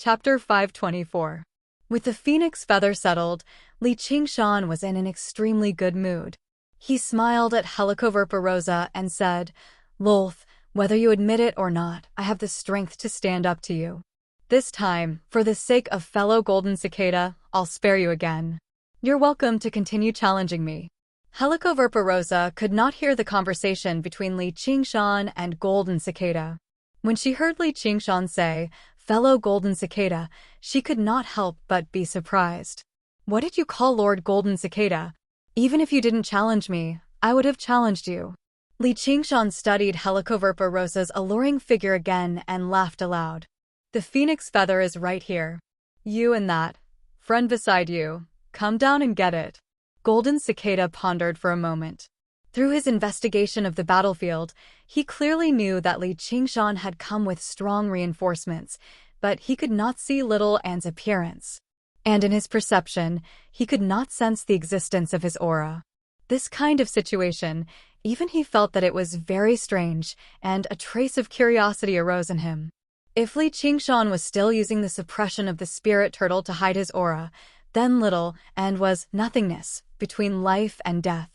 Chapter 524. With the phoenix feather settled, Li Qingshan was in an extremely good mood. He smiled at Helicoverpa and said, "Lolth, whether you admit it or not, I have the strength to stand up to you. This time, for the sake of fellow golden cicada, I'll spare you again. You're welcome to continue challenging me." Helicoverpa could not hear the conversation between Li Qingshan and Golden Cicada. When she heard Li Qingshan say, "Fellow Golden Cicada," she could not help but be surprised. "What did you call Lord Golden Cicada? Even if you didn't challenge me, I would have challenged you." Li Qingshan studied Helicoverpa's alluring figure again and laughed aloud. "The phoenix feather is right here. You and that friend beside you, come down and get it." Golden Cicada pondered for a moment. Through his investigation of the battlefield, he clearly knew that Li Qingshan had come with strong reinforcements, but he could not see Little Anne's appearance. And in his perception, he could not sense the existence of his aura. This kind of situation, even he felt that it was very strange, and a trace of curiosity arose in him. If Li Qingshan was still using the suppression of the spirit turtle to hide his aura, then Little Anne was nothingness, between life and death.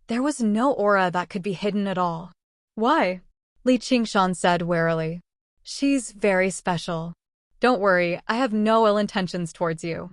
There was no aura that could be hidden at all. "Why?" Li Qingshan said warily. "She's very special. Don't worry, I have no ill intentions towards you.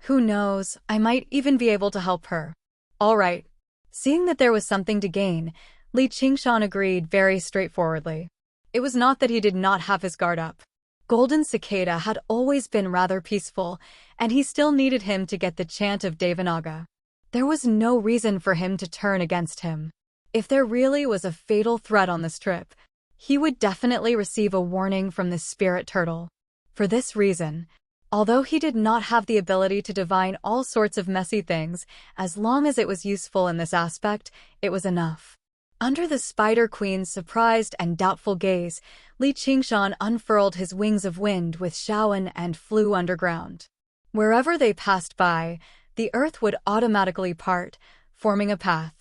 Who knows, I might even be able to help her." "All right." Seeing that there was something to gain, Li Qingshan agreed very straightforwardly. It was not that he did not have his guard up. Golden Cicada had always been rather peaceful, and he still needed him to get the chant of Devanaga. There was no reason for him to turn against him. If there really was a fatal threat on this trip, he would definitely receive a warning from the spirit turtle. For this reason, although he did not have the ability to divine all sorts of messy things, as long as it was useful in this aspect, it was enough. Under the Spider Queen's surprised and doubtful gaze, Li Qingshan unfurled his wings of wind with Shaoan and flew underground. Wherever they passed by, the earth would automatically part, forming a path.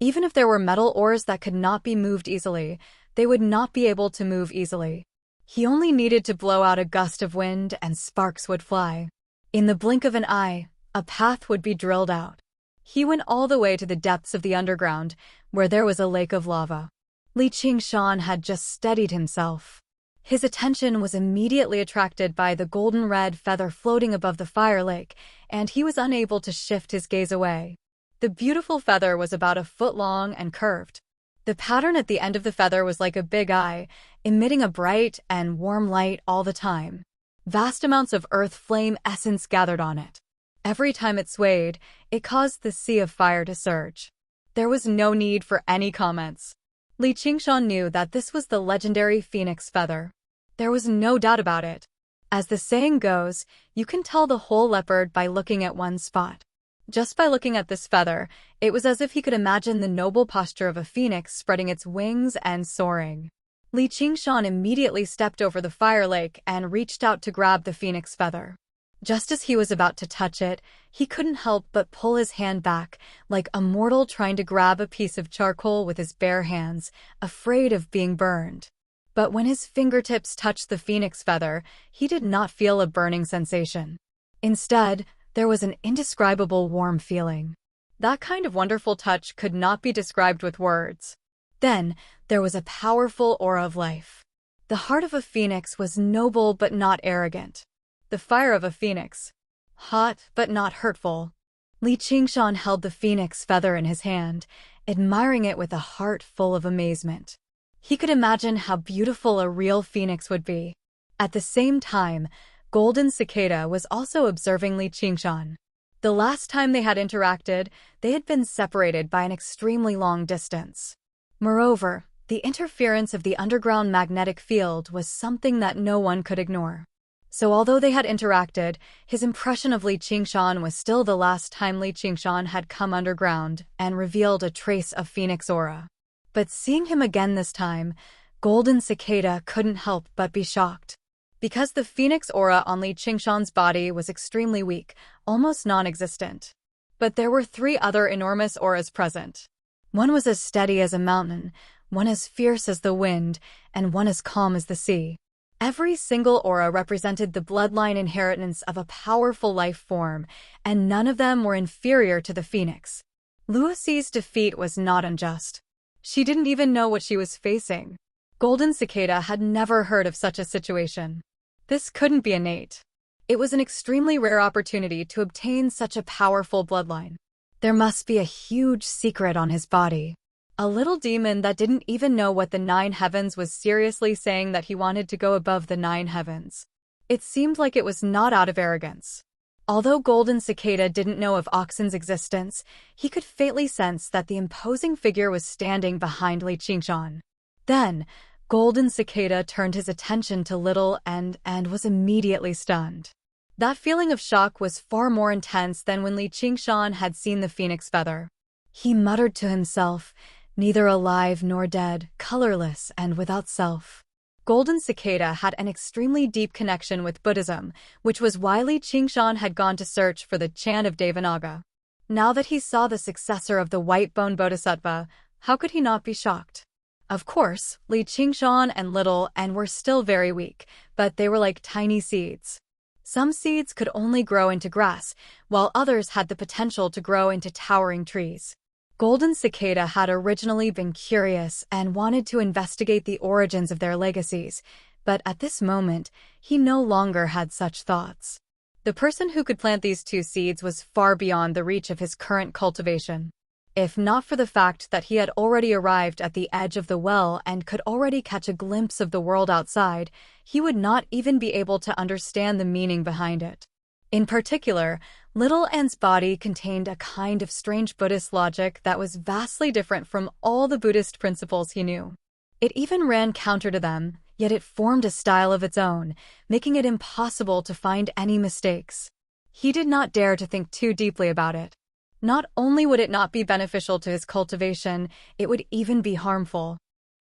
Even if there were metal ores that could not be moved easily, they would not be able to move easily. He only needed to blow out a gust of wind and sparks would fly. In the blink of an eye, a path would be drilled out. He went all the way to the depths of the underground, where there was a lake of lava. Li Qingshan had just steadied himself. His attention was immediately attracted by the golden-red feather floating above the fire lake, and he was unable to shift his gaze away. The beautiful feather was about a foot long and curved. The pattern at the end of the feather was like a big eye, emitting a bright and warm light all the time. Vast amounts of earth flame essence gathered on it. Every time it swayed, it caused the sea of fire to surge. There was no need for any comments. Li Qingshan knew that this was the legendary phoenix feather. There was no doubt about it. As the saying goes, you can tell the whole leopard by looking at one spot. Just by looking at this feather, it was as if he could imagine the noble posture of a phoenix spreading its wings and soaring. Li Qingshan immediately stepped over the fire lake and reached out to grab the phoenix feather. Just as he was about to touch it, he couldn't help but pull his hand back, like a mortal trying to grab a piece of charcoal with his bare hands, afraid of being burned. But when his fingertips touched the phoenix feather, he did not feel a burning sensation. Instead, there was an indescribable warm feeling. That kind of wonderful touch could not be described with words. Then, there was a powerful aura of life. The heart of a phoenix was noble but not arrogant. The fire of a phoenix. Hot but not hurtful. Li Qingshan held the phoenix feather in his hand, admiring it with a heart full of amazement. He could imagine how beautiful a real phoenix would be. At the same time, Golden Cicada was also observing Li Qingshan. The last time they had interacted, they had been separated by an extremely long distance. Moreover, the interference of the underground magnetic field was something that no one could ignore. So although they had interacted, his impression of Li Qingshan was still the last time Li Qingshan had come underground and revealed a trace of phoenix aura. But seeing him again this time, Golden Cicada couldn't help but be shocked. Because the phoenix aura on Li Qingshan's body was extremely weak, almost non-existent. But there were 3 other enormous auras present. One was as steady as a mountain, one as fierce as the wind, and one as calm as the sea. Every single aura represented the bloodline inheritance of a powerful life form, and none of them were inferior to the phoenix. Lucy's defeat was not unjust. She didn't even know what she was facing. Golden Cicada had never heard of such a situation. This couldn't be innate. It was an extremely rare opportunity to obtain such a powerful bloodline. There must be a huge secret on his body. A little demon that didn't even know what the 9 heavens was seriously saying that he wanted to go above the 9 heavens. It seemed like it was not out of arrogance. Although Golden Cicada didn't know of Oxen's existence, he could faintly sense that the imposing figure was standing behind Li Qingshan. Then, Golden Cicada turned his attention to Little and was immediately stunned. That feeling of shock was far more intense than when Li Qingshan had seen the phoenix feather. He muttered to himself, neither alive nor dead, colorless and without self. Golden Cicada had an extremely deep connection with Buddhism, which was why Li Qingshan had gone to search for the chant of Devanaga. Now that he saw the successor of the white-bone bodhisattva, how could he not be shocked? Of course, Li Qingshan and Little were still very weak, but they were like tiny seeds. Some seeds could only grow into grass, while others had the potential to grow into towering trees. Golden Cicada had originally been curious and wanted to investigate the origins of their legacies, but at this moment, he no longer had such thoughts. The person who could plant these 2 seeds was far beyond the reach of his current cultivation. If not for the fact that he had already arrived at the edge of the well and could already catch a glimpse of the world outside, he would not even be able to understand the meaning behind it. In particular, Little An's body contained a kind of strange Buddhist logic that was vastly different from all the Buddhist principles he knew. It even ran counter to them, yet it formed a style of its own, making it impossible to find any mistakes. He did not dare to think too deeply about it. Not only would it not be beneficial to his cultivation, it would even be harmful.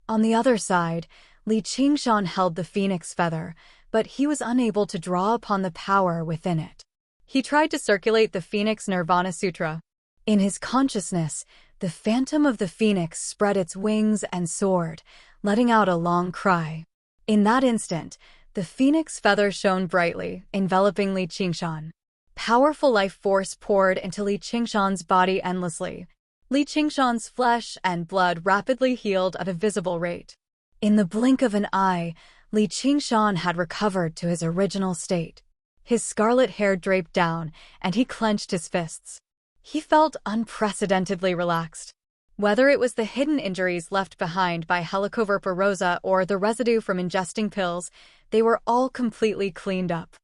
On the other side, Li Qingshan held the phoenix feather, but he was unable to draw upon the power within it. He tried to circulate the Phoenix Nirvana Sutra. In his consciousness, the phantom of the phoenix spread its wings and soared, letting out a long cry. In that instant, the phoenix feather shone brightly, enveloping Li Qingshan. Powerful life force poured into Li Qingshan's body endlessly. Li Qingshan's flesh and blood rapidly healed at a visible rate. In the blink of an eye, Li Qingshan had recovered to his original state. His scarlet hair draped down, and he clenched his fists. He felt unprecedentedly relaxed. Whether it was the hidden injuries left behind by Helicoverpa or the residue from ingesting pills, they were all completely cleaned up.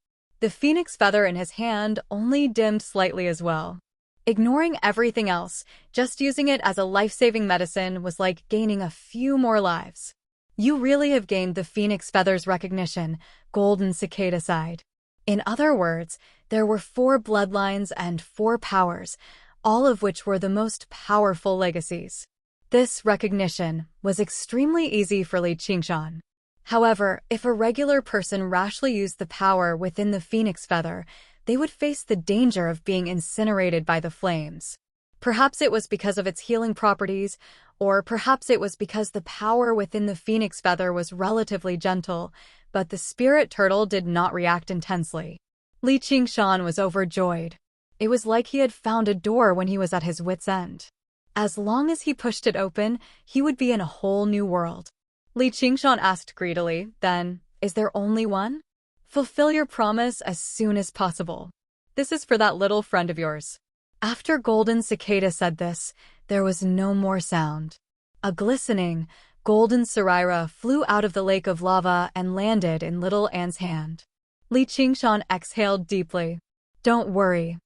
The phoenix feather in his hand only dimmed slightly as well. Ignoring everything else, just using it as a life-saving medicine was like gaining a few more lives. You really have gained the phoenix feather's recognition, Golden Cicada sighed. In other words, there were 4 bloodlines and 4 powers, all of which were the most powerful legacies. This recognition was extremely easy for Li Qingshan. However, if a regular person rashly used the power within the phoenix feather, they would face the danger of being incinerated by the flames. Perhaps it was because of its healing properties, or perhaps it was because the power within the phoenix feather was relatively gentle, but the spirit turtle did not react intensely. Li Qingshan was overjoyed. It was like he had found a door when he was at his wit's end. As long as he pushed it open, he would be in a whole new world. Li Qingshan asked greedily, then, is there only one? Fulfill your promise as soon as possible. This is for that little friend of yours. After Golden Cicada said this, there was no more sound. A glistening, golden Sarira flew out of the lake of lava and landed in Little An's hand. Li Qingshan exhaled deeply. Don't worry.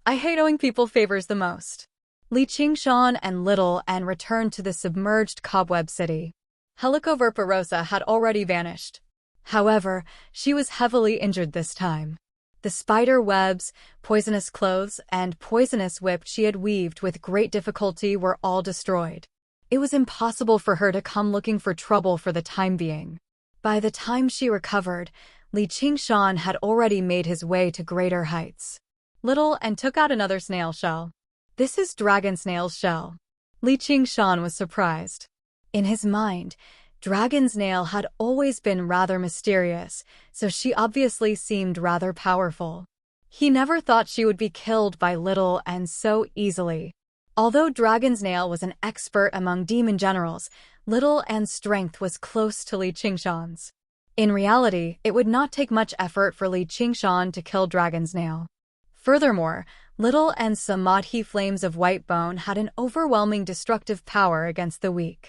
I hate owing people favors the most. Li Qingshan and Little An returned to the submerged cobweb city. Helicoverpa had already vanished. However, she was heavily injured this time. The spider webs, poisonous clothes, and poisonous whip she had weaved with great difficulty were all destroyed. It was impossible for her to come looking for trouble for the time being. By the time she recovered, Li Qingshan had already made his way to greater heights. Little An took out another snail shell. This is dragon snail's shell. Li Qingshan was surprised. In his mind, Dragon's Nail had always been rather mysterious, so she obviously seemed rather powerful. He never thought she would be killed by Little and so easily. Although Dragon's Nail was an expert among demon generals, Little and strength was close to Li Qingshan's. In reality, it would not take much effort for Li Qingshan to kill Dragon's Nail. Furthermore, Little and Samadhi Flames of White Bone had an overwhelming destructive power against the weak.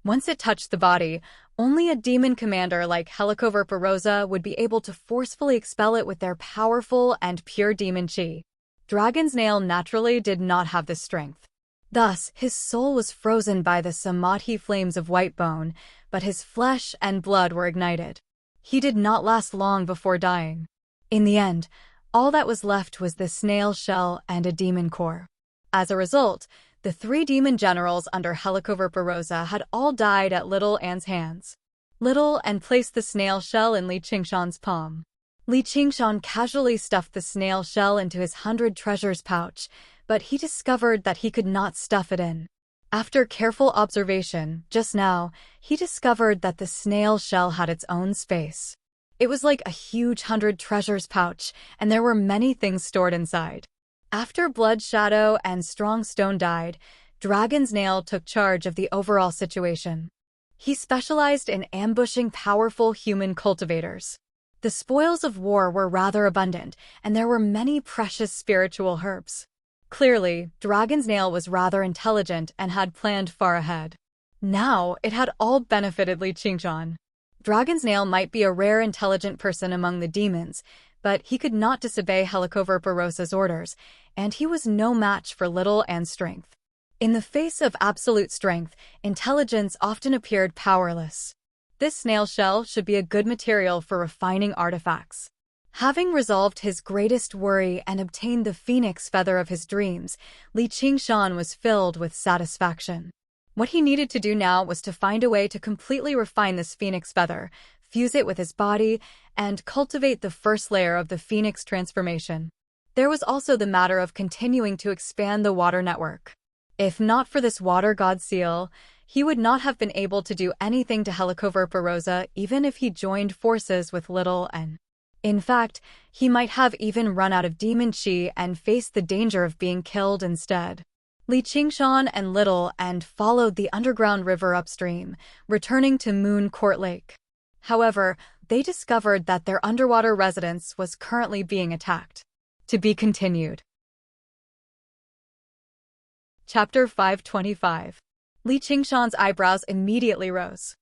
Once it touched the body, only a demon commander like Helicoverparosa would be able to forcefully expel it with their powerful and pure demon chi. Dragon's Nail naturally did not have this strength. Thus, his soul was frozen by the Samadhi Flames of White Bone, but his flesh and blood were ignited. He did not last long before dying. In the end, all that was left was the snail shell and a demon core. As a result, the 3 demon generals under Helicoverparosa had all died at Little An's hands. Little An placed the snail shell in Li Qingshan's palm. Li Qingshan casually stuffed the snail shell into his 100 treasures pouch, but he discovered that he could not stuff it in. After careful observation, just now, he discovered that the snail shell had its own space. It was like a huge 100 treasures pouch, and there were many things stored inside. After Blood Shadow and Strong Stone died, Dragon's Nail took charge of the overall situation. He specialized in ambushing powerful human cultivators. The spoils of war were rather abundant, and there were many precious spiritual herbs. Clearly, Dragon's Nail was rather intelligent and had planned far ahead. Now, it had all benefited Li Qingshan. Dragon's Nail might be a rare intelligent person among the demons, but he could not disobey Helicoverparosa's orders, and he was no match for Little An's strength. In the face of absolute strength, intelligence often appeared powerless. This snail shell should be a good material for refining artifacts. Having resolved his greatest worry and obtained the phoenix feather of his dreams, Li Qingshan was filled with satisfaction. What he needed to do now was to find a way to completely refine this phoenix feather, fuse it with his body, and cultivate the first layer of the phoenix transformation. There was also the matter of continuing to expand the water network. If not for this water god seal, he would not have been able to do anything to Helicoverparosa even if he joined forces with Little N. In fact, he might have even run out of demon chi and faced the danger of being killed instead. Li Qingshan and Little N followed the underground river upstream, returning to Moon Court Lake. However, they discovered that their underwater residence was currently being attacked. To be continued. Chapter 525. Li Qingshan's eyebrows immediately rose.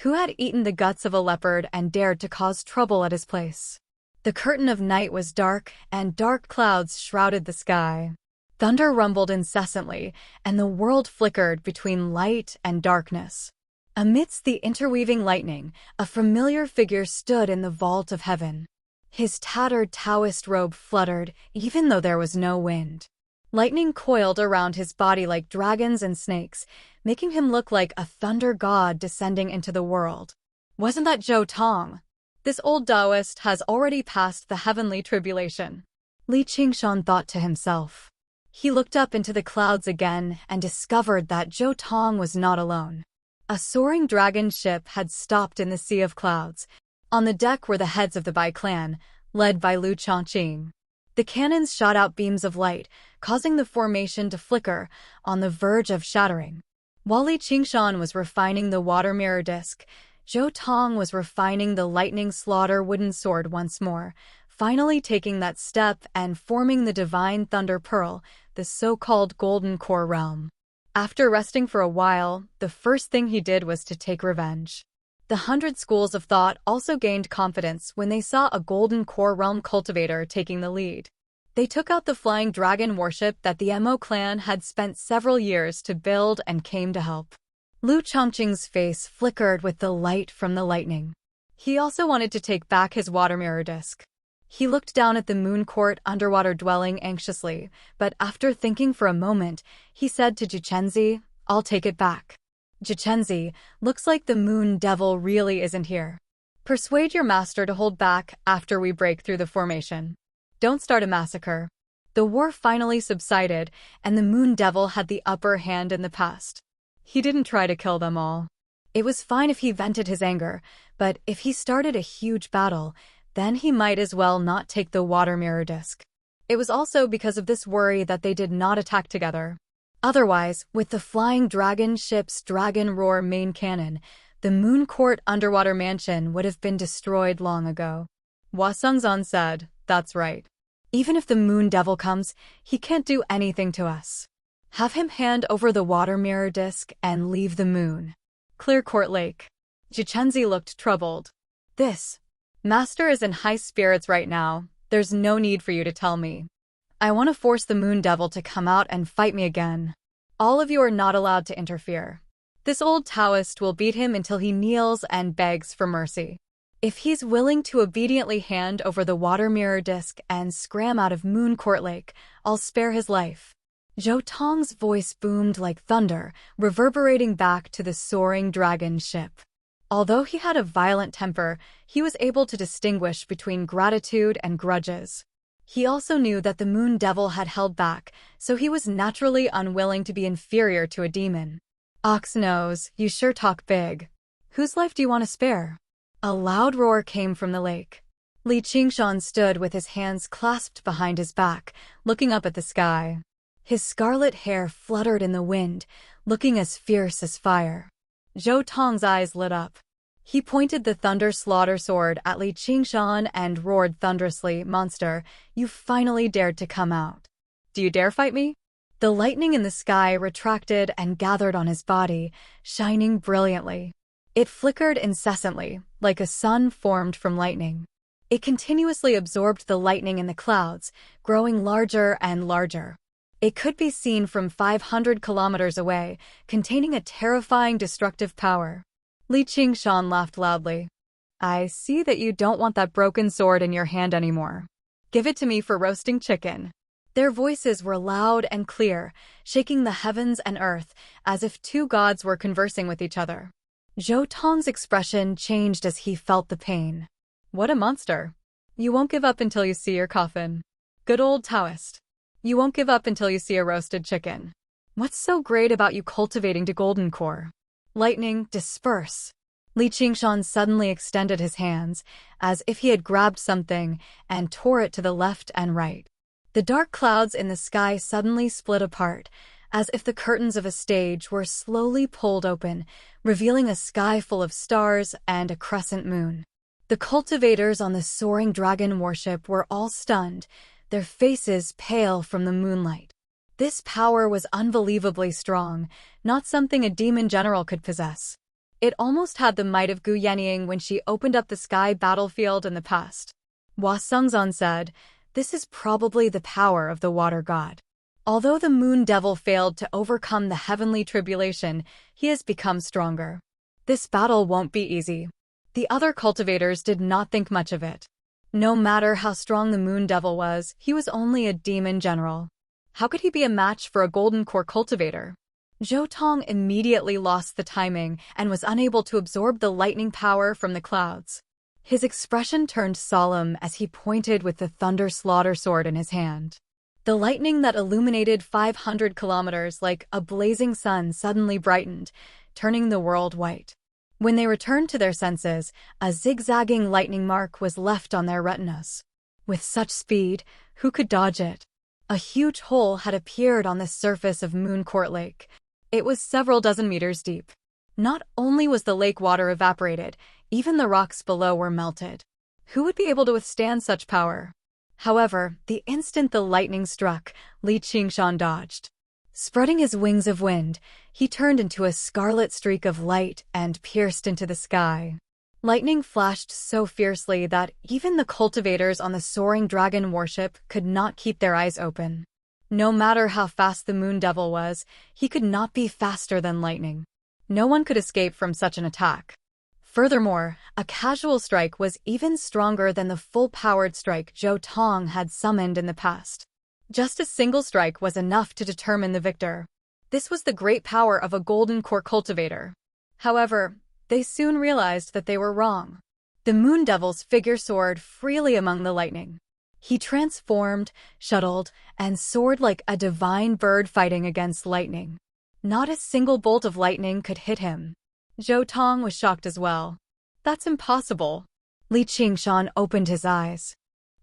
Who had eaten the guts of a leopard and dared to cause trouble at his place? The curtain of night was dark, and dark clouds shrouded the sky. Thunder rumbled incessantly, and the world flickered between light and darkness. Amidst the interweaving lightning, a familiar figure stood in the vault of heaven. His tattered Taoist robe fluttered, even though there was no wind. Lightning coiled around his body like dragons and snakes, making him look like a thunder god descending into the world. Wasn't that Zhou Tong? This old Taoist has already passed the heavenly tribulation. Li Qingshan thought to himself. He looked up into the clouds again and discovered that Zhou Tong was not alone. A soaring dragon ship had stopped in the sea of clouds. On the deck were the heads of the Bai clan, led by Lu Chongqing. The cannons shot out beams of light, causing the formation to flicker, on the verge of shattering. While Li Qingshan was refining the water mirror disc, Zhou Tong was refining the lightning slaughter wooden sword once more, finally taking that step and forming the divine thunder pearl, the so-called golden core realm. After resting for a while, the first thing he did was to take revenge. The 100 schools of thought also gained confidence when they saw a golden core realm cultivator taking the lead. They took out the flying dragon warship that the Mo clan had spent several years to build and came to help. Lu Chongqing's face flickered with the light from the lightning. He also wanted to take back his water mirror disc. He looked down at the moon court underwater dwelling anxiously, but after thinking for a moment, he said to Juchenzi, "I'll take it back." Juchenzi, looks like the moon devil really isn't here. Persuade your master to hold back after we break through the formation. Don't start a massacre. The war finally subsided, and the moon devil had the upper hand in the past. He didn't try to kill them all. It was fine if he vented his anger, but if he started a huge battle, then he might as well not take the water mirror disc. It was also because of this worry that they did not attack together. Otherwise, with the flying dragon ship's dragon roar main cannon, the Moon Court underwater mansion would have been destroyed long ago. Hwa Sungzan said, "That's right. Even if the Moon Devil comes, he can't do anything to us. Have him hand over the water mirror disc and leave the moon. Clear Court Lake." Jichenzi looked troubled. "This master is in high spirits right now. There's no need for you to tell me. I want to force the Moon Devil to come out and fight me again. All of you are not allowed to interfere. This old Taoist will beat him until he kneels and begs for mercy. If he's willing to obediently hand over the water mirror disc and scram out of Moon Court Lake, I'll spare his life." Zhou Tong's voice boomed like thunder, reverberating back to the soaring dragon ship. Although he had a violent temper, he was able to distinguish between gratitude and grudges. He also knew that the Moon Devil had held back, so he was naturally unwilling to be inferior to a demon. "Ox nose, you sure talk big. Whose life do you want to spare?" A loud roar came from the lake. Li Qingshan stood with his hands clasped behind his back, looking up at the sky. His scarlet hair fluttered in the wind, looking as fierce as fire. Zhou Tong's eyes lit up. He pointed the thunder slaughter sword at Li Qingshan and roared thunderously, "Monster, you finally dared to come out. Do you dare fight me?" The lightning in the sky retracted and gathered on his body, shining brilliantly. It flickered incessantly, like a sun formed from lightning. It continuously absorbed the lightning in the clouds, growing larger and larger. It could be seen from 500 kilometers away, containing a terrifying destructive power. Li Qingshan laughed loudly. "I see that you don't want that broken sword in your hand anymore. Give it to me for roasting chicken." Their voices were loud and clear, shaking the heavens and earth, as if two gods were conversing with each other. Zhou Tong's expression changed as he felt the pain. "What a monster. You won't give up until you see your coffin. Good old Taoist. You won't give up until you see a roasted chicken. What's so great about you cultivating to golden core? Lightning, disperse." Li Qingshan suddenly extended his hands, as if he had grabbed something, and tore it to the left and right. The dark clouds in the sky suddenly split apart, as if the curtains of a stage were slowly pulled open, revealing a sky full of stars and a crescent moon. The cultivators on the soaring dragon warship were all stunned, their faces pale from the moonlight. This power was unbelievably strong, not something a demon general could possess. It almost had the might of Gu Yenying when she opened up the sky battlefield in the past. Hwa Sungzan said, "This is probably the power of the water god. Although the Moon Devil failed to overcome the heavenly tribulation, he has become stronger. This battle won't be easy." The other cultivators did not think much of it. No matter how strong the Moon Devil was, he was only a demon general. How could he be a match for a golden core cultivator? Zhou Tong immediately lost the timing and was unable to absorb the lightning power from the clouds. His expression turned solemn as he pointed with the thunder slaughter sword in his hand. The lightning that illuminated 500 kilometers like a blazing sun suddenly brightened, turning the world white. When they returned to their senses, a zigzagging lightning mark was left on their retinas. With such speed, who could dodge it? A huge hole had appeared on the surface of Moon Court Lake. It was several dozen meters deep. Not only was the lake water evaporated, even the rocks below were melted. Who would be able to withstand such power? However, the instant the lightning struck, Li Qingshan dodged. Spreading his wings of wind, he turned into a scarlet streak of light and pierced into the sky. Lightning flashed so fiercely that even the cultivators on the soaring dragon warship could not keep their eyes open. No matter how fast the Moon Devil was, he could not be faster than lightning. No one could escape from such an attack. Furthermore, a casual strike was even stronger than the full-powered strike Zhou Tong had summoned in the past. Just a single strike was enough to determine the victor. This was the great power of a golden core cultivator. However, they soon realized that they were wrong. The Moon Devil's figure soared freely among the lightning. He transformed, shuttled, and soared like a divine bird fighting against lightning. Not a single bolt of lightning could hit him. Zhou Tong was shocked as well. That's impossible. Li Qingshan opened his eyes.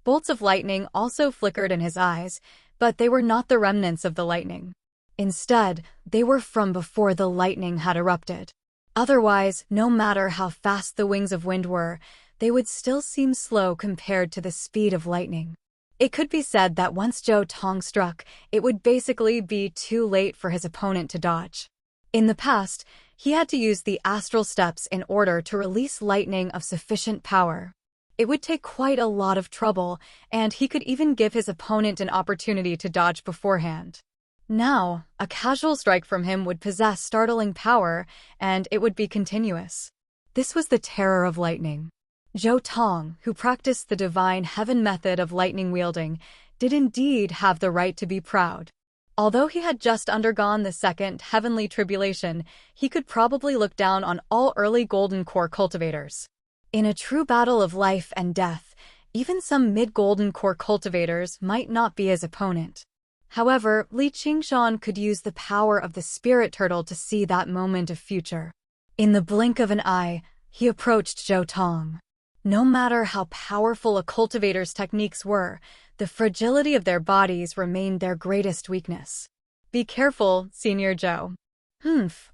Bolts of lightning also flickered in his eyes, but they were not the remnants of the lightning. Instead, they were from before the lightning had erupted. Otherwise, no matter how fast the wings of wind were, they would still seem slow compared to the speed of lightning. It could be said that once Zhou Tong struck, it would basically be too late for his opponent to dodge. In the past, he had to use the astral steps in order to release lightning of sufficient power. It would take quite a lot of trouble, and he could even give his opponent an opportunity to dodge beforehand. Now, a casual strike from him would possess startling power, and it would be continuous. This was the terror of lightning. Zhou Tong, who practiced the divine heaven method of lightning wielding, did indeed have the right to be proud. Although he had just undergone the second heavenly tribulation, he could probably look down on all early golden core cultivators. In a true battle of life and death, even some mid-golden core cultivators might not be his opponent. However, Li Qingshan could use the power of the spirit turtle to see that moment of future. In the blink of an eye, he approached Zhou Tong. No matter how powerful a cultivator's techniques were, the fragility of their bodies remained their greatest weakness. Be careful, Senior Zhou.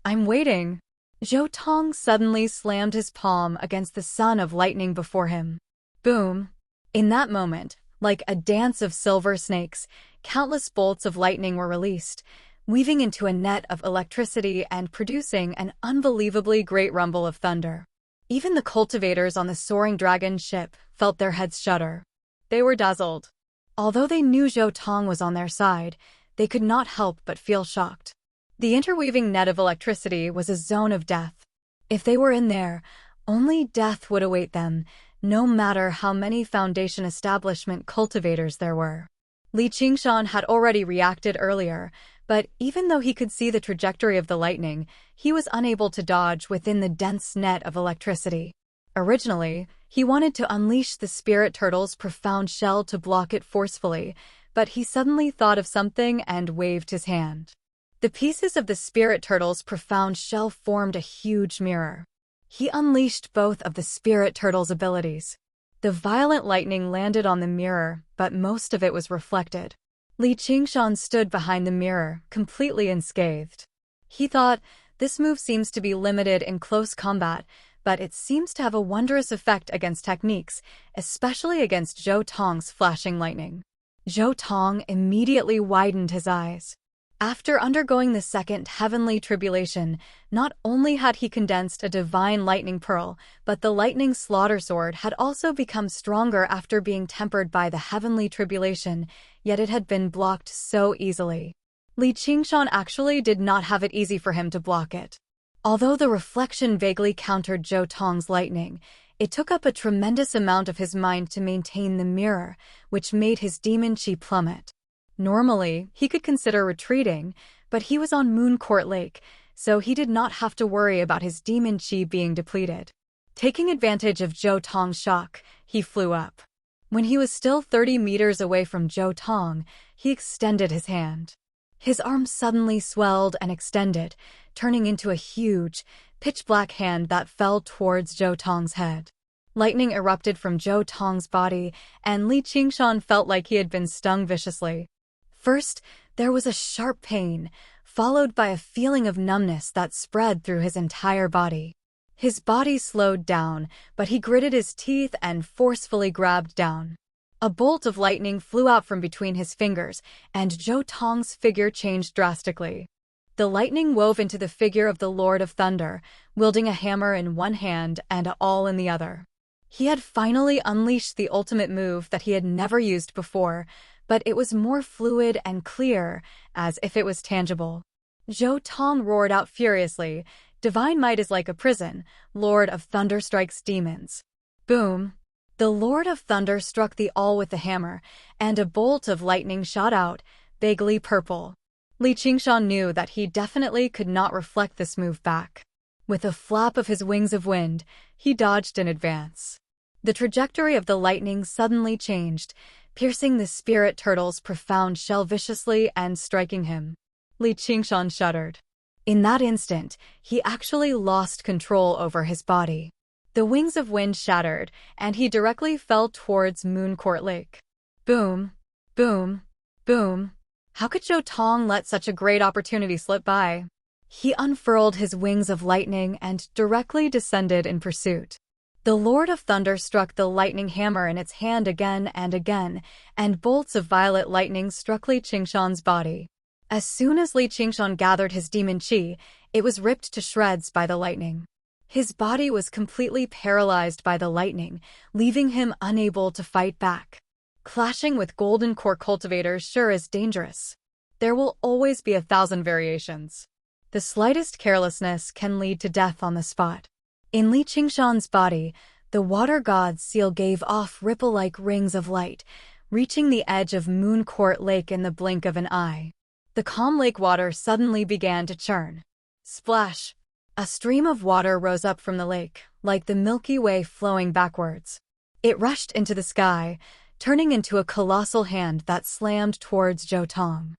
I'm waiting. Zhou Tong suddenly slammed his palm against the sun of lightning before him. Boom! In that moment, like a dance of silver snakes, countless bolts of lightning were released, weaving into a net of electricity and producing an unbelievably great rumble of thunder. Even the cultivators on the soaring dragon ship felt their heads shudder. They were dazzled. Although they knew Zhou Tong was on their side, they could not help but feel shocked. The interweaving net of electricity was a zone of death. If they were in there, only death would await them, no matter how many foundation establishment cultivators there were. Li Qingshan had already reacted earlier, but even though he could see the trajectory of the lightning, he was unable to dodge within the dense net of electricity. Originally, he wanted to unleash the spirit turtle's profound shell to block it forcefully, but he suddenly thought of something and waved his hand. The pieces of the spirit turtle's profound shell formed a huge mirror. He unleashed both of the spirit turtle's abilities. The violent lightning landed on the mirror, but most of it was reflected. Li Qingshan stood behind the mirror, completely unscathed. He thought, this move seems to be limited in close combat, but it seems to have a wondrous effect against techniques, especially against Zhou Tong's flashing lightning. Zhou Tong immediately widened his eyes. After undergoing the second heavenly tribulation, not only had he condensed a divine lightning pearl, but the lightning slaughter sword had also become stronger after being tempered by the heavenly tribulation, yet it had been blocked so easily. Li Qingshan actually did not have it easy for him to block it. Although the reflection vaguely countered Zhou Tong's lightning, it took up a tremendous amount of his mind to maintain the mirror, which made his demon chi plummet. Normally, he could consider retreating, but he was on Moon Court Lake, so he did not have to worry about his demon chi being depleted. Taking advantage of Zhou Tong's shock, he flew up. When he was still 30 meters away from Zhou Tong, he extended his hand. His arm suddenly swelled and extended, turning into a huge, pitch-black hand that fell towards Zhou Tong's head. Lightning erupted from Zhou Tong's body, and Li Qingshan felt like he had been stung viciously. First, there was a sharp pain, followed by a feeling of numbness that spread through his entire body. His body slowed down, but he gritted his teeth and forcefully grabbed down. A bolt of lightning flew out from between his fingers, and Zhou Tong's figure changed drastically. The lightning wove into the figure of the Lord of Thunder, wielding a hammer in one hand and a awl in the other. He had finally unleashed the ultimate move that he had never used before, but it was more fluid and clear, as if it was tangible. Zhou Tong roared out furiously, "Divine might is like a prison, Lord of Thunder strikes demons." Boom! The Lord of Thunder struck the awl with the hammer, and a bolt of lightning shot out, vaguely purple. Li Qingshan knew that he definitely could not reflect this move back. With a flap of his wings of wind, he dodged in advance. The trajectory of the lightning suddenly changed, piercing the spirit turtle's profound shell viciously and striking him. Li Qingshan shuddered. In that instant, he actually lost control over his body. The wings of wind shattered, and he directly fell towards Mooncourt Lake. Boom, boom, boom. How could Zhou Tong let such a great opportunity slip by? He unfurled his wings of lightning and directly descended in pursuit. The Lord of Thunder struck the lightning hammer in its hand again, and bolts of violet lightning struck Li Qingshan's body. As soon as Li Qingshan gathered his demon qi, it was ripped to shreds by the lightning. His body was completely paralyzed by the lightning, leaving him unable to fight back. Clashing with golden core cultivators sure is dangerous. There will always be 1,000 variations. The slightest carelessness can lead to death on the spot. In Li Qingshan's body, the water god's seal gave off ripple-like rings of light, reaching the edge of Mooncourt Lake in the blink of an eye. The calm lake water suddenly began to churn. Splash! A stream of water rose up from the lake, like the Milky Way flowing backwards. It rushed into the sky, turning into a colossal hand that slammed towards Zhou Tong.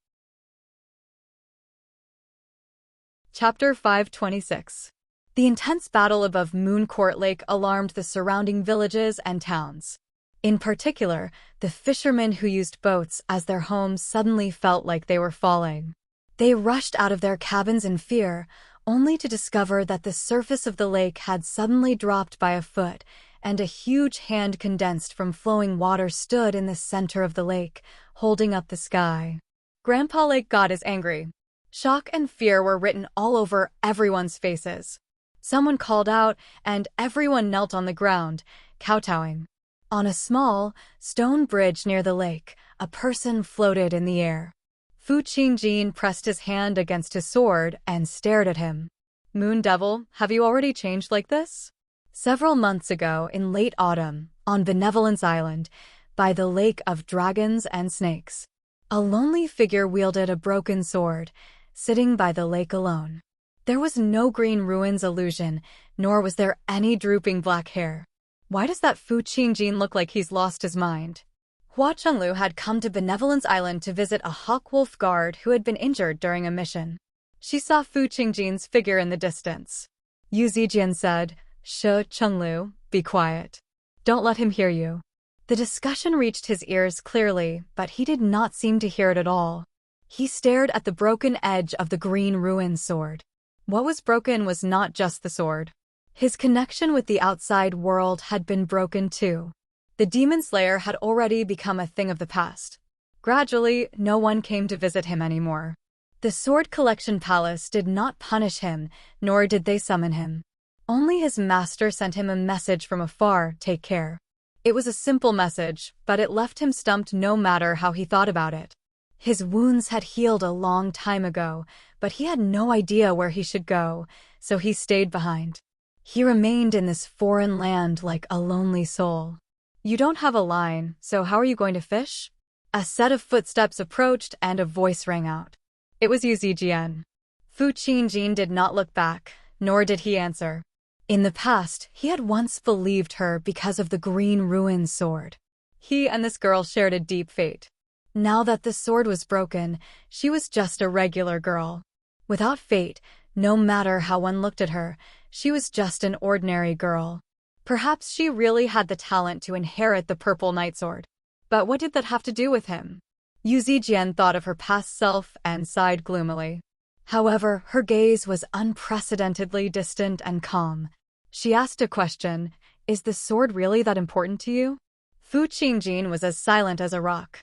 Chapter 526. The intense battle above Mooncourt Lake alarmed the surrounding villages and towns. In particular, the fishermen who used boats as their homes suddenly felt like they were falling. They rushed out of their cabins in fear, only to discover that the surface of the lake had suddenly dropped by a foot, and a huge hand condensed from flowing water stood in the center of the lake, holding up the sky. Grandpa Lake God is angry. Shock and fear were written all over everyone's faces. Someone called out, and everyone knelt on the ground, kowtowing. On a small, stone bridge near the lake, a person floated in the air. Fu Qingjin pressed his hand against his sword and stared at him. Moon Devil, have you already changed like this? Several months ago, in late autumn, on Benevolence Island, by the Lake of Dragons and Snakes, a lonely figure wielded a broken sword, sitting by the lake alone. There was no green ruins illusion, nor was there any drooping black hair. Why does that Fu Qingjin look like he's lost his mind? Hua Chenglu had come to Benevolence Island to visit a hawk-wolf guard who had been injured during a mission. She saw Fu Qingjin's figure in the distance. Yu Zijian said, "She Chenglu, be quiet. Don't let him hear you." The discussion reached his ears clearly, but he did not seem to hear it at all. He stared at the broken edge of the green ruin sword. What was broken was not just the sword. His connection with the outside world had been broken too. The demon slayer had already become a thing of the past. Gradually, no one came to visit him anymore. The Sword Collection Palace did not punish him, nor did they summon him. Only his master sent him a message from afar, "Take care." It was a simple message, but it left him stumped no matter how he thought about it. His wounds had healed a long time ago, but he had no idea where he should go, so he stayed behind. He remained in this foreign land like a lonely soul. "You don't have a line, so how are you going to fish?" A set of footsteps approached and a voice rang out. It was Yu Zijian. Fu Qingjin did not look back, nor did he answer. In the past, he had once believed her because of the green ruin sword. He and this girl shared a deep fate. Now that the sword was broken, she was just a regular girl. Without fate, no matter how one looked at her, she was just an ordinary girl. Perhaps she really had the talent to inherit the purple nightsword. But what did that have to do with him? Yu Zijian thought of her past self and sighed gloomily. However, her gaze was unprecedentedly distant and calm. She asked a question, "Is the sword really that important to you?" Fu Qingjin was as silent as a rock.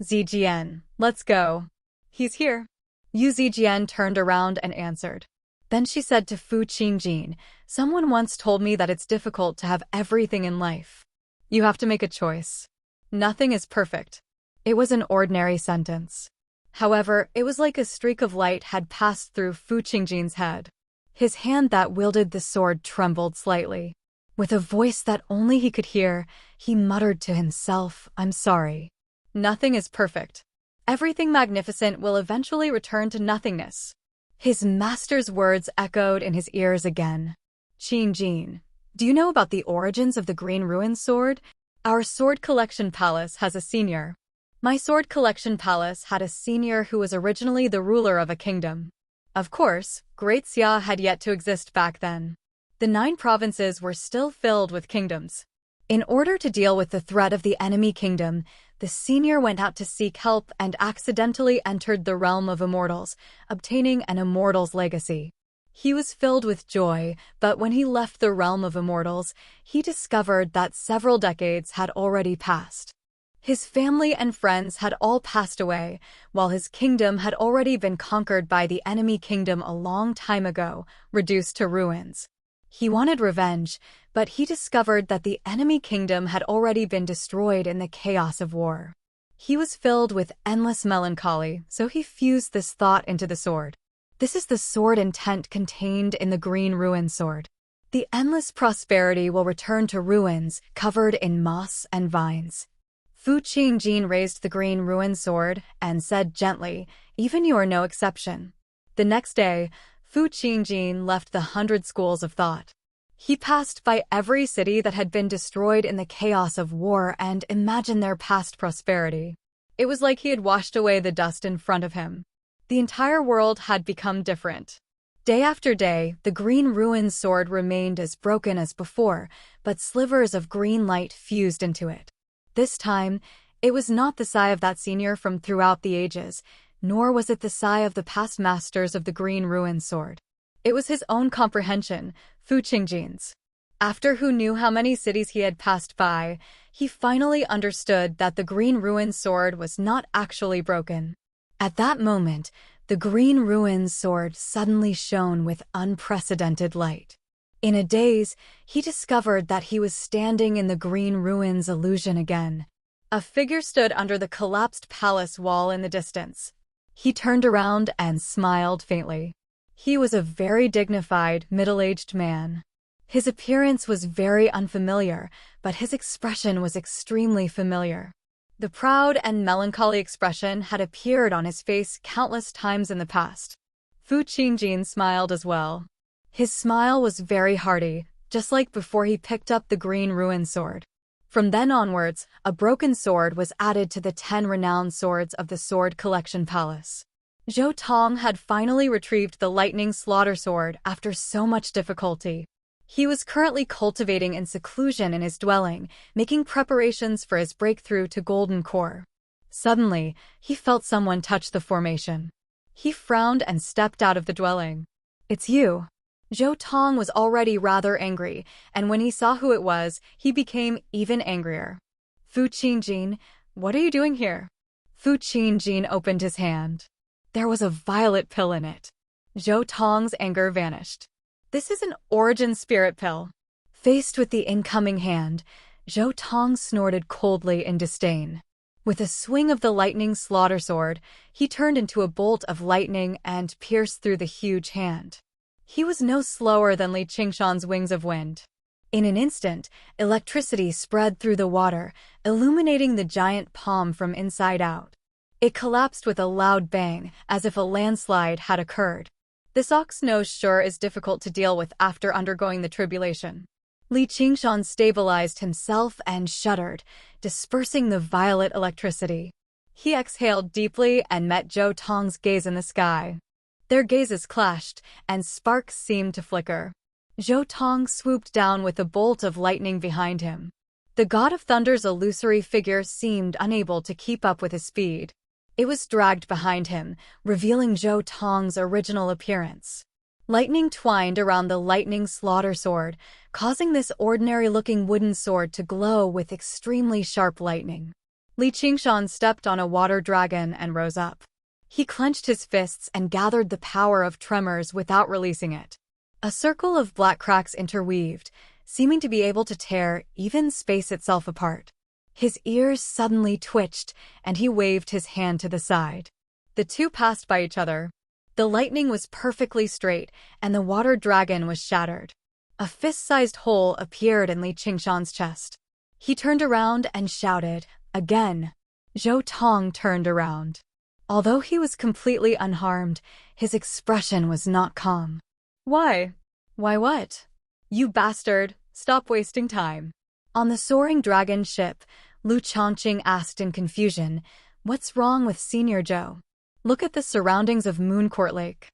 "Zijian, let's go. He's here." Yu Zijian turned around and answered. Then she said to Fu Qingjin, "Someone once told me that it's difficult to have everything in life. You have to make a choice. Nothing is perfect." It was an ordinary sentence. However, it was like a streak of light had passed through Fu Qingjin's head. His hand that wielded the sword trembled slightly. With a voice that only he could hear, he muttered to himself, "I'm sorry. Nothing is perfect. Everything magnificent will eventually return to nothingness." His master's words echoed in his ears again. "Qingjin, do you know about the origins of the Green Ruin sword? Our Sword Collection Palace has a senior. My Sword Collection Palace had a senior who was originally the ruler of a kingdom. Of course, Great Xia had yet to exist back then. The 9 provinces were still filled with kingdoms. In order to deal with the threat of the enemy kingdom, the senior went out to seek help and accidentally entered the realm of immortals, obtaining an immortal's legacy. He was filled with joy, but when he left the realm of immortals, he discovered that several decades had already passed. His family and friends had all passed away, while his kingdom had already been conquered by the enemy kingdom a long time ago, reduced to ruins. He wanted revenge, but he discovered that the enemy kingdom had already been destroyed in the chaos of war. He was filled with endless melancholy, so he fused this thought into the sword. This is the sword intent contained in the green ruin sword. The endless prosperity will return to ruins covered in moss and vines. Fu Qingjin raised the green ruin sword and said gently, "Even you are no exception." The next day, Fu Qingjin left the 100 schools of thought. He passed by every city that had been destroyed in the chaos of war and imagined their past prosperity. It was like he had washed away the dust in front of him. The entire world had become different. Day after day, the green ruin sword remained as broken as before, but slivers of green light fused into it. This time, it was not the sigh of that senior from throughout the ages, nor was it the sigh of the past masters of the green ruin sword. It was his own comprehension, Fu Qingjin's. After who knew how many cities he had passed by, he finally understood that the green ruin sword was not actually broken. At that moment, the green ruin sword suddenly shone with unprecedented light. In a daze, he discovered that he was standing in the green ruins illusion again. A figure stood under the collapsed palace wall in the distance. He turned around and smiled faintly. He was a very dignified, middle-aged man. His appearance was very unfamiliar, but his expression was extremely familiar. The proud and melancholy expression had appeared on his face countless times in the past. Fu Qingjin smiled as well. His smile was very hearty, just like before he picked up the green ruin sword. From then onwards, a broken sword was added to the 10 renowned swords of the Sword Collection Palace. Zhou Tong had finally retrieved the lightning slaughter sword after so much difficulty. He was currently cultivating in seclusion in his dwelling, making preparations for his breakthrough to Golden Core. Suddenly, he felt someone touch the formation. He frowned and stepped out of the dwelling. "It's you." Zhou Tong was already rather angry, and when he saw who it was, he became even angrier. "Fu Qingjin, what are you doing here?" Fu Qingjin opened his hand. There was a violet pill in it. Zhou Tong's anger vanished. "This is an origin spirit pill." Faced with the incoming hand, Zhou Tong snorted coldly in disdain. With a swing of the lightning slaughter sword, he turned into a bolt of lightning and pierced through the huge hand. He was no slower than Li Qingshan's wings of wind. In an instant, electricity spread through the water, illuminating the giant palm from inside out. It collapsed with a loud bang, as if a landslide had occurred. This ox nose sure is difficult to deal with after undergoing the tribulation. Li Qingshan stabilized himself and shuddered, dispersing the violet electricity. He exhaled deeply and met Zhou Tong's gaze in the sky. Their gazes clashed, and sparks seemed to flicker. Zhou Tong swooped down with a bolt of lightning behind him. The God of Thunder's illusory figure seemed unable to keep up with his speed. It was dragged behind him, revealing Zhou Tong's original appearance. Lightning twined around the lightning slaughter sword, causing this ordinary-looking wooden sword to glow with extremely sharp lightning. Li Qingshan stepped on a water dragon and rose up. He clenched his fists and gathered the power of tremors without releasing it. A circle of black cracks interweaved, seeming to be able to tear even space itself apart. His ears suddenly twitched, and he waved his hand to the side. The two passed by each other. The lightning was perfectly straight, and the water dragon was shattered. A fist-sized hole appeared in Li Qingshan's chest. He turned around and shouted, "Again!" Zhou Tong turned around. Although he was completely unharmed, his expression was not calm. "Why? Why what? You bastard, stop wasting time." On the soaring dragon ship, Lu Chongqing asked in confusion, "What's wrong with Senior Zhou? Look at the surroundings of Mooncourt Lake."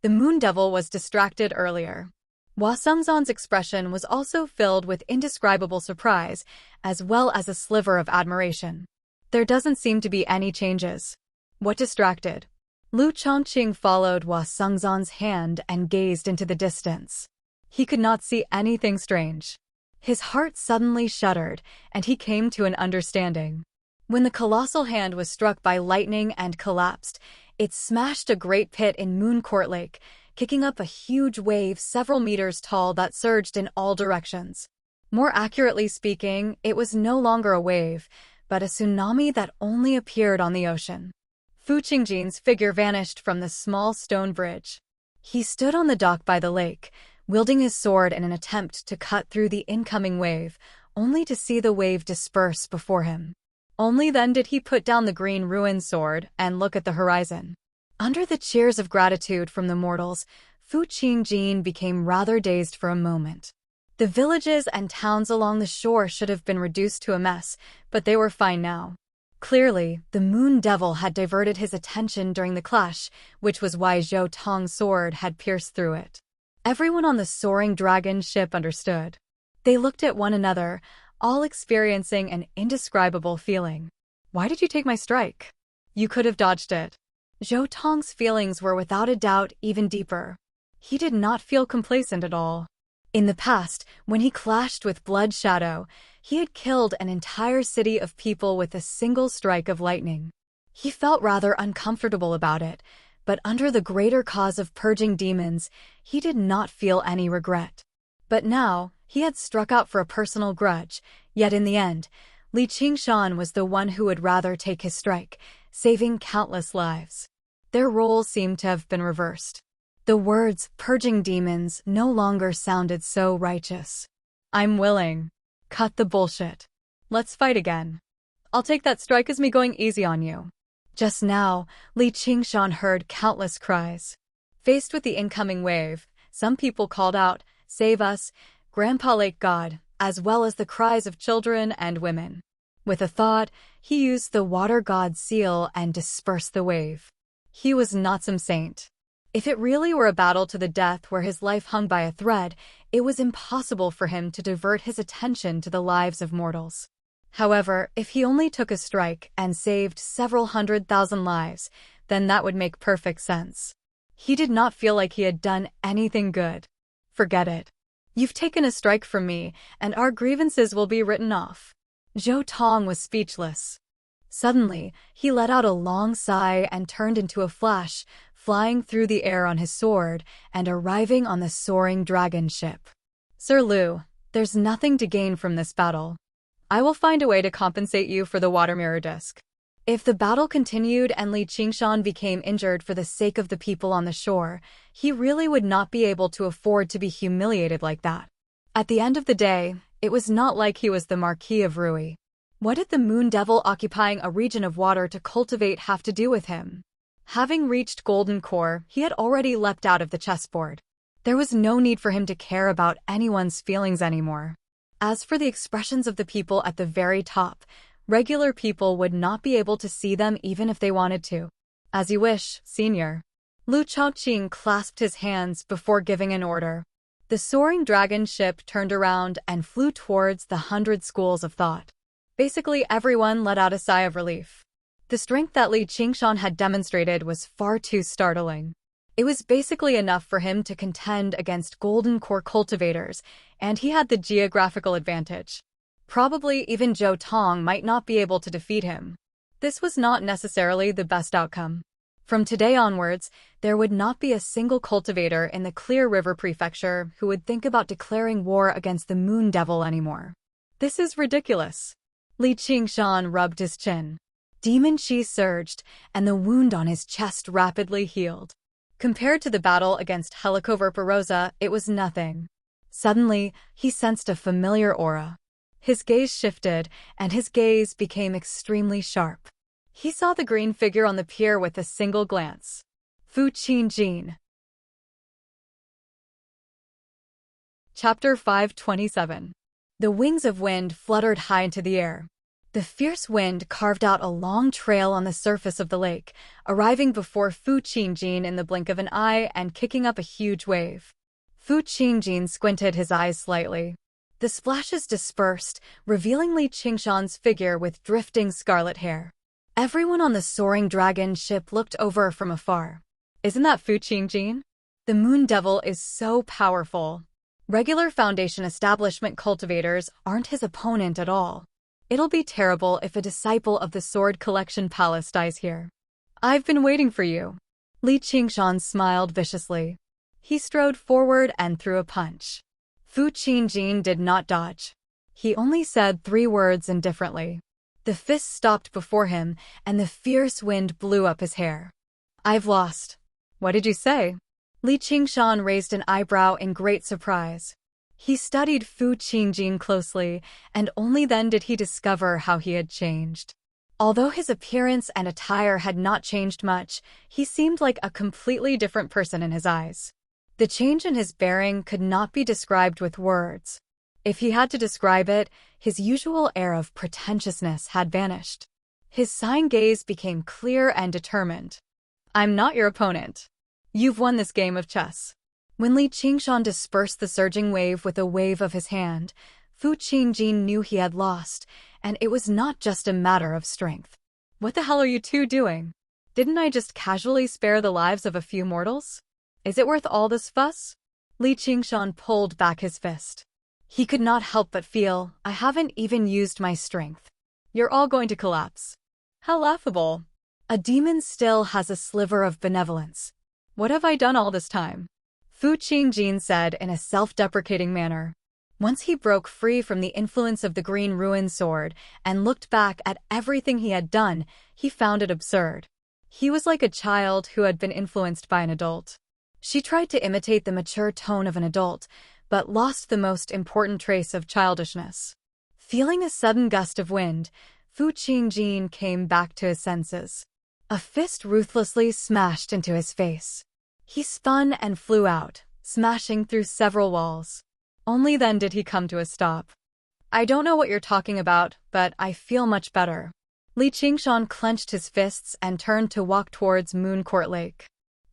The Moon Devil was distracted earlier. Hua Sungzon's expression was also filled with indescribable surprise, as well as a sliver of admiration. There doesn't seem to be any changes. What distracted? Lu Chongqing followed Hua Sungzon's hand and gazed into the distance. He could not see anything strange. His heart suddenly shuddered, and he came to an understanding. When the colossal hand was struck by lightning and collapsed, it smashed a great pit in Moon Court Lake, kicking up a huge wave several meters tall that surged in all directions. More accurately speaking, it was no longer a wave, but a tsunami that only appeared on the ocean. Fu Qingjin's figure vanished from the small stone bridge. He stood on the dock by the lake, wielding his sword in an attempt to cut through the incoming wave, only to see the wave disperse before him. Only then did he put down the green ruined sword and look at the horizon. Under the cheers of gratitude from the mortals, Fu Qingjin became rather dazed for a moment. The villages and towns along the shore should have been reduced to a mess, but they were fine now. Clearly, the Moon Devil had diverted his attention during the clash, which was why Zhou Tong's sword had pierced through it. Everyone on the soaring dragon ship understood. They looked at one another, all experiencing an indescribable feeling. Why did you take my strike? You could have dodged it. Zhou Tong's feelings were without a doubt even deeper. He did not feel complacent at all. In the past, when he clashed with Blood Shadow, he had killed an entire city of people with a single strike of lightning. He felt rather uncomfortable about it, but under the greater cause of purging demons, he did not feel any regret. But now, he had struck out for a personal grudge, yet in the end, Li Qingshan was the one who would rather take his strike, saving countless lives. Their roles seemed to have been reversed. The words, purging demons, no longer sounded so righteous. I'm willing. Cut the bullshit. Let's fight again. I'll take that strike as me going easy on you. Just now, Li Qingshan heard countless cries. Faced with the incoming wave, some people called out, "Save us, Grandpa Lake God," as well as the cries of children and women. With a thought, he used the water god's seal and dispersed the wave. He was not some saint. If it really were a battle to the death where his life hung by a thread, it was impossible for him to divert his attention to the lives of mortals. However, if he only took a strike and saved several 100,000 lives, then that would make perfect sense. He did not feel like he had done anything good. Forget it. You've taken a strike from me, and our grievances will be written off. Zhou Tong was speechless. Suddenly, he let out a long sigh and turned into a flash, flying through the air on his sword and arriving on the soaring dragon ship. Sir Lu, there's nothing to gain from this battle. I will find a way to compensate you for the water mirror disc. If the battle continued and Li Qingshan became injured for the sake of the people on the shore, he really would not be able to afford to be humiliated like that. At the end of the day, it was not like he was the Marquis of Rui. What did the Moon Devil occupying a region of water to cultivate have to do with him? Having reached Golden Core, he had already leapt out of the chessboard. There was no need for him to care about anyone's feelings anymore. As for the expressions of the people at the very top, regular people would not be able to see them even if they wanted to. As you wish, Senior. Lu Chongqing clasped his hands before giving an order. The soaring dragon ship turned around and flew towards the 100 schools of thought. Basically, everyone let out a sigh of relief. The strength that Li Qingshan had demonstrated was far too startling. It was basically enough for him to contend against Golden Core cultivators, and he had the geographical advantage. Probably even Zhou Tong might not be able to defeat him. This was not necessarily the best outcome. From today onwards, there would not be a single cultivator in the Clear River Prefecture who would think about declaring war against the Moon Devil anymore. This is ridiculous. Li Qingshan rubbed his chin. Demon chi surged, and the wound on his chest rapidly healed. Compared to the battle against Helicoverparosa, it was nothing. Suddenly, he sensed a familiar aura. His gaze shifted, and his gaze became extremely sharp. He saw the green figure on the pier with a single glance. Fu Qingjin. Chapter 527. The wings of wind fluttered high into the air. The fierce wind carved out a long trail on the surface of the lake, arriving before Fu Qingjin in the blink of an eye and kicking up a huge wave. Fu Qingjin squinted his eyes slightly. The splashes dispersed, revealing Li Qingshan's figure with drifting scarlet hair. Everyone on the soaring dragon ship looked over from afar. Isn't that Fu Qingjin? The Moon Devil is so powerful. Regular Foundation establishment cultivators aren't his opponent at all. It'll be terrible if a disciple of the Sword Collection Palace dies here. I've been waiting for you. Li Qingshan smiled viciously. He strode forward and threw a punch. Fu Qingjin did not dodge. He only said 3 words indifferently. The fist stopped before him, and the fierce wind blew up his hair. I've lost. What did you say? Li Qingshan raised an eyebrow in great surprise. He studied Fu Qingjin closely, and only then did he discover how he had changed. Although his appearance and attire had not changed much, he seemed like a completely different person in his eyes. The change in his bearing could not be described with words. If he had to describe it, his usual air of pretentiousness had vanished. His sighing gaze became clear and determined. I'm not your opponent. You've won this game of chess. When Li Qingshan dispersed the surging wave with a wave of his hand, Fu Qingjin knew he had lost, and it was not just a matter of strength. What the hell are you two doing? Didn't I just casually spare the lives of a few mortals? Is it worth all this fuss? Li Qingshan pulled back his fist. He could not help but feel, I haven't even used my strength. You're all going to collapse. How laughable. A demon still has a sliver of benevolence. What have I done all this time? Fu Qingjin said in a self-deprecating manner. Once he broke free from the influence of the green ruin sword and looked back at everything he had done, he found it absurd. He was like a child who had been influenced by an adult. She tried to imitate the mature tone of an adult, but lost the most important trace of childishness. Feeling a sudden gust of wind, Fu Qingjin came back to his senses. A fist ruthlessly smashed into his face. He spun and flew out, smashing through several walls. Only then did he come to a stop. I don't know what you're talking about, but I feel much better. Li Qingshan clenched his fists and turned to walk towards Moon Court Lake.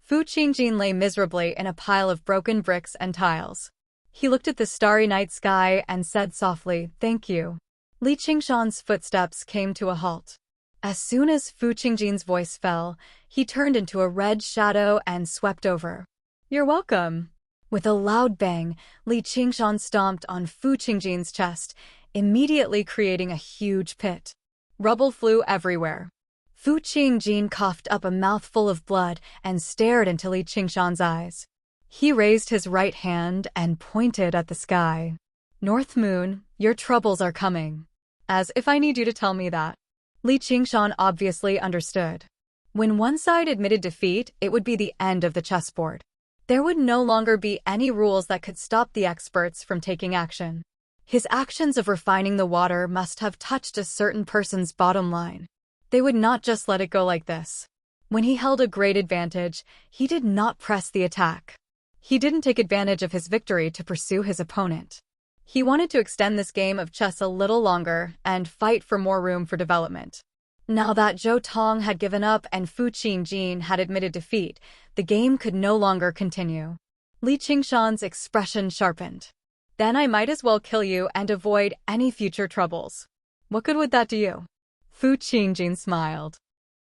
Fu Qingjin lay miserably in a pile of broken bricks and tiles. He looked at the starry night sky and said softly, "Thank you." Li Qingshan's footsteps came to a halt. As soon as Fu Qingjin's voice fell, he turned into a red shadow and swept over. You're welcome. With a loud bang, Li Qingshan stomped on Fu Qingjin's chest, immediately creating a huge pit. Rubble flew everywhere. Fu Qingjin coughed up a mouthful of blood and stared into Li Qingshan's eyes. He raised his right hand and pointed at the sky. North Moon, your troubles are coming. As if I need you to tell me that. Li Qingshan obviously understood. When one side admitted defeat, it would be the end of the chessboard. There would no longer be any rules that could stop the experts from taking action. His actions of refining the water must have touched a certain person's bottom line. They would not just let it go like this. When he held a great advantage, he did not press the attack. He didn't take advantage of his victory to pursue his opponent. He wanted to extend this game of chess a little longer and fight for more room for development. Now that Zhou Tong had given up and Fu Qingjin had admitted defeat, the game could no longer continue. Li Qingshan's expression sharpened. Then I might as well kill you and avoid any future troubles. What good would that do you? Fu Qingjin smiled.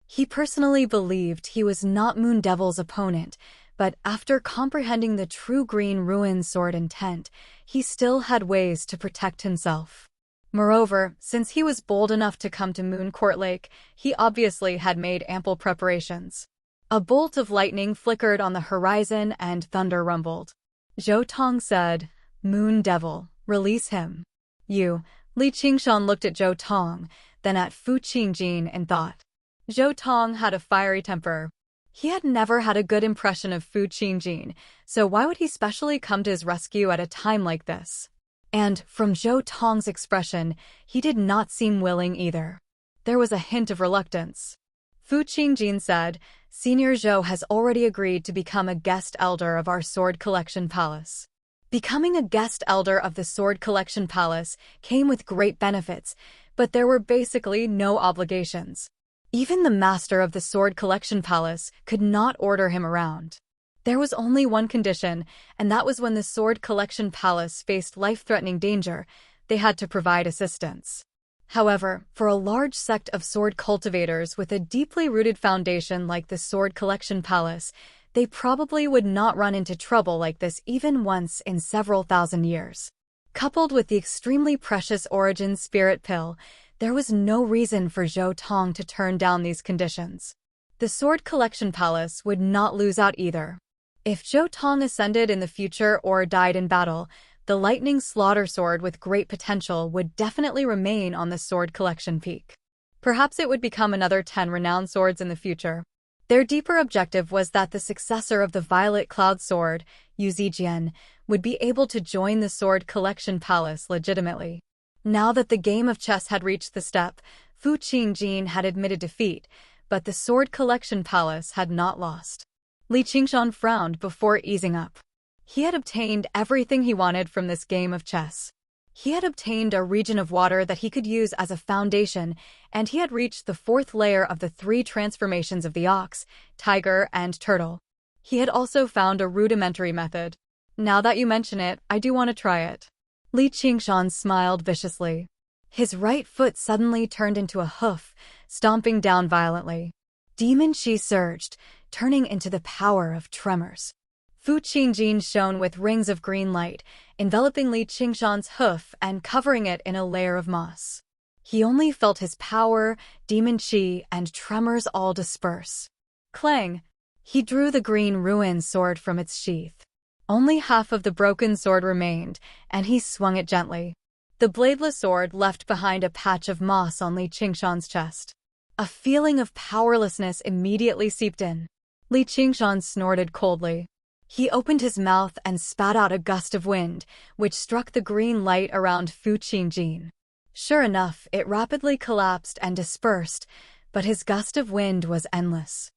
He personally believed he was not Moon Devil's opponent, but after comprehending the true Green Ruin Sword intent, he still had ways to protect himself. Moreover, since he was bold enough to come to Moon Court Lake, he obviously had made ample preparations. A bolt of lightning flickered on the horizon and thunder rumbled. Zhou Tong said, "Moon Devil, release him." You, Li Qingshan looked at Zhou Tong, then at Fu Qingjin in thought. Zhou Tong had a fiery temper. He had never had a good impression of Fu Qingjin, so why would he specially come to his rescue at a time like this? And, from Zhou Tong's expression, he did not seem willing either. There was a hint of reluctance. Fu Qingjin said, "Senior Zhou has already agreed to become a guest elder of our Sword Collection Palace." Becoming a guest elder of the Sword Collection Palace came with great benefits, but there were basically no obligations. Even the master of the Sword Collection Palace could not order him around. There was only one condition, and that was when the Sword Collection Palace faced life-threatening danger, they had to provide assistance. However, for a large sect of sword cultivators with a deeply rooted foundation like the Sword Collection Palace, they probably would not run into trouble like this even once in several thousand years. Coupled with the extremely precious Origin Spirit Pill, there was no reason for Zhou Tong to turn down these conditions. The Sword Collection Palace would not lose out either. If Zhou Tong ascended in the future or died in battle, the Lightning Slaughter Sword with great potential would definitely remain on the Sword Collection peak. Perhaps it would become another 10 renowned swords in the future. Their deeper objective was that the successor of the Violet Cloud Sword, Yu Zijian, would be able to join the Sword Collection Palace legitimately. Now that the game of chess had reached the step, Fu Qingjin had admitted defeat, but the Sword Collection Palace had not lost. Li Qingshan frowned before easing up. He had obtained everything he wanted from this game of chess. He had obtained a region of water that he could use as a foundation, and he had reached the 4th layer of the 3 transformations of the ox, tiger, and turtle. He had also found a rudimentary method. Now that you mention it, I do want to try it. Li Qingshan smiled viciously. His right foot suddenly turned into a hoof, stomping down violently. Demon Qi surged, turning into the power of tremors. Fu Qingjin shone with rings of green light, enveloping Li Qingshan's hoof and covering it in a layer of moss. He only felt his power, demon qi, and tremors all disperse. Clang! He drew the green ruin sword from its sheath. Only half of the broken sword remained, and he swung it gently. The bladeless sword left behind a patch of moss on Li Qingshan's chest. A feeling of powerlessness immediately seeped in. Li Qingshan snorted coldly. He opened his mouth and spat out a gust of wind, which struck the green light around Fu Qingjin. Sure enough, it rapidly collapsed and dispersed, but his gust of wind was endless.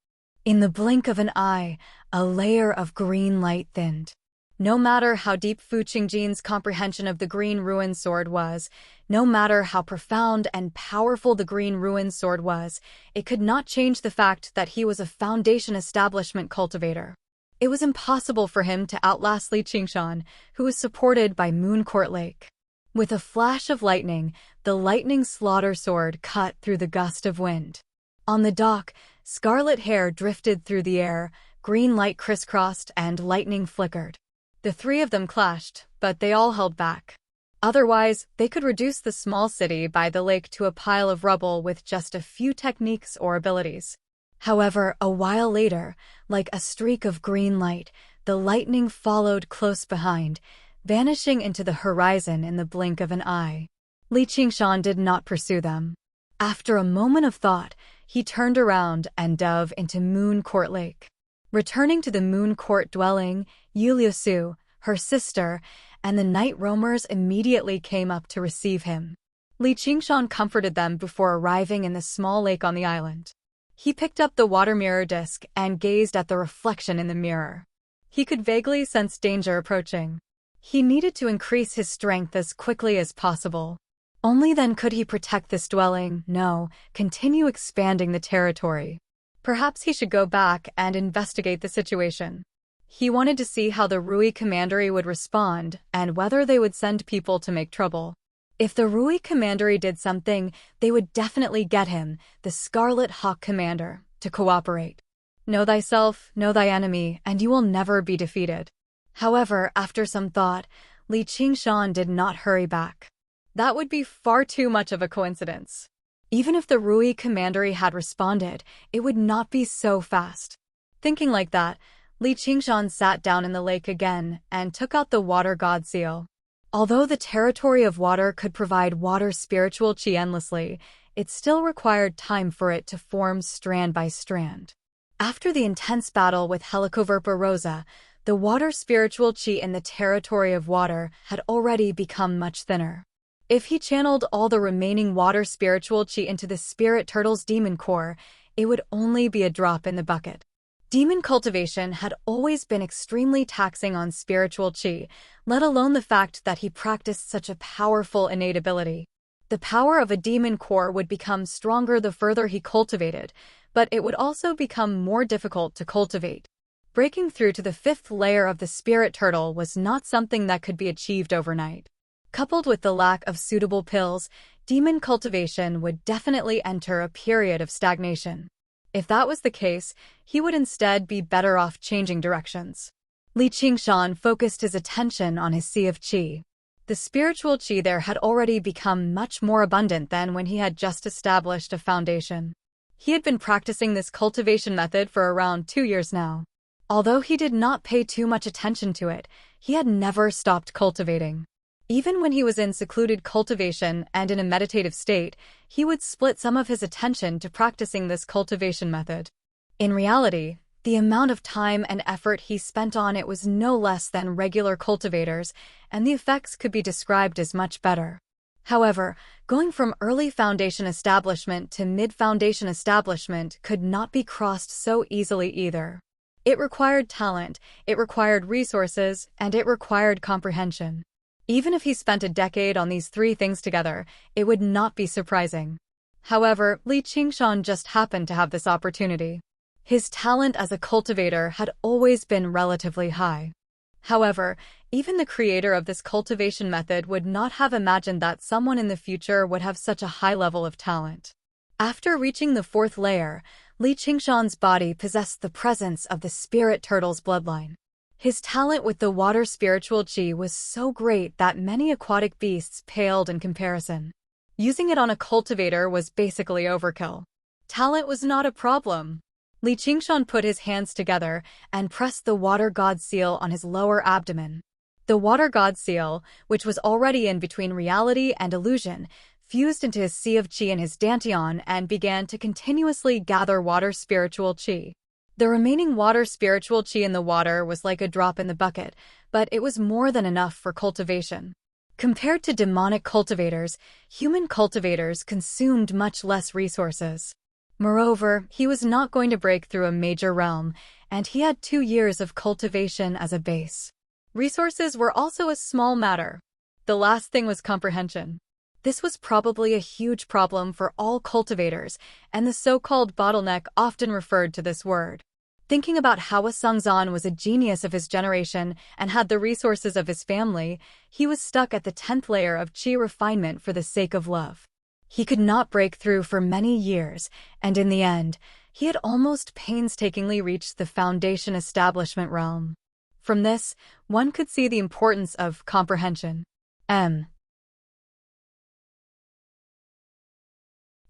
In the blink of an eye, a layer of green light thinned. No matter how deep Fu Qingjin's comprehension of the Green Ruin Sword was, no matter how profound and powerful the Green Ruin Sword was, it could not change the fact that he was a Foundation Establishment cultivator. It was impossible for him to outlast Li Qingshan, who was supported by Mooncourt Lake. With a flash of lightning, the Lightning Slaughter Sword cut through the gust of wind. On the dock, scarlet hair drifted through the air, green light crisscrossed, and lightning flickered. The 3 of them clashed, but they all held back. Otherwise, they could reduce the small city by the lake to a pile of rubble with just a few techniques or abilities. However, a while later, like a streak of green light, the lightning followed close behind, vanishing into the horizon in the blink of an eye. Li Qingshan did not pursue them. After a moment of thought, he turned around and dove into Mooncourt Lake. Returning to the Mooncourt dwelling, Yu Liusu, her sister, and the night roamers immediately came up to receive him. Li Qingshan comforted them before arriving in the small lake on the island. He picked up the water mirror disc and gazed at the reflection in the mirror. He could vaguely sense danger approaching. He needed to increase his strength as quickly as possible. Only then could he protect this dwelling, continue expanding the territory. Perhaps he should go back and investigate the situation. He wanted to see how the Rui Commandery would respond and whether they would send people to make trouble. If the Rui Commandery did something, they would definitely get him, the Scarlet Hawk Commander, to cooperate. Know thyself, know thy enemy, and you will never be defeated. However, after some thought, Li Qingshan did not hurry back. That would be far too much of a coincidence. Even if the Rui Commandery had responded, it would not be so fast. Thinking like that, Li Qingshan sat down in the lake again and took out the Water God Seal. Although the territory of water could provide water spiritual qi endlessly, it still required time for it to form strand by strand. After the intense battle with Helicoverpa rosa, the water spiritual qi in the territory of water had already become much thinner. If he channeled all the remaining water spiritual qi into the spirit turtle's demon core, it would only be a drop in the bucket. Demon cultivation had always been extremely taxing on spiritual qi, let alone the fact that he practiced such a powerful innate ability. The power of a demon core would become stronger the further he cultivated, but it would also become more difficult to cultivate. Breaking through to the 5th layer of the spirit turtle was not something that could be achieved overnight. Coupled with the lack of suitable pills, demon cultivation would definitely enter a period of stagnation. If that was the case, he would instead be better off changing directions. Li Qingshan focused his attention on his sea of qi. The spiritual qi there had already become much more abundant than when he had just established a foundation. He had been practicing this cultivation method for around 2 years now. Although he did not pay too much attention to it, he had never stopped cultivating. Even when he was in secluded cultivation and in a meditative state, he would split some of his attention to practicing this cultivation method. In reality, the amount of time and effort he spent on it was no less than regular cultivators, and the effects could be described as much better. However, going from early foundation establishment to mid-foundation establishment could not be crossed so easily either. It required talent, it required resources, and it required comprehension. Even if he spent a decade on these 3 things together, it would not be surprising. However, Li Qingshan just happened to have this opportunity. His talent as a cultivator had always been relatively high. However, even the creator of this cultivation method would not have imagined that someone in the future would have such a high level of talent. After reaching the 4th layer, Li Qingshan's body possessed the presence of the spirit turtle's bloodline. His talent with the water spiritual qi was so great that many aquatic beasts paled in comparison. Using it on a cultivator was basically overkill. Talent was not a problem. Li Qingshan put his hands together and pressed the water god seal on his lower abdomen. The water god seal, which was already in between reality and illusion, fused into his sea of qi in his dantian and began to continuously gather water spiritual qi. The remaining water spiritual qi in the water was like a drop in the bucket, but it was more than enough for cultivation. Compared to demonic cultivators, human cultivators consumed much less resources. Moreover, he was not going to break through a major realm, and he had 2 years of cultivation as a base. Resources were also a small matter. The last thing was comprehension. This was probably a huge problem for all cultivators, and the so-called bottleneck often referred to this word. Thinking about how Sungzan was a genius of his generation and had the resources of his family, he was stuck at the 10th layer of qi refinement for the sake of love. He could not break through for many years, and in the end, he had almost painstakingly reached the foundation establishment realm. From this, one could see the importance of comprehension.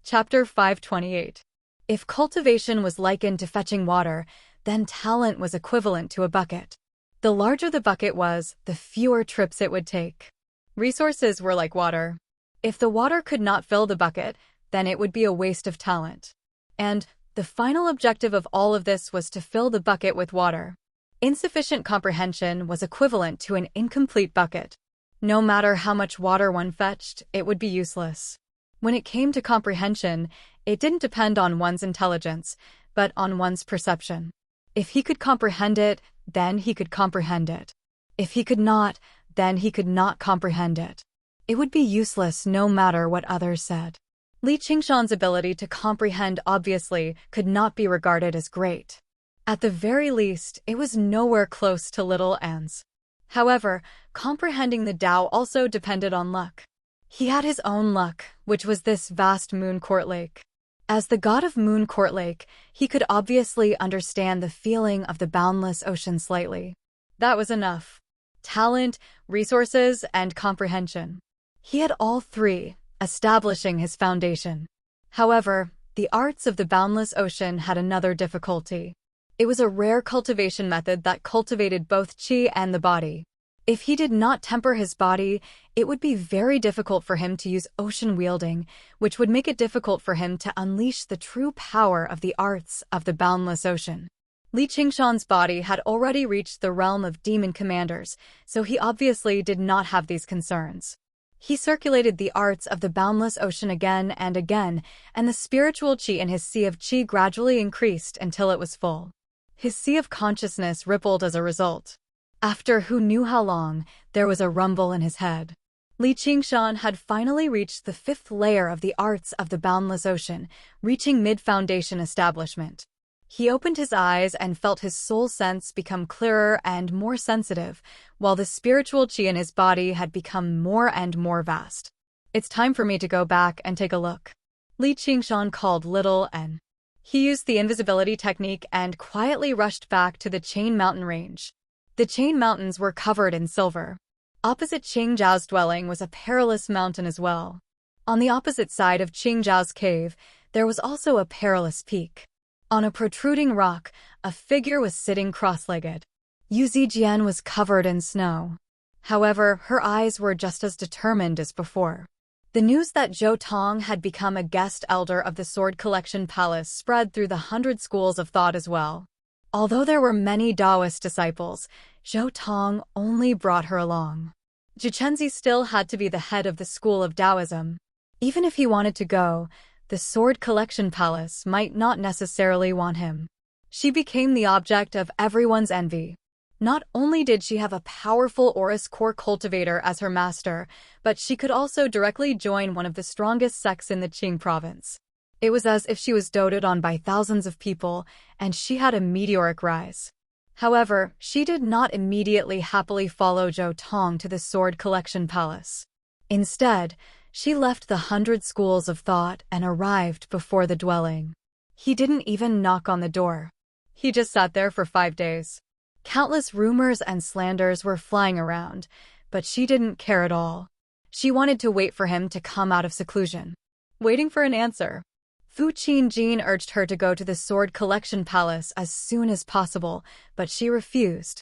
Chapter 528. If cultivation was likened to fetching water, then talent was equivalent to a bucket. The larger the bucket was, the fewer trips it would take. Resources were like water. If the water could not fill the bucket, then it would be a waste of talent. And the final objective of all of this was to fill the bucket with water. Insufficient comprehension was equivalent to an incomplete bucket. No matter how much water one fetched, it would be useless. When it came to comprehension, it didn't depend on one's intelligence, but on one's perception. If he could comprehend it, then he could comprehend it. If he could not, then he could not comprehend it. It would be useless no matter what others said. Li Qingshan's ability to comprehend obviously could not be regarded as great. At the very least, it was nowhere close to Little An's. However, comprehending the Tao also depended on luck. He had his own luck, which was this vast moon court lake. As the god of Moon Court Lake, he could obviously understand the feeling of the boundless ocean slightly. That was enough. Talent, resources, and comprehension. He had all 3, establishing his foundation. However, the arts of the boundless ocean had another difficulty. It was a rare cultivation method that cultivated both qi and the body. If he did not temper his body, it would be very difficult for him to use ocean wielding, which would make it difficult for him to unleash the true power of the arts of the boundless ocean. Li Qingshan's body had already reached the realm of demon commanders, so he obviously did not have these concerns. He circulated the arts of the boundless ocean again, and the spiritual qi in his sea of qi gradually increased until it was full. His sea of consciousness rippled as a result. After who knew how long, there was a rumble in his head. Li Qingshan had finally reached the 5th layer of the arts of the boundless ocean, reaching mid-foundation establishment. He opened his eyes and felt his soul sense become clearer and more sensitive, while the spiritual chi in his body had become more and more vast. It's time for me to go back and take a look. Li Qingshan called Little N. He used the invisibility technique and quietly rushed back to the Chain Mountain range. The Chain Mountains were covered in silver. Opposite Qingzhao's dwelling was a perilous mountain as well. On the opposite side of Qingzhao's cave, there was also a perilous peak. On a protruding rock, a figure was sitting cross-legged. Yu Zijian was covered in snow. However, her eyes were just as determined as before. The news that Zhou Tong had become a guest elder of the Sword Collection Palace spread through the 100 schools of thought as well. Although there were many Taoist disciples, Zhou Tong only brought her along. Zhichenzi still had to be the head of the school of Taoism. Even if he wanted to go, the Sword Collection Palace might not necessarily want him. She became the object of everyone's envy. Not only did she have a powerful Aurus core cultivator as her master, but she could also directly join one of the strongest sects in the Qing province. It was as if she was doted on by thousands of people, and she had a meteoric rise. However, she did not immediately happily follow Zhou Tong to the Sword Collection Palace. Instead, she left the 100 schools of thought and arrived before the dwelling. He didn't even knock on the door. He just sat there for 5 days. Countless rumors and slanders were flying around, but she didn't care at all. She wanted to wait for him to come out of seclusion. Waiting for an answer. Fu Qingjin urged her to go to the Sword Collection Palace as soon as possible, but she refused.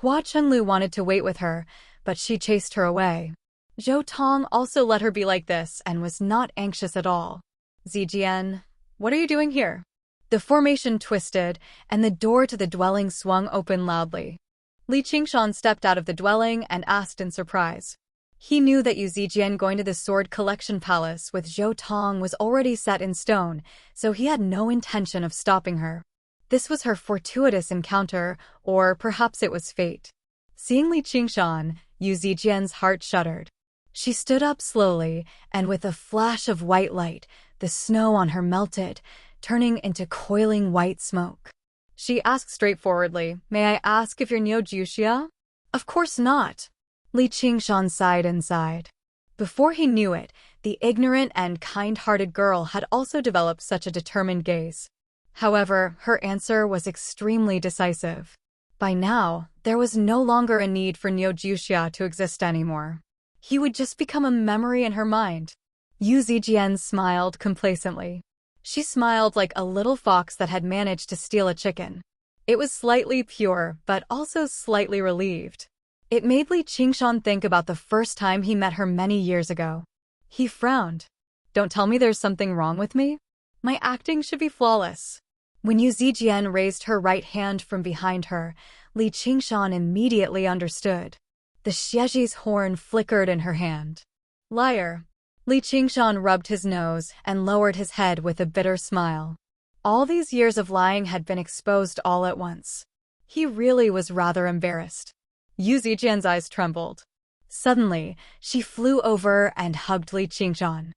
Hua Chunlu wanted to wait with her, but she chased her away. Zhou Tong also let her be like this and was not anxious at all. Zijian, what are you doing here? The formation twisted, and the door to the dwelling swung open loudly. Li Qingshan stepped out of the dwelling and asked in surprise. He knew that Yu Zijian going to the Sword Collection Palace with Zhou Tong was already set in stone, so he had no intention of stopping her. This was her fortuitous encounter, or perhaps it was fate. Seeing Li Qingshan, Yu Zijian's heart shuddered. She stood up slowly, and with a flash of white light, the snow on her melted, turning into coiling white smoke. She asked straightforwardly, "May I ask if you're Neo Juxia?" "Of course not." Li Qingshan sighed inside. Before he knew it, the ignorant and kind-hearted girl had also developed such a determined gaze. However, her answer was extremely decisive. By now, there was no longer a need for Neo Juxia to exist anymore. He would just become a memory in her mind. Yu Zijian smiled complacently. She smiled like a little fox that had managed to steal a chicken. It was slightly pure, but also slightly relieved. It made Li Qingshan think about the first time he met her many years ago. He frowned. "Don't tell me there's something wrong with me? My acting should be flawless." When Yu Zijian raised her right hand from behind her, Li Qingshan immediately understood. The Xieji's horn flickered in her hand. "Liar." Li Qingshan rubbed his nose and lowered his head with a bitter smile. All these years of lying had been exposed all at once. He really was rather embarrassed. Yu Zijian's eyes trembled. Suddenly, she flew over and hugged Li Qingshan.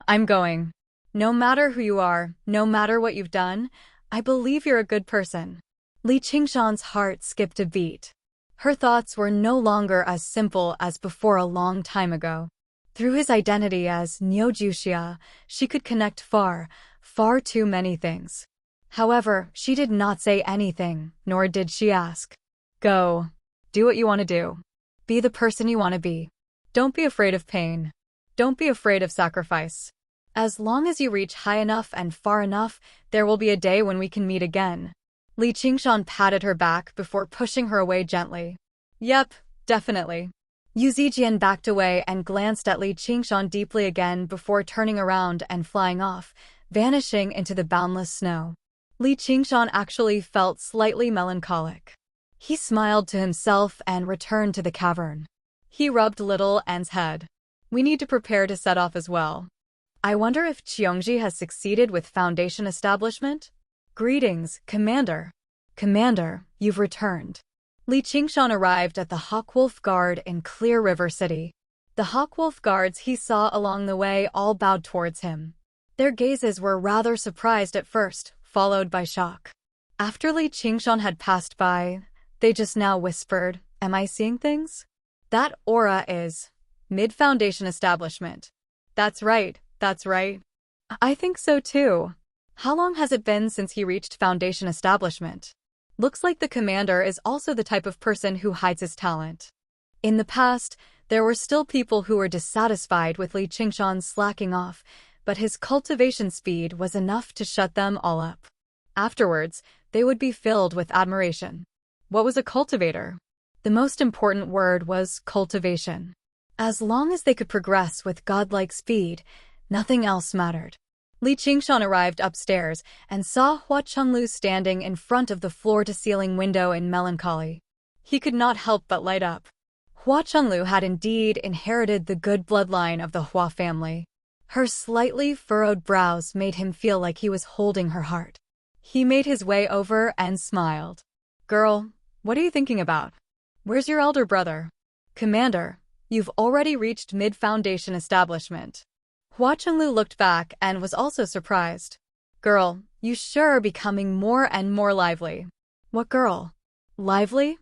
"I'm going. No matter who you are, no matter what you've done, I believe you're a good person." Li Qingshan's heart skipped a beat. Her thoughts were no longer as simple as before a long time ago. Through his identity as Neo Juxia, she could connect far too many things. However, she did not say anything, nor did she ask. "Go. Do what you want to do. Be the person you want to be. Don't be afraid of pain. Don't be afraid of sacrifice. As long as you reach high enough and far enough, there will be a day when we can meet again." Li Qingshan patted her back before pushing her away gently. "Yep, definitely." Yu Zijian backed away and glanced at Li Qingshan deeply again before turning around and flying off, vanishing into the boundless snow. Li Qingshan actually felt slightly melancholic. He smiled to himself and returned to the cavern. He rubbed Little N's head. "We need to prepare to set off as well. I wonder if Qiongji has succeeded with foundation establishment?" "Greetings, Commander." "Commander, you've returned." Li Qingshan arrived at the Hawkwolf Guard in Clear River City. The hawk-wolf guards he saw along the way all bowed towards him. Their gazes were rather surprised at first, followed by shock. After Li Qingshan had passed by, they just now whispered, "Am I seeing things?" That aura is mid-foundation establishment. That's right, that's right. I think so too. How long has it been since he reached foundation establishment? Looks like the commander is also the type of person who hides his talent. In the past, there were still people who were dissatisfied with Li Qingshan slacking off, but his cultivation speed was enough to shut them all up. Afterwards, they would be filled with admiration. What was a cultivator? The most important word was cultivation. As long as they could progress with godlike speed, nothing else mattered. Li Qingshan arrived upstairs and saw Hua Chenglu standing in front of the floor-to-ceiling window in melancholy. He could not help but light up. Hua Chenglu had indeed inherited the good bloodline of the Hua family. Her slightly furrowed brows made him feel like he was holding her heart. He made his way over and smiled. "Girl, what are you thinking about? Where's your elder brother?" "Commander, you've already reached mid-foundation establishment." Hua Chenglu looked back and was also surprised. "Girl, you sure are becoming more and more lively." "What girl? Lively?"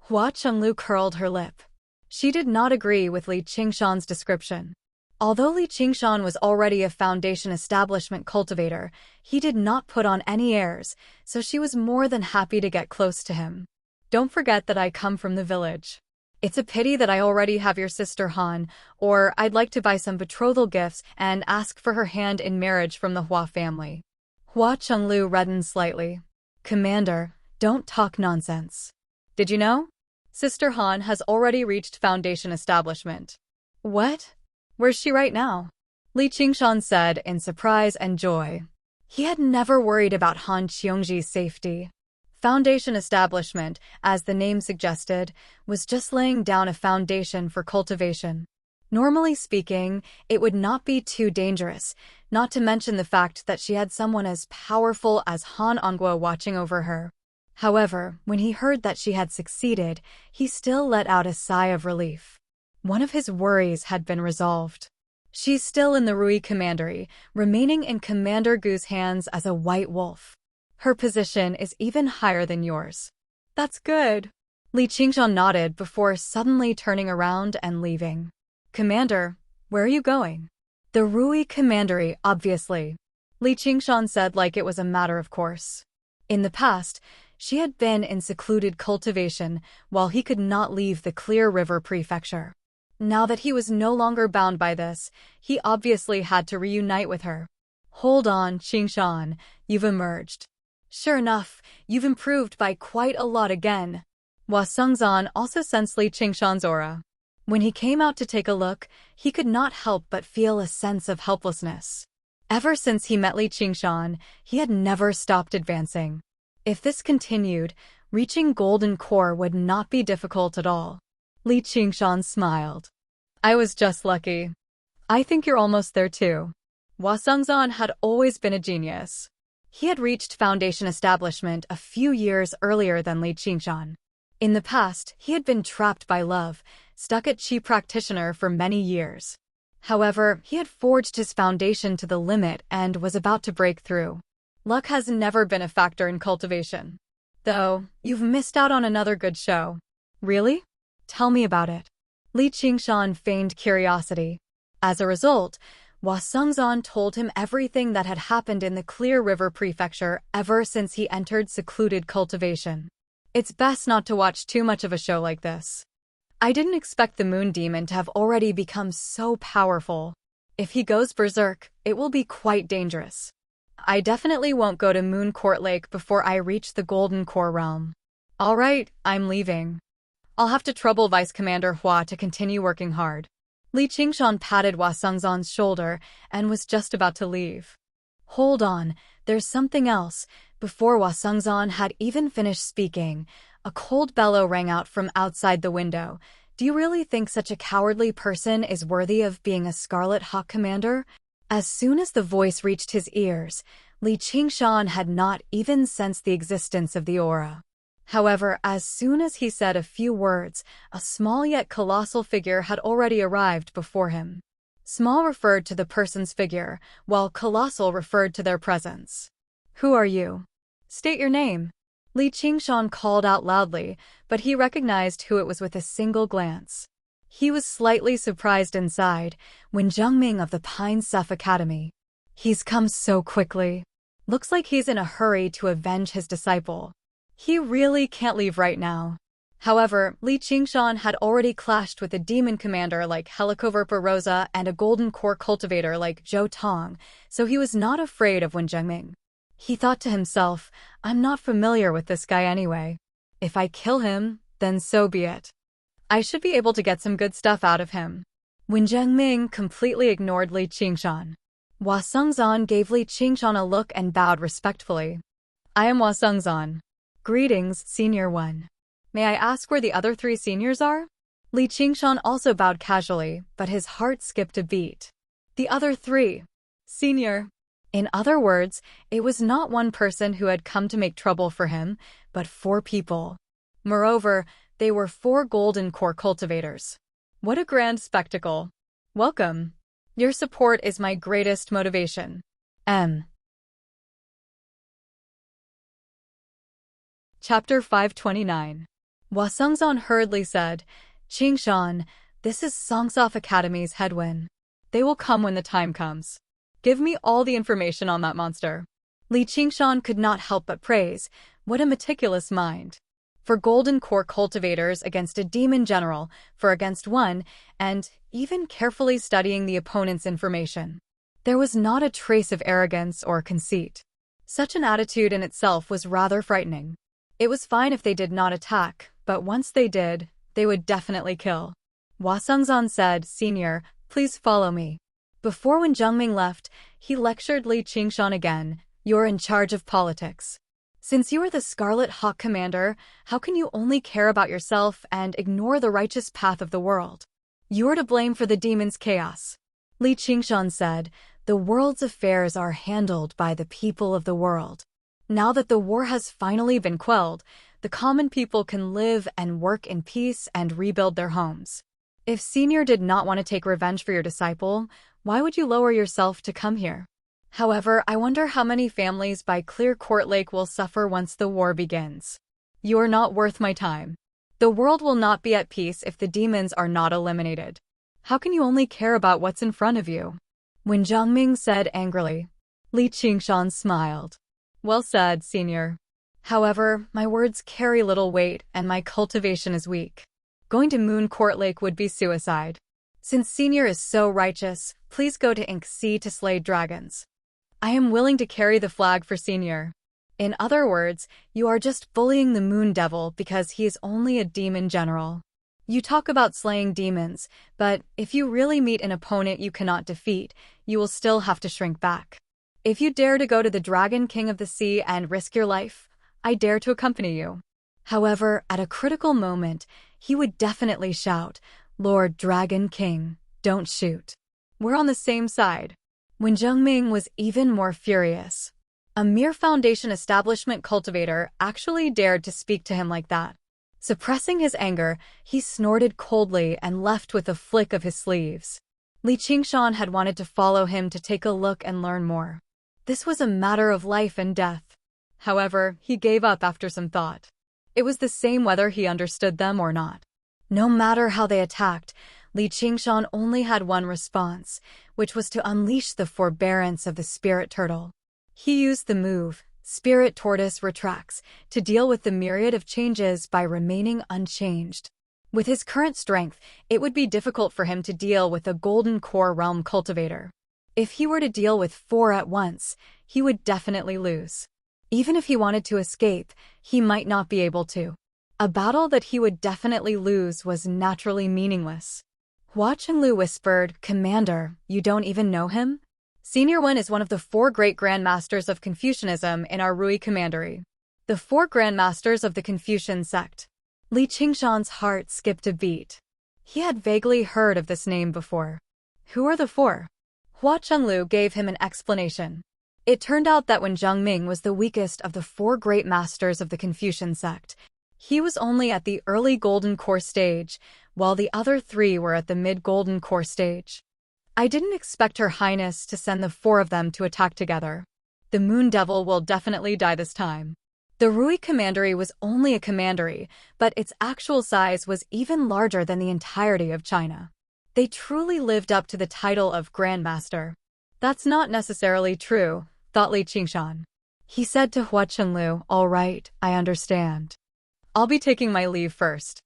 Hua Chenglu curled her lip. She did not agree with Li Qingshan's description. Although Li Qingshan was already a foundation establishment cultivator, he did not put on any airs, so she was more than happy to get close to him. "Don't forget that I come from the village. It's a pity that I already have your sister Han, or I'd like to buy some betrothal gifts and ask for her hand in marriage from the Hua family." Hua Chenglu reddened slightly. "Commander, don't talk nonsense. Did you know? Sister Han has already reached foundation establishment." "What? Where's she right now?" Li Qingshan said in surprise and joy. He had never worried about Han Qiongji's safety. Foundation establishment, as the name suggested, was just laying down a foundation for cultivation. Normally speaking, it would not be too dangerous, not to mention the fact that she had someone as powerful as Han Ongguo watching over her. However, when he heard that she had succeeded, he still let out a sigh of relief. One of his worries had been resolved. She's still in the Rui Commandery, remaining in Commander Gu's hands as a white wolf. Her position is even higher than yours. That's good. Li Qingshan nodded before suddenly turning around and leaving. "Commander, where are you going?" "The Rui Commandery, obviously," Li Qingshan said like it was a matter of course. In the past, she had been in secluded cultivation while he could not leave the Clear River Prefecture. Now that he was no longer bound by this, he obviously had to reunite with her. "Hold on, Qingshan, you've emerged. Sure enough, you've improved by quite a lot again." Hua Sengzan also sensed Li Qingshan's aura. When he came out to take a look, he could not help but feel a sense of helplessness. Ever since he met Li Qingshan, he had never stopped advancing. If this continued, reaching Golden Core would not be difficult at all. Li Qingshan smiled. "I was just lucky. I think you're almost there too." Hua Sengzan had always been a genius. He had reached foundation establishment a few years earlier than Li Qingshan. In the past, he had been trapped by love, stuck at Qi practitioner for many years. However, he had forged his foundation to the limit and was about to break through. Luck has never been a factor in cultivation. Though, you've missed out on another good show. Really? Tell me about it. Li Qingshan feigned curiosity. As a result, Hua Sengzan told him everything that had happened in the Clear River Prefecture ever since he entered secluded cultivation. "It's best not to watch too much of a show like this. I didn't expect the Moon Demon to have already become so powerful. If he goes berserk, it will be quite dangerous. I definitely won't go to Moon Court Lake before I reach the Golden Core realm. All right, I'm leaving. I'll have to trouble Vice Commander Hua to continue working hard." Li Qingshan patted Hua Sengzan's shoulder and was just about to leave. "Hold on, there's something else." Before Hua Sengzan had even finished speaking, a cold bellow rang out from outside the window. "Do you really think such a cowardly person is worthy of being a Scarlet Hawk commander?" As soon as the voice reached his ears, Li Qingshan had not even sensed the existence of the aura. However, as soon as he said a few words, a small yet colossal figure had already arrived before him. Small referred to the person's figure, while colossal referred to their presence. "Who are you? State your name." Li Qingshan called out loudly, but he recognized who it was with a single glance. He was slightly surprised inside when Zhengming of the Pine Suff Academy. He's come so quickly. Looks like he's in a hurry to avenge his disciple. He really can't leave right now. However, Li Qingshan had already clashed with a demon commander like Helicoverpa Rosa and a golden core cultivator like Zhou Tong, so he was not afraid of Wen Zhengming. He thought to himself, I'm not familiar with this guy anyway. If I kill him, then so be it. I should be able to get some good stuff out of him. Wen Zhengming completely ignored Li Qingshan. Hua Sengzan gave Li Qingshan a look and bowed respectfully. I am Hua Sengzan. Greetings, Senior One. May I ask where the other 3 seniors are? Li Qingshan also bowed casually, but his heart skipped a beat. The other 3. Senior. In other words, it was not one person who had come to make trouble for him, but 4 people. Moreover, they were 4 golden core cultivators. What a grand spectacle. Welcome. Your support is my greatest motivation. Chapter 529. Hua Sengzan hurriedly said, Qingshan, this is Songsof Academy's headwind. They will come when the time comes. Give me all the information on that monster. Li Qingshan could not help but praise, what a meticulous mind. For golden core cultivators against a demon general, for against one, and even carefully studying the opponent's information. There was not a trace of arrogance or conceit. Such an attitude in itself was rather frightening. It was fine if they did not attack, but once they did, they would definitely kill. Hua Sengzan said, Senior, please follow me. Before when Zhengming left, he lectured Li Qingshan again, you're in charge of politics. Since you are the Scarlet Hawk Commander, how can you only care about yourself and ignore the righteous path of the world? You are to blame for the demon's chaos. Li Qingshan said, the world's affairs are handled by the people of the world. Now that the war has finally been quelled, the common people can live and work in peace and rebuild their homes. If Senior did not want to take revenge for your disciple, why would you lower yourself to come here? However, I wonder how many families by Clear Court Lake will suffer once the war begins. You are not worth my time. The world will not be at peace if the demons are not eliminated. How can you only care about what's in front of you? When Zhengming said angrily. Li Qingshan smiled. Well said, Senior. However, my words carry little weight and my cultivation is weak. Going to Moon Court Lake would be suicide. Since Senior is so righteous, please go to Ink Sea to slay dragons. I am willing to carry the flag for Senior. In other words, you are just bullying the Moon Devil because he is only a demon general. You talk about slaying demons, but if you really meet an opponent you cannot defeat, you will still have to shrink back. If you dare to go to the Dragon King of the Sea and risk your life, I dare to accompany you. However, at a critical moment, he would definitely shout, Lord Dragon King, don't shoot. We're on the same side. When Zhengming was even more furious. A mere Foundation establishment cultivator actually dared to speak to him like that. Suppressing his anger, he snorted coldly and left with a flick of his sleeves. Li Qingshan had wanted to follow him to take a look and learn more. This was a matter of life and death. However, he gave up after some thought. It was the same whether he understood them or not. No matter how they attacked, Li Qingshan only had one response, which was to unleash the forbearance of the spirit turtle. He used the move, Spirit Tortoise Retracts, to deal with the myriad of changes by remaining unchanged. With his current strength, it would be difficult for him to deal with a Golden Core Realm cultivator. If he were to deal with 4 at once, he would definitely lose. Even if he wanted to escape, he might not be able to. A battle that he would definitely lose was naturally meaningless. Hua Chenglu whispered, Commander, you don't even know him? Senior Wen is one of the 4 great grandmasters of Confucianism in our Rui Commandery. The 4 grandmasters of the Confucian sect. Li Qingshan's heart skipped a beat. He had vaguely heard of this name before. Who are the 4? Hua Chenglu gave him an explanation. It turned out that when Zhengming was the weakest of the 4 great masters of the Confucian sect, He was only at the early golden core stage, while the other three were at the mid-golden core stage. I didn't expect Her Highness to send the four of them to attack together. The Moon Devil will definitely die this time. The Rui Commandery was only a commandery, but its actual size was even larger than the entirety of China. They truly lived up to the title of Grandmaster. That's not necessarily true, thought Li Qingshan. He said to Hua Chenlu, "All right, I understand. I'll be taking my leave first.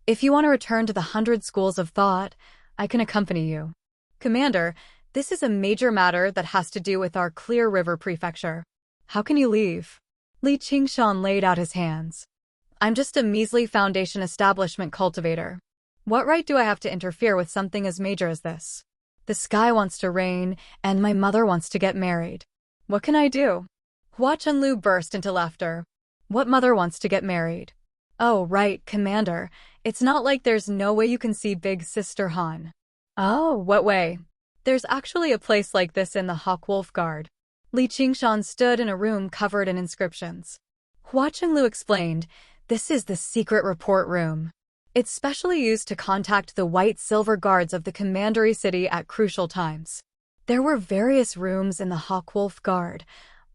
If you want to return to the 100 schools of thought, I can accompany you." Commander, this is a major matter that has to do with our Clear River Prefecture. How can you leave? Li Qingshan laid out his hands. I'm just a measly foundation establishment cultivator. What right do I have to interfere with something as major as this? The sky wants to rain, and my mother wants to get married. What can I do? Hua Chenlu burst into laughter. What mother wants to get married? Oh, right, Commander. It's not like there's no way you can see Big Sister Han. Oh, what way? There's actually a place like this in the Hawkwolf Guard. Li Qingshan stood in a room covered in inscriptions. Hua Chenlu explained, "This is the secret report room. It's specially used to contact the white silver guards of the commandery city at crucial times." There were various rooms in the Hawkwolf Guard,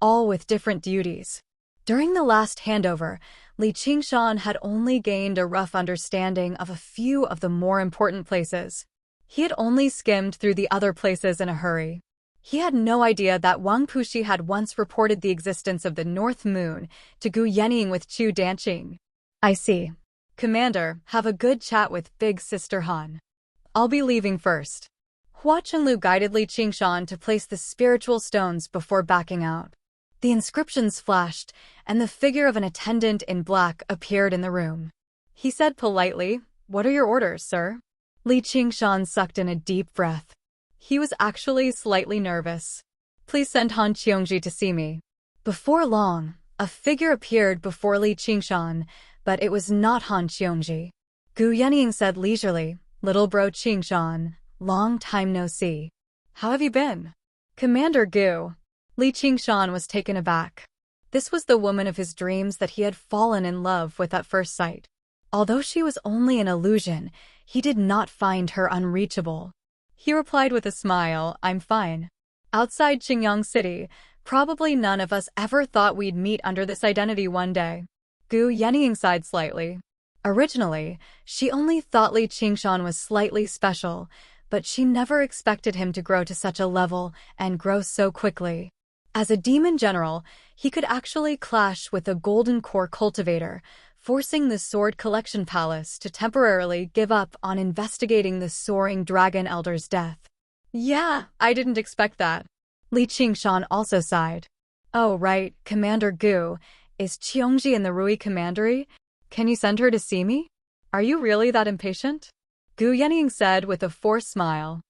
all with different duties. During the last handover, Li Qingshan had only gained a rough understanding of a few of the more important places. He had only skimmed through the other places in a hurry. He had no idea that Wang Puxi had once reported the existence of the North Moon to Gu Yenying with Chu Danqing. I see. Commander, have a good chat with Big Sister Han. I'll be leaving first. Hua Chenlu guided Li Qingshan to place the spiritual stones before backing out. The inscriptions flashed, and the figure of an attendant in black appeared in the room. He said politely, "What are your orders, sir?" Li Qingshan sucked in a deep breath. He was actually slightly nervous. "Please send Han Qiongji to see me." Before long, a figure appeared before Li Qingshan, but it was not Han Qiongji. Gu Yenying said leisurely, "Little bro Qingshan, long time no see. How have you been?" "Commander Gu." Li Qingshan was taken aback. This was the woman of his dreams that he had fallen in love with at first sight. Although she was only an illusion, he did not find her unreachable. He replied with a smile, "I'm fine. Outside Qingyang City, probably none of us ever thought we'd meet under this identity one day." Gu Yenying sighed slightly. Originally, she only thought Li Qingshan was slightly special, but she never expected him to grow to such a level and grow so quickly. As a demon general, he could actually clash with a golden core cultivator, forcing the Sword Collection Palace to temporarily give up on investigating the soaring dragon elder's death. Yeah, I didn't expect that. Li Qingshan also sighed. Oh right, Commander Gu, is Qiongji in the Rui Commandery? Can you send her to see me? Are you really that impatient? Gu Yenying said with a forced smile.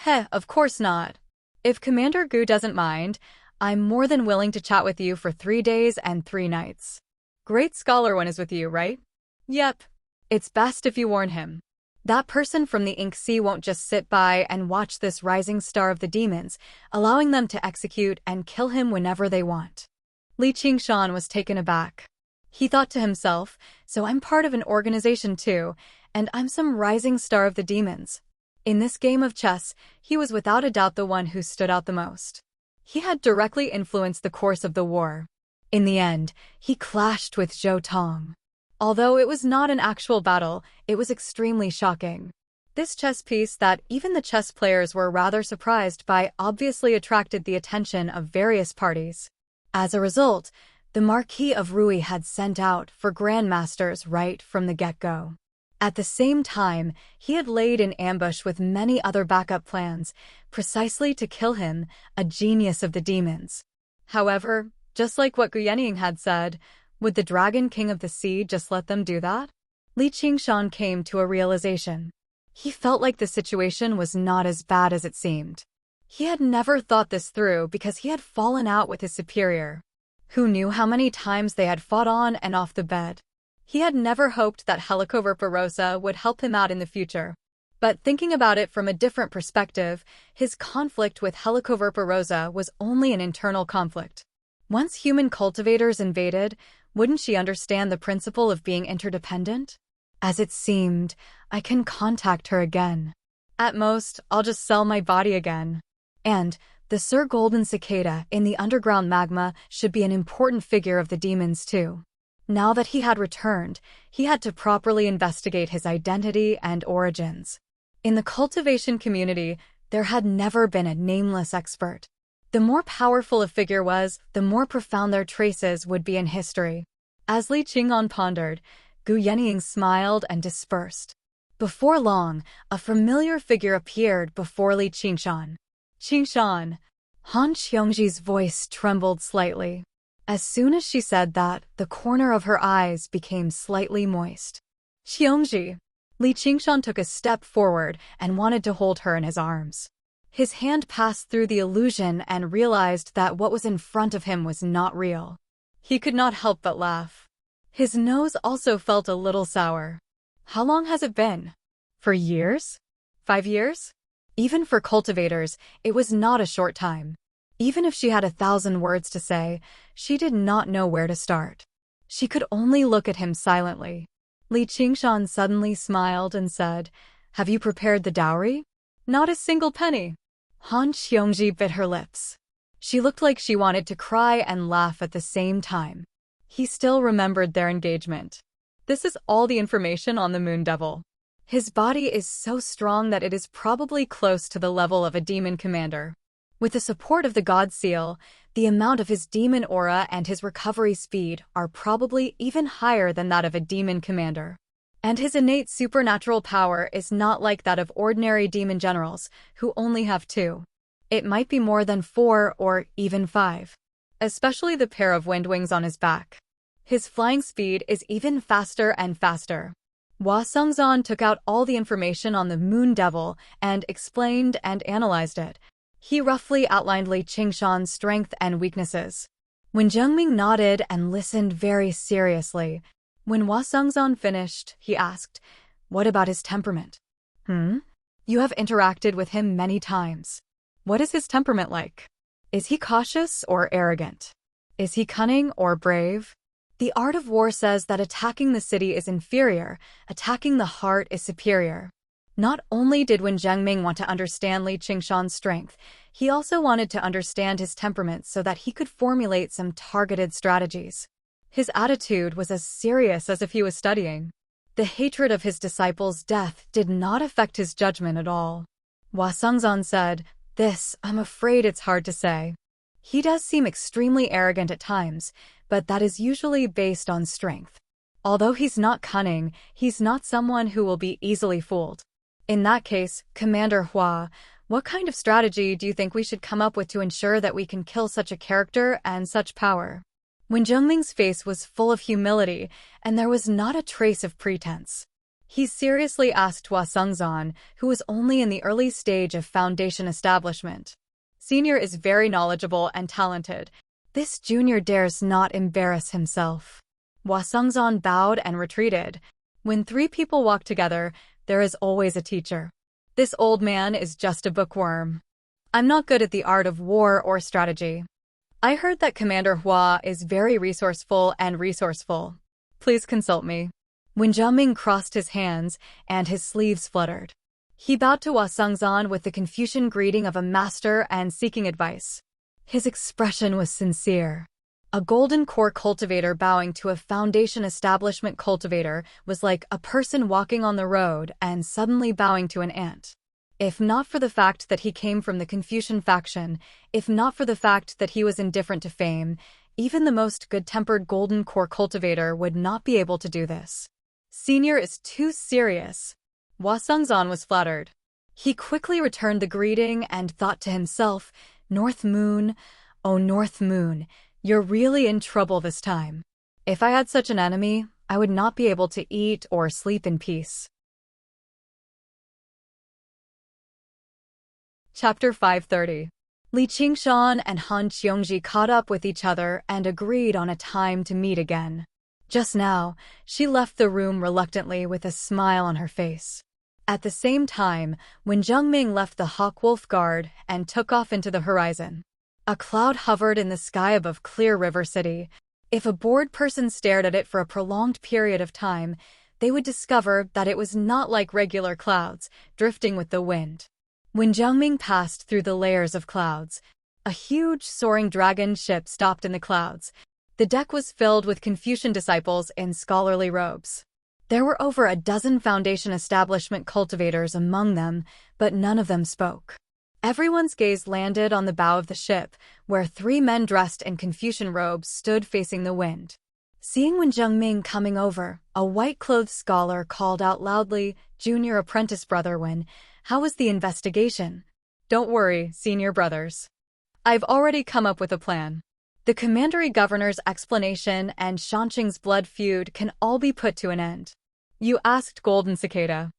Heh, of course not. If Commander Gu doesn't mind, I'm more than willing to chat with you for 3 days and 3 nights. Great Scholar One is with you, right? Yep. It's best if you warn him. That person from the Ink Sea won't just sit by and watch this rising star of the demons, allowing them to execute and kill him whenever they want. Li Qingshan was taken aback. He thought to himself, so I'm part of an organization too, and I'm some rising star of the demons. In this game of chess, he was without a doubt the one who stood out the most. He had directly influenced the course of the war. In the end, he clashed with Zhou Tong. Although it was not an actual battle, it was extremely shocking. This chess piece that even the chess players were rather surprised by obviously attracted the attention of various parties. As a result, the Marquis of Rui had sent out for grandmasters right from the get-go. At the same time, he had laid an ambush with many other backup plans, precisely to kill him, a genius of the demons. However, just like what Gu Yenying had said, would the Dragon King of the Sea just let them do that? Li Qingshan came to a realization. He felt like the situation was not as bad as it seemed. He had never thought this through because he had fallen out with his superior. Who knew how many times they had fought on and off the bed? He had never hoped that Helicoverpa would help him out in the future. But thinking about it from a different perspective, his conflict with Helicoverpa was only an internal conflict. Once human cultivators invaded, Wouldn't she understand the principle of being interdependent? As it seemed, I can contact her again. At most, I'll just sell my body again. And the Sir Golden Cicada in the underground magma should be an important figure of the demons too. Now that he had returned, he had to properly investigate his identity and origins. In the cultivation community, there had never been a nameless expert. The more powerful a figure was, the more profound their traces would be in history. As Li Qing'an pondered, Gu Yenying smiled and dispersed. Before long, a familiar figure appeared before Li Qingshan. Qingshan. Han Xiongji's voice trembled slightly. As soon as she said that, the corner of her eyes became slightly moist. Xiongji. Li Qingshan took a step forward and wanted to hold her in his arms. His hand passed through the illusion and realized that what was in front of him was not real. He could not help but laugh. His nose also felt a little sour. How long has it been? For years? 5 years? Even for cultivators, it was not a short time. Even if she had 1,000 words to say, she did not know where to start. She could only look at him silently. Li Qingshan suddenly smiled and said, "Have you prepared the dowry?" "Not a single penny." Han Xiongji bit her lips. She looked like she wanted to cry and laugh at the same time. He still remembered their engagement. This is all the information on the Moon Devil. His body is so strong that it is probably close to the level of a demon commander. With the support of the God Seal, the amount of his demon aura and his recovery speed are probably even higher than that of a demon commander. And his innate supernatural power is not like that of ordinary demon generals, who only have 2. It might be more than 4 or even 5. Especially the pair of wind wings on his back. His flying speed is even faster and faster. Hua Sengzan took out all the information on the Moon Devil and explained and analyzed it. He roughly outlined Li Qingshan's strength and weaknesses. When Zhengming nodded and listened very seriously, when Hua Sengzan finished, he asked, "What about his temperament?" You have interacted with him many times. What is his temperament like? Is he cautious or arrogant? Is he cunning or brave? The art of war says that attacking the city is inferior, attacking the heart is superior. Not only did Wen Zhengming want to understand Li Qingshan's strength, he also wanted to understand his temperament so that he could formulate some targeted strategies. His attitude was as serious as if he was studying. The hatred of his disciples' death did not affect his judgment at all. Hua Sengzan said, "This, I'm afraid it's hard to say. He does seem extremely arrogant at times, but that is usually based on strength. Although he's not cunning, he's not someone who will be easily fooled." In that case, Commander Hua, what kind of strategy do you think we should come up with to ensure that we can kill such a character and such power? When Zhengming's face was full of humility, and there was not a trace of pretense. He seriously asked Hua Sengzan, who was only in the early stage of foundation establishment. Senior is very knowledgeable and talented. This junior dares not embarrass himself. Hua Sengzan bowed and retreated. When 3 people walk together, there is always a teacher. This old man is just a bookworm. I'm not good at the art of war or strategy. I heard that Commander Hua is very resourceful and resourceful. Please consult me. When Zhengming crossed his hands and his sleeves fluttered, he bowed to Hua Sengzan with the Confucian greeting of a master and seeking advice. His expression was sincere. A golden core cultivator bowing to a foundation establishment cultivator was like a person walking on the road and suddenly bowing to an ant. If not for the fact that he came from the Confucian faction, if not for the fact that he was indifferent to fame, even the most good-tempered golden core cultivator would not be able to do this. Senior is too serious. Hua Sengzan was flattered. He quickly returned the greeting and thought to himself, "North Moon, oh North Moon, you're really in trouble this time. If I had such an enemy, I would not be able to eat or sleep in peace." Chapter 530. Li Qingshan and Han Xiongji caught up with each other and agreed on a time to meet again. Just now, she left the room reluctantly with a smile on her face. At the same time, when Zhengming left the Hawk-Wolf Guard and took off into the horizon, a cloud hovered in the sky above Clear River City. If a bored person stared at it for a prolonged period of time, they would discover that it was not like regular clouds, drifting with the wind. When Jiangming passed through the layers of clouds, a huge soaring dragon ship stopped in the clouds. The deck was filled with Confucian disciples in scholarly robes. There were over a dozen Foundation establishment cultivators among them, but none of them spoke. Everyone's gaze landed on the bow of the ship, where 3 men dressed in Confucian robes stood facing the wind. Seeing Wen Jiangming coming over, a white-clothed scholar called out loudly, "Junior apprentice brother Wen, how was the investigation?" "Don't worry, senior brothers. I've already come up with a plan. The commandery governor's explanation and Shanqing's blood feud can all be put to an end." "You asked Golden Cicada.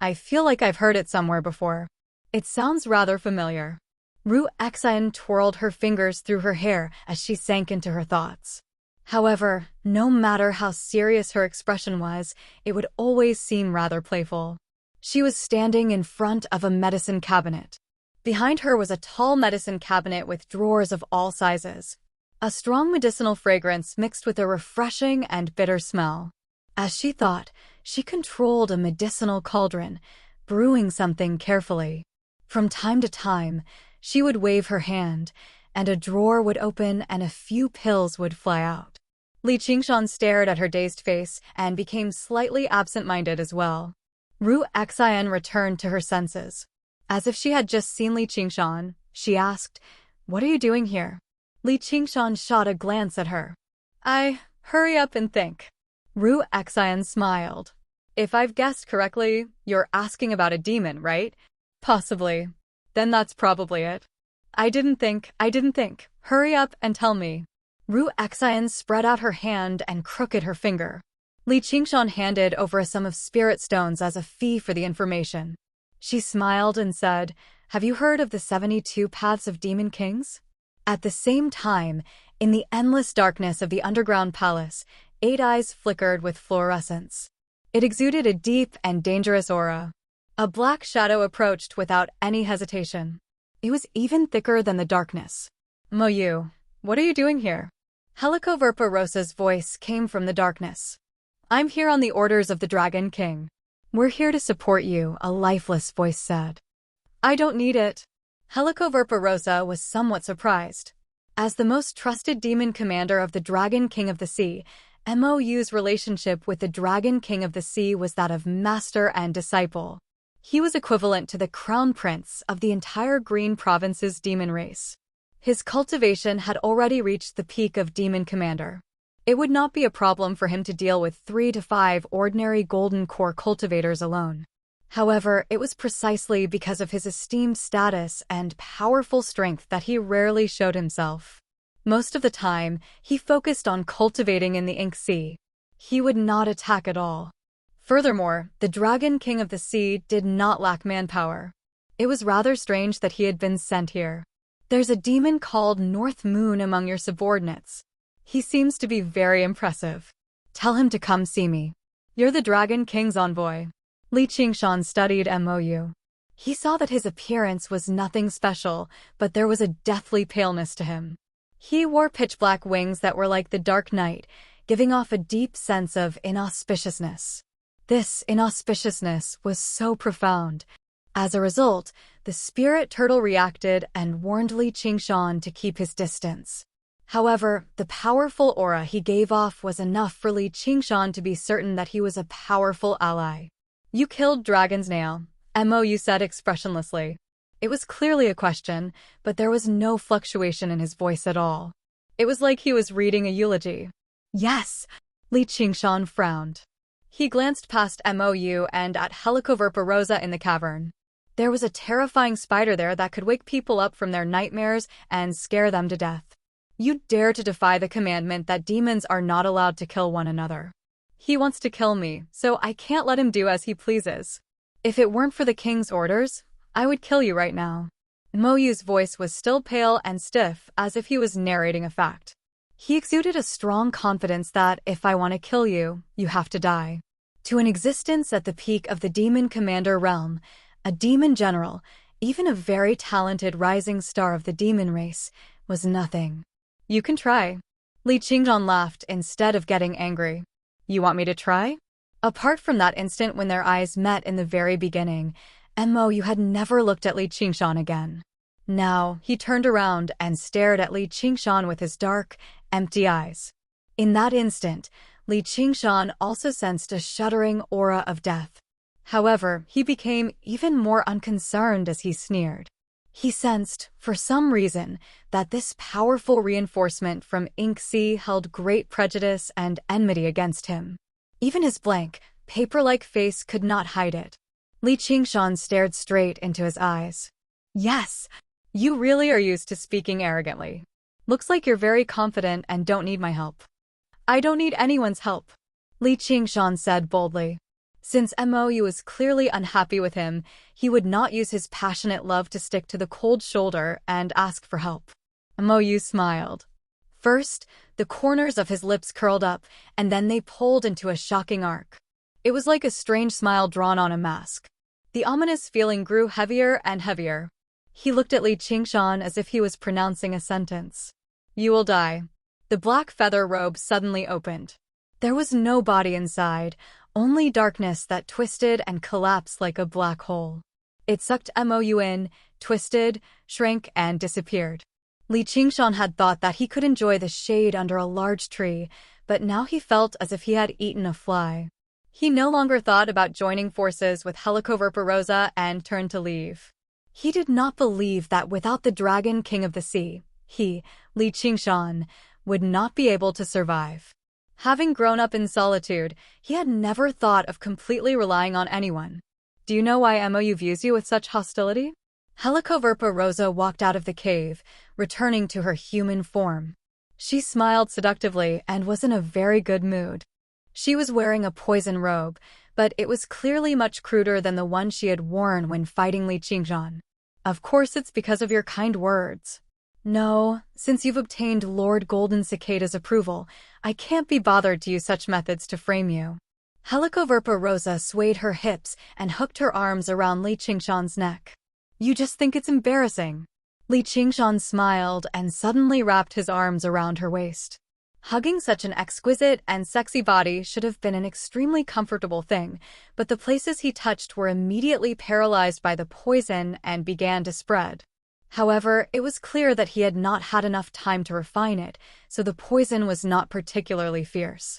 I feel like I've heard it somewhere before. It sounds rather familiar." Ru Exan twirled her fingers through her hair as she sank into her thoughts. However, no matter how serious her expression was, it would always seem rather playful. She was standing in front of a medicine cabinet. Behind her was a tall medicine cabinet with drawers of all sizes. A strong medicinal fragrance mixed with a refreshing and bitter smell. As she thought, she controlled a medicinal cauldron, brewing something carefully. From time to time, she would wave her hand, and a drawer would open and a few pills would fly out. Li Qingshan stared at her dazed face and became slightly absent-minded as well. Ru Xian returned to her senses. As if she had just seen Li Qingshan, she asked, "What are you doing here?" Li Qingshan shot a glance at her. Hurry up and think." Ru Xian smiled. "If I've guessed correctly, you're asking about a demon, right?" "Possibly. Then that's probably it." I didn't think. Hurry up and tell me." Ru Xian spread out her hand and crooked her finger. Li Qingshan handed over a sum of spirit stones as a fee for the information. She smiled and said, "Have you heard of the 72 Paths of Demon Kings?" At the same time, in the endless darkness of the underground palace, 8 eyes flickered with fluorescence. It exuded a deep and dangerous aura. A black shadow approached without any hesitation. It was even thicker than the darkness. "Mo Yu, what are you doing here?" Helicoverpa Rosa's voice came from the darkness. "I'm here on the orders of the Dragon King." "We're here to support you," a lifeless voice said. "I don't need it." Helicoverpa Rosa was somewhat surprised. As the most trusted demon commander of the Dragon King of the Sea, Mou's relationship with the Dragon King of the Sea was that of master and disciple. He was equivalent to the crown prince of the entire Green Province's demon race. His cultivation had already reached the peak of demon commander. It would not be a problem for him to deal with 3 to 5 ordinary golden core cultivators alone. However, it was precisely because of his esteemed status and powerful strength that he rarely showed himself. Most of the time, he focused on cultivating in the Ink Sea. He would not attack at all. Furthermore, the Dragon King of the Sea did not lack manpower. It was rather strange that he had been sent here. "There's a demon called North Moon among your subordinates. He seems to be very impressive. Tell him to come see me. You're the Dragon King's envoy." Li Qingshan studied Mou. He saw that his appearance was nothing special, but there was a deathly paleness to him. He wore pitch-black wings that were like the dark night, giving off a deep sense of inauspiciousness. This inauspiciousness was so profound. As a result, the spirit turtle reacted and warned Li Qingshan to keep his distance. However, the powerful aura he gave off was enough for Li Qingshan to be certain that he was a powerful ally. "You killed Dragon's Nail," Mou said expressionlessly. It was clearly a question, but there was no fluctuation in his voice at all. It was like he was reading a eulogy. "Yes," Li Qingshan frowned. He glanced past Mou and at Helicoverpa Rosa in the cavern. There was a terrifying spider there that could wake people up from their nightmares and scare them to death. "You dare to defy the commandment that demons are not allowed to kill one another." "He wants to kill me, so I can't let him do as he pleases. If it weren't for the king's orders, I would kill you right now." Mou's voice was still pale and stiff, as if he was narrating a fact. He exuded a strong confidence that, "If I want to kill you, you have to die." To an existence at the peak of the demon commander realm, a demon general, even a very talented rising star of the demon race, was nothing. "You can try." Li Qingzhan laughed instead of getting angry. You want me to try? Apart from that instant when their eyes met in the very beginning, Mo had never looked at Li Qingzhan again. Now, he turned around and stared at Li Qingzhan with his dark, empty eyes. In that instant, Li Qingzhan also sensed a shuddering aura of death. However, he became even more unconcerned as he sneered. He sensed, for some reason, that this powerful reinforcement from Ink Sea held great prejudice and enmity against him. Even his blank, paper-like face could not hide it. Li Qingzhan stared straight into his eyes. Yes, you really are used to speaking arrogantly. Looks like you're very confident and don't need my help. I don't need anyone's help, Li Qingzhan said boldly. Since Mo was clearly unhappy with him, he would not use his passionate love to stick to the cold shoulder and ask for help. Mo smiled. First, the corners of his lips curled up, and then they pulled into a shocking arc. It was like a strange smile drawn on a mask. The ominous feeling grew heavier and heavier. He looked at Li Qingzhan as if he was pronouncing a sentence. You will die. The black feather robe suddenly opened. There was no body inside, only darkness that twisted and collapsed like a black hole. It sucked Mo in, twisted, shrank, and disappeared. Li Qingzhan had thought that he could enjoy the shade under a large tree, but now he felt as if he had eaten a fly. He no longer thought about joining forces with Helicoverparosa and turned to leave. He did not believe that without the Dragon King of the Sea, he, Li Qingzhan, would not be able to survive. Having grown up in solitude, he had never thought of completely relying on anyone. Do you know why Mo views you with such hostility? Helicoverparosa walked out of the cave, returning to her human form. She smiled seductively and was in a very good mood. She was wearing a poison robe, but it was clearly much cruder than the one she had worn when fighting Li Qingzhan. Of course it's because of your kind words. No, since you've obtained Lord Golden Cicada's approval, I can't be bothered to use such methods to frame you. Helicoverparosa swayed her hips and hooked her arms around Li Qingzhan's neck. You just think it's embarrassing. Li Qingzhan smiled and suddenly wrapped his arms around her waist. Hugging such an exquisite and sexy body should have been an extremely comfortable thing, but the places he touched were immediately paralyzed by the poison and began to spread. However, it was clear that he had not had enough time to refine it, so the poison was not particularly fierce.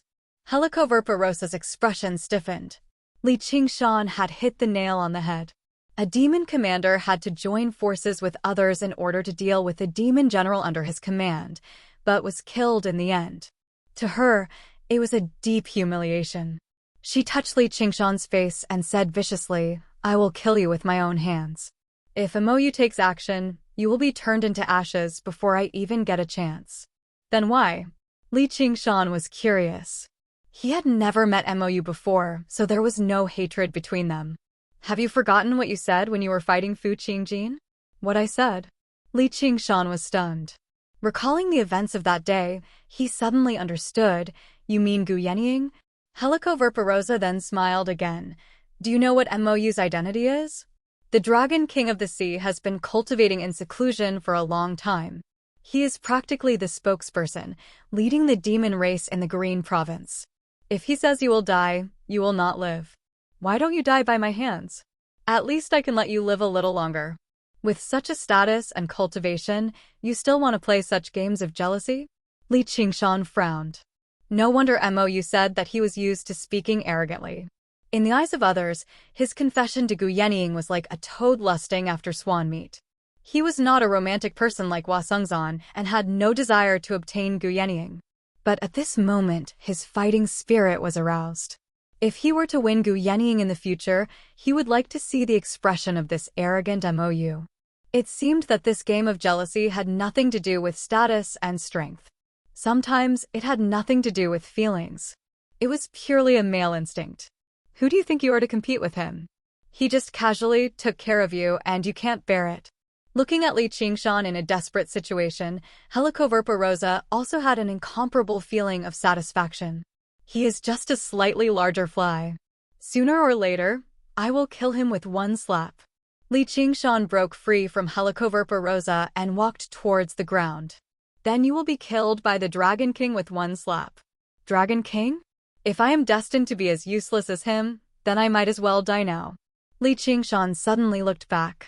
Helicoverparosa's expression stiffened. Li Qingzhan had hit the nail on the head. A demon commander had to join forces with others in order to deal with the demon general under his command, but was killed in the end. To her, it was a deep humiliation. She touched Li Qingzhan's face and said viciously, I will kill you with my own hands. If Mo takes action, you will be turned into ashes before I even get a chance. Then why? Li Qingzhan was curious. He had never met Mo before, so there was no hatred between them. Have you forgotten what you said when you were fighting Fu Qingjin? What I said? Li Qingzhan was stunned. Recalling the events of that day, he suddenly understood. You mean Gu Yenying? Helicoverparosa then smiled again. Do you know what Mo's identity is? The Dragon King of the Sea has been cultivating in seclusion for a long time. He is practically the spokesperson, leading the demon race in the Green Province. If he says you will die, you will not live. Why don't you die by my hands? At least I can let you live a little longer. With such a status and cultivation, you still want to play such games of jealousy? Li Qingzhan frowned. No wonder Mo said that he was used to speaking arrogantly. In the eyes of others, his confession to Gu Yenying was like a toad lusting after swan meat. He was not a romantic person like Hua Sengzan and had no desire to obtain Gu Yenying. But at this moment, his fighting spirit was aroused. If he were to win Gu Yenying in the future, he would like to see the expression of this arrogant Mo. It seemed that this game of jealousy had nothing to do with status and strength. Sometimes it had nothing to do with feelings. It was purely a male instinct. Who do you think you are to compete with him? He just casually took care of you and you can't bear it. Looking at Li Qingzhan in a desperate situation, Helicoverparosa also had an incomparable feeling of satisfaction. He is just a slightly larger fly. Sooner or later, I will kill him with one slap. Li Qingzhan broke free from Helicoverparosa and walked towards the ground. Then you will be killed by the Dragon King with one slap. Dragon King? If I am destined to be as useless as him, then I might as well die now. Li Qingshan suddenly looked back.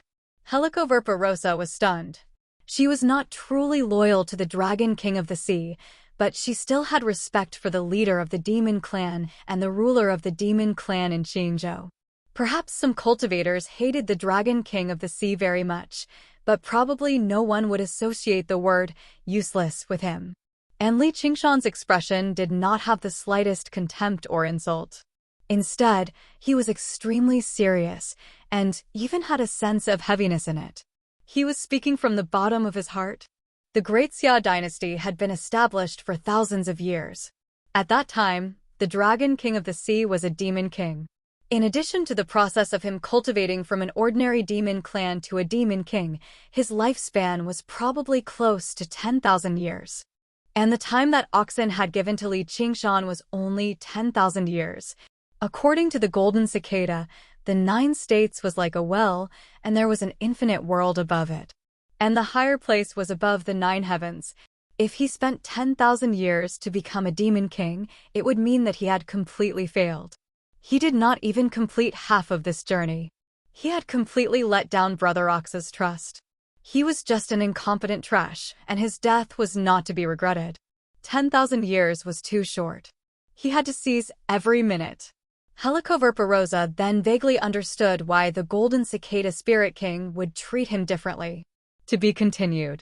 Helicoverpa was stunned. She was not truly loyal to the Dragon King of the Sea, but she still had respect for the leader of the Demon Clan and the ruler of the Demon Clan in Qingzhou. Perhaps some cultivators hated the Dragon King of the Sea very much, but probably no one would associate the word useless with him. And Li Qingshan's expression did not have the slightest contempt or insult. Instead, he was extremely serious and even had a sense of heaviness in it. He was speaking from the bottom of his heart. The Great Xia dynasty had been established for thousands of years. At that time, the Dragon King of the Sea was a demon king. In addition to the process of him cultivating from an ordinary demon clan to a demon king, his lifespan was probably close to 10,000 years. And the time that Oxen had given to Li Qingshan was only 10,000 years. According to the Golden Cicada, the 9 states was like a well, and there was an infinite world above it. And the higher place was above the 9 heavens. If he spent 10,000 years to become a demon king, it would mean that he had completely failed. He did not even complete half of this journey. He had completely let down Brother Ox's trust. He was just an incompetent trash, and his death was not to be regretted. 10,000 years was too short. He had to seize every minute. Helicoverpa then vaguely understood why the Golden Cicada Spirit King would treat him differently. To be continued.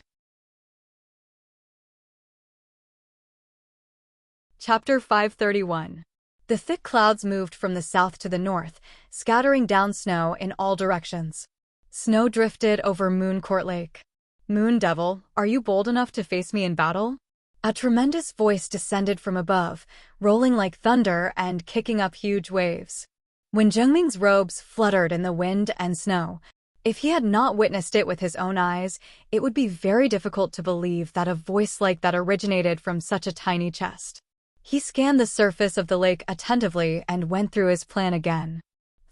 Chapter 531. The thick clouds moved from the south to the north, scattering down snow in all directions. Snow drifted over Mooncourt Lake. Moon Devil, are you bold enough to face me in battle? A tremendous voice descended from above, rolling like thunder and kicking up huge waves. When Zhengming's robes fluttered in the wind and snow, if he had not witnessed it with his own eyes, it would be very difficult to believe that a voice like that originated from such a tiny chest. He scanned the surface of the lake attentively and went through his plan again.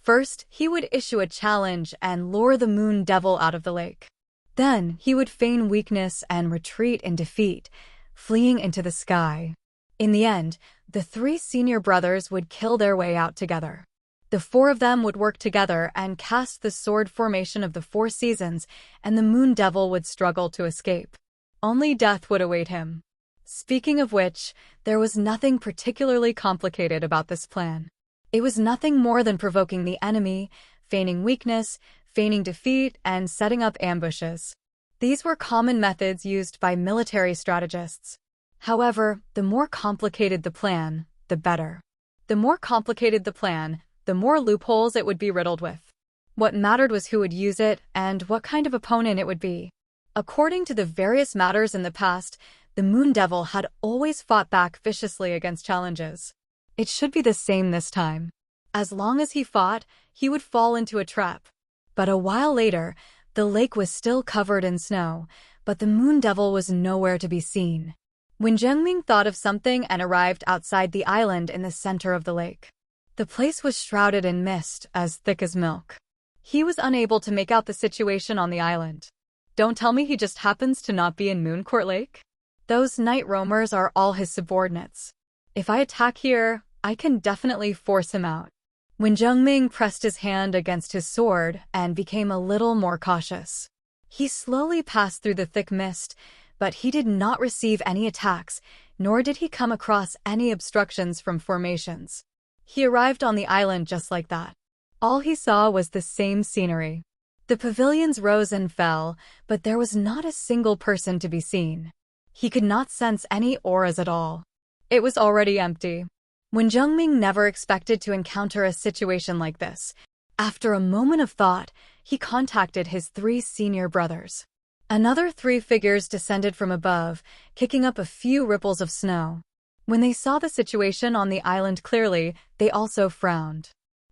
First, he would issue a challenge and lure the Moon Devil out of the lake. Then, he would feign weakness and retreat in defeat, fleeing into the sky. In the end, the 3 senior brothers would kill their way out together. The 4 of them would work together and cast the sword formation of the 4 seasons, and the Moon Devil would struggle to escape. Only death would await him. Speaking of which, there was nothing particularly complicated about this plan. It was nothing more than provoking the enemy, feigning weakness, feigning defeat, and setting up ambushes. These were common methods used by military strategists. However, the more complicated the plan, the better. The more complicated the plan, the more loopholes it would be riddled with. What mattered was who would use it and what kind of opponent it would be. According to the various matters in the past, the Moon Devil had always fought back viciously against challenges. It should be the same this time. As long as he fought, he would fall into a trap. But a while later, the lake was still covered in snow, but the Moon Devil was nowhere to be seen. When Zhengming thought of something and arrived outside the island in the center of the lake. The place was shrouded in mist as thick as milk. He was unable to make out the situation on the island. Don't tell me he just happens to not be in Mooncourt Lake? Those night roamers are all his subordinates. If I attack here, I can definitely force him out. When Zhengming pressed his hand against his sword and became a little more cautious. He slowly passed through the thick mist, but he did not receive any attacks, nor did he come across any obstructions from formations. He arrived on the island just like that. All he saw was the same scenery. The pavilions rose and fell, but there was not a single person to be seen. He could not sense any auras at all. It was already empty. When Zhengming never expected to encounter a situation like this, after a moment of thought, he contacted his 3 senior brothers. Another 3 figures descended from above, kicking up a few ripples of snow. When they saw the situation on the island clearly, they also frowned.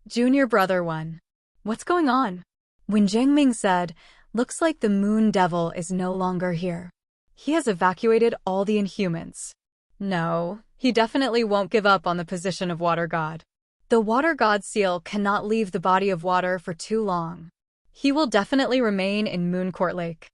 Junior Brother 1. What's going on? When Zhengming said, looks like the Moon Devil is no longer here. He has evacuated all the Inhumans. No, he definitely won't give up on the position of Water God. The Water God seal cannot leave the body of water for too long. He will definitely remain in Mooncourt Lake.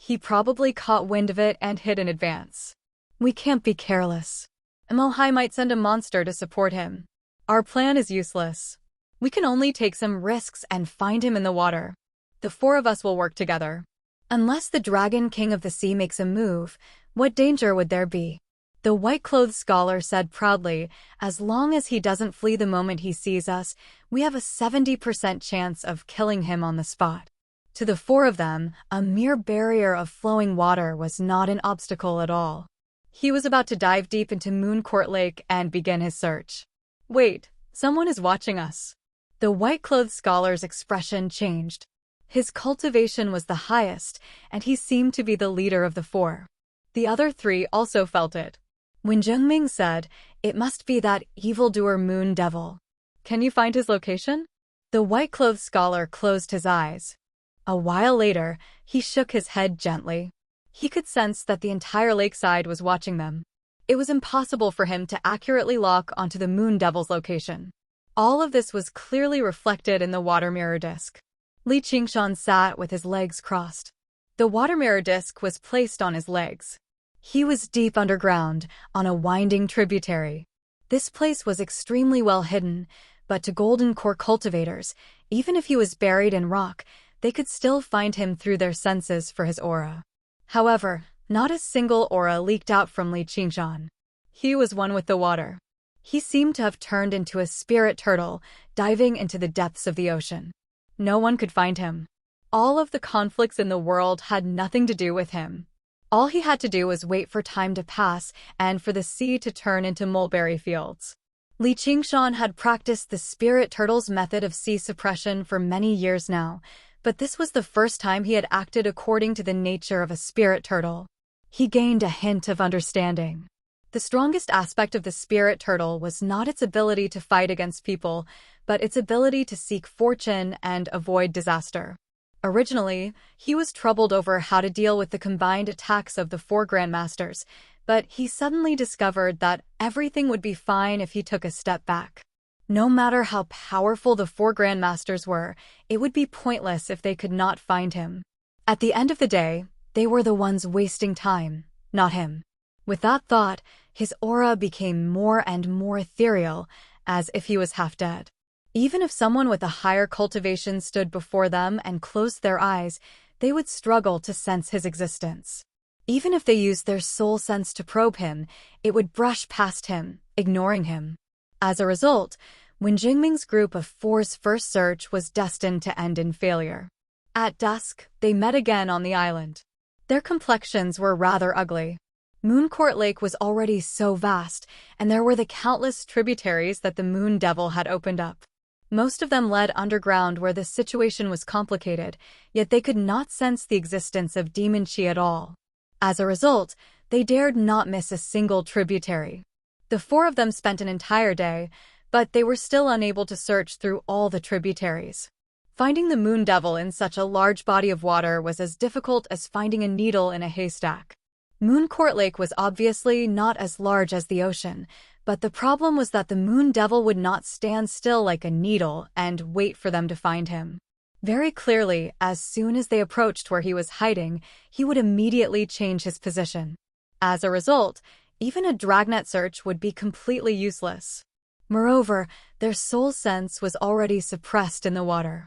He probably caught wind of it and hid in advance. We can't be careless. Mohai might send a monster to support him. Our plan is useless. We can only take some risks and find him in the water. The four of us will work together. Unless the Dragon King of the Sea makes a move, what danger would there be? The white-clothed scholar said proudly, as long as he doesn't flee the moment he sees us, we have a 70% chance of killing him on the spot. To the four of them, a mere barrier of flowing water was not an obstacle at all. He was about to dive deep into Mooncourt Lake and begin his search. Wait, someone is watching us. The white-clothed scholar's expression changed. His cultivation was the highest, and he seemed to be the leader of the four. The other three also felt it. When Zhengming said, "It must be that evildoer moon devil. Can you find his location?" The white-clothed scholar closed his eyes. A while later, he shook his head gently. He could sense that the entire lakeside was watching them. It was impossible for him to accurately lock onto the moon devil's location. All of this was clearly reflected in the water mirror disc. Li Qingshan sat with his legs crossed. The water mirror disc was placed on his legs. He was deep underground, on a winding tributary. This place was extremely well hidden, but to Golden Core cultivators, even if he was buried in rock, they could still find him through their senses for his aura. However, not a single aura leaked out from Li Qingshan. He was one with the water. He seemed to have turned into a spirit turtle, diving into the depths of the ocean. No one could find him. All of the conflicts in the world had nothing to do with him. All he had to do was wait for time to pass and for the sea to turn into mulberry fields. Li Qingshan had practiced the spirit turtle's method of sea suppression for many years now, but this was the first time he had acted according to the nature of a spirit turtle. He gained a hint of understanding. The strongest aspect of the spirit turtle was not its ability to fight against people, but its ability to seek fortune and avoid disaster. Originally, he was troubled over how to deal with the combined attacks of the four grandmasters, but he suddenly discovered that everything would be fine if he took a step back. No matter how powerful the four grandmasters were, it would be pointless if they could not find him. At the end of the day, they were the ones wasting time, not him. With that thought, his aura became more and more ethereal, as if he was half dead. Even if someone with a higher cultivation stood before them and closed their eyes, they would struggle to sense his existence. Even if they used their soul sense to probe him, it would brush past him, ignoring him. As a result, Wen Jingming's group of four's first search was destined to end in failure. At dusk, they met again on the island. Their complexions were rather ugly. Mooncourt Lake was already so vast, and there were the countless tributaries that the Moon Devil had opened up. Most of them led underground where the situation was complicated, yet they could not sense the existence of demon chi at all. As a result, they dared not miss a single tributary. The four of them spent an entire day, but they were still unable to search through all the tributaries. Finding the Moon Devil in such a large body of water was as difficult as finding a needle in a haystack. Mooncourt Lake was obviously not as large as the ocean, but the problem was that the Moon Devil would not stand still like a needle and wait for them to find him. Very clearly, as soon as they approached where he was hiding, he would immediately change his position. As a result, even a dragnet search would be completely useless. Moreover, their soul sense was already suppressed in the water.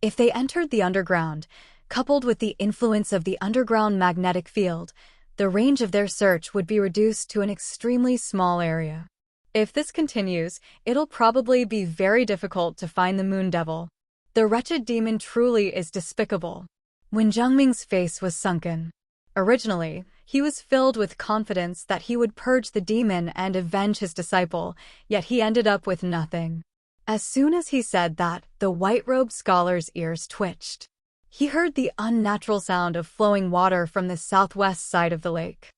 If they entered the underground, coupled with the influence of the underground magnetic field, the range of their search would be reduced to an extremely small area. If this continues, it'll probably be very difficult to find the Moon Devil. The wretched demon truly is despicable. When Zhengming's face was sunken. Originally, he was filled with confidence that he would purge the demon and avenge his disciple, yet he ended up with nothing. As soon as he said that, the white-robed scholar's ears twitched. He heard the unnatural sound of flowing water from the southwest side of the lake.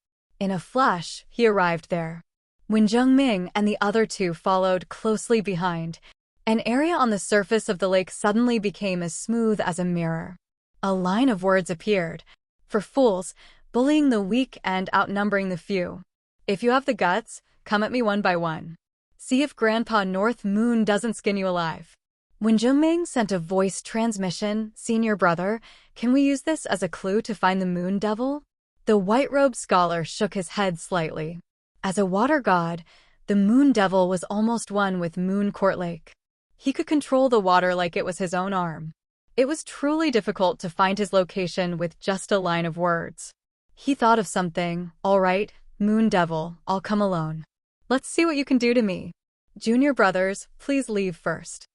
In a flash, he arrived there. When Zhengming and the other two followed closely behind, an area on the surface of the lake suddenly became as smooth as a mirror. A line of words appeared. For fools, bullying the weak and outnumbering the few. If you have the guts, come at me one by one. See if Grandpa North Moon doesn't skin you alive. When Zhengming sent a voice transmission, "Senior brother, can we use this as a clue to find the moon devil?" The white-robed scholar shook his head slightly. As a water god, the moon devil was almost one with Moon Court Lake. He could control the water like it was his own arm. It was truly difficult to find his location with just a line of words. He thought of something. "All right, moon devil, I'll come alone. Let's see what you can do to me. Junior brothers, please leave first.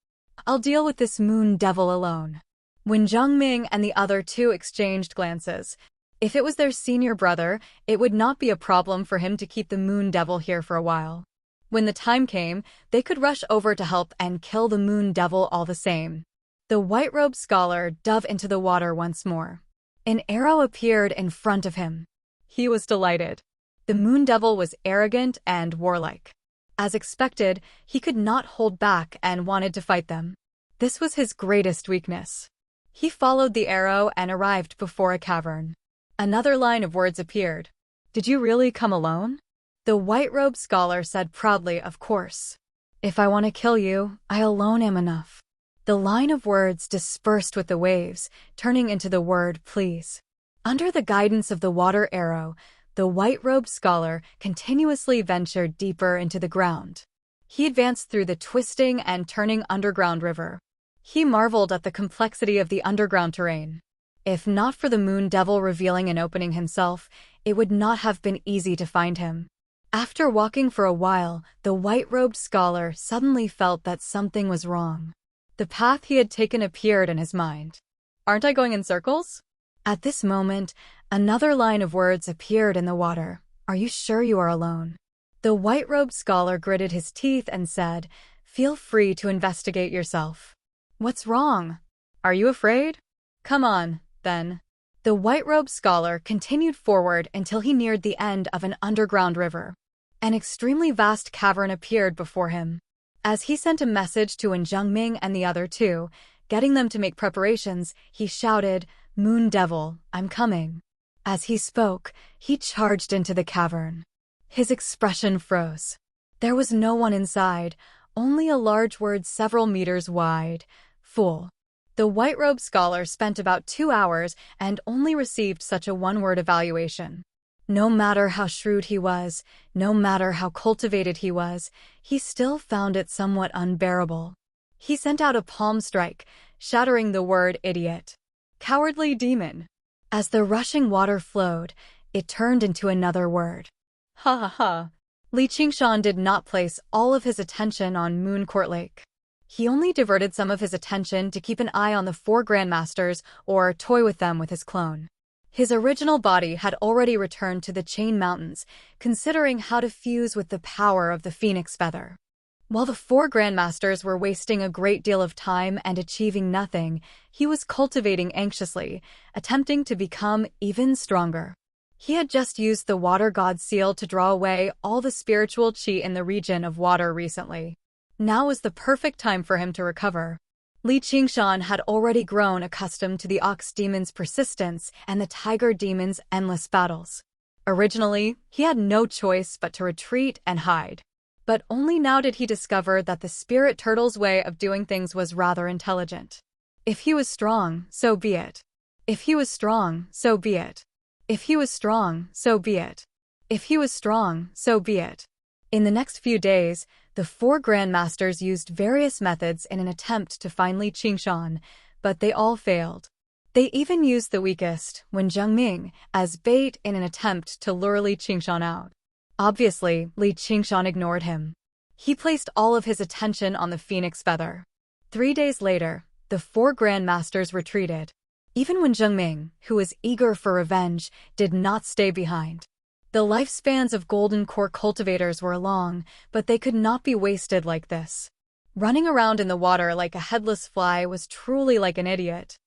I'll deal with this moon devil alone." When Zhengming and the other two exchanged glances, if it was their senior brother, it would not be a problem for him to keep the moon devil here for a while. When the time came, they could rush over to help and kill the moon devil all the same. The white-robed scholar dove into the water once more. An arrow appeared in front of him. He was delighted. The moon devil was arrogant and warlike. As expected, he could not hold back and wanted to fight them. This was his greatest weakness. He followed the arrow and arrived before a cavern. Another line of words appeared. "Did you really come alone?" The white-robed scholar said proudly, "Of course. If I want to kill you, I alone am enough." The line of words dispersed with the waves, turning into the word "please." Under the guidance of the water arrow, the white-robed scholar continuously ventured deeper into the ground. He advanced through the twisting and turning underground river. He marveled at the complexity of the underground terrain. If not for the moon devil revealing an opening himself, it would not have been easy to find him. After walking for a while, the white-robed scholar suddenly felt that something was wrong. The path he had taken appeared in his mind. "Aren't I going in circles?" At this moment, another line of words appeared in the water. "Are you sure you are alone?" The white-robed scholar gritted his teeth and said, "Feel free to investigate yourself." "What's wrong? Are you afraid? Come on, then." The white-robed scholar continued forward until he neared the end of an underground river. An extremely vast cavern appeared before him. As he sent a message to Zhengming and the other two, getting them to make preparations, he shouted, "Moon devil, I'm coming." As he spoke, he charged into the cavern. His expression froze. There was no one inside, only a large word several meters wide, "Fool." The white-robed scholar spent about 2 hours and only received such a one-word evaluation. No matter how shrewd he was, no matter how cultivated he was, he still found it somewhat unbearable. He sent out a palm strike, shattering the word "idiot." "Cowardly demon." As the rushing water flowed, it turned into another word. Ha ha ha. Li Qingshan did not place all of his attention on Moon Court Lake. He only diverted some of his attention to keep an eye on the 4 grandmasters or toy with them with his clone. His original body had already returned to the Chain Mountains, considering how to fuse with the power of the phoenix feather. While the 4 grandmasters were wasting a great deal of time and achieving nothing, he was cultivating anxiously, attempting to become even stronger. He had just used the water god seal to draw away all the spiritual qi in the region of water recently. Now was the perfect time for him to recover. Li Qingshan had already grown accustomed to the ox demon's persistence and the tiger demon's endless battles. Originally, he had no choice but to retreat and hide. But only now did he discover that the spirit turtle's way of doing things was rather intelligent. If he was strong, so be it. If he was strong, so be it. If he was strong, so be it. If he was strong, so be it. In the next few days, the 4 grandmasters used various methods in an attempt to find Li Qingshan, but they all failed. They even used the weakest, Zhengming, as bait in an attempt to lure Li Qingshan out. Obviously, Li Qingshan ignored him. He placed all of his attention on the phoenix feather. 3 days later, the 4 grandmasters retreated. Even Zhengming, who was eager for revenge, did not stay behind. The lifespans of Golden Core cultivators were long, but they could not be wasted like this. Running around in the water like a headless fly was truly like an idiot.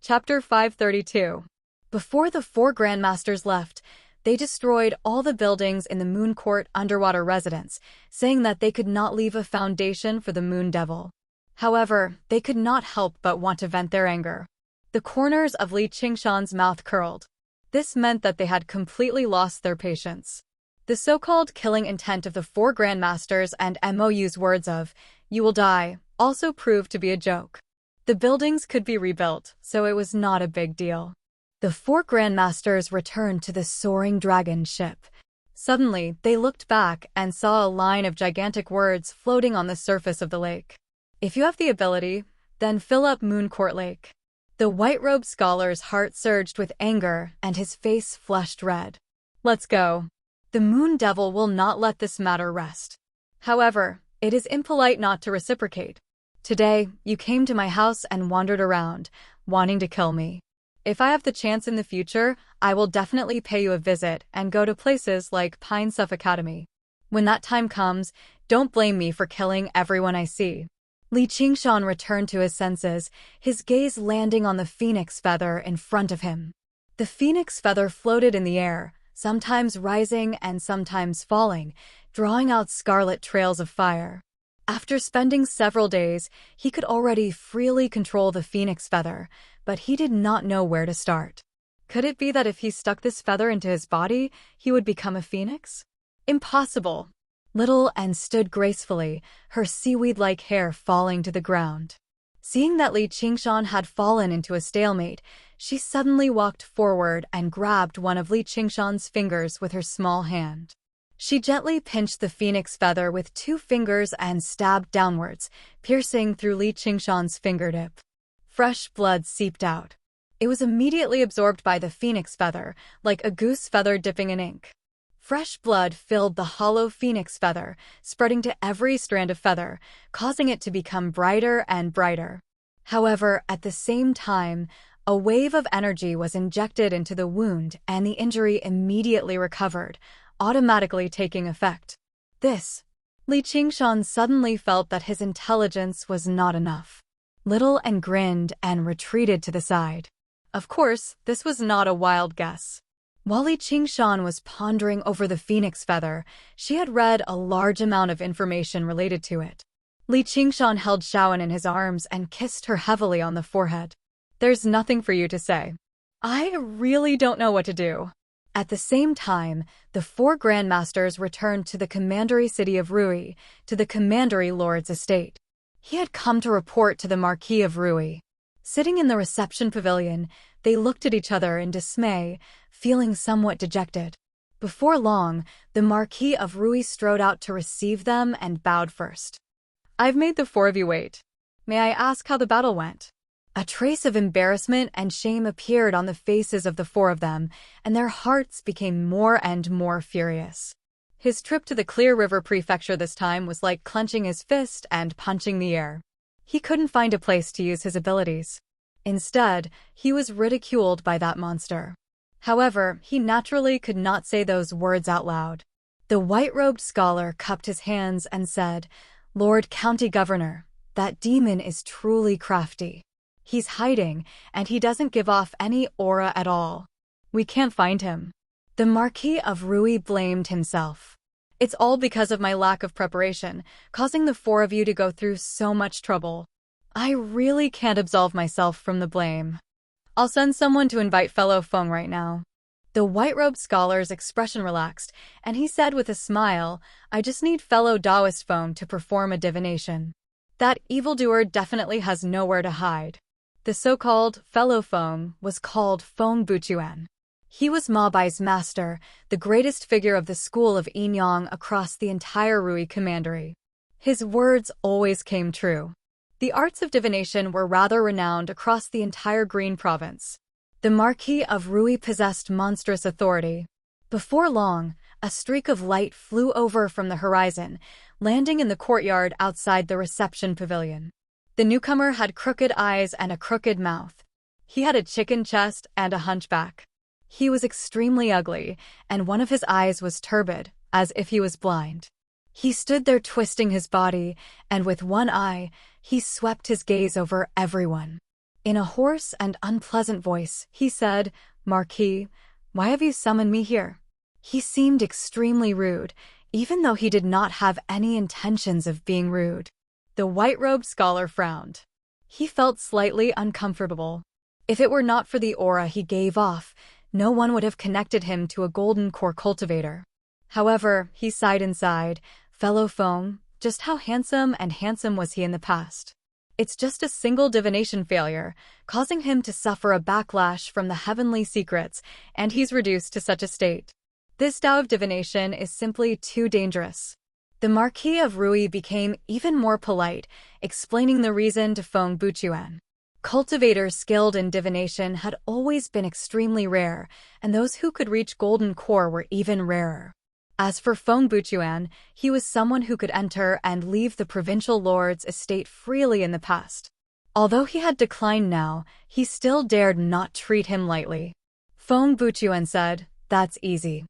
Chapter 532. Before the 4 grandmasters left, they destroyed all the buildings in the Moon Court underwater residence, saying that they could not leave a foundation for the Moon Devil. However, they could not help but want to vent their anger. The corners of Li Qingshan's mouth curled. This meant that they had completely lost their patience. The so-called killing intent of the four grandmasters and MOU's words of, "You will die," also proved to be a joke. The buildings could be rebuilt, so it was not a big deal. The four grandmasters returned to the soaring dragon ship. Suddenly, they looked back and saw a line of gigantic words floating on the surface of the lake. "If you have the ability, then fill up Mooncourt Lake." The white-robed scholar's heart surged with anger and his face flushed red. "Let's go. The Moon Devil will not let this matter rest. However, it is impolite not to reciprocate. Today, you came to my house and wandered around, wanting to kill me. If I have the chance in the future, I will definitely pay you a visit and go to places like Pine Suff Academy. When that time comes, don't blame me for killing everyone I see." Li Qingshan returned to his senses, his gaze landing on the phoenix feather in front of him. The phoenix feather floated in the air, sometimes rising and sometimes falling, drawing out scarlet trails of fire. After spending several days, he could already freely control the phoenix feather, but he did not know where to start. Could it be that if he stuck this feather into his body, he would become a phoenix? Impossible. Little and stood gracefully, her seaweed-like hair falling to the ground. Seeing that Li Qingshan had fallen into a stalemate, she suddenly walked forward and grabbed one of Li Qingshan's fingers with her small hand. She gently pinched the phoenix feather with 2 fingers and stabbed downwards, piercing through Li Qingshan's fingertip. Fresh blood seeped out. It was immediately absorbed by the phoenix feather, like a goose feather dipping in ink. Fresh blood filled the hollow phoenix feather, spreading to every strand of feather, causing it to become brighter and brighter. However, at the same time, a wave of energy was injected into the wound and the injury immediately recovered, automatically taking effect. Li Qingshan suddenly felt that his intelligence was not enough. Little and grinned and retreated to the side. Of course, this was not a wild guess. While Li Qingshan was pondering over the phoenix feather, she had read a large amount of information related to it. Li Qingshan held Shaoan in his arms and kissed her heavily on the forehead. "There's nothing for you to say. I really don't know what to do." At the same time, the 4 grandmasters returned to the commandery city of Rui, to the commandery lord's estate. He had come to report to the Marquis of Rui. Sitting in the reception pavilion, they looked at each other in dismay, feeling somewhat dejected. Before long, the Marquis of Rui strode out to receive them and bowed first. "I've made the 4 of you wait. May I ask how the battle went?" A trace of embarrassment and shame appeared on the faces of the 4 of them, and their hearts became more and more furious. His trip to the Clear River Prefecture this time was like clenching his fist and punching the air. He couldn't find a place to use his abilities. Instead, he was ridiculed by that monster. However, he naturally could not say those words out loud. The white-robed scholar cupped his hands and said, "Lord County Governor, that demon is truly crafty. He's hiding, and he doesn't give off any aura at all. We can't find him." The Marquis of Rui blamed himself. "It's all because of my lack of preparation, causing the 4 of you to go through so much trouble. I really can't absolve myself from the blame. I'll send someone to invite fellow Feng right now." The white-robed scholar's expression relaxed, and he said with a smile, "I just need fellow Taoist Feng to perform a divination. That evildoer definitely has nowhere to hide." The so-called fellow Feng was called Feng Buchuan. He was Ma Bai's master, the greatest figure of the school of Yinyang across the entire Rui commandery. His words always came true. The arts of divination were rather renowned across the entire Green Province. The Marquis of Rui possessed monstrous authority. Before long, a streak of light flew over from the horizon, landing in the courtyard outside the reception pavilion. The newcomer had crooked eyes and a crooked mouth. He had a chicken chest and a hunchback. He was extremely ugly, and one of his eyes was turbid, as if he was blind. He stood there twisting his body, and with one eye, he swept his gaze over everyone. In a hoarse and unpleasant voice, he said, "Marquis, why have you summoned me here?" He seemed extremely rude, even though he did not have any intentions of being rude. The white-robed scholar frowned. He felt slightly uncomfortable. If it were not for the aura he gave off, no one would have connected him to a golden core cultivator. However, he sighed inside. Fellow Feng, just how handsome was he in the past? It's just a single divination failure, causing him to suffer a backlash from the heavenly secrets, and he's reduced to such a state. This Tao of divination is simply too dangerous. The Marquis of Rui became even more polite, explaining the reason to Feng Buchuan. Cultivators skilled in divination had always been extremely rare, and those who could reach golden core were even rarer. As for Feng Buchuan, he was someone who could enter and leave the provincial lord's estate freely in the past. Although he had declined now, he still dared not treat him lightly. Feng Buchuan said, "That's easy.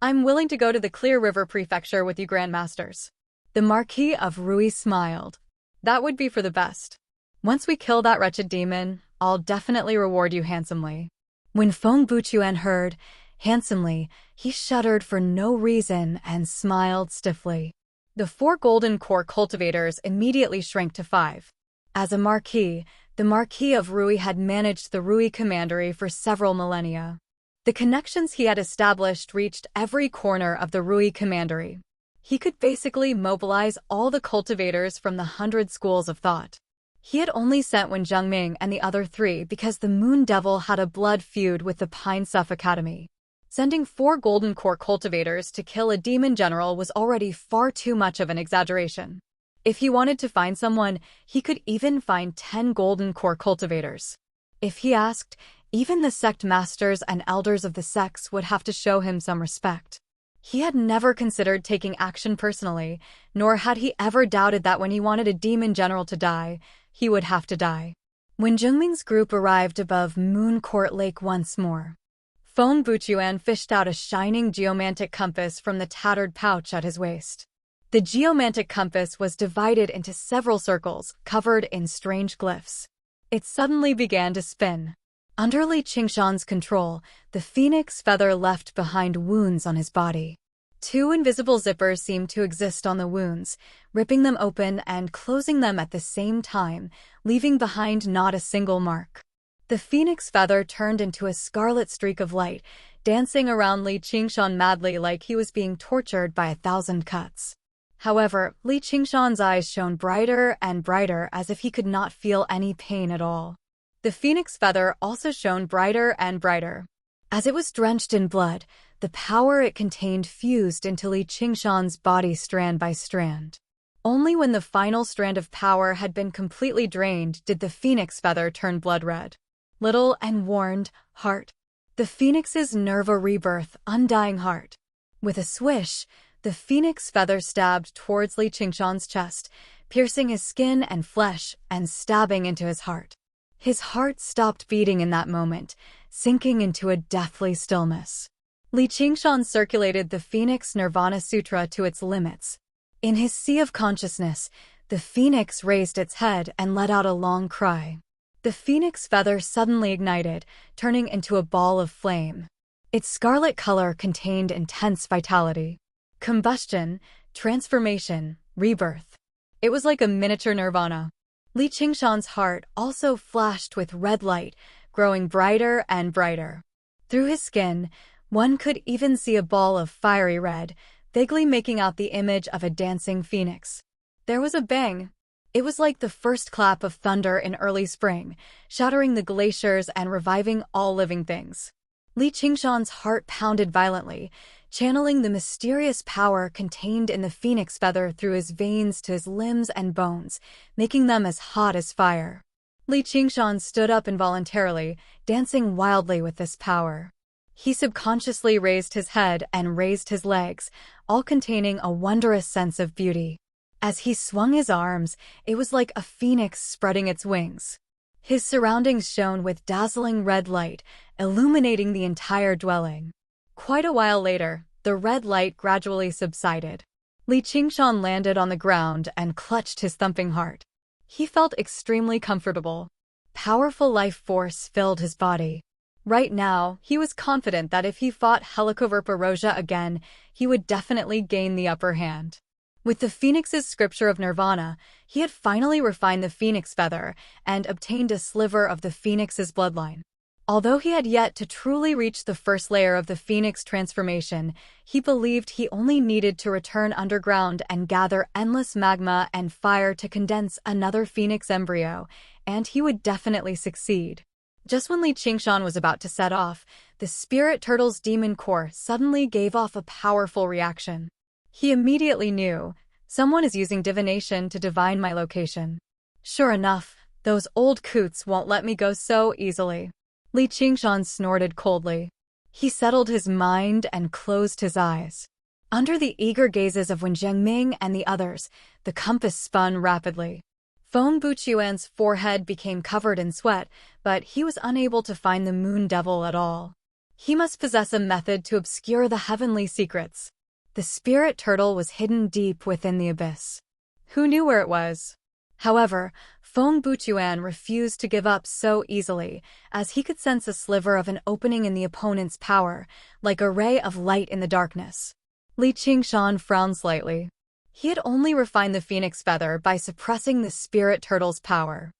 I'm willing to go to the Clear River Prefecture with you Grandmasters." The Marquis of Rui smiled. "That would be for the best. Once we kill that wretched demon, I'll definitely reward you handsomely." When Feng Buchuan heard handsomely, he shuddered for no reason and smiled stiffly. The 4 golden core cultivators immediately shrank to 5. As a marquis, the Marquis of Rui had managed the Rui commandery for several millennia. The connections he had established reached every corner of the Rui commandery. He could basically mobilize all the cultivators from the 100 schools of thought. He had only sent Wen Zhengming and the other 3 because the Moon Devil had a blood feud with the Pine Suff Academy. Sending 4 golden core cultivators to kill a demon general was already far too much of an exaggeration. If he wanted to find someone, he could even find 10 golden core cultivators. If he asked, even the sect masters and elders of the sects would have to show him some respect. He had never considered taking action personally, nor had he ever doubted that when he wanted a demon general to die, he would have to die. When Zhengming's group arrived above Moon Court Lake once more, Feng Buchuan fished out a shining geomantic compass from the tattered pouch at his waist. The geomantic compass was divided into several circles, covered in strange glyphs. It suddenly began to spin. Under Li Qingshan's control, the phoenix feather left behind wounds on his body. 2 invisible zippers seemed to exist on the wounds, ripping them open and closing them at the same time, leaving behind not a single mark. The phoenix feather turned into a scarlet streak of light, dancing around Li Qingshan madly like he was being tortured by 1,000 cuts. However, Li Qingshan's eyes shone brighter and brighter as if he could not feel any pain at all. The phoenix feather also shone brighter and brighter. As it was drenched in blood, the power it contained fused into Li Qingshan's body strand by strand. Only when the final strand of power had been completely drained did the phoenix feather turn blood red. Little and warned heart. The phoenix's Nerva rebirth, undying heart. With a swish, the phoenix feather stabbed towards Li Qingshan's chest, piercing his skin and flesh and stabbing into his heart. His heart stopped beating in that moment, sinking into a deathly stillness. Li Qingshan circulated the Phoenix Nirvana Sutra to its limits. In his sea of consciousness, the phoenix raised its head and let out a long cry. The phoenix feather suddenly ignited, turning into a ball of flame. Its scarlet color contained intense vitality. Combustion, transformation, rebirth. It was like a miniature nirvana. Li Qingshan's heart also flashed with red light, growing brighter and brighter. Through his skin, one could even see a ball of fiery red, vaguely making out the image of a dancing phoenix. There was a bang. It was like the first clap of thunder in early spring, shattering the glaciers and reviving all living things. Li Qingshan's heart pounded violently, channeling the mysterious power contained in the phoenix feather through his veins to his limbs and bones, making them as hot as fire. Li Qingshan stood up involuntarily, dancing wildly with this power. He subconsciously raised his head and raised his legs, all containing a wondrous sense of beauty. As he swung his arms, it was like a phoenix spreading its wings. His surroundings shone with dazzling red light, illuminating the entire dwelling. Quite a while later, the red light gradually subsided. Li Qingshan landed on the ground and clutched his thumping heart. He felt extremely comfortable. Powerful life force filled his body. Right now, he was confident that if he fought Helicoverpa again, he would definitely gain the upper hand. With the Phoenix's scripture of Nirvana, he had finally refined the Phoenix feather and obtained a sliver of the Phoenix's bloodline. Although he had yet to truly reach the first layer of the phoenix transformation, he believed he only needed to return underground and gather endless magma and fire to condense another phoenix embryo, and he would definitely succeed. Just when Li Qingshan was about to set off, the spirit turtle's demon core suddenly gave off a powerful reaction. He immediately knew, someone is using divination to divine my location. Sure enough, those old coots won't let me go so easily. Li Qingshan snorted coldly. He settled his mind and closed his eyes. Under the eager gazes of Wen Zhengming and the others, the compass spun rapidly. Feng Buchuan's forehead became covered in sweat, but he was unable to find the moon devil at all. He must possess a method to obscure the heavenly secrets. The spirit turtle was hidden deep within the abyss. Who knew where it was? However, Feng Buchuan refused to give up so easily, as he could sense a sliver of an opening in the opponent's power, like a ray of light in the darkness. Li Qingshan frowned slightly. He had only refined the phoenix feather by suppressing the spirit turtle's power.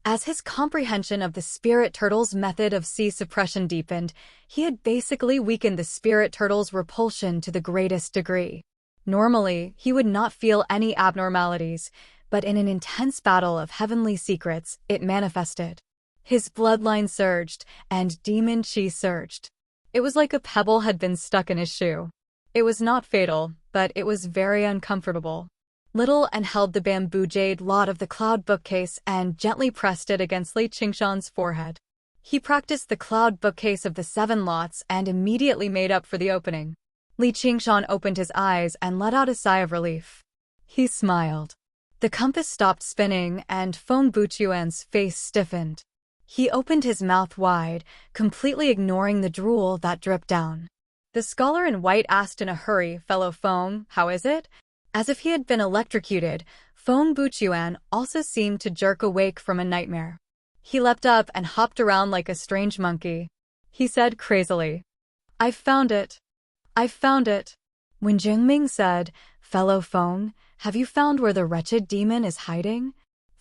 As his comprehension of the spirit turtle's method of sea suppression deepened, he had basically weakened the spirit turtle's repulsion to the greatest degree. Normally, he would not feel any abnormalities, but in an intense battle of heavenly secrets, it manifested. His bloodline surged, and demon chi surged. It was like a pebble had been stuck in his shoe. It was not fatal, but it was very uncomfortable. Little and held the bamboo jade lot of the cloud bookcase and gently pressed it against Li Qingshan's forehead. He practiced the cloud bookcase of the 7 lots and immediately made up for the opening. Li Qingshan opened his eyes and let out a sigh of relief. He smiled. The compass stopped spinning and Feng Buchuan's face stiffened. He opened his mouth wide, completely ignoring the drool that dripped down. The scholar in white asked in a hurry, "Fellow Feng, how is it?" As if he had been electrocuted, Feng Buchuan also seemed to jerk awake from a nightmare. He leapt up and hopped around like a strange monkey. He said crazily, "I've found it. I've found it." When Zhengming said, "Fellow Feng, have you found where the wretched demon is hiding?"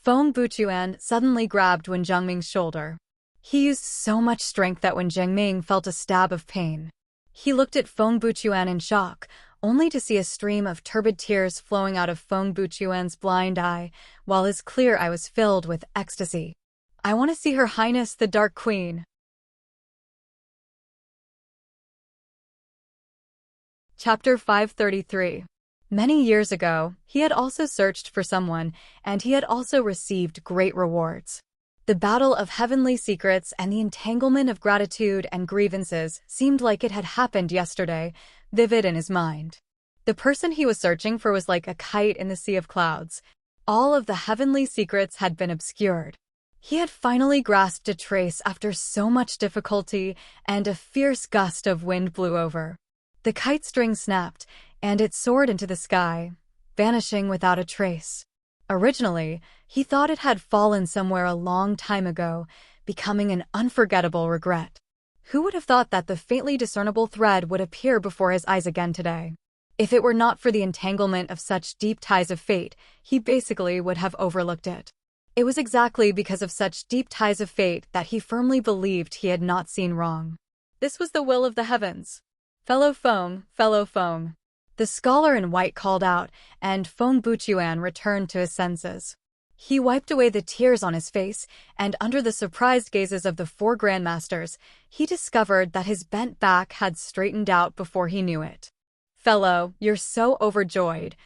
Feng Buchuan suddenly grabbed Wen Zhengming's shoulder. He used so much strength that Wen Zhengming felt a stab of pain. He looked at Feng Buchuan in shock, only to see a stream of turbid tears flowing out of Feng Buchuan's blind eye, while his clear eye was filled with ecstasy. "I want to see Her Highness the Dark Queen." Chapter 533. Many years ago, he had also searched for someone, and he had also received great rewards. The battle of heavenly secrets and the entanglement of gratitude and grievances seemed like it had happened yesterday, vivid in his mind. The person he was searching for was like a kite in the sea of clouds. All of the heavenly secrets had been obscured. He had finally grasped a trace after so much difficulty, and a fierce gust of wind blew over. The kite string snapped, and it soared into the sky, vanishing without a trace. Originally, he thought it had fallen somewhere a long time ago, becoming an unforgettable regret. Who would have thought that the faintly discernible thread would appear before his eyes again today? If it were not for the entanglement of such deep ties of fate, he basically would have overlooked it. It was exactly because of such deep ties of fate that he firmly believed he had not seen wrong. This was the will of the heavens. "Fellow Feng, fellow Feng." The scholar in white called out, and Feng Buchuan returned to his senses. He wiped away the tears on his face, and under the surprised gazes of the 4 grandmasters, he discovered that his bent back had straightened out before he knew it. "Fellow, you're so overjoyed.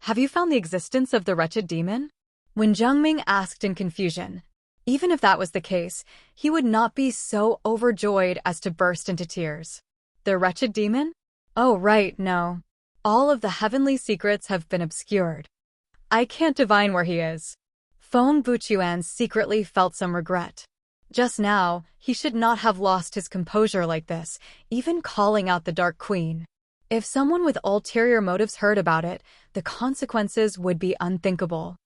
Have you found the existence of the wretched demon?" When Zhengming asked in confusion. Even if that was the case, he would not be so overjoyed as to burst into tears. "The wretched demon? Oh, right, no. All of the heavenly secrets have been obscured. I can't divine where he is." Feng Buchuan secretly felt some regret. Just now, he should not have lost his composure like this, even calling out the Dark Queen. If someone with ulterior motives heard about it, the consequences would be unthinkable.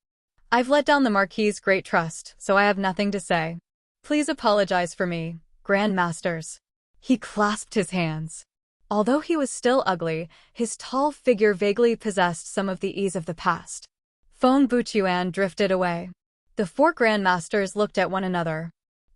"I've let down the Marquis's great trust, so I have nothing to say. Please apologize for me, Grand Masters." He clasped his hands. Although he was still ugly, his tall figure vaguely possessed some of the ease of the past. Feng Buchuan drifted away. The 4 grandmasters looked at one another.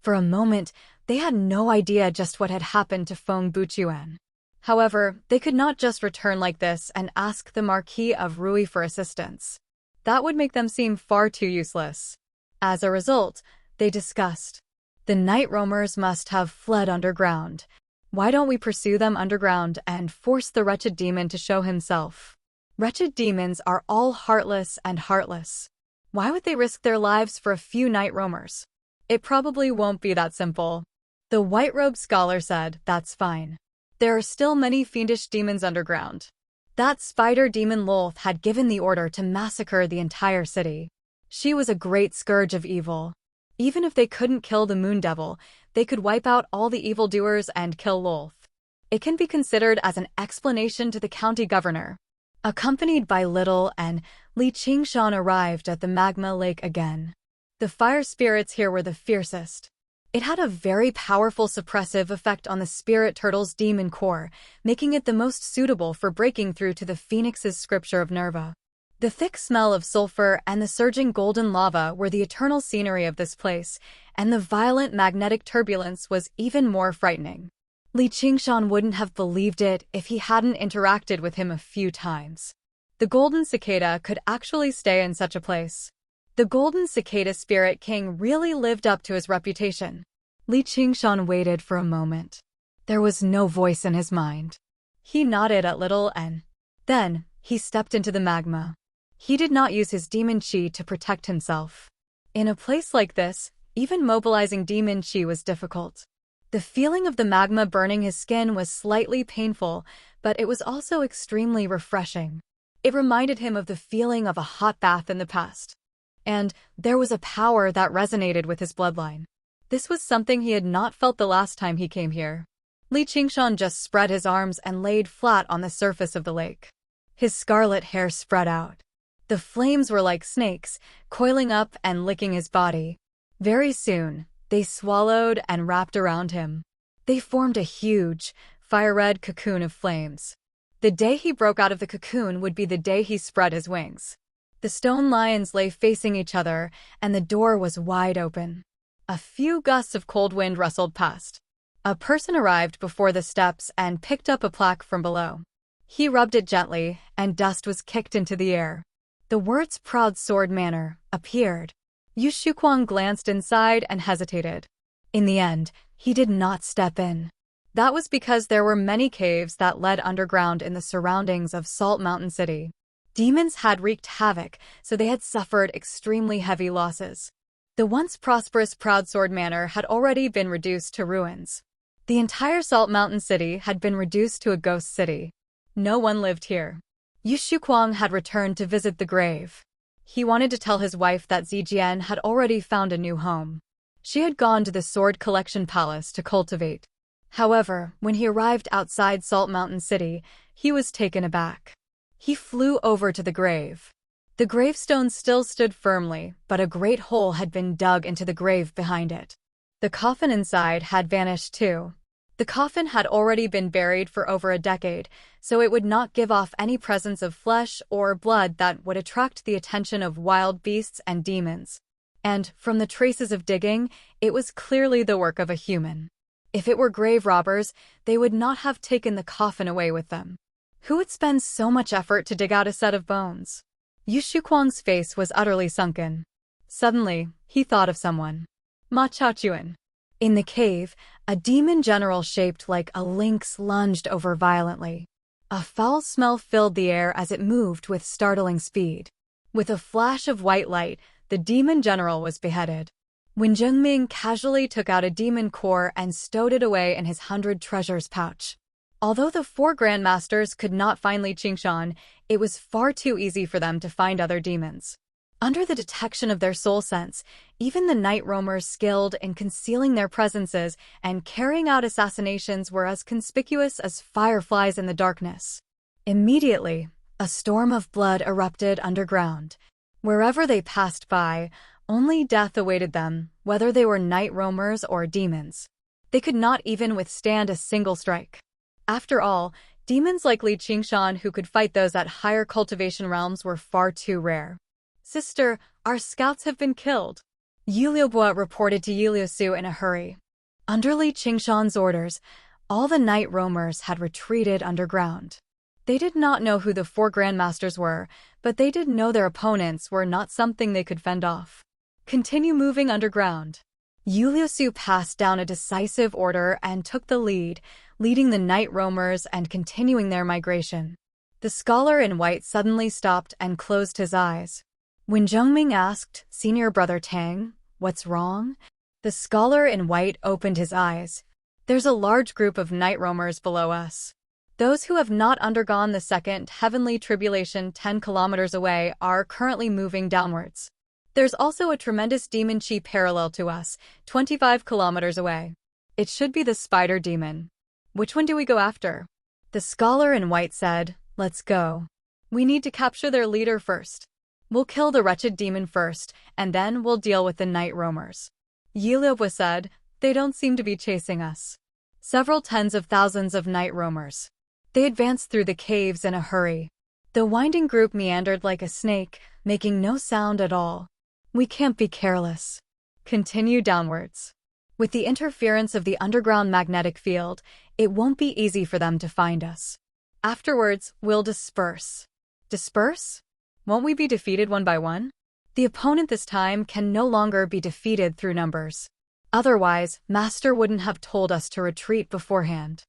For a moment, they had no idea just what had happened to Feng Buchuan. However, they could not just return like this and ask the Marquis of Rui for assistance. That would make them seem far too useless. As a result, they discussed. The night roamers must have fled underground. Why don't we pursue them underground and force the wretched demon to show himself? Wretched demons are all heartless and heartless. Why would they risk their lives for a few night roamers? It probably won't be that simple. The white-robed scholar said, that's fine. There are still many fiendish demons underground. That spider demon Lolth had given the order to massacre the entire city. She was a great scourge of evil. Even if they couldn't kill the moon devil, they could wipe out all the evildoers and kill Lolth. It can be considered as an explanation to the county governor. Accompanied by Little and Li Qingshan arrived at the magma lake again. The fire spirits here were the fiercest. It had a very powerful suppressive effect on the spirit turtle's demon core, making it the most suitable for breaking through to the phoenix's scripture of Nerva. The thick smell of sulfur and the surging golden lava were the eternal scenery of this place, and the violent magnetic turbulence was even more frightening. Li Qingshan wouldn't have believed it if he hadn't interacted with him a few times. The golden cicada could actually stay in such a place. The golden cicada spirit king really lived up to his reputation. Li Qingshan waited for a moment. There was no voice in his mind. He nodded at Little and then he stepped into the magma. He did not use his demon chi to protect himself. In a place like this, even mobilizing demon chi was difficult. The feeling of the magma burning his skin was slightly painful, but it was also extremely refreshing. It reminded him of the feeling of a hot bath in the past. And there was a power that resonated with his bloodline. This was something he had not felt the last time he came here. Li Qingshan just spread his arms and laid flat on the surface of the lake. His scarlet hair spread out. The flames were like snakes, coiling up and licking his body. Very soon, they swallowed and wrapped around him. They formed a huge, fire-red cocoon of flames. The day he broke out of the cocoon would be the day he spread his wings. The stone lions lay facing each other, and the door was wide open. A few gusts of cold wind rustled past. A person arrived before the steps and picked up a plaque from below. He rubbed it gently, and dust was kicked into the air. The words "Proud Sword Manor" appeared. Yu Shuquang glanced inside and hesitated. In the end, he did not step in. That was because there were many caves that led underground in the surroundings of Salt Mountain City. Demons had wreaked havoc, so they had suffered extremely heavy losses. The once prosperous Proud Sword Manor had already been reduced to ruins. The entire Salt Mountain City had been reduced to a ghost city. No one lived here. Yu Shuquang had returned to visit the grave. He wanted to tell his wife that Zijian had already found a new home. She had gone to the Sword Collection Palace to cultivate. However, when he arrived outside Salt Mountain City, he was taken aback. He flew over to the grave. The gravestone still stood firmly, but a great hole had been dug into the grave behind it. The coffin inside had vanished too. The coffin had already been buried for over a decade, so it would not give off any presence of flesh or blood that would attract the attention of wild beasts and demons. And, from the traces of digging, it was clearly the work of a human. If it were grave robbers, they would not have taken the coffin away with them. Who would spend so much effort to dig out a set of bones? Yu Shuquang's face was utterly sunken. Suddenly, he thought of someone. Ma Chaochuan. In the cave, a demon general shaped like a lynx lunged over violently. A foul smell filled the air as it moved with startling speed. With a flash of white light, the demon general was beheaded. Wen Zhengming casually took out a demon core and stowed it away in his 100 treasures pouch. Although the 4 grandmasters could not find Li Qingshan, it was far too easy for them to find other demons. Under the detection of their soul sense, even the night roamers skilled in concealing their presences and carrying out assassinations were as conspicuous as fireflies in the darkness. Immediately, a storm of blood erupted underground. Wherever they passed by, only death awaited them, whether they were night roamers or demons. They could not even withstand a single strike. After all, demons like Li Qingshan who could fight those at higher cultivation realms were far too rare. "Sister, our scouts have been killed." Yiliobua reported to Yiliusu in a hurry. Under Li Qingshan's orders, all the night roamers had retreated underground. They did not know who the four grandmasters were, but they did know their opponents were not something they could fend off. Continue moving underground. Yiliusu passed down a decisive order and took the lead, leading the night roamers and continuing their migration. The scholar in white suddenly stopped and closed his eyes. When Zhengming asked, "Senior brother Tang, what's wrong?" the scholar in white opened his eyes. "There's a large group of night roamers below us. Those who have not undergone the second heavenly tribulation 10 kilometers away are currently moving downwards. There's also a tremendous demon chi parallel to us, 25 kilometers away. It should be the spider demon. Which one do we go after?" The scholar in white said, "Let's go. We need to capture their leader first. We'll kill the wretched demon first, and then we'll deal with the night roamers." Yiliobua said, "They don't seem to be chasing us." Several tens of thousands of night roamers. They advanced through the caves in a hurry. The winding group meandered like a snake, making no sound at all. "We can't be careless. Continue downwards. With the interference of the underground magnetic field, it won't be easy for them to find us. Afterwards, we'll disperse." Disperse? Won't we be defeated one by one? The opponent this time can no longer be defeated through numbers. Otherwise, Master wouldn't have told us to retreat beforehand.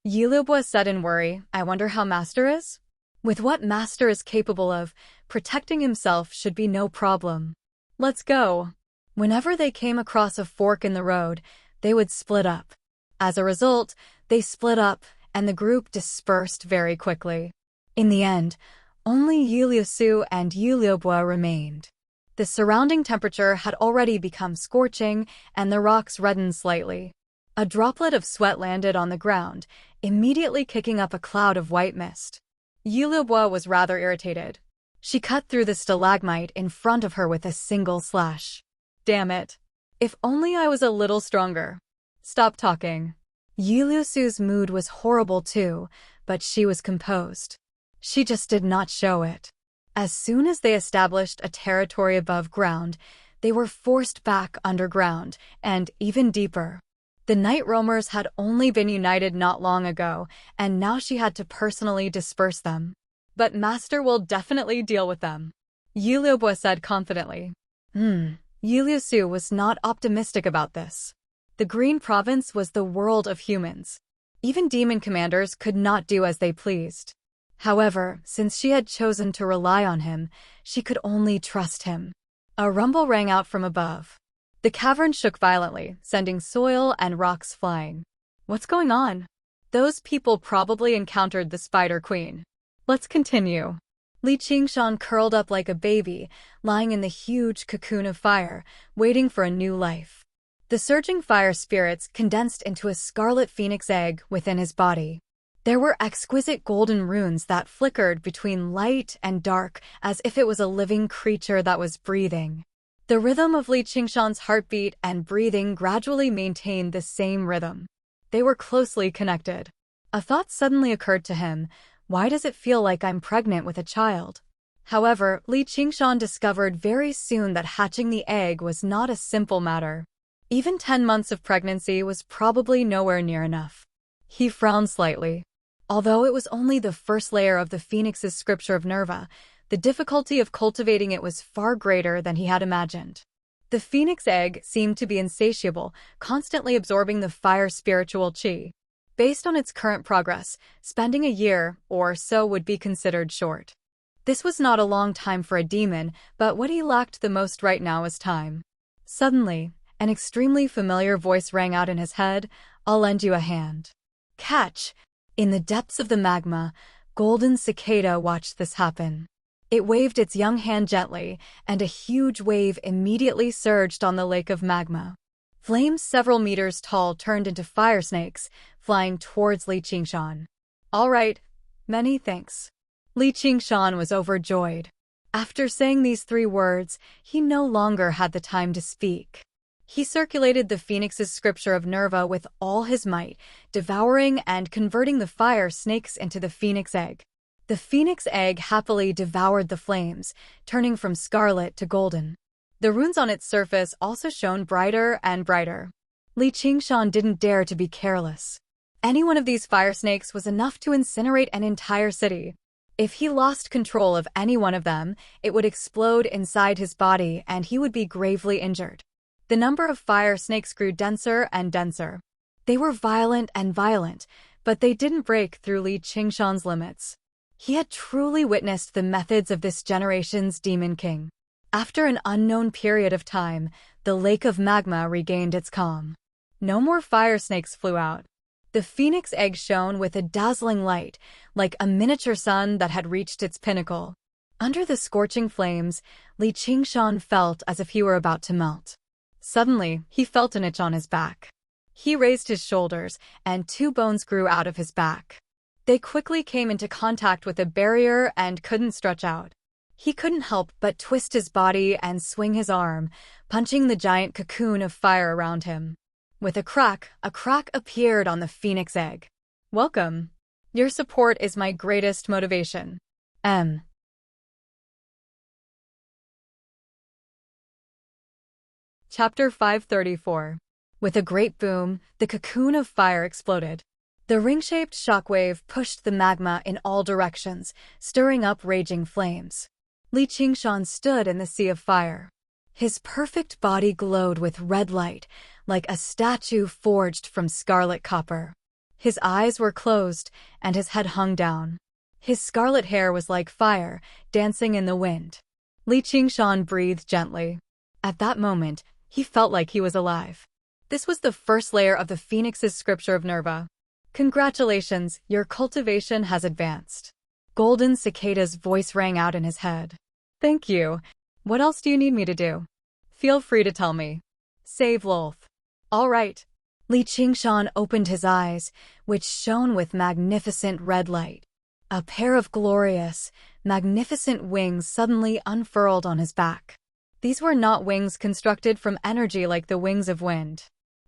Yiliobua said in worry, "I wonder how Master is?" With what Master is capable of, protecting himself should be no problem. "Let's go." Whenever they came across a fork in the road, they would split up. As a result, they split up, and the group dispersed very quickly. In the end, only Yiliusu and Yiliobua remained. The surrounding temperature had already become scorching, and the rocks reddened slightly. A droplet of sweat landed on the ground, immediately kicking up a cloud of white mist. Yiliobua was rather irritated. She cut through the stalagmite in front of her with a single slash. "Damn it. If only I was a little stronger." "Stop talking." Yiliusu's mood was horrible too, but she was composed. She just did not show it. As soon as they established a territory above ground, they were forced back underground, and even deeper. The night roamers had only been united not long ago, and now she had to personally disperse them. "But Master will definitely deal with them," Yiliobua said confidently. Yiliusu was not optimistic about this. The Green Province was the world of humans. Even demon commanders could not do as they pleased. However, since she had chosen to rely on him, she could only trust him. A rumble rang out from above. The cavern shook violently, sending soil and rocks flying. "What's going on?" "Those people probably encountered the Spider Queen. Let's continue." Li Qingshan curled up like a baby, lying in the huge cocoon of fire, waiting for a new life. The surging fire spirits condensed into a scarlet phoenix egg within his body. There were exquisite golden runes that flickered between light and dark as if it was a living creature that was breathing. The rhythm of Li Qingshan's heartbeat and breathing gradually maintained the same rhythm. They were closely connected. A thought suddenly occurred to him. Why does it feel like I'm pregnant with a child? However, Li Qingshan discovered very soon that hatching the egg was not a simple matter. Even 10 months of pregnancy was probably nowhere near enough. He frowned slightly. Although it was only the first layer of the phoenix's scripture of Nerva, the difficulty of cultivating it was far greater than he had imagined. The phoenix egg seemed to be insatiable, constantly absorbing the fire spiritual chi. Based on its current progress, spending a year or so would be considered short. This was not a long time for a demon, but what he lacked the most right now was time. Suddenly, an extremely familiar voice rang out in his head, "I'll lend you a hand." Catch! In the depths of the magma, Golden Cicada watched this happen. It waved its young hand gently, and a huge wave immediately surged on the lake of magma. Flames several meters tall turned into fire snakes, flying towards Li Qingshan. "All right, many thanks." Li Qingshan was overjoyed. After saying these 3 words, he no longer had the time to speak. He circulated the phoenix's scripture of Nerva with all his might, devouring and converting the fire snakes into the phoenix egg. The phoenix egg happily devoured the flames, turning from scarlet to golden. The runes on its surface also shone brighter and brighter. Li Qingshan didn't dare to be careless. Any one of these fire snakes was enough to incinerate an entire city. If he lost control of any one of them, it would explode inside his body and he would be gravely injured. The number of fire snakes grew denser and denser. They were violent and violent, but they didn't break through Li Qingshan's limits. He had truly witnessed the methods of this generation's Demon King. After an unknown period of time, the lake of magma regained its calm. No more fire snakes flew out. The phoenix egg shone with a dazzling light, like a miniature sun that had reached its pinnacle. Under the scorching flames, Li Qingshan felt as if he were about to melt. Suddenly, he felt an itch on his back. He raised his shoulders, and 2 bones grew out of his back. They quickly came into contact with a barrier and couldn't stretch out. He couldn't help but twist his body and swing his arm, punching the giant cocoon of fire around him. With a crack appeared on the phoenix egg. Welcome. Your support is my greatest motivation. M. Chapter 534. With a great boom, the cocoon of fire exploded. The ring-shaped shockwave pushed the magma in all directions, stirring up raging flames. Li Qingshan stood in the sea of fire. His perfect body glowed with red light, like a statue forged from scarlet copper. His eyes were closed, and his head hung down. His scarlet hair was like fire, dancing in the wind. Li Qingshan breathed gently. At that moment, he felt like he was alive. This was the first layer of the phoenix's scripture of Nerva. Congratulations, your cultivation has advanced. Golden Cicada's voice rang out in his head. Thank you. What else do you need me to do? Feel free to tell me. Save Lolth. All right. Li Qingshan opened his eyes, which shone with magnificent red light. A pair of glorious, magnificent wings suddenly unfurled on his back. These were not wings constructed from energy like the wings of wind.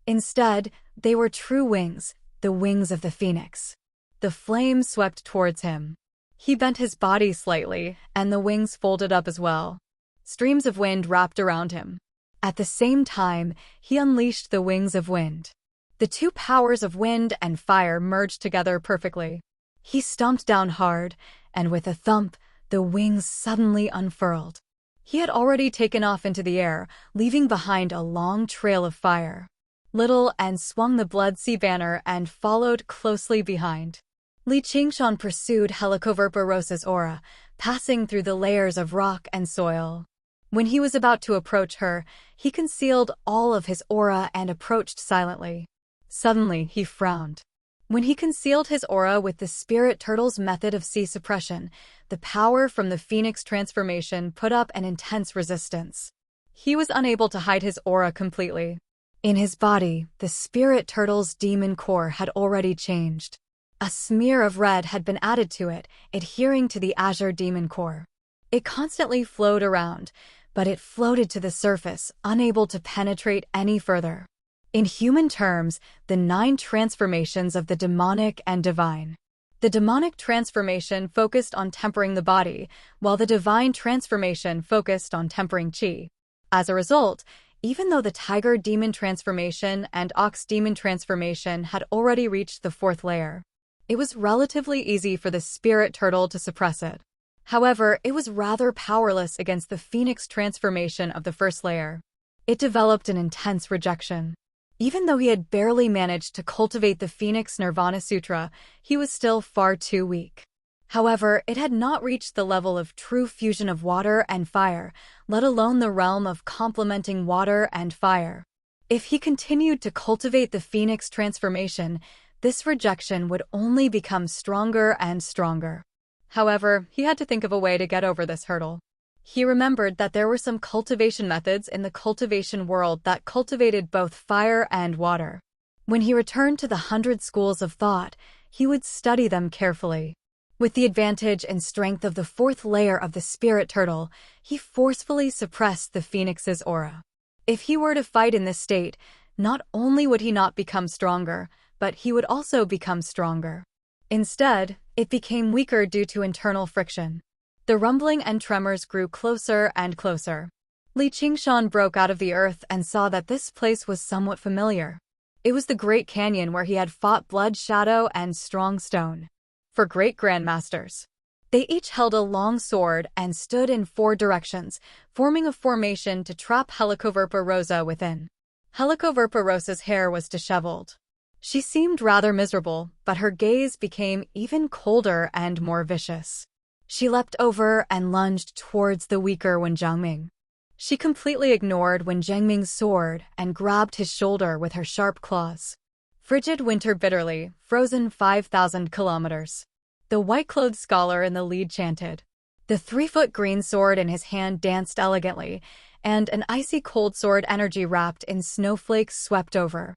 Instead, they were true wings, the wings of the phoenix. The flame swept towards him. He bent his body slightly, and the wings folded up as well. Streams of wind wrapped around him. At the same time, he unleashed the wings of wind. The 2 powers of wind and fire merged together perfectly. He stomped down hard, and with a thump, the wings suddenly unfurled. He had already taken off into the air, leaving behind a long trail of fire. Little and swung the Blood Sea banner and followed closely behind. Li Qingshan pursued Helicoverpa aura, passing through the layers of rock and soil. When he was about to approach her, he concealed all of his aura and approached silently. Suddenly, he frowned. When he concealed his aura with the spirit turtle's method of sea suppression, the power from the phoenix transformation put up an intense resistance. He was unable to hide his aura completely. In his body, the spirit turtle's demon core had already changed. A smear of red had been added to it, adhering to the azure demon core. It constantly flowed around, but it floated to the surface, unable to penetrate any further. In human terms, the 9 transformations of the demonic and divine. The demonic transformation focused on tempering the body, while the divine transformation focused on tempering qi. As a result, even though the tiger demon transformation and ox demon transformation had already reached the 4th layer, it was relatively easy for the spirit turtle to suppress it. However, it was rather powerless against the phoenix transformation of the 1st layer. It developed an intense rejection. Even though he had barely managed to cultivate the Phoenix Nirvana Sutra, he was still far too weak. However, it had not reached the level of true fusion of water and fire, let alone the realm of complementing water and fire. If he continued to cultivate the Phoenix transformation, this rejection would only become stronger and stronger. However, he had to think of a way to get over this hurdle. He remembered that there were some cultivation methods in the cultivation world that cultivated both fire and water. When he returned to the 100 schools of thought, he would study them carefully. With the advantage and strength of the 4th layer of the spirit turtle, he forcefully suppressed the phoenix's aura. If he were to fight in this state, not only would he not become stronger, but he would also become stronger. Instead, it became weaker due to internal friction. The rumbling and tremors grew closer and closer. Li Qingshan broke out of the earth and saw that this place was somewhat familiar. It was the Great Canyon where he had fought Blood Shadow and Strong Stone. For great grandmasters, they each held a long sword and stood in 4 directions, forming a formation to trap Helicoverpa Rosa within. Helicoverpa Rosa's hair was disheveled. She seemed rather miserable, but her gaze became even colder and more vicious. She leapt over and lunged towards the weaker Wen Zhangming. She completely ignored Wen Zhangming's sword and grabbed his shoulder with her sharp claws. Frigid winter bitterly, frozen 5,000 kilometers. The white-clothed scholar in the lead chanted. The 3-foot green sword in his hand danced elegantly, and an icy cold sword energy wrapped in snowflakes swept over.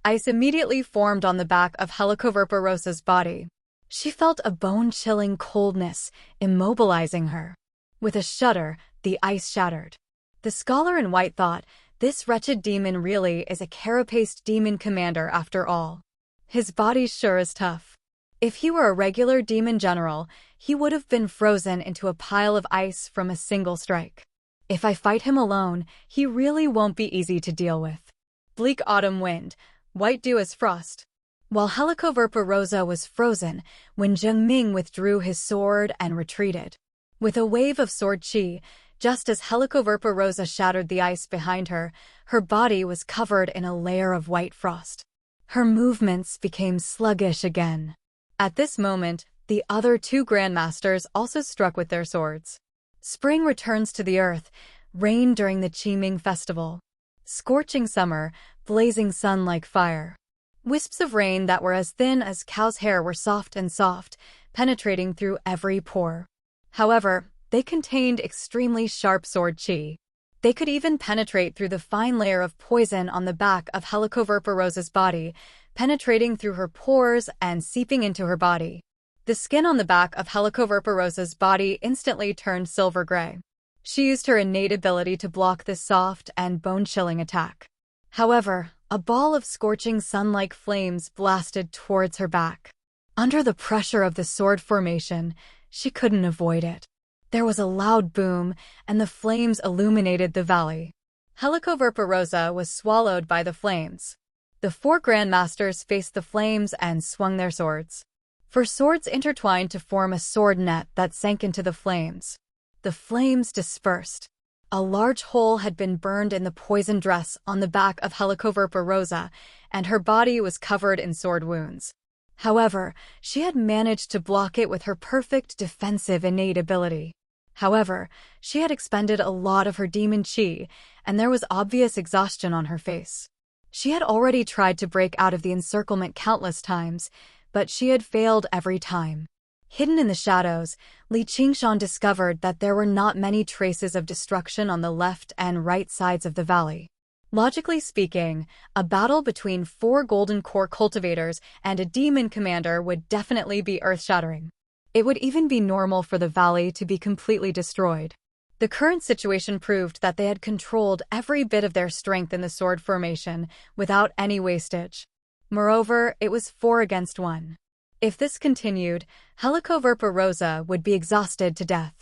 Ice immediately formed on the back of Helicoverpa Rosa's body. She felt a bone-chilling coldness, immobilizing her. With a shudder, the ice shattered. The scholar in white thought, this wretched demon really is a carapaced demon commander after all. His body sure is tough. If he were a regular demon general, he would have been frozen into a pile of ice from a single strike. If I fight him alone, he really won't be easy to deal with. Bleak autumn wind, white dew as frost. While Helicoverpa Rosa was frozen, Wen Zhangming withdrew his sword and retreated. With a wave of sword chi, just as Helicoverpa Rosa shattered the ice behind her, her body was covered in a layer of white frost. Her movements became sluggish again. At this moment, the other 2 grandmasters also struck with their swords. Spring returns to the earth, rain during the Qiming festival. Scorching summer, blazing sun like fire. Wisps of rain that were as thin as cow's hair were soft, penetrating through every pore. However, they contained extremely sharp sword chi. They could even penetrate through the fine layer of poison on the back of Helicoverpa Rosa's body, penetrating through her pores and seeping into her body. The skin on the back of Helicoverpa Rosa's body instantly turned silver gray. She used her innate ability to block this soft and bone-chilling attack. However, a ball of scorching sun-like flames blasted towards her back. Under the pressure of the sword formation, she couldn't avoid it. There was a loud boom, and the flames illuminated the valley. Helicoverpa Rosa was swallowed by the flames. The 4 grandmasters faced the flames and swung their swords. For swords intertwined to form a sword net that sank into the flames. The flames dispersed. A large hole had been burned in the poison dress on the back of Helicoverpa Rosa, and her body was covered in sword wounds. However, she had managed to block it with her perfect defensive innate ability. However, she had expended a lot of her demon chi, and there was obvious exhaustion on her face. She had already tried to break out of the encirclement countless times, but she had failed every time. Hidden in the shadows, Li Qingshan discovered that there were not many traces of destruction on the left and right sides of the valley. Logically speaking, a battle between 4 golden core cultivators and a demon commander would definitely be earth-shattering. It would even be normal for the valley to be completely destroyed. The current situation proved that they had controlled every bit of their strength in the sword formation without any wastage. Moreover, it was 4 against 1. If this continued, Helicoverpa Rosa would be exhausted to death.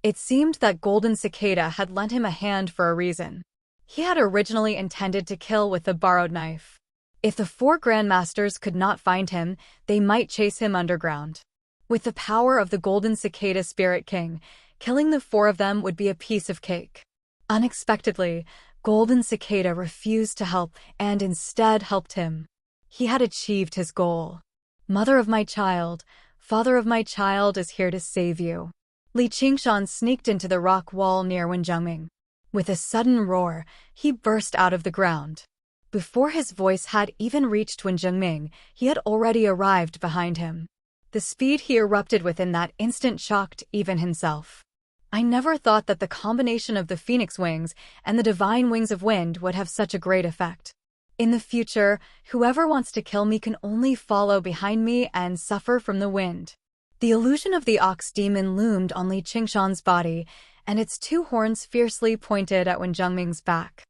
It seemed that Golden Cicada had lent him a hand for a reason. He had originally intended to kill with the borrowed knife. If the 4 grandmasters could not find him, they might chase him underground. With the power of the Golden Cicada Spirit King, killing the 4 of them would be a piece of cake. Unexpectedly, Golden Cicada refused to help and instead helped him. He had achieved his goal. Mother of my child, father of my child is here to save you. Li Qingshan sneaked into the rock wall near Wen Zhangming. With a sudden roar, he burst out of the ground. Before his voice had even reached Wen Zhangming, he had already arrived behind him. The speed he erupted with in that instant shocked even himself. I never thought that the combination of the phoenix wings and the divine wings of wind would have such a great effect. In the future, whoever wants to kill me can only follow behind me and suffer from the wind. The illusion of the ox demon loomed on Li Qingshan's body, and its 2 horns fiercely pointed at Wen Zhangming's back.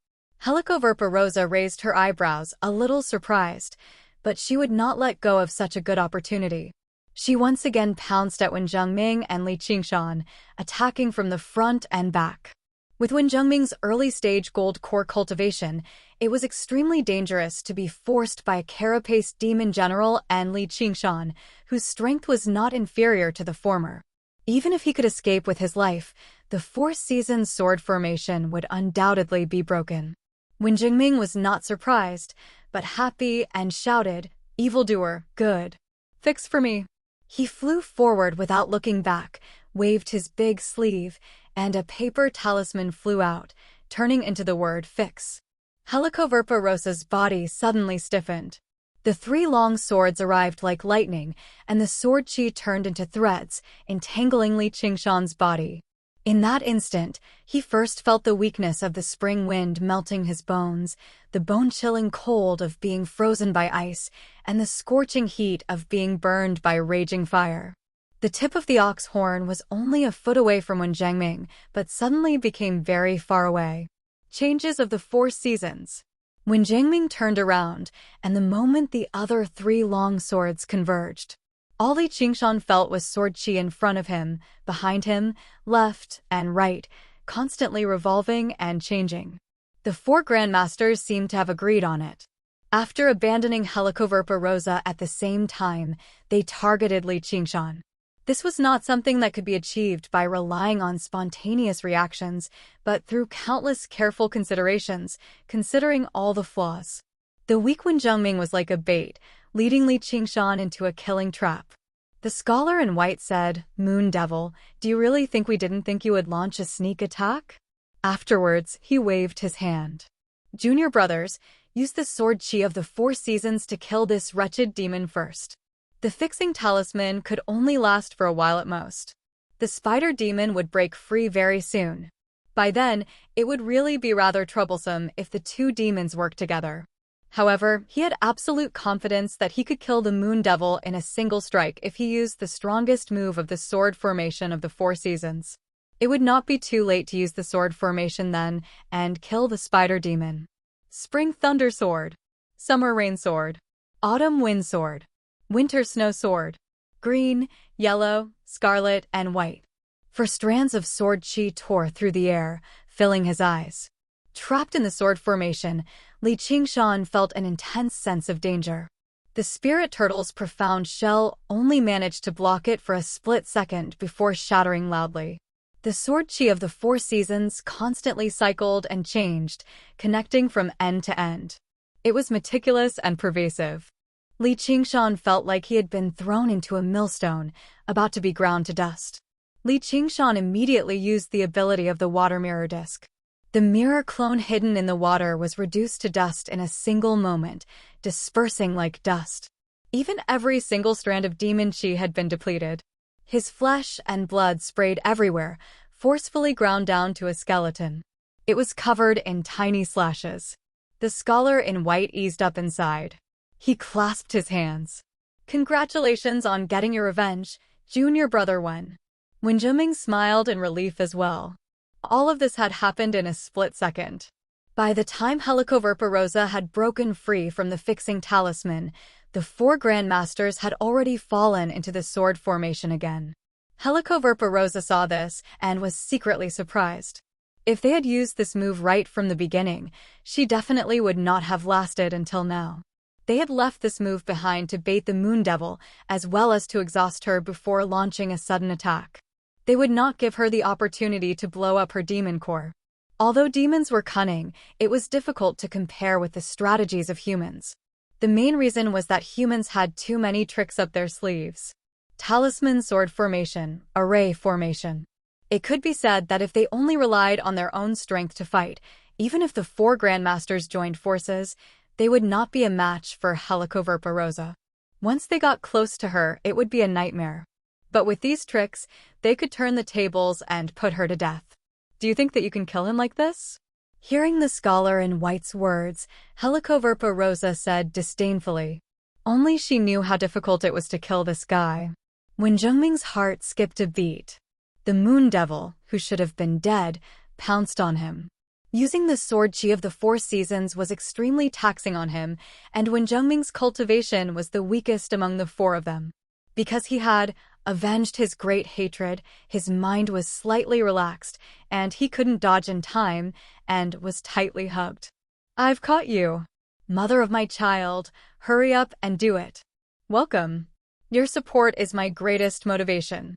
Helicoverpa Rosa raised her eyebrows, a little surprised, but she would not let go of such a good opportunity. She once again pounced at Wen Zhangming and Li Qingshan, attacking from the front and back. With Wen Zhengming's early-stage gold core cultivation, it was extremely dangerous to be forced by a carapace demon general and Li Qingshan, whose strength was not inferior to the former. Even if he could escape with his life, the Four Seasons sword formation would undoubtedly be broken. Wen Zhengming was not surprised, but happy and shouted, "Evildoer, good. Fix for me." He flew forward without looking back, waved his big sleeve, and a paper talisman flew out, turning into the word fix. Helicoverpa Rosa's body suddenly stiffened. The three long swords arrived like lightning, and the sword chi turned into threads, entangling Li Qingshan's body. In that instant, he first felt the weakness of the spring wind melting his bones, the bone-chilling cold of being frozen by ice, and the scorching heat of being burned by raging fire. The tip of the ox horn was only a foot away from Wen Zhengming, but suddenly became very far away. Changes of the Four Seasons. Wen Zhengming turned around, and the moment the other three long swords converged, all Li Qingshan felt was sword chi in front of him, behind him, left and right, constantly revolving and changing. The four grandmasters seemed to have agreed on it. After abandoning Helicoverpa Rosa at the same time, they targeted Li Qingshan. This was not something that could be achieved by relying on spontaneous reactions, but through countless careful considerations, considering all the flaws. The weak Wen Zhengming was like a bait, leading Li Qingshan into a killing trap. The scholar in white said, "Moon Devil, do you really think we didn't think you would launch a sneak attack?" Afterwards, he waved his hand. "Junior brothers, use the sword chi of the Four Seasons to kill this wretched demon first." The fixing talisman could only last for a while at most. The spider demon would break free very soon. By then, it would really be rather troublesome if the two demons worked together. However, he had absolute confidence that he could kill the Moon Devil in a single strike if he used the strongest move of the sword formation of the Four Seasons. It would not be too late to use the sword formation then and kill the spider demon. Spring Thunder Sword, Summer Rain Sword, Autumn Wind Sword, Winter Snow Sword, green, yellow, scarlet, and white. For strands of sword chi tore through the air, filling his eyes. Trapped in the sword formation, Li Qingshan felt an intense sense of danger. The spirit turtle's profound shell only managed to block it for a split second before shattering loudly. The sword chi of the Four Seasons constantly cycled and changed, connecting from end to end. It was meticulous and pervasive. Li Qingshan felt like he had been thrown into a millstone, about to be ground to dust. Li Qingshan immediately used the ability of the water mirror disc. The mirror clone hidden in the water was reduced to dust in a single moment, dispersing like dust. Even every single strand of demon chi had been depleted. His flesh and blood sprayed everywhere, forcefully ground down to a skeleton. It was covered in tiny slashes. The scholar in white eased up inside. He clasped his hands. "Congratulations on getting your revenge, junior brother Wen." Wen Zhengming smiled in relief as well. All of this had happened in a split second. By the time Helicoverpa Rosa had broken free from the fixing talisman, the four grandmasters had already fallen into the sword formation again. Helicoverpa Rosa saw this and was secretly surprised. If they had used this move right from the beginning, she definitely would not have lasted until now. They had left this move behind to bait the Moon Devil, as well as to exhaust her before launching a sudden attack. They would not give her the opportunity to blow up her demon core. Although demons were cunning, it was difficult to compare with the strategies of humans. The main reason was that humans had too many tricks up their sleeves. Talisman sword formation, array formation. It could be said that if they only relied on their own strength to fight, even if the four grandmasters joined forces, they would not be a match for Helicoverpa Rosa. Once they got close to her, it would be a nightmare. But with these tricks, they could turn the tables and put her to death. "Do you think that you can kill him like this?" Hearing the scholar in white's words, Helicoverpa Rosa said disdainfully. Only she knew how difficult it was to kill this guy. Wen Zhengming's heart skipped a beat. The Moon Devil, who should have been dead, pounced on him. Using the sword chi of the Four Seasons was extremely taxing on him, and Wen Zhengming's cultivation was the weakest among the four of them. Because he had avenged his great hatred, his mind was slightly relaxed, and he couldn't dodge in time, and was tightly hugged. "I've caught you. Mother of my child, hurry up and do it. Welcome. Your support is my greatest motivation."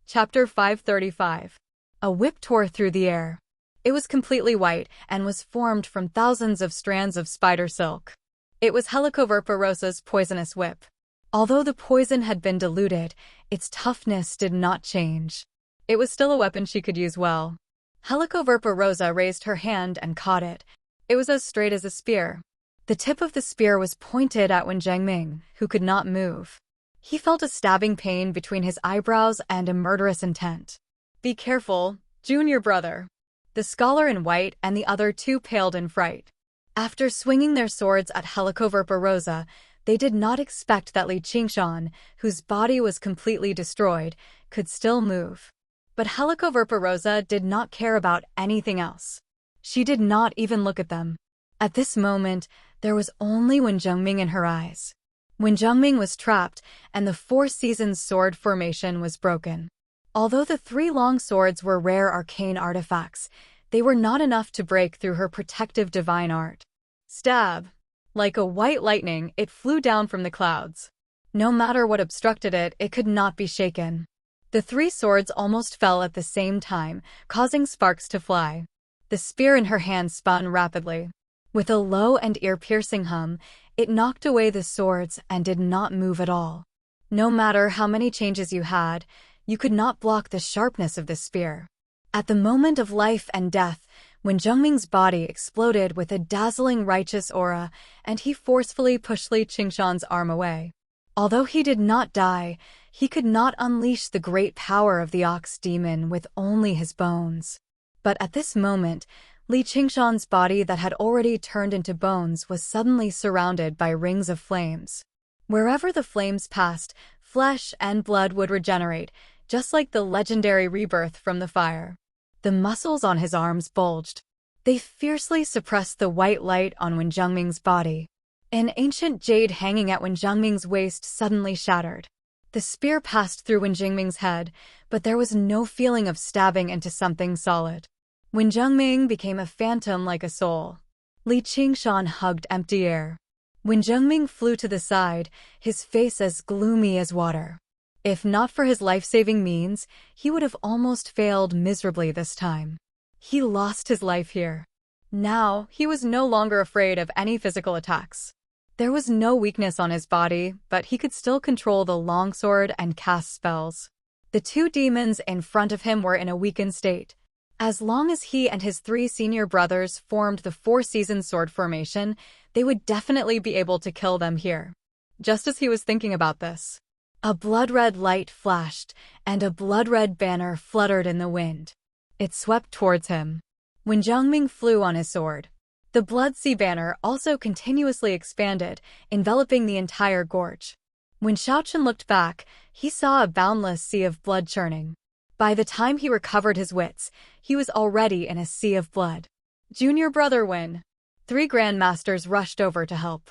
Chapter 535. A whip tore through the air. It was completely white and was formed from thousands of strands of spider silk. It was Helicoverpa poisonous whip. Although the poison had been diluted, its toughness did not change. It was still a weapon she could use well. Helicoverpa raised her hand and caught it. It was as straight as a spear. The tip of the spear was pointed at Wen Zhengming, who could not move. He felt a stabbing pain between his eyebrows and a murderous intent. "Be careful, junior brother." The scholar in white and the other two paled in fright. After swinging their swords at Helicoverpa, they did not expect that Li Qingshan, whose body was completely destroyed, could still move. But Helicoverpa did not care about anything else. She did not even look at them. At this moment, there was only Wen Zhengming in her eyes. Wen Zhengming was trapped, and the Four Seasons sword formation was broken. Although the three long swords were rare arcane artifacts, they were not enough to break through her protective divine art. Stab! Like a white lightning, it flew down from the clouds. No matter what obstructed it, it could not be shaken. The three swords almost fell at the same time, causing sparks to fly. The spear in her hand spun rapidly. With a low and ear-piercing hum, it knocked away the swords and did not move at all. No matter how many changes you had, you could not block the sharpness of the spear. At the moment of life and death, Wen Zhengming's body exploded with a dazzling righteous aura, and he forcefully pushed Li Qingshan's arm away. Although he did not die, he could not unleash the great power of the ox demon with only his bones. But at this moment, Li Qingshan's body that had already turned into bones was suddenly surrounded by rings of flames. Wherever the flames passed, flesh and blood would regenerate, just like the legendary rebirth from the fire. The muscles on his arms bulged. They fiercely suppressed the white light on Wen Zhengming's body. An ancient jade hanging at Wen Zhengming's waist suddenly shattered. The spear passed through Wen Zhengming's head, but there was no feeling of stabbing into something solid. Wen Zhengming became a phantom like a soul. Li Qingshan hugged empty air. Wen Zhengming flew to the side, his face as gloomy as water. If not for his life-saving means, he would have almost failed miserably this time. He lost his life here. Now, he was no longer afraid of any physical attacks. There was no weakness on his body, but he could still control the longsword and cast spells. The two demons in front of him were in a weakened state. As long as he and his three senior brothers formed the Four Seasons sword formation, they would definitely be able to kill them here. Just as he was thinking about this, a blood-red light flashed, and a blood-red banner fluttered in the wind. It swept towards him. Wen Zhengming flew on his sword. The Blood Sea banner also continuously expanded, enveloping the entire gorge. When Shaochen looked back, he saw a boundless sea of blood churning. By the time he recovered his wits, he was already in a sea of blood. "Junior brother Wen." Three grandmasters rushed over to help.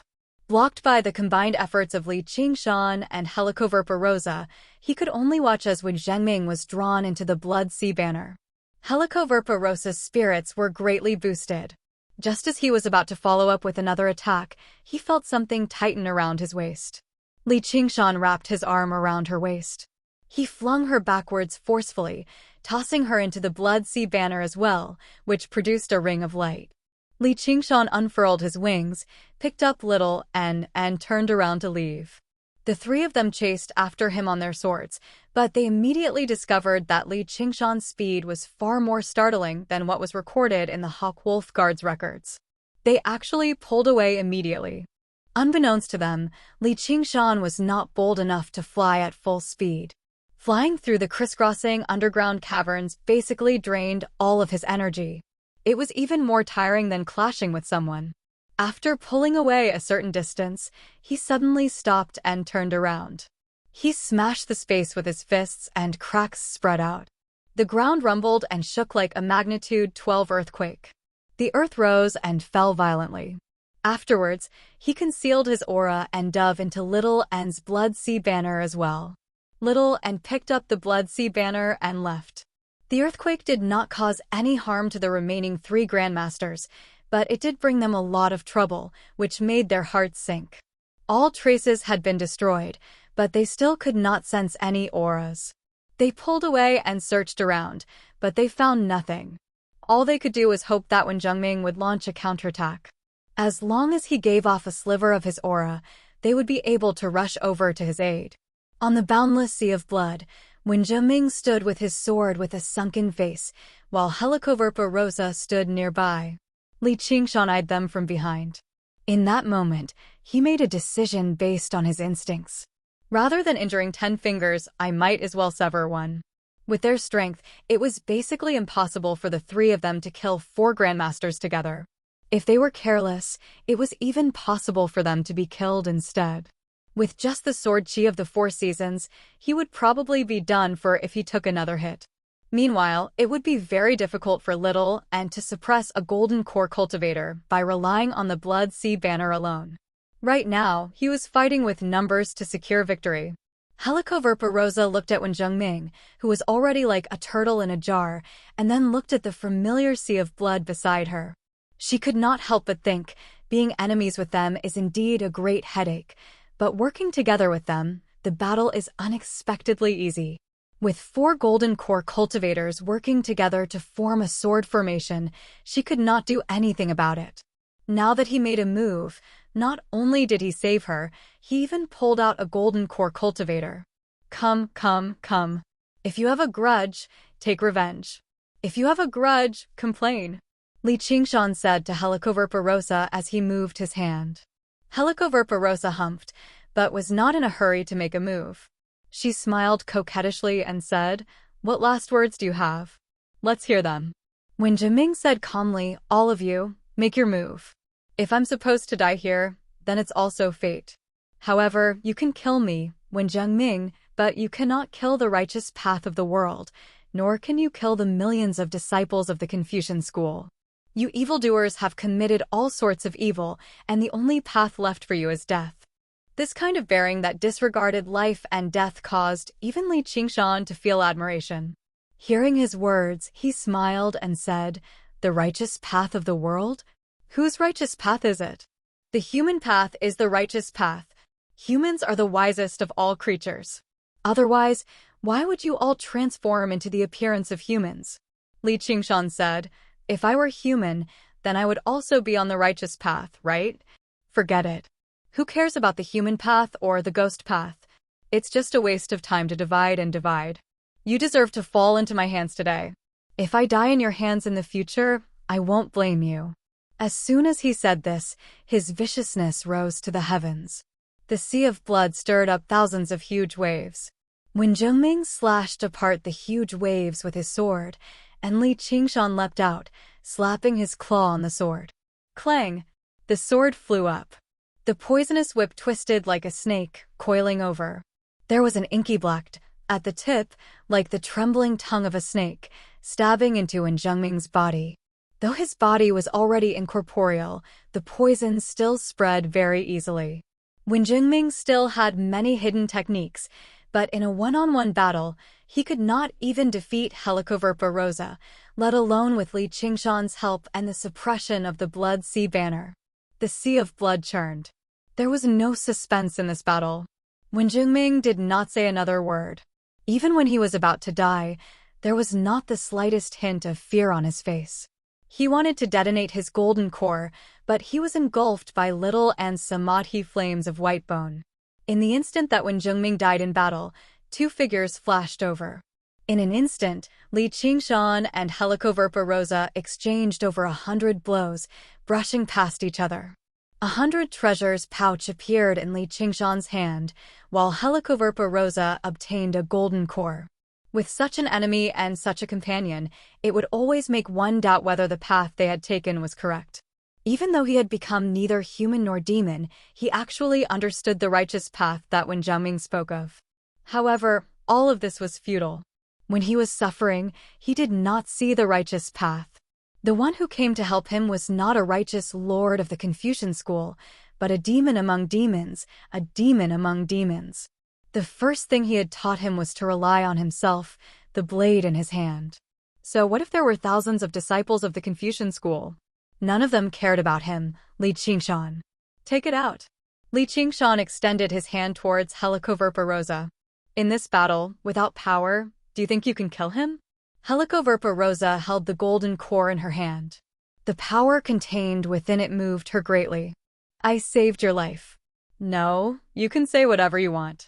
Blocked by the combined efforts of Li Qingshan and Helicoverpa, he could only watch as Wen Zhengming was drawn into the Blood Sea banner. Helicoverpa's spirits were greatly boosted. Just as he was about to follow up with another attack, he felt something tighten around his waist. Li Qingshan wrapped his arm around her waist. He flung her backwards forcefully, tossing her into the Blood Sea banner as well, which produced a ring of light. Li Qingshan unfurled his wings, picked up Little and turned around to leave. The three of them chased after him on their swords, but they immediately discovered that Li Qingshan's speed was far more startling than what was recorded in the Hawk-Wolf Guard's records. They actually pulled away immediately. Unbeknownst to them, Li Qingshan was not bold enough to fly at full speed. Flying through the crisscrossing underground caverns basically drained all of his energy. It was even more tiring than clashing with someone. After pulling away a certain distance, he suddenly stopped and turned around. He smashed the space with his fists and cracks spread out. The ground rumbled and shook like a magnitude 12 earthquake. The earth rose and fell violently. Afterwards, he concealed his aura and dove into Little N's Blood Sea banner as well. Little N picked up the Blood Sea banner and left. The earthquake did not cause any harm to the remaining 3 Grandmasters, but it did bring them a lot of trouble, which made their hearts sink. All traces had been destroyed, but they still could not sense any auras. They pulled away and searched around, but they found nothing. All they could do was hope that Wen Zhengming would launch a counterattack. As long as he gave off a sliver of his aura, they would be able to rush over to his aid. On the boundless sea of blood, Wen Zhengming stood with his sword with a sunken face, while Helicoverpa Rosa stood nearby. Li Qingshan eyed them from behind. In that moment, he made a decision based on his instincts. Rather than injuring 10 fingers, I might as well sever one. With their strength, it was basically impossible for the 3 of them to kill 4 Grandmasters together. If they were careless, it was even possible for them to be killed instead. With just the sword chi of the 4 seasons, he would probably be done for if he took another hit. Meanwhile, it would be very difficult for Little N to suppress a golden core cultivator by relying on the Blood Sea banner alone. Right now, he was fighting with numbers to secure victory. Helicoverpa Rosa looked at Wen Zhengming, who was already like a turtle in a jar, and then looked at the familiar sea of blood beside her. She could not help but think, being enemies with them is indeed a great headache, but working together with them, the battle is unexpectedly easy. With 4 golden core cultivators working together to form a sword formation, she could not do anything about it. Now that he made a move, not only did he save her, he even pulled out a golden core cultivator. Come, come, come. If you have a grudge, take revenge. If you have a grudge, complain. Li Qingshan said to Helicoverpa Rosa as he moved his hand. Helicoverpa Rosa humphed, but was not in a hurry to make a move. She smiled coquettishly and said, "What last words do you have? Let's hear them." Wen Zhengming said calmly, "All of you, make your move. If I'm supposed to die here, then it's also fate. However, you can kill me, Wen Zhengming, but you cannot kill the righteous path of the world, nor can you kill the millions of disciples of the Confucian school. You evildoers have committed all sorts of evil, and the only path left for you is death." This kind of bearing that disregarded life and death caused even Li Qingshan to feel admiration. Hearing his words, he smiled and said, "The righteous path of the world? Whose righteous path is it? The human path is the righteous path. Humans are the wisest of all creatures. Otherwise, why would you all transform into the appearance of humans?" Li Qingshan said, "If I were human, then I would also be on the righteous path, right? Forget it. Who cares about the human path or the ghost path? It's just a waste of time to divide and divide. You deserve to fall into my hands today. If I die in your hands in the future, I won't blame you." As soon as he said this, his viciousness rose to the heavens. The sea of blood stirred up thousands of huge waves. Wen Zhengming slashed apart the huge waves with his sword, and Li Qingshan leapt out, slapping his claw on the sword. Clang! The sword flew up. The poisonous whip twisted like a snake, coiling over. There was an inky black at the tip, like the trembling tongue of a snake, stabbing into Wen Zhengming's body. Though his body was already incorporeal, the poison still spread very easily. Wen Zhengming still had many hidden techniques, but in a one-on-one battle, he could not even defeat Helicoverpa Rosa, let alone with Li Qingshan's help and the suppression of the Blood Sea banner. The sea of blood churned. There was no suspense in this battle. Wen Zhengming did not say another word. Even when he was about to die, there was not the slightest hint of fear on his face. He wanted to detonate his golden core, but he was engulfed by Little N's samadhi flames of white bone. In the instant that Wen Zhengming died in battle, 2 figures flashed over. In an instant, Li Qingshan and Helicoverpa Rosa exchanged over 100 blows, brushing past each other. 100 treasures pouch appeared in Li Qingshan's hand, while Helicoverpa Rosa obtained a golden core. With such an enemy and such a companion, it would always make one doubt whether the path they had taken was correct. Even though he had become neither human nor demon, he actually understood the righteous path that Wen Zhengming spoke of. However, all of this was futile. When he was suffering, he did not see the righteous path. The one who came to help him was not a righteous lord of the Confucian school, but a demon among demons, a demon among demons. The first thing he had taught him was to rely on himself, the blade in his hand. So what if there were thousands of disciples of the Confucian school? None of them cared about him, Li Qingshan. Take it out. Li Qingshan extended his hand towards Helicoverpa. In this battle, without power, do you think you can kill him? Helicoverpa held the golden core in her hand. The power contained within it moved her greatly. I saved your life. No, you can say whatever you want.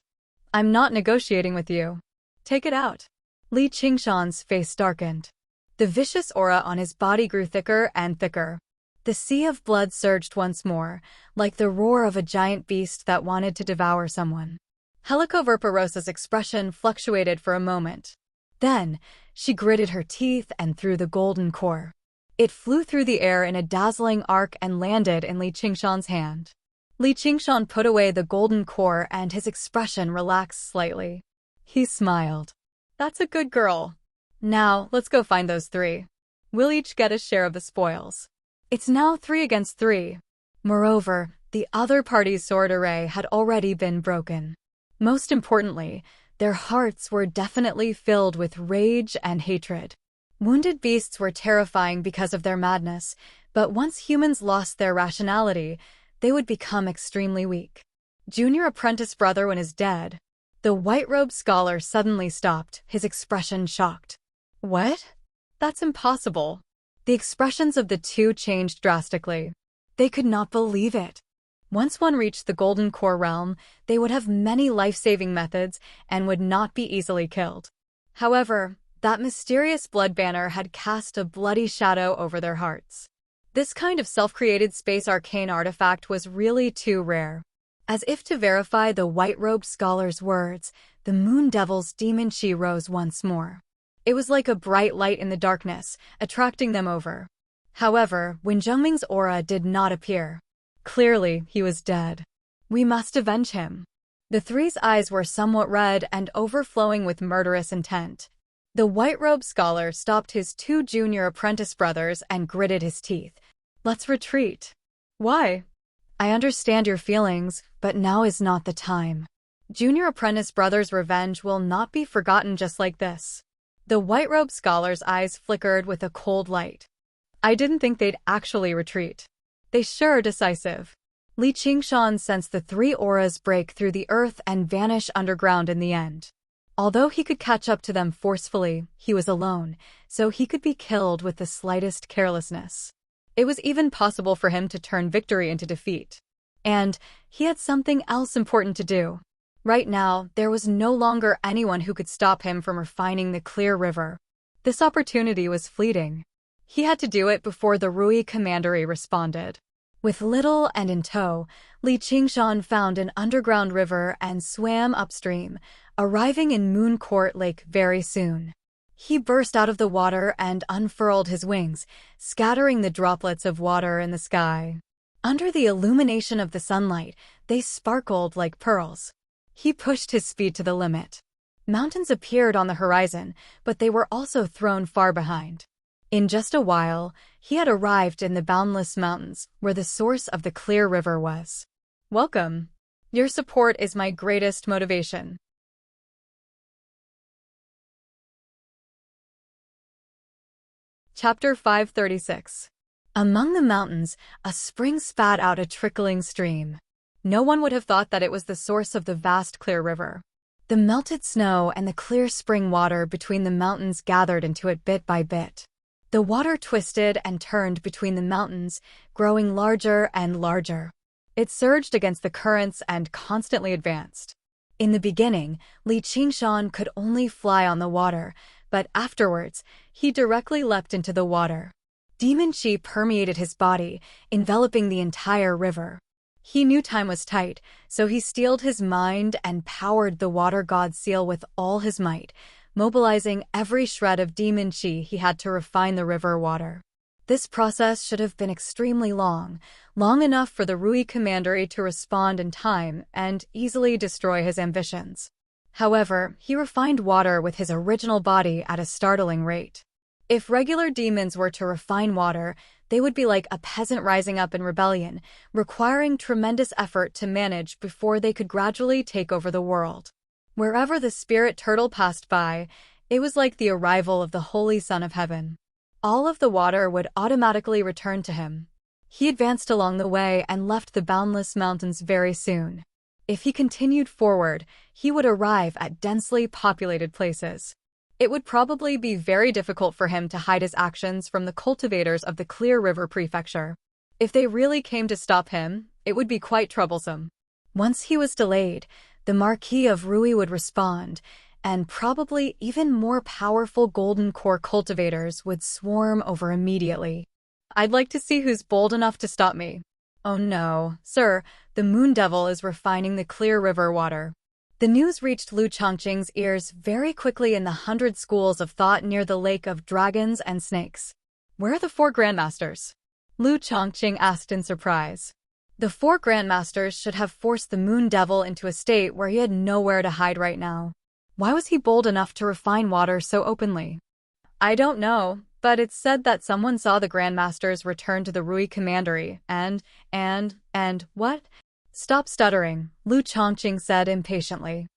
I'm not negotiating with you. Take it out. Li Qingshan's face darkened. The vicious aura on his body grew thicker and thicker. The sea of blood surged once more, like the roar of a giant beast that wanted to devour someone. Helicoverpa's expression fluctuated for a moment. Then, she gritted her teeth and threw the golden core. It flew through the air in a dazzling arc and landed in Li Qingshan's hand. Li Qingshan put away the golden core and his expression relaxed slightly. He smiled. That's a good girl. Now, let's go find those three. We'll each get a share of the spoils. It's now 3 against 3. Moreover, the other party's sword array had already been broken. Most importantly, their hearts were definitely filled with rage and hatred. Wounded beasts were terrifying because of their madness, but once humans lost their rationality, they would become extremely weak. Junior apprentice brother when is dead. The white-robed scholar suddenly stopped, his expression shocked. What? That's impossible. The expressions of the two changed drastically. They could not believe it. Once one reached the Golden Core realm, they would have many life-saving methods and would not be easily killed. However, that mysterious blood banner had cast a bloody shadow over their hearts. This kind of self-created space arcane artifact was really too rare. As if to verify the white-robed scholar's words, the Moon Devil's demon chi rose once more. It was like a bright light in the darkness, attracting them over. However, when Zhengming's aura did not appear, clearly he was dead. We must avenge him. The three's eyes were somewhat red and overflowing with murderous intent. The white-robed scholar stopped his 2 junior apprentice brothers and gritted his teeth. Let's retreat. Why? I understand your feelings, but now is not the time. Junior apprentice brothers' revenge will not be forgotten just like this. The white-robed scholar's eyes flickered with a cold light. I didn't think they'd actually retreat. They sure are decisive. Li Qingshan sensed the 3 auras break through the earth and vanish underground in the end. Although he could catch up to them forcefully, he was alone, so he could be killed with the slightest carelessness. It was even possible for him to turn victory into defeat. And he had something else important to do. Right now, there was no longer anyone who could stop him from refining the clear river. This opportunity was fleeting. He had to do it before the Rui commandery responded. With little and in tow, Li Qingshan found an underground river and swam upstream, arriving in Moon Court Lake very soon. He burst out of the water and unfurled his wings, scattering the droplets of water in the sky. Under the illumination of the sunlight, they sparkled like pearls. He pushed his speed to the limit. Mountains appeared on the horizon, but they were also thrown far behind. In just a while, he had arrived in the boundless mountains, where the source of the clear river was. Welcome. Your support is my greatest motivation. Chapter 536. Among the mountains, a spring spat out a trickling stream. No one would have thought that it was the source of the vast clear river. The melted snow and the clear spring water between the mountains gathered into it bit by bit. The water twisted and turned between the mountains, growing larger and larger. It surged against the currents and constantly advanced. In the beginning, Li Qingshan could only fly on the water, but afterwards, he directly leapt into the water. Demon chi permeated his body, enveloping the entire river. He knew time was tight, so he steeled his mind and powered the water god seal with all his might, mobilizing every shred of demon chi he had to refine the river water. This process should have been extremely long enough for the Rui commandery to respond in time and easily destroy his ambitions. However, he refined water with his original body at a startling rate. If regular demons were to refine water, they would be like a peasant rising up in rebellion, requiring tremendous effort to manage before they could gradually take over the world. Wherever the spirit turtle passed by, it was like the arrival of the Holy Son of Heaven. All of the water would automatically return to him. He advanced along the way and left the boundless mountains very soon. If he continued forward, he would arrive at densely populated places. It would probably be very difficult for him to hide his actions from the cultivators of the Clear River Prefecture. If they really came to stop him, it would be quite troublesome. Once he was delayed, the Marquis of Rui would respond, and probably even more powerful golden core cultivators would swarm over immediately. I'd like to see who's bold enough to stop me. Oh no, sir, the Moon Devil is refining the Clear River water. The news reached Lu Chongqing's ears very quickly in the 100 schools of thought near the Lake of Dragons and Snakes. Where are the 4 Grandmasters? Lu Chongqing asked in surprise. The 4 Grandmasters should have forced the Moon Devil into a state where he had nowhere to hide right now. Why was he bold enough to refine water so openly? I don't know, but it's said that someone saw the Grandmasters return to the Rui Commandery and what? Stop stuttering, Lu Chongqing said impatiently.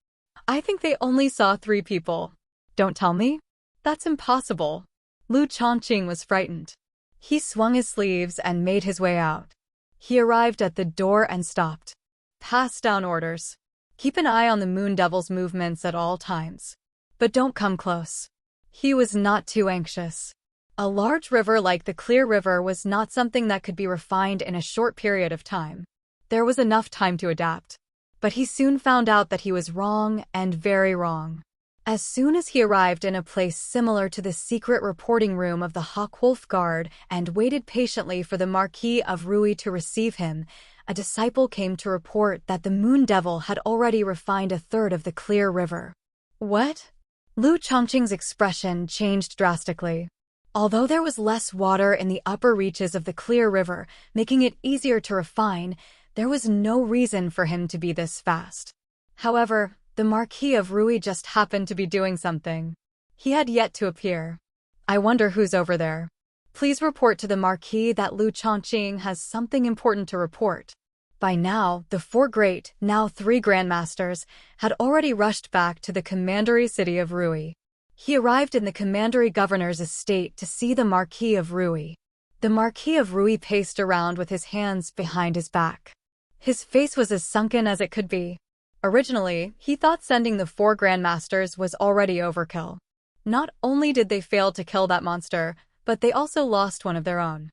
I think they only saw 3 people. Don't tell me? That's impossible. Lu Chongqing was frightened. He swung his sleeves and made his way out. He arrived at the door and stopped. Pass down orders. Keep an eye on the Moon Devil's movements at all times. But don't come close. He was not too anxious. A large river like the Clear River was not something that could be refined in a short period of time. There was enough time to adapt. But he soon found out that he was wrong and very wrong. As soon as he arrived in a place similar to the secret reporting room of the Hawkwolf Guard and waited patiently for the Marquis of Rui to receive him, a disciple came to report that the Moon Devil had already refined a third of the Clear River. What? Lu Chongqing's expression changed drastically. Although there was less water in the upper reaches of the Clear River, making it easier to refine, there was no reason for him to be this fast. However, the Marquis of Rui just happened to be doing something. He had yet to appear. I wonder who's over there. Please report to the Marquis that Lu Chongqing has something important to report. By now, the 4 great, now 3 Grandmasters, had already rushed back to the commandery city of Rui. He arrived in the commandery governor's estate to see the Marquis of Rui. The Marquis of Rui paced around with his hands behind his back. His face was as sunken as it could be. Originally, he thought sending the 4 Grandmasters was already overkill. Not only did they fail to kill that monster, but they also lost one of their own.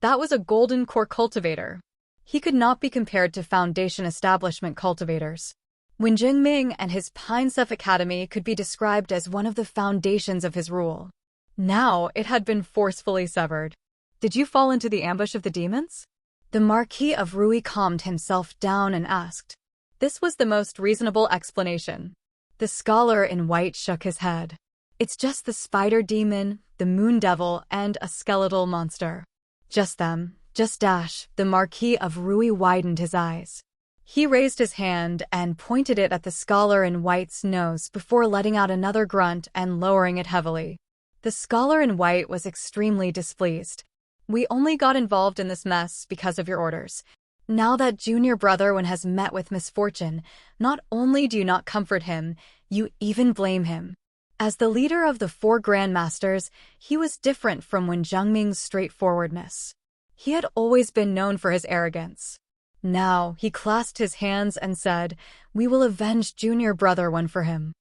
That was a golden core cultivator. He could not be compared to Foundation establishment cultivators. Wen Jingming and his Pine Stuff Academy could be described as one of the foundations of his rule. Now it had been forcefully severed. Did you fall into the ambush of the demons? The Marquis of Rui calmed himself down and asked. This was the most reasonable explanation. The scholar in white shook his head. It's just the spider demon, the Moon Devil, and a skeletal monster. Just them, just Dash. The Marquis of Rui widened his eyes. He raised his hand and pointed it at the scholar in white's nose before letting out another grunt and lowering it heavily. The scholar in white was extremely displeased. We only got involved in this mess because of your orders. Now that junior brother Wen has met with misfortune, not only do you not comfort him, you even blame him. As the leader of the 4 Grandmasters, he was different from Wen Zhengming's straightforwardness. He had always been known for his arrogance. Now, he clasped his hands and said, "We will avenge junior brother Wen for him.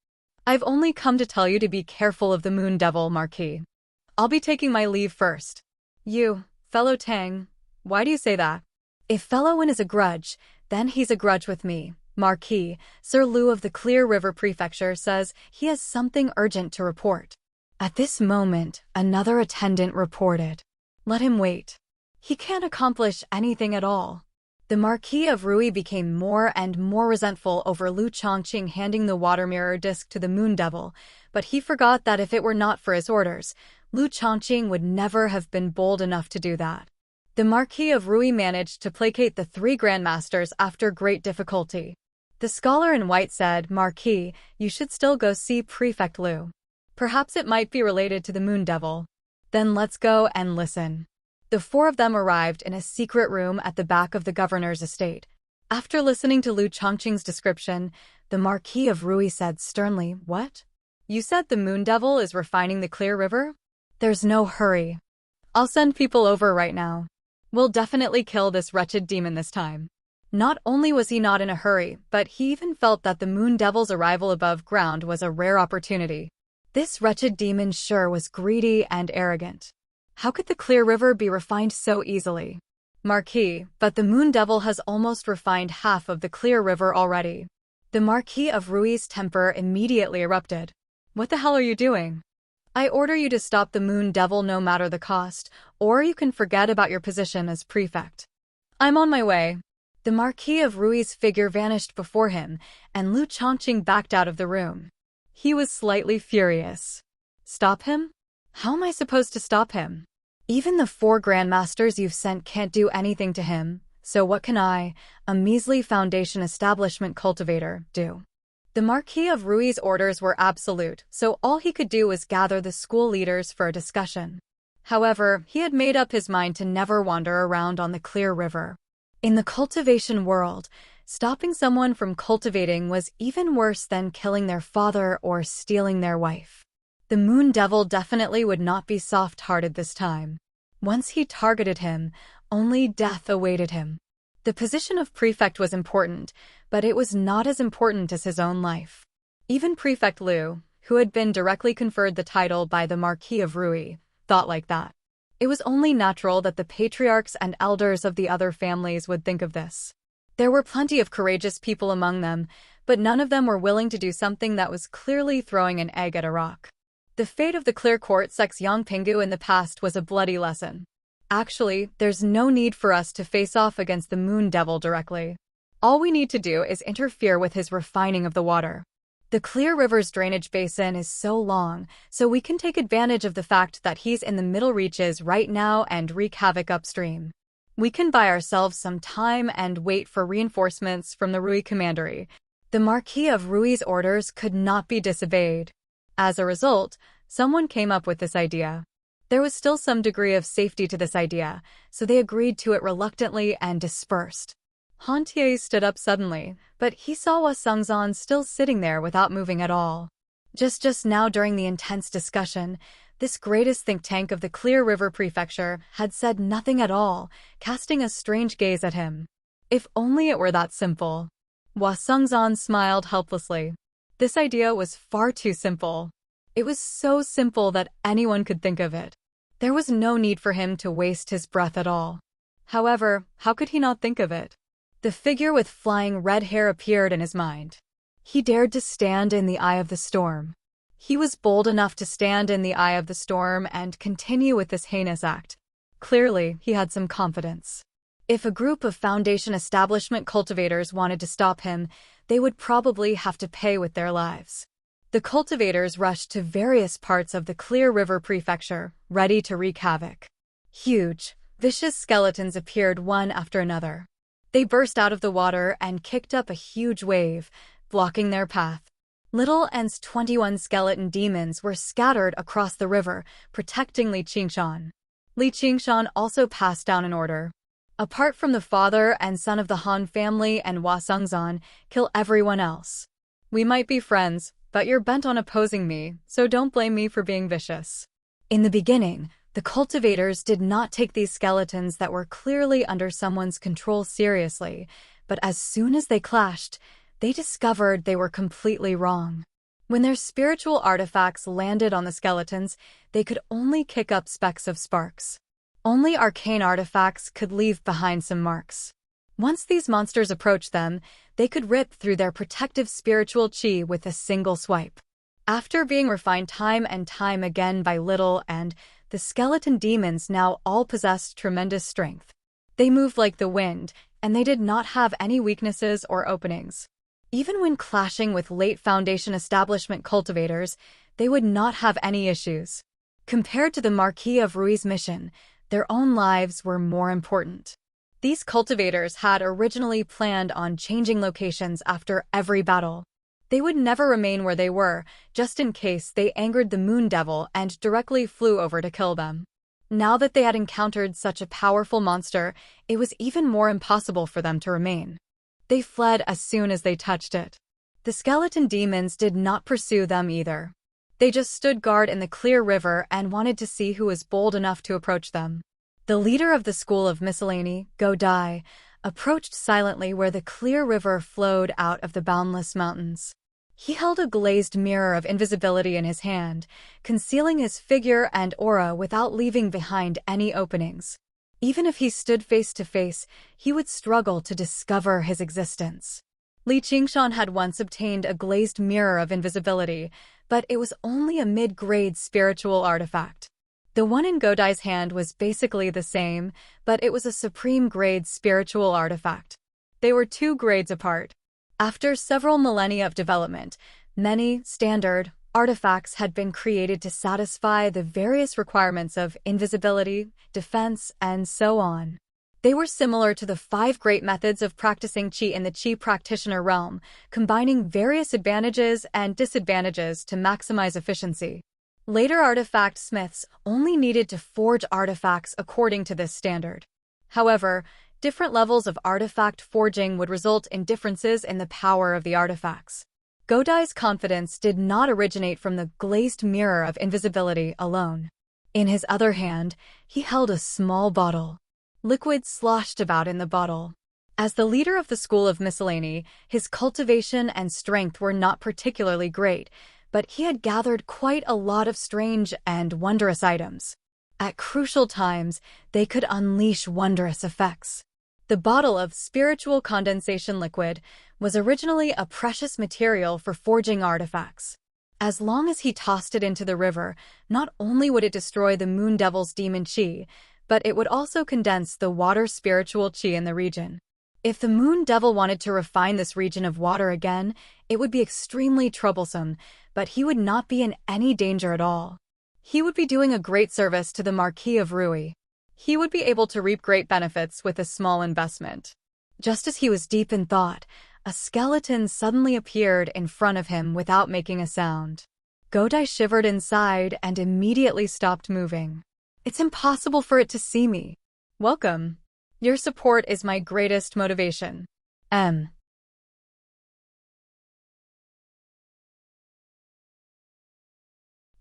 I've only come to tell you to be careful of the Moon Devil, Marquis. I'll be taking my leave first." You, fellow Tang, why do you say that? If fellow Wen is a grudge, then he's a grudge with me. Marquis, Sir Lu of the Clear River Prefecture says he has something urgent to report. At this moment, another attendant reported. Let him wait. He can't accomplish anything at all. The Marquis of Rui became more and more resentful over Lu Chongqing handing the water mirror disc to the Moon Devil, but he forgot that if it were not for his orders, Lu Chongqing would never have been bold enough to do that. The Marquis of Rui managed to placate the 3 Grandmasters after great difficulty. The scholar in white said, "Marquis, you should still go see Prefect Lu. Perhaps it might be related to the Moon Devil." Then let's go and listen. The four of them arrived in a secret room at the back of the governor's estate. After listening to Lu Chongqing's description, the Marquis of Rui said sternly, "What? You said the Moon Devil is refining the clear river? There's no hurry. I'll send people over right now. We'll definitely kill this wretched demon this time." Not only was he not in a hurry, but he even felt that the Moon Devil's arrival above ground was a rare opportunity. This wretched demon sure was greedy and arrogant. How could the clear river be refined so easily? Marquis, but the Moon Devil has almost refined half of the clear river already. The Marquis of Rui's temper immediately erupted. "What the hell are you doing? I order you to stop the Moon Devil no matter the cost, or you can forget about your position as prefect." "I'm on my way." The Marquis of Rui's figure vanished before him, and Lu Chongqing backed out of the room. He was slightly furious. Stop him? How am I supposed to stop him? Even the 4 grandmasters you've sent can't do anything to him, so what can I, a measly foundation establishment cultivator, do? The Marquis of Rui's orders were absolute, so all he could do was gather the school leaders for a discussion. However, he had made up his mind to never wander around on the clear river. In the cultivation world, stopping someone from cultivating was even worse than killing their father or stealing their wife. The Moon Devil definitely would not be soft-hearted this time. Once he targeted him, only death awaited him. The position of prefect was important, but it was not as important as his own life. Even Prefect Liu, who had been directly conferred the title by the Marquis of Rui, thought like that. It was only natural that the patriarchs and elders of the other families would think of this. There were plenty of courageous people among them, but none of them were willing to do something that was clearly throwing an egg at a rock. The fate of the Clear Court Sex Yangpingu in the past was a bloody lesson. Actually, there's no need for us to face off against the Moon Devil directly. All we need to do is interfere with his refining of the water. The Clear River's drainage basin is so long, so we can take advantage of the fact that he's in the middle reaches right now and wreak havoc upstream. We can buy ourselves some time and wait for reinforcements from the Rui Commandery. The Marquis of Rui's orders could not be disobeyed. As a result, someone came up with this idea. There was still some degree of safety to this idea, so they agreed to it reluctantly and dispersed. Han Tie stood up suddenly, but he saw Hua Sungzan still sitting there without moving at all. Just now during the intense discussion, this greatest think tank of the Clear River Prefecture had said nothing at all, casting a strange gaze at him. If only it were that simple. Hua Sungzan smiled helplessly. This idea was far too simple. It was so simple that anyone could think of it. There was no need for him to waste his breath at all. However, how could he not think of it? The figure with flying red hair appeared in his mind. He dared to stand in the eye of the storm. He was bold enough to stand in the eye of the storm and continue with this heinous act. Clearly, he had some confidence. If a group of Foundation establishment cultivators wanted to stop him, they would probably have to pay with their lives. The cultivators rushed to various parts of the Clear River Prefecture, ready to wreak havoc. Huge, vicious skeletons appeared one after another. They burst out of the water and kicked up a huge wave, blocking their path. Little N's 21 skeleton demons were scattered across the river, protecting Li Qingshan. Li Qingshan also passed down an order. Apart from the father and son of the Han family and Hua Sungzan, kill everyone else. We might be friends, but you're bent on opposing me, so don't blame me for being vicious. In the beginning, the cultivators did not take these skeletons that were clearly under someone's control seriously, but as soon as they clashed, they discovered they were completely wrong. When their spiritual artifacts landed on the skeletons, they could only kick up specks of sparks. Only arcane artifacts could leave behind some marks. Once these monsters approached them, they could rip through their protective spiritual chi with a single swipe. After being refined time and time again by Little and the skeleton demons now all possessed tremendous strength. They moved like the wind, and they did not have any weaknesses or openings. Even when clashing with late Foundation establishment cultivators, they would not have any issues. Compared to the Marquis of Rui's mission, their own lives were more important. These cultivators had originally planned on changing locations after every battle. They would never remain where they were, just in case they angered the Moon Devil and directly flew over to kill them. Now that they had encountered such a powerful monster, it was even more impossible for them to remain. They fled as soon as they touched it. The skeleton demons did not pursue them either. They just stood guard in the clear river and wanted to see who was bold enough to approach them. The leader of the school of miscellany, Godai, approached silently where the clear river flowed out of the boundless mountains. He held a glazed mirror of invisibility in his hand, concealing his figure and aura without leaving behind any openings. Even if he stood face to face, he would struggle to discover his existence. Li Qingshan had once obtained a glazed mirror of invisibility, but it was only a mid-grade spiritual artifact. The one in Godai's hand was basically the same, but it was a supreme-grade spiritual artifact. They were 2 grades apart. After several millennia of development, many standard artifacts had been created to satisfy the various requirements of invisibility, defense, and so on. They were similar to the 5 great methods of practicing Qi in the Qi practitioner realm, combining various advantages and disadvantages to maximize efficiency. Later artifact smiths only needed to forge artifacts according to this standard. However, different levels of artifact forging would result in differences in the power of the artifacts. Godai's confidence did not originate from the glazed mirror of invisibility alone. In his other hand, he held a small bottle. Liquid sloshed about in the bottle. As the leader of the school of miscellany, his cultivation and strength were not particularly great, but he had gathered quite a lot of strange and wondrous items. At crucial times, they could unleash wondrous effects. The bottle of spiritual condensation liquid was originally a precious material for forging artifacts. As long as he tossed it into the river, not only would it destroy the Moon Devil's demon Qi, but it would also condense the water spiritual Qi in the region. If the Moon Devil wanted to refine this region of water again, it would be extremely troublesome, but he would not be in any danger at all. He would be doing a great service to the Marquis of Rui. He would be able to reap great benefits with a small investment. Just as he was deep in thought, a skeleton suddenly appeared in front of him without making a sound. Godai shivered inside and immediately stopped moving. It's impossible for it to see me. Welcome. Your support is my greatest motivation. M.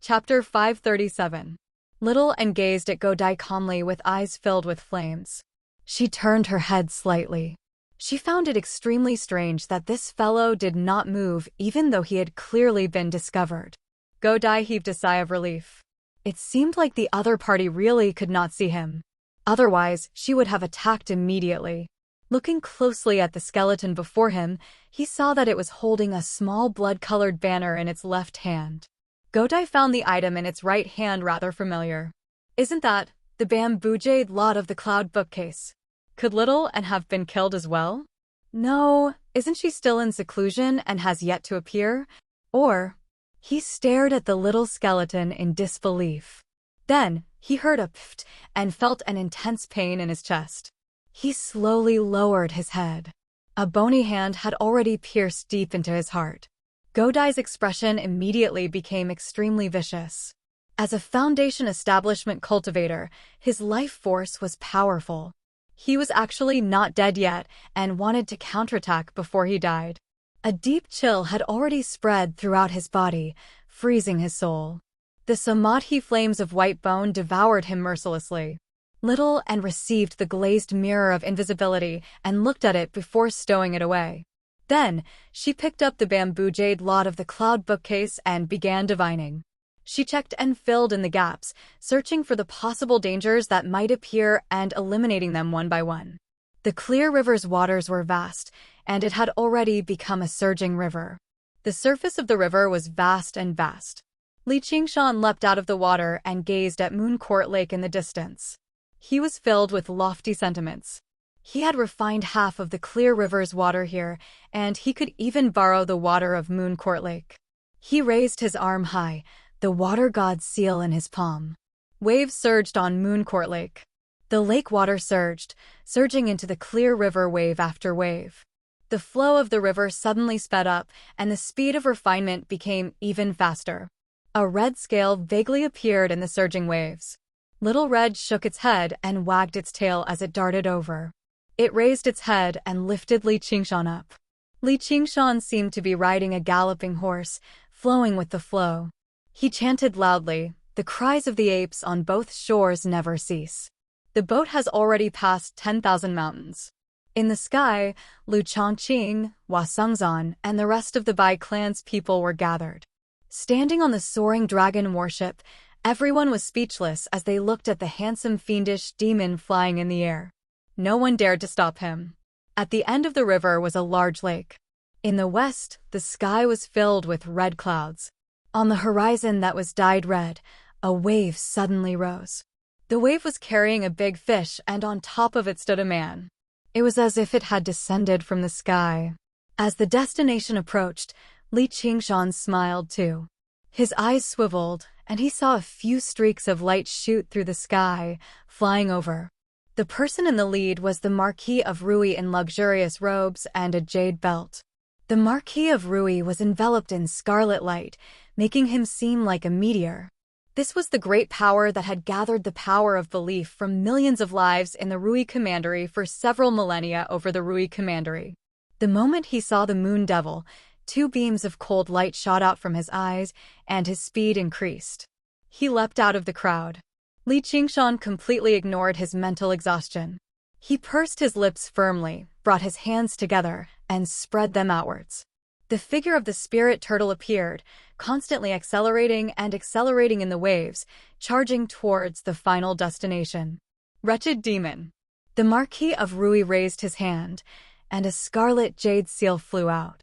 Chapter 537. Little and gazed at Godai calmly with eyes filled with flames. She turned her head slightly. She found it extremely strange that this fellow did not move even though he had clearly been discovered. Godai heaved a sigh of relief. It seemed like the other party really could not see him. Otherwise, she would have attacked immediately. Looking closely at the skeleton before him, he saw that it was holding a small blood-colored banner in its left hand. Godai found the item in its right hand rather familiar. Isn't that the bamboo jade lot of the cloud bookcase? Could Little and have been killed as well? No, isn't she still in seclusion and has yet to appear? Or... He stared at the little skeleton in disbelief. Then, he heard a pft and felt an intense pain in his chest. He slowly lowered his head. A bony hand had already pierced deep into his heart. Godai's expression immediately became extremely vicious. As a foundation establishment cultivator, his life force was powerful. He was actually not dead yet and wanted to counterattack before he died. A deep chill had already spread throughout his body, freezing his soul. The samadhi flames of white bone devoured him mercilessly. Little and received the glazed mirror of invisibility and looked at it before stowing it away. Then, she picked up the bamboo jade lot of the cloud bookcase and began divining. She checked and filled in the gaps, searching for the possible dangers that might appear and eliminating them one by one. The clear river's waters were vast, and it had already become a surging river. The surface of the river was vast and vast. Li Qingshan leapt out of the water and gazed at Moon Court Lake in the distance. He was filled with lofty sentiments. He had refined half of the clear river's water here, and he could even borrow the water of Moon Court Lake. He raised his arm high, the water god's seal in his palm. Waves surged on Moon Court Lake. The lake water surged, surging into the clear river wave after wave. The flow of the river suddenly sped up, and the speed of refinement became even faster. A red scale vaguely appeared in the surging waves. Little Red shook its head and wagged its tail as it darted over. It raised its head and lifted Li Qingshan up. Li Qingshan seemed to be riding a galloping horse, flowing with the flow. He chanted loudly, "The cries of the apes on both shores never cease. The boat has already passed 10,000 mountains." In the sky, Lu Chongqing, Hua Sengzan, and the rest of the Bai clan's people were gathered. Standing on the soaring dragon warship, everyone was speechless as they looked at the handsome fiendish demon flying in the air. No one dared to stop him. At the end of the river was a large lake. In the west, the sky was filled with red clouds. On the horizon that was dyed red, a wave suddenly rose. The wave was carrying a big fish, and on top of it stood a man. It was as if it had descended from the sky. As the destination approached, Li Qingshan smiled too. His eyes swiveled, and he saw a few streaks of light shoot through the sky, flying over. The person in the lead was the Marquis of Rui in luxurious robes and a jade belt. The Marquis of Rui was enveloped in scarlet light, making him seem like a meteor. This was the great power that had gathered the power of belief from millions of lives in the Rui Commandery for several millennia over the Rui Commandery. The moment he saw the Moon Devil, 2 beams of cold light shot out from his eyes, and his speed increased. He leapt out of the crowd. Li Qingshan completely ignored his mental exhaustion. He pursed his lips firmly, brought his hands together, and spread them outwards. The figure of the spirit turtle appeared, constantly accelerating in the waves, charging towards the final destination. Wretched demon! The Marquis of Rui raised his hand, and a scarlet jade seal flew out.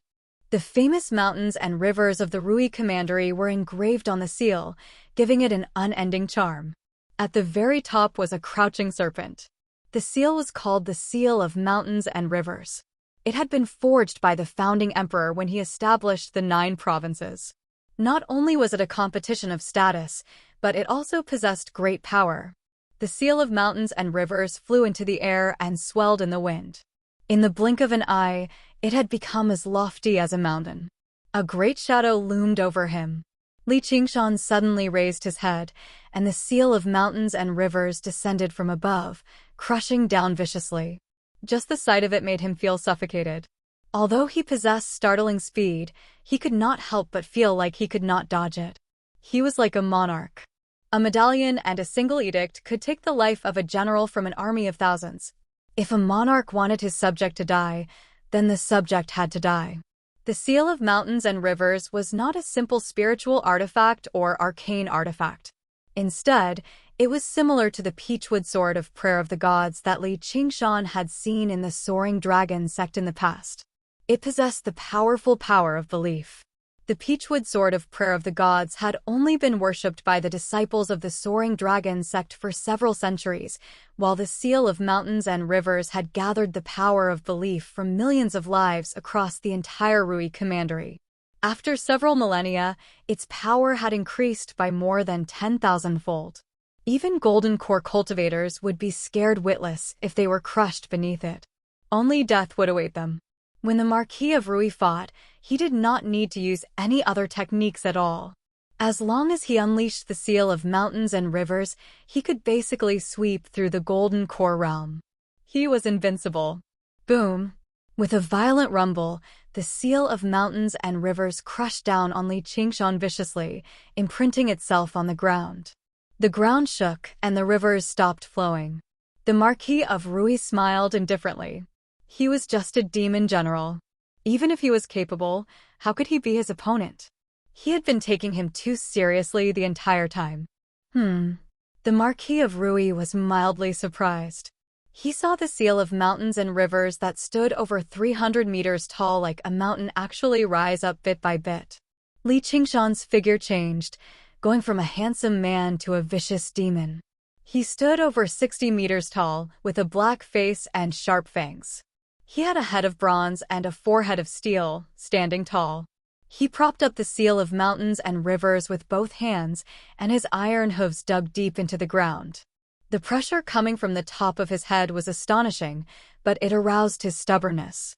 The famous mountains and rivers of the Rui Commandery were engraved on the seal, giving it an unending charm. At the very top was a crouching serpent. The seal was called the Seal of Mountains and Rivers. It had been forged by the founding emperor when he established the 9 provinces. Not only was it a competition of status, but it also possessed great power. The Seal of Mountains and Rivers flew into the air and swelled in the wind. In the blink of an eye, it had become as lofty as a mountain. A great shadow loomed over him. Li Qingshan suddenly raised his head, and the Seal of Mountains and Rivers descended from above, crushing down viciously. Just the sight of it made him feel suffocated. Although he possessed startling speed, he could not help but feel like he could not dodge it. He was like a monarch. A medallion and a single edict could take the life of a general from an army of thousands. If a monarch wanted his subject to die, then the subject had to die. The Seal of Mountains and Rivers was not a simple spiritual artifact or arcane artifact. Instead, it was similar to the Peachwood Sword of Prayer of the Gods that Li Qingshan had seen in the Soaring Dragon sect in the past. It possessed the powerful power of belief. The Peachwood Sword of Prayer of the Gods had only been worshipped by the disciples of the Soaring Dragon sect for several centuries, while the Seal of Mountains and Rivers had gathered the power of belief from millions of lives across the entire Rui Commandery. After several millennia, its power had increased by more than 10,000-fold. Even golden core cultivators would be scared witless if they were crushed beneath it. Only death would await them. When the Marquis of Rui fought, he did not need to use any other techniques at all. As long as he unleashed the Seal of Mountains and Rivers, he could basically sweep through the golden core realm. He was invincible. Boom! With a violent rumble, the Seal of Mountains and Rivers crushed down on Li Qingshan viciously, imprinting itself on the ground. The ground shook, and the rivers stopped flowing. The Marquis of Rui smiled indifferently. He was just a demon general. Even if he was capable, how could he be his opponent? He had been taking him too seriously the entire time. The Marquis of Rui was mildly surprised. He saw the Seal of Mountains and Rivers that stood over 300 meters tall like a mountain actually rise up bit by bit. Li Qingshan's figure changed, going from a handsome man to a vicious demon. He stood over 60 meters tall, with a black face and sharp fangs. He had a head of bronze and a forehead of steel, standing tall. He propped up the Seal of Mountains and Rivers with both hands, and his iron hooves dug deep into the ground. The pressure coming from the top of his head was astonishing, but it aroused his stubbornness.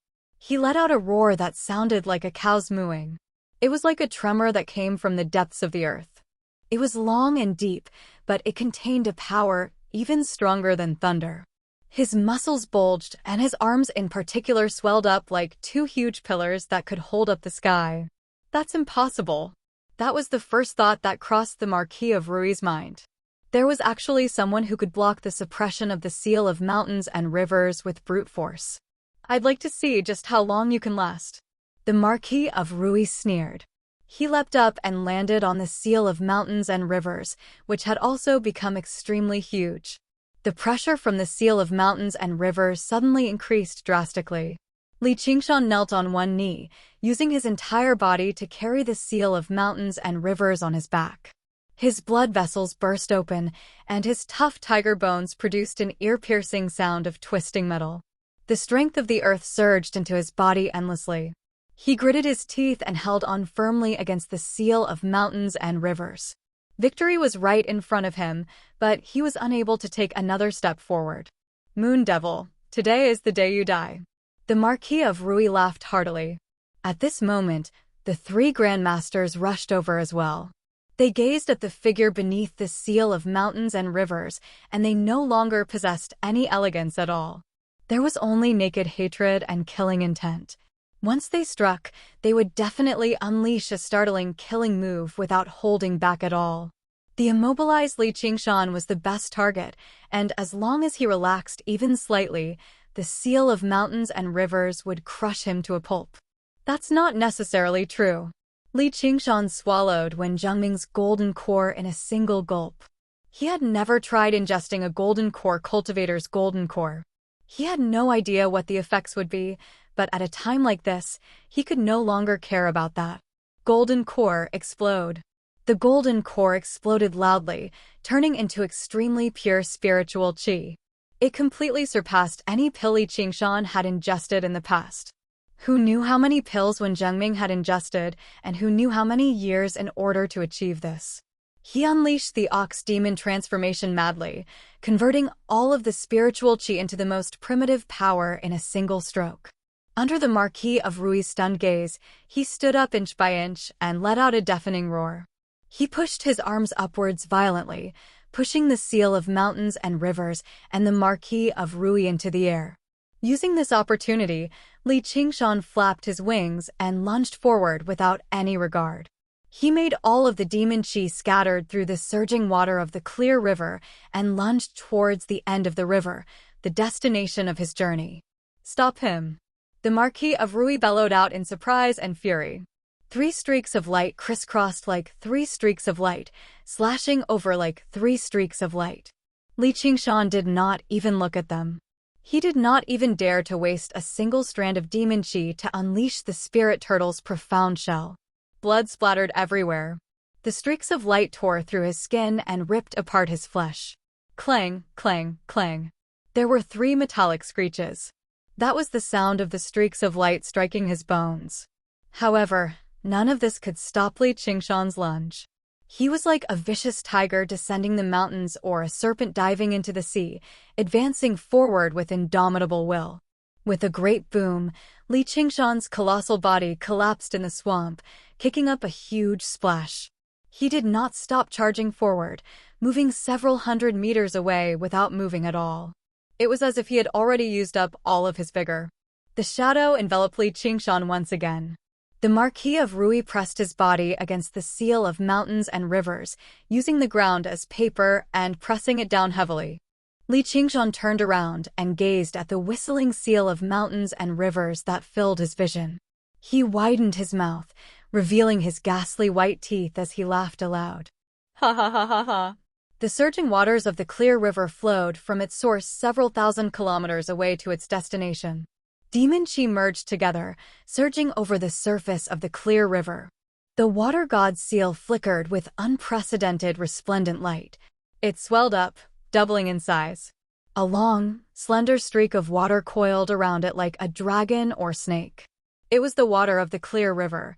He let out a roar that sounded like a cow's mooing. It was like a tremor that came from the depths of the earth. It was long and deep, but it contained a power even stronger than thunder. His muscles bulged, and his arms in particular swelled up like two huge pillars that could hold up the sky. That's impossible. That was the first thought that crossed the Marquis of Rui's mind. There was actually someone who could block the suppression of the seal of mountains and rivers with brute force. I'd like to see just how long you can last. The Marquis of Rui sneered. He leapt up and landed on the seal of mountains and rivers, which had also become extremely huge. The pressure from the seal of mountains and rivers suddenly increased drastically. Li Qingshan knelt on one knee, using his entire body to carry the seal of mountains and rivers on his back. His blood vessels burst open, and his tough tiger bones produced an ear-piercing sound of twisting metal. The strength of the earth surged into his body endlessly. He gritted his teeth and held on firmly against the seal of mountains and rivers. Victory was right in front of him, but he was unable to take another step forward. Moon Devil, today is the day you die. The Marquis of Rui laughed heartily. At this moment, the three grandmasters rushed over as well. They gazed at the figure beneath the seal of mountains and rivers, and they no longer possessed any elegance at all. There was only naked hatred and killing intent. Once they struck, they would definitely unleash a startling killing move without holding back at all. The immobilized Li Qingshan was the best target, and as long as he relaxed even slightly, the seal of mountains and rivers would crush him to a pulp. That's not necessarily true. Li Qingshan swallowed Wen Zhengming's golden core in a single gulp. He had never tried ingesting a golden core cultivator's golden core. He had no idea what the effects would be, but at a time like this, he could no longer care about that. Golden core explode. The golden core exploded loudly, turning into extremely pure spiritual qi. It completely surpassed any pill Li Qingshan had ingested in the past. Who knew how many pills Wen Zhengming had ingested, and who knew how many years in order to achieve this? He unleashed the ox demon transformation madly, converting all of the spiritual qi into the most primitive power in a single stroke. Under the Marquis of Rui's stunned gaze, he stood up inch by inch and let out a deafening roar. He pushed his arms upwards violently, pushing the seal of mountains and rivers and the Marquis of Rui into the air. Using this opportunity, Li Qingshan flapped his wings and lunged forward without any regard. He made all of the demon qi scattered through the surging water of the clear river and lunged towards the end of the river, the destination of his journey. Stop him! The Marquis of Rui bellowed out in surprise and fury. 3 streaks of light crisscrossed like 3 streaks of light, slashing over like 3 streaks of light. Li Qingshan did not even look at them. He did not even dare to waste a single strand of demon qi to unleash the spirit turtle's profound shell. Blood splattered everywhere. The streaks of light tore through his skin and ripped apart his flesh. Clang, clang, clang. There were 3 metallic screeches. That was the sound of the streaks of light striking his bones. However, none of this could stop Li Qingshan's lunge. He was like a vicious tiger descending the mountains or a serpent diving into the sea, advancing forward with indomitable will. With a great boom, Li Qingshan's colossal body collapsed in the swamp, kicking up a huge splash. He did not stop charging forward, moving several hundred meters away without moving at all. It was as if he had already used up all of his vigor. The shadow enveloped Li Qingshan once again. The Marquis of Rui pressed his body against the seal of mountains and rivers, using the ground as paper and pressing it down heavily. Li Qingshan turned around and gazed at the whistling seal of mountains and rivers that filled his vision. He widened his mouth, revealing his ghastly white teeth as he laughed aloud. Ha ha ha ha ha. The surging waters of the clear river flowed from its source several thousand kilometers away to its destination. Demon qi merged together, surging over the surface of the clear river. The water god's seal flickered with unprecedented resplendent light. It swelled up, doubling in size. A long, slender streak of water coiled around it like a dragon or snake. It was the water of the clear river.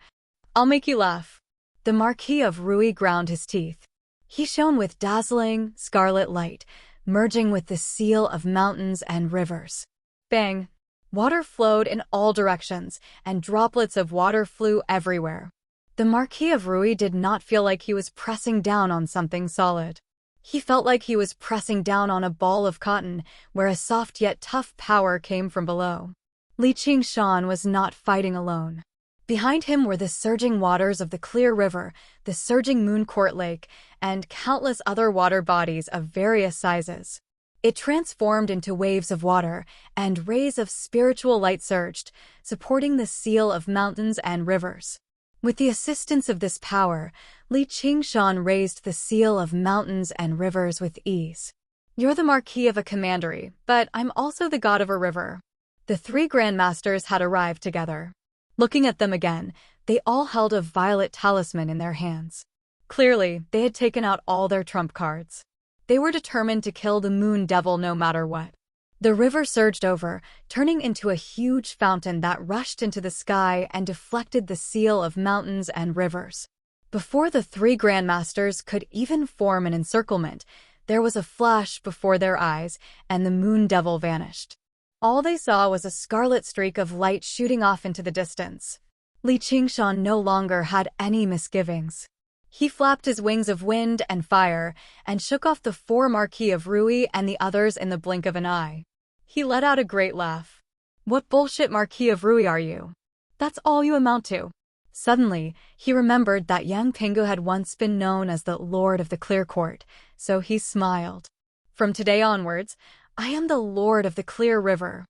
I'll make you laugh. The Marquis of Rui ground his teeth. He shone with dazzling, scarlet light, merging with the seal of mountains and rivers. Bang! Water flowed in all directions, and droplets of water flew everywhere. The Marquis of Rui did not feel like he was pressing down on something solid. He felt like he was pressing down on a ball of cotton, where a soft yet tough power came from below. Li Qingshan was not fighting alone. Behind him were the surging waters of the clear river, the surging moon court lake, and countless other water bodies of various sizes. It transformed into waves of water, and rays of spiritual light surged, supporting the seal of mountains and rivers. With the assistance of this power, Li Qingshan raised the seal of mountains and rivers with ease. You're the Marquis of a commandery, but I'm also the god of a river. The three grandmasters had arrived together. Looking at them again, they all held a violet talisman in their hands. Clearly, they had taken out all their trump cards. They were determined to kill the moon devil no matter what. The river surged over, turning into a huge fountain that rushed into the sky and deflected the seal of mountains and rivers. Before the three grandmasters could even form an encirclement, there was a flash before their eyes, and the moon devil vanished. All they saw was a scarlet streak of light shooting off into the distance. Li Qingshan no longer had any misgivings. He flapped his wings of wind and fire, and shook off the four Marquis of Rui and the others in the blink of an eye. He let out a great laugh. What bullshit Marquis of Rui are you? That's all you amount to. Suddenly, he remembered that young Pingu had once been known as the Lord of the Clear Court, so he smiled. From today onwards, I am the Lord of the Clear River.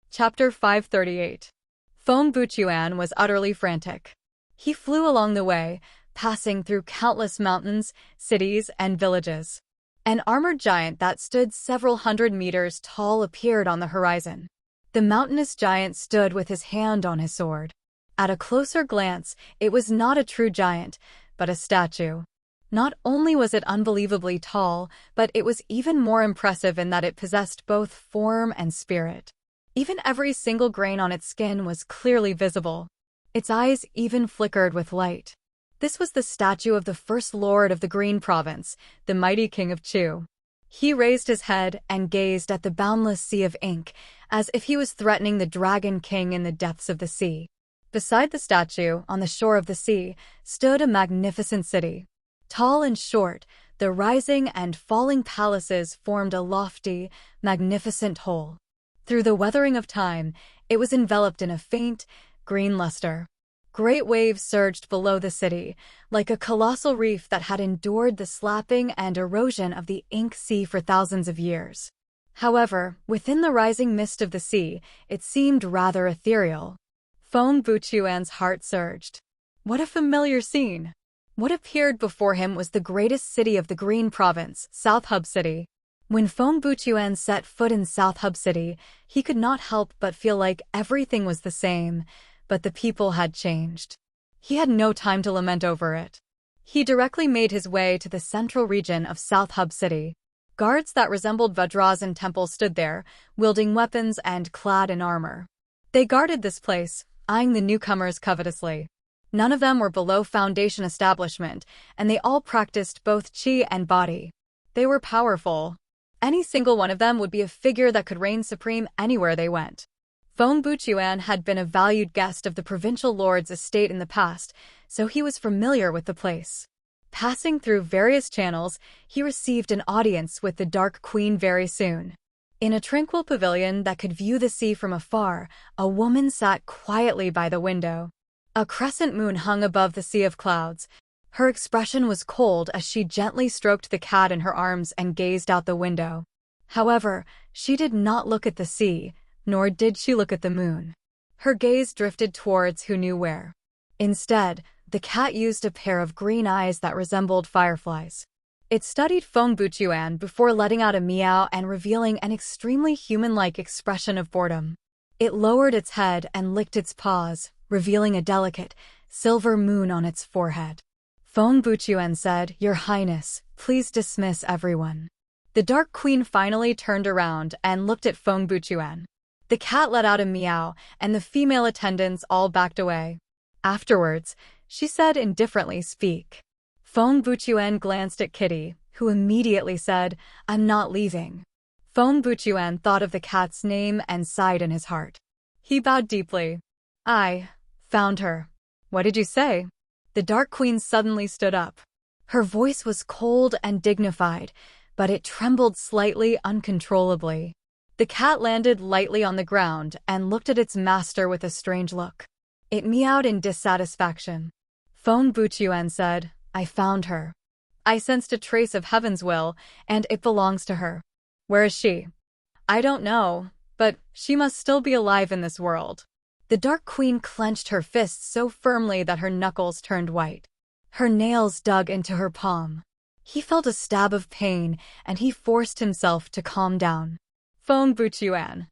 Chapter 538. Feng Buchuan was utterly frantic. He flew along the way, passing through countless mountains, cities, and villages. An armored giant that stood several hundred meters tall appeared on the horizon. The mountainous giant stood with his hand on his sword. At a closer glance, it was not a true giant, but a statue. Not only was it unbelievably tall, but it was even more impressive in that it possessed both form and spirit. Even every single grain on its skin was clearly visible. Its eyes even flickered with light. This was the statue of the first lord of the Green Province, the mighty King of Chu. He raised his head and gazed at the boundless sea of ink, as if he was threatening the Dragon King in the depths of the sea. Beside the statue, on the shore of the sea, stood a magnificent city. Tall and short, the rising and falling palaces formed a lofty, magnificent whole. Through the weathering of time, it was enveloped in a faint, green luster. Great waves surged below the city, like a colossal reef that had endured the slapping and erosion of the ink sea for thousands of years. However, within the rising mist of the sea, it seemed rather ethereal. Feng Buchuan's heart surged. What a familiar scene! What appeared before him was the greatest city of the Green Province, South Hub City. When Feng Buchuan set foot in South Hub City, he could not help but feel like everything was the same, but the people had changed. He had no time to lament over it. He directly made his way to the central region of South Hub City. Guards that resembled Vajrasan temples stood there, wielding weapons and clad in armor. They guarded this place, eyeing the newcomers covetously. None of them were below foundation establishment, and they all practiced both qi and body. They were powerful. Any single one of them would be a figure that could reign supreme anywhere they went. Feng Buchuan had been a valued guest of the provincial lord's estate in the past, so he was familiar with the place. Passing through various channels, he received an audience with the Dark Queen very soon. In a tranquil pavilion that could view the sea from afar, a woman sat quietly by the window. A crescent moon hung above the sea of clouds. Her expression was cold as she gently stroked the cat in her arms and gazed out the window. However, she did not look at the sea, nor did she look at the moon. Her gaze drifted towards who knew where. Instead, the cat used a pair of green eyes that resembled fireflies. It studied Feng Buchuan before letting out a meow and revealing an extremely human-like expression of boredom. It lowered its head and licked its paws, revealing a delicate, silver moon on its forehead. Feng Buchuan said, "Your Highness, please dismiss everyone." The Dark Queen finally turned around and looked at Feng Buchuan. The cat let out a meow, and the female attendants all backed away. Afterwards, she said indifferently, "Speak." Feng Buchuan glanced at Kitty, who immediately said, "I'm not leaving." Feng Buchuan thought of the cat's name and sighed in his heart. He bowed deeply. "I found her." "What did you say?" The Dark Queen suddenly stood up. Her voice was cold and dignified, but it trembled slightly uncontrollably. The cat landed lightly on the ground and looked at its master with a strange look. It meowed in dissatisfaction. Feng Buchuan said, "I found her. I sensed a trace of heaven's will, and it belongs to her." "Where is she?" "I don't know, but she must still be alive in this world." The Dark Queen clenched her fists so firmly that her knuckles turned white. Her nails dug into her palm. He felt a stab of pain, and he forced himself to calm down. "Feng Buchuan,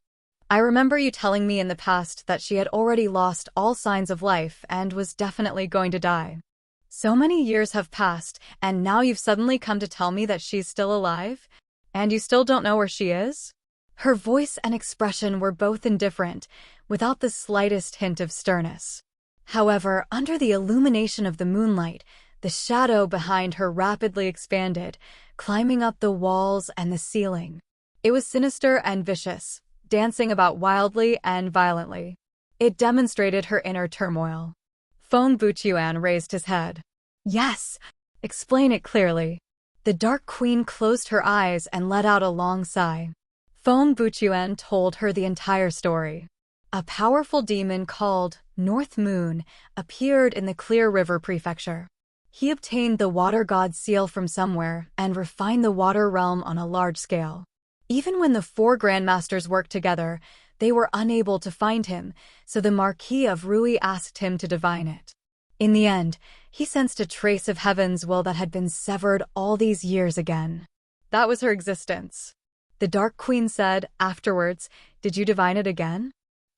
I remember you telling me in the past that she had already lost all signs of life and was definitely going to die. So many years have passed, and now you've suddenly come to tell me that she's still alive? And you still don't know where she is?" Her voice and expression were both indifferent, without the slightest hint of sternness. However, under the illumination of the moonlight, the shadow behind her rapidly expanded, climbing up the walls and the ceiling. It was sinister and vicious, dancing about wildly and violently. It demonstrated her inner turmoil. Feng Buchuan raised his head. "Yes, explain it clearly." The Dark Queen closed her eyes and let out a long sigh. Feng Buchuan told her the entire story. A powerful demon called North Moon appeared in the Clear River Prefecture. He obtained the water god's seal from somewhere and refined the water realm on a large scale. Even when the four grandmasters worked together, they were unable to find him, so the Marquis of Rui asked him to divine it. In the end, he sensed a trace of heaven's will that had been severed all these years again. That was her existence. The Dark Queen said, afterwards, "Did you divine it again?"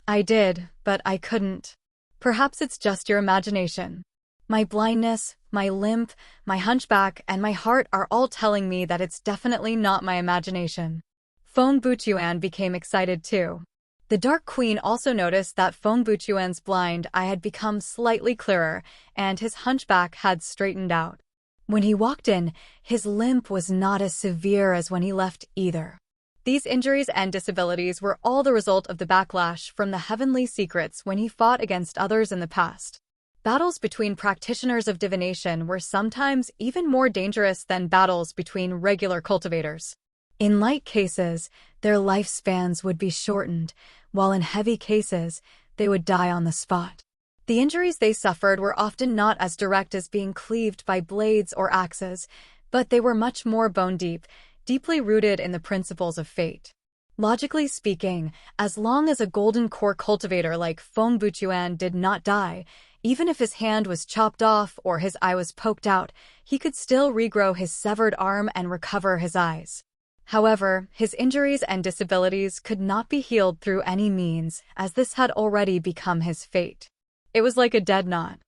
"I did, but I couldn't. Perhaps it's just your imagination. My blindness, my limp, my hunchback, and my heart are all telling me that it's definitely not my imagination." Feng Buchuan became excited too. The Dark Queen also noticed that Feng Buchuan's blind eye had become slightly clearer, and his hunchback had straightened out. When he walked in, his limp was not as severe as when he left either. These injuries and disabilities were all the result of the backlash from the heavenly secrets when he fought against others in the past. Battles between practitioners of divination were sometimes even more dangerous than battles between regular cultivators. In light cases, their lifespans would be shortened, while in heavy cases, they would die on the spot. The injuries they suffered were often not as direct as being cleaved by blades or axes, but they were much more bone-deep, deeply rooted in the principles of fate. Logically speaking, as long as a golden core cultivator like Feng Buchuan did not die, even if his hand was chopped off or his eye was poked out, he could still regrow his severed arm and recover his eyes. However, his injuries and disabilities could not be healed through any means, as this had already become his fate. It was like a dead knot.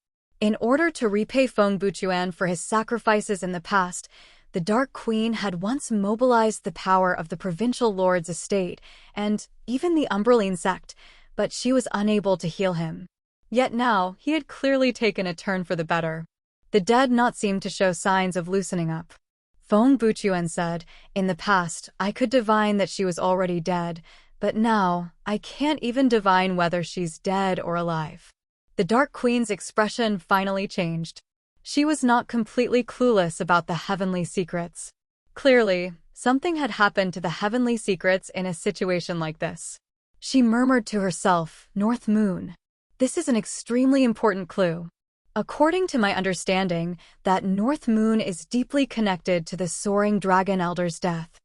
In order to repay Feng Buchuan for his sacrifices in the past, the Dark Queen had once mobilized the power of the provincial lord's estate and even the Umbraline sect, but she was unable to heal him. Yet now, he had clearly taken a turn for the better. The dead knot seemed to show signs of loosening up. Feng Buchuan said, "In the past, I could divine that she was already dead, but now, I can't even divine whether she's dead or alive." The Dark Queen's expression finally changed. She was not completely clueless about the heavenly secrets. Clearly, something had happened to the heavenly secrets in a situation like this. She murmured to herself, "North Moon. This is an extremely important clue. According to my understanding, that North Moon is deeply connected to the Soaring Dragon Elder's death."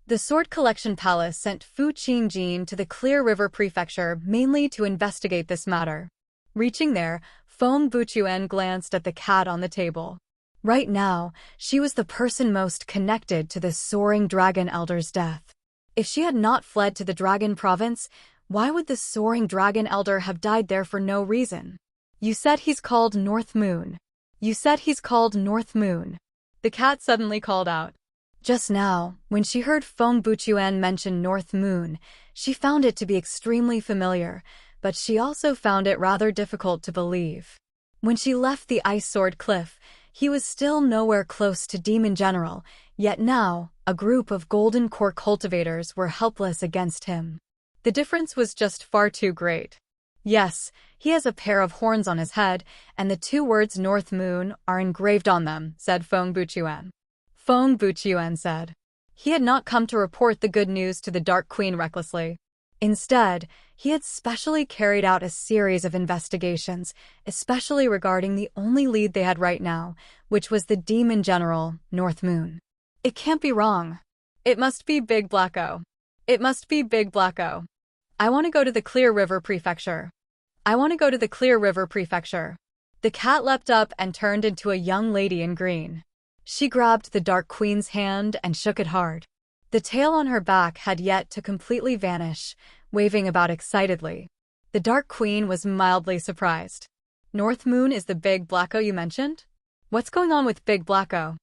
The Sword Collection Palace sent Fu Qingjin to the Clear River Prefecture mainly to investigate this matter. Reaching there, Feng Buchuan glanced at the cat on the table. Right now, she was the person most connected to the Soaring Dragon Elder's death. If she had not fled to the Dragon Province, why would the Soaring Dragon Elder have died there for no reason? "You said he's called North Moon. You said he's called North Moon." The cat suddenly called out. Just now, when she heard Feng Buchuan mention North Moon, she found it to be extremely familiar, but she also found it rather difficult to believe. When she left the Ice Sword Cliff, He was still nowhere close to Demon General, yet now, a group of golden core cultivators were helpless against him. The difference was just far too great. Yes, he has a pair of horns on his head, and the two words North Moon are engraved on them, said Feng Buchuan. Feng Buchuan said. He had not come to report the good news to the Dark Queen recklessly. Instead, he had specially carried out a series of investigations, especially regarding the only lead they had right now, which was the Demon General, North Moon. It can't be wrong. It must be Big Blacko. It must be Big Blacko. I want to go to the Clear River Prefecture. I want to go to the Clear River Prefecture. The cat leapt up and turned into a young lady in green. She grabbed the Dark Queen's hand and shook it hard. The tail on her back had yet to completely vanish, waving about excitedly. The Dark Queen was mildly surprised. North Moon is the Big Blacko you mentioned? What's going on with Big Blacko?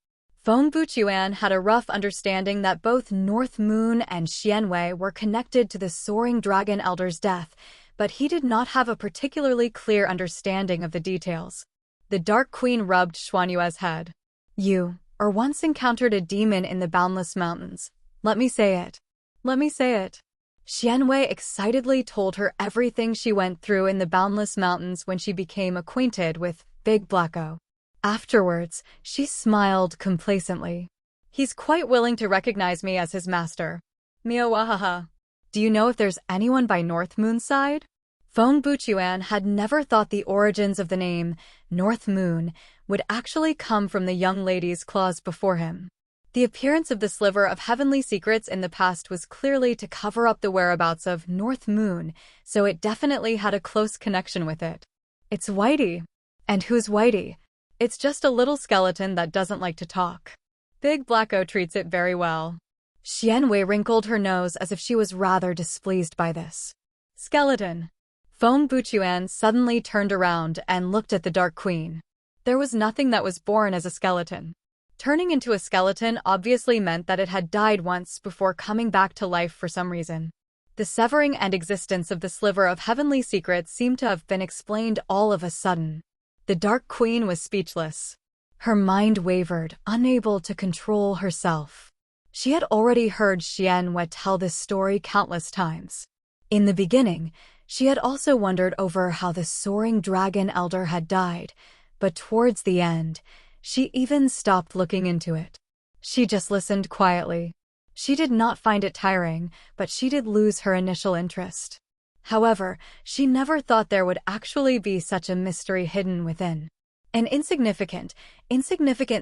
Feng Buchuan had a rough understanding that both North Moon and Xianwei were connected to the soaring dragon elder's death, but he did not have a particularly clear understanding of the details. The Dark Queen rubbed Xuanyue's head. You once encountered a demon in the Boundless Mountains. Let me say it. Let me say it. Xianwei excitedly told her everything she went through in the Boundless Mountains when she became acquainted with Big Blacko. Afterwards, she smiled complacently. He's quite willing to recognize me as his master. Miawahaha. Do you know if there's anyone by North Moon's side? Feng Buchuan had never thought the origins of the name, North Moon, would actually come from the young lady's claws before him. The appearance of the sliver of heavenly secrets in the past was clearly to cover up the whereabouts of North Moon, so it definitely had a close connection with it. It's Whitey. And who's Whitey? It's just a little skeleton that doesn't like to talk. Big Blacko treats it very well. Xianwei wrinkled her nose as if she was rather displeased by this. Skeleton. Feng Buchuan suddenly turned around and looked at the Dark Queen. There was nothing that was born as a skeleton. Turning into a skeleton obviously meant that it had died once before coming back to life for some reason. The severing and existence of the sliver of heavenly secrets seemed to have been explained all of a sudden. The Dark Queen was speechless. Her mind wavered, unable to control herself. She had already heard Xianwei tell this story countless times. In the beginning, she had also wondered over how the soaring dragon elder had died, but towards the end, she even stopped looking into it. She just listened quietly. She did not find it tiring, but she did lose her initial interest. However, she never thought there would actually be such a mystery hidden within. An insignificant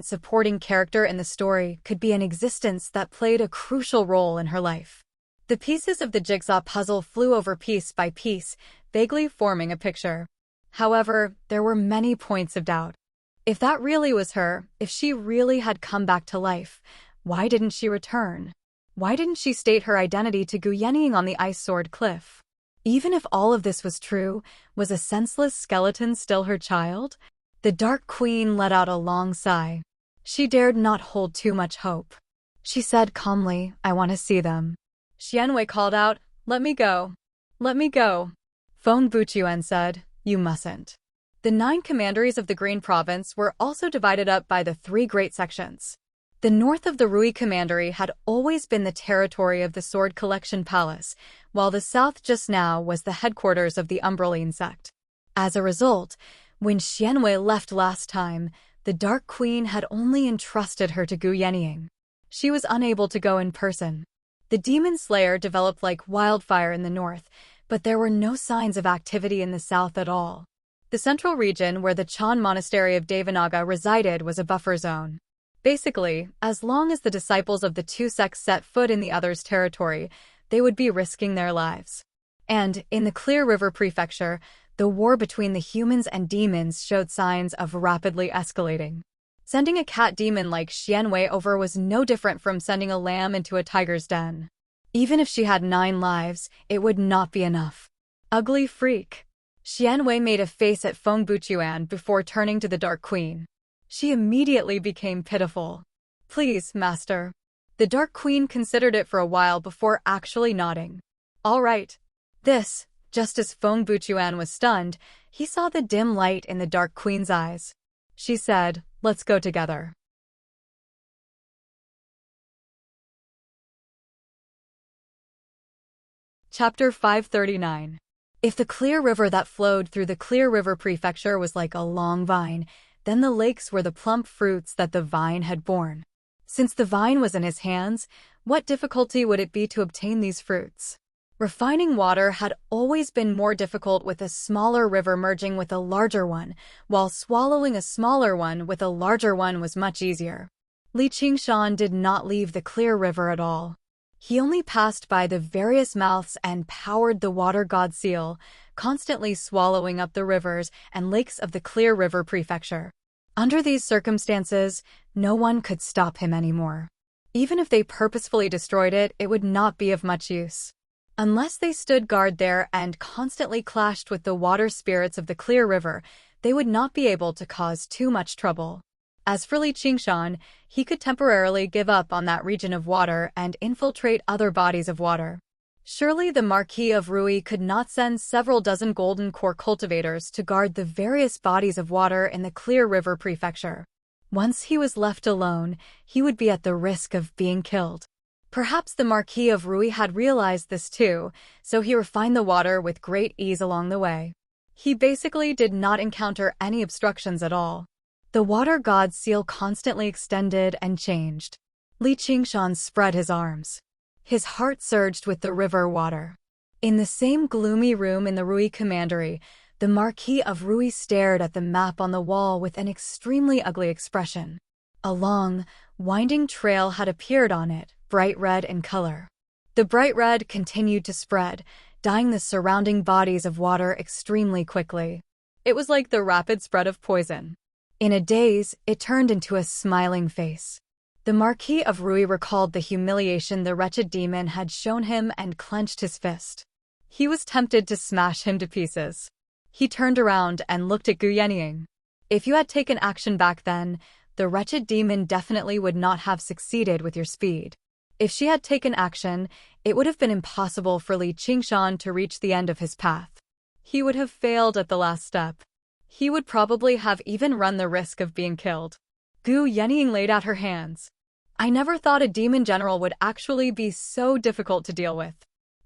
supporting character in the story could be an existence that played a crucial role in her life. The pieces of the jigsaw puzzle flew over piece by piece, vaguely forming a picture. However, there were many points of doubt. If that really was her, if she really had come back to life, why didn't she return? Why didn't she state her identity to Guyennying on the Ice Sword Cliff? Even if all of this was true, was a senseless skeleton still her child? The Dark Queen let out a long sigh. She dared not hold too much hope. She said calmly, I want to see them. Xianwei called out, let me go. Let me go. Feng Buchuan said, you mustn't. The 9 commanderies of the Green Province were also divided up by the 3 great sections. The north of the Rui Commandery had always been the territory of the Sword Collection Palace, while the south just now was the headquarters of the Umbraline sect. As a result, when Xianwei left last time, the Dark Queen had only entrusted her to Guyennying. She was unable to go in person. The Demon Slayer developed like wildfire in the north, but there were no signs of activity in the south at all. The central region where the Chan Monastery of Devanaga resided was a buffer zone. Basically, as long as the disciples of the 2 sects set foot in the other's territory, they would be risking their lives. And, in the Clear River Prefecture, the war between the humans and demons showed signs of rapidly escalating. Sending a cat demon like Xianwei over was no different from sending a lamb into a tiger's den. Even if she had 9 lives, it would not be enough. Ugly freak. Xianwei made a face at Feng Buchuan before turning to the Dark Queen. She immediately became pitiful. Please, master. The Dark Queen considered it for a while before actually nodding. All right. Just as Feng Buchuan was stunned, he saw the dim light in the Dark Queen's eyes. She said, Let's go together. Chapter 539. If the clear river that flowed through the Clear River Prefecture was like a long vine, then the lakes were the plump fruits that the vine had borne. Since the vine was in his hands, what difficulty would it be to obtain these fruits? Refining water had always been more difficult with a smaller river merging with a larger one, while swallowing a smaller one with a larger one was much easier. Li Qingshan did not leave the Clear River at all. He only passed by the various mouths and powered the water god seal, constantly swallowing up the rivers and lakes of the Clear River Prefecture. Under these circumstances, no one could stop him anymore. Even if they purposefully destroyed it, it would not be of much use. Unless they stood guard there and constantly clashed with the water spirits of the Clear River, they would not be able to cause too much trouble. As for Li Qingshan, he could temporarily give up on that region of water and infiltrate other bodies of water. Surely the Marquis of Rui could not send several dozen golden core cultivators to guard the various bodies of water in the Clear River Prefecture. Once he was left alone, he would be at the risk of being killed. Perhaps the Marquis of Rui had realized this too, so he refined the water with great ease along the way. He basically did not encounter any obstructions at all. The water god's seal constantly extended and changed. Li Qingshan spread his arms. His heart surged with the river water. In the same gloomy room in the Rui Commandery, the Marquis of Rui stared at the map on the wall with an extremely ugly expression. A long, winding trail had appeared on it, bright red in color. The bright red continued to spread, dyeing the surrounding bodies of water extremely quickly. It was like the rapid spread of poison. In a daze, it turned into a smiling face. The Marquis of Rui recalled the humiliation the wretched demon had shown him and clenched his fist. He was tempted to smash him to pieces. He turned around and looked at Gu Yenying. If you had taken action back then, the wretched demon definitely would not have succeeded with your speed. If she had taken action, it would have been impossible for Li Qingshan to reach the end of his path. He would have failed at the last step. He would probably have even run the risk of being killed. Gu Yenying laid out her hands. I never thought a demon general would actually be so difficult to deal with.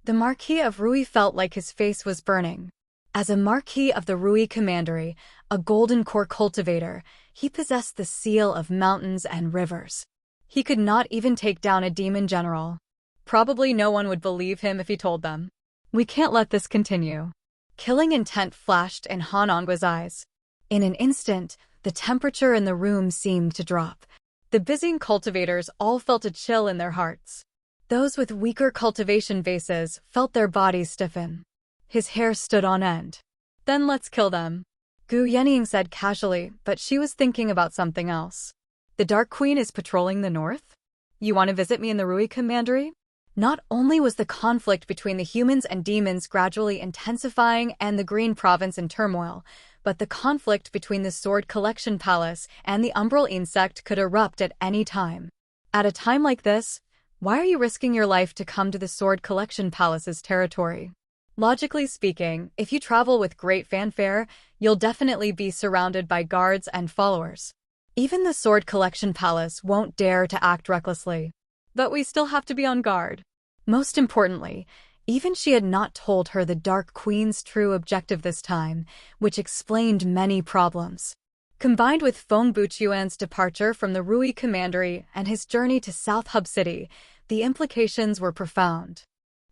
The Marquis of Rui felt like his face was burning. As a Marquis of the Rui Commandery, a golden core cultivator, he possessed the seal of mountains and rivers. He could not even take down a demon general. Probably no one would believe him if he told them. We can't let this continue. Killing intent flashed in Han Anggua's eyes. In an instant, the temperature in the room seemed to drop. The busying cultivators all felt a chill in their hearts. Those with weaker cultivation bases felt their bodies stiffen. His hair stood on end. Then let's kill them, Gu Yenying said casually, but she was thinking about something else. The Dark Queen is patrolling the north? You want to visit me in the Rui Commandery? Not only was the conflict between the humans and demons gradually intensifying and the Green Province in turmoil, but the conflict between the Sword Collection Palace and the Umbral Insect could erupt at any time. At a time like this, why are you risking your life to come to the Sword Collection Palace's territory? Logically speaking, if you travel with great fanfare, you'll definitely be surrounded by guards and followers. Even the Sword Collection Palace won't dare to act recklessly. But we still have to be on guard. Most importantly, even she had not told her the Dark Queen's true objective this time, which explained many problems. Combined with Feng Buchuan's departure from the Rui Commandery and his journey to South Hub City, the implications were profound.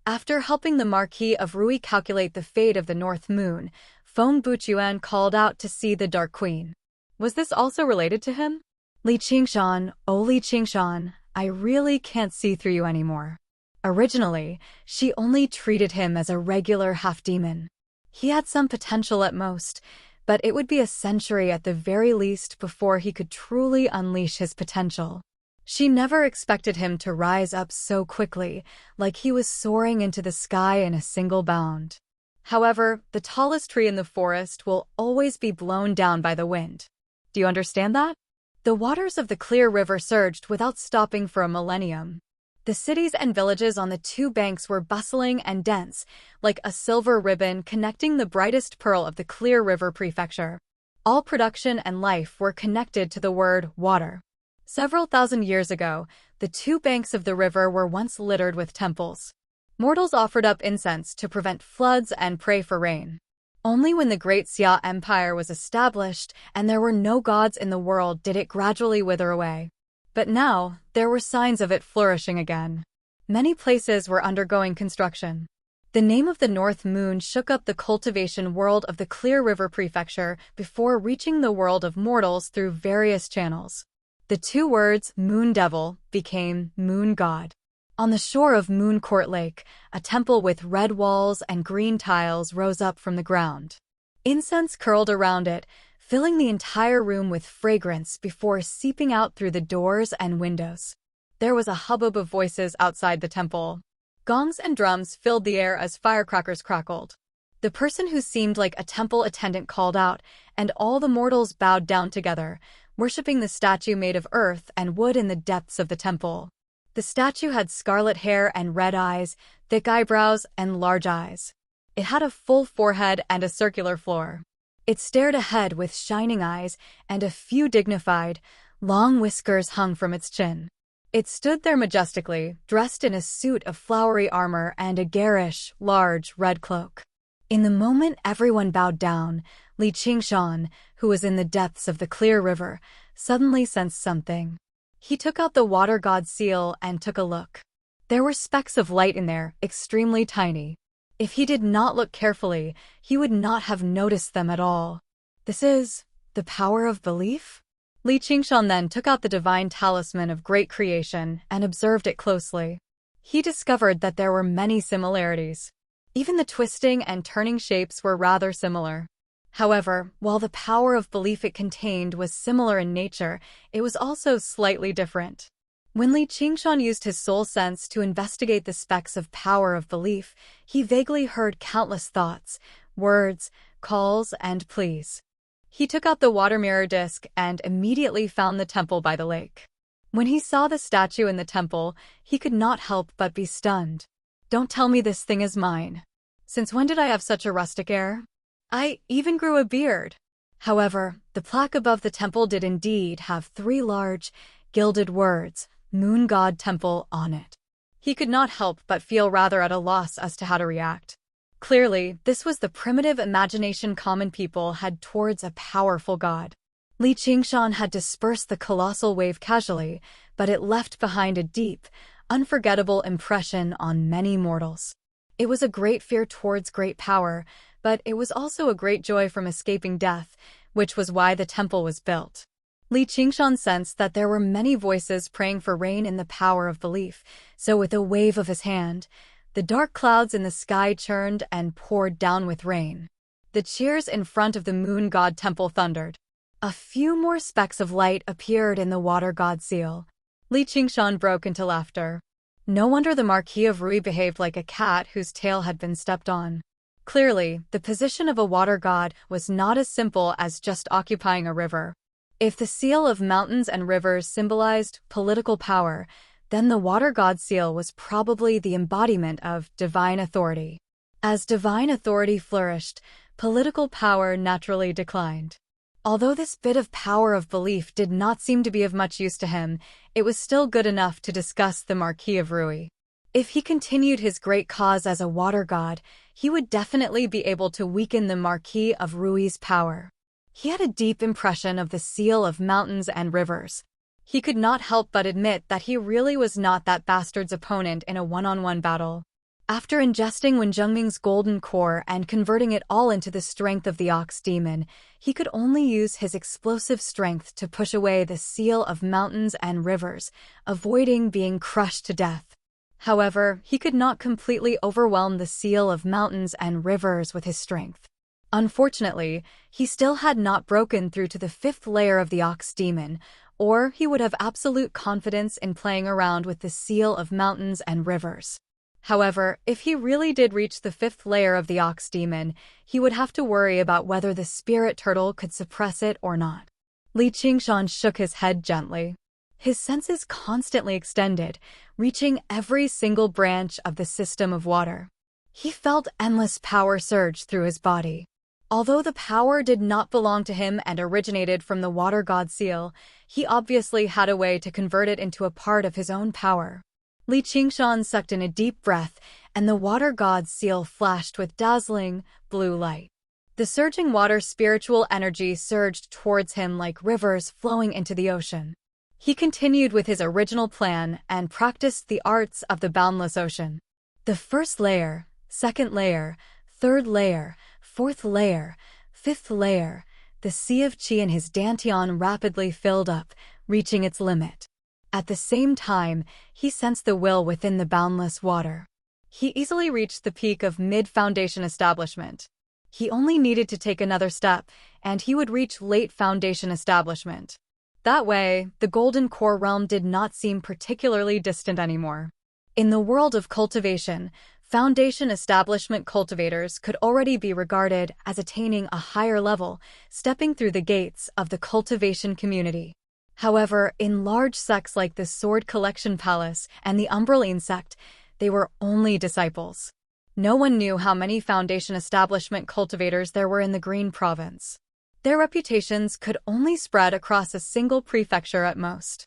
After helping the Marquis of Rui calculate the fate of the North Moon, Feng Buchuan called out to see the Dark Queen. Was this also related to him? Li Qingshan, oh Li Qingshan, I really can't see through you anymore. Originally, she only treated him as a regular half-demon. He had some potential at most, but it would be a century at the very least before he could truly unleash his potential. She never expected him to rise up so quickly, like he was soaring into the sky in a single bound. However, the tallest tree in the forest will always be blown down by the wind. Do you understand that? The waters of the Clear River surged without stopping for a millennium. The cities and villages on the two banks were bustling and dense, like a silver ribbon connecting the brightest pearl of the Clear River Prefecture. All production and life were connected to the word water. Several thousand years ago, the two banks of the river were once littered with temples. Mortals offered up incense to prevent floods and pray for rain. Only when the Great Xia Empire was established and there were no gods in the world did it gradually wither away. But now, there were signs of it flourishing again. Many places were undergoing construction. The name of the North Moon shook up the cultivation world of the Clear River Prefecture before reaching the world of mortals through various channels. The two words, Moon Devil, became Moon God. On the shore of Moon Court Lake, a temple with red walls and green tiles rose up from the ground. Incense curled around it, filling the entire room with fragrance before seeping out through the doors and windows. There was a hubbub of voices outside the temple. Gongs and drums filled the air as firecrackers crackled. The person who seemed like a temple attendant called out, and all the mortals bowed down together, worshipping the statue made of earth and wood in the depths of the temple. The statue had scarlet hair and red eyes, thick eyebrows, and large eyes. It had a full forehead and a circular floor. It stared ahead with shining eyes, and a few dignified, long whiskers hung from its chin. It stood there majestically, dressed in a suit of flowery armor and a garish, large, red cloak. In the moment everyone bowed down, Li Qingshan, who was in the depths of the Clear River, suddenly sensed something. He took out the water god's seal and took a look. There were specks of light in there, extremely tiny. If he did not look carefully, he would not have noticed them at all. This is the power of belief? Li Qingshan then took out the divine talisman of great creation and observed it closely. He discovered that there were many similarities. Even the twisting and turning shapes were rather similar. However, while the power of belief it contained was similar in nature, it was also slightly different. When Li Qingshan used his soul sense to investigate the specks of power of belief, he vaguely heard countless thoughts, words, calls, and pleas. He took out the water mirror disc and immediately found the temple by the lake. When he saw the statue in the temple, he could not help but be stunned. Don't tell me this thing is mine. Since when did I have such a rustic air? I even grew a beard. However, the plaque above the temple did indeed have 3 large, gilded words, Moon God Temple, on it. He could not help but feel rather at a loss as to how to react. Clearly, this was the primitive imagination common people had towards a powerful god. Li Qingshan had dispersed the colossal wave casually, but it left behind a deep, unforgettable impression on many mortals. It was a great fear towards great power, but it was also a great joy from escaping death, which was why the temple was built. Li Qingshan sensed that there were many voices praying for rain in the power of belief, so with a wave of his hand, the dark clouds in the sky churned and poured down with rain. The cheers in front of the moon god temple thundered. A few more specks of light appeared in the water god seal. Li Qingshan broke into laughter. No wonder the Marquis of Rui behaved like a cat whose tail had been stepped on. Clearly, the position of a water god was not as simple as just occupying a river. If the seal of mountains and rivers symbolized political power, then the water god seal was probably the embodiment of divine authority. As divine authority flourished, political power naturally declined. Although this bit of power of belief did not seem to be of much use to him, it was still good enough to discuss the Marquis of Rui. If he continued his great cause as a water god, he would definitely be able to weaken the Marquis of Rui's power. He had a deep impression of the seal of mountains and rivers. He could not help but admit that he really was not that bastard's opponent in a one-on-one battle. After ingesting Wenjungming's golden core and converting it all into the strength of the ox demon, he could only use his explosive strength to push away the seal of mountains and rivers, avoiding being crushed to death. However, he could not completely overwhelm the seal of mountains and rivers with his strength. Unfortunately, he still had not broken through to the 5th layer of the ox demon, or he would have absolute confidence in playing around with the seal of mountains and rivers. However, if he really did reach the 5th layer of the ox demon, he would have to worry about whether the spirit turtle could suppress it or not. Li Qingshan shook his head gently. His senses constantly extended, reaching every single branch of the system of water. He felt endless power surge through his body. Although the power did not belong to him and originated from the water god seal, he obviously had a way to convert it into a part of his own power. Li Qingshan sucked in a deep breath, and the water god's seal flashed with dazzling, blue light. The surging water spiritual energy surged towards him like rivers flowing into the ocean. He continued with his original plan and practiced the arts of the boundless ocean. The first layer, second layer, third layer, fourth layer, fifth layer, the sea of qi in his dantian rapidly filled up, reaching its limit. At the same time, he sensed the will within the boundless water. He easily reached the peak of mid-foundation establishment. He only needed to take another step, and he would reach late foundation establishment. That way, the golden core realm did not seem particularly distant anymore. In the world of cultivation, foundation establishment cultivators could already be regarded as attaining a higher level, stepping through the gates of the cultivation community. However, in large sects like the Sword Collection Palace and the Umbraline sect, they were only disciples. No one knew how many foundation establishment cultivators there were in the Green Province. Their reputations could only spread across a single prefecture at most.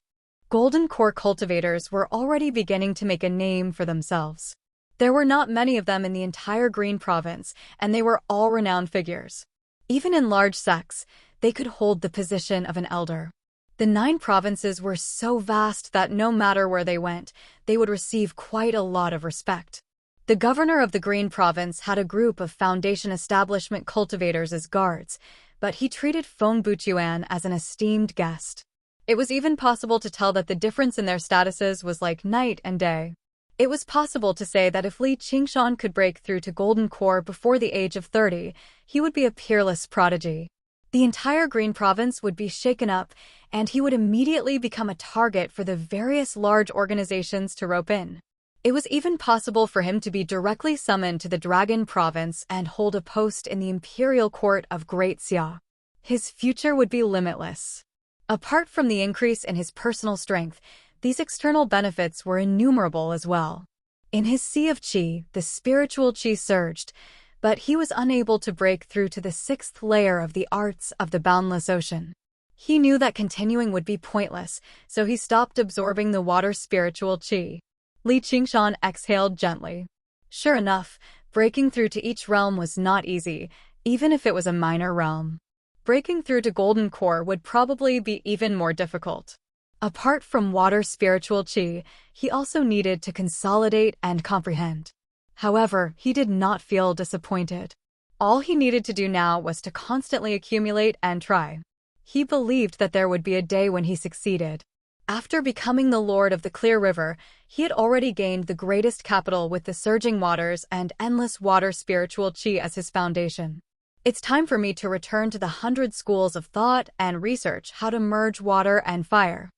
Golden core cultivators were already beginning to make a name for themselves. There were not many of them in the entire Green Province, and they were all renowned figures. Even in large sects, they could hold the position of an elder. The 9 provinces were so vast that no matter where they went, they would receive quite a lot of respect. The governor of the Green Province had a group of foundation establishment cultivators as guards, but he treated Feng Buchuan as an esteemed guest. It was even possible to tell that the difference in their statuses was like night and day. It was possible to say that if Li Qingshan could break through to Golden Core before the age of 30, he would be a peerless prodigy. The entire Green Province would be shaken up, and he would immediately become a target for the various large organizations to rope in. It was even possible for him to be directly summoned to the Dragon Province and hold a post in the Imperial Court of Great Xia. His future would be limitless. Apart from the increase in his personal strength, these external benefits were innumerable as well. In his sea of qi, the spiritual qi surged, but he was unable to break through to the 6th layer of the arts of the boundless ocean. He knew that continuing would be pointless, so he stopped absorbing the water spiritual qi. Li Qingshan exhaled gently. Sure enough, breaking through to each realm was not easy, even if it was a minor realm. Breaking through to Golden Core would probably be even more difficult. Apart from water spiritual qi, he also needed to consolidate and comprehend. However, he did not feel disappointed. All he needed to do now was to constantly accumulate and try. He believed that there would be a day when he succeeded. After becoming the Lord of the Clear River, he had already gained the greatest capital with the surging waters and endless water spiritual qi as his foundation. It's time for me to return to the 100 schools of thought and research how to merge water and fire.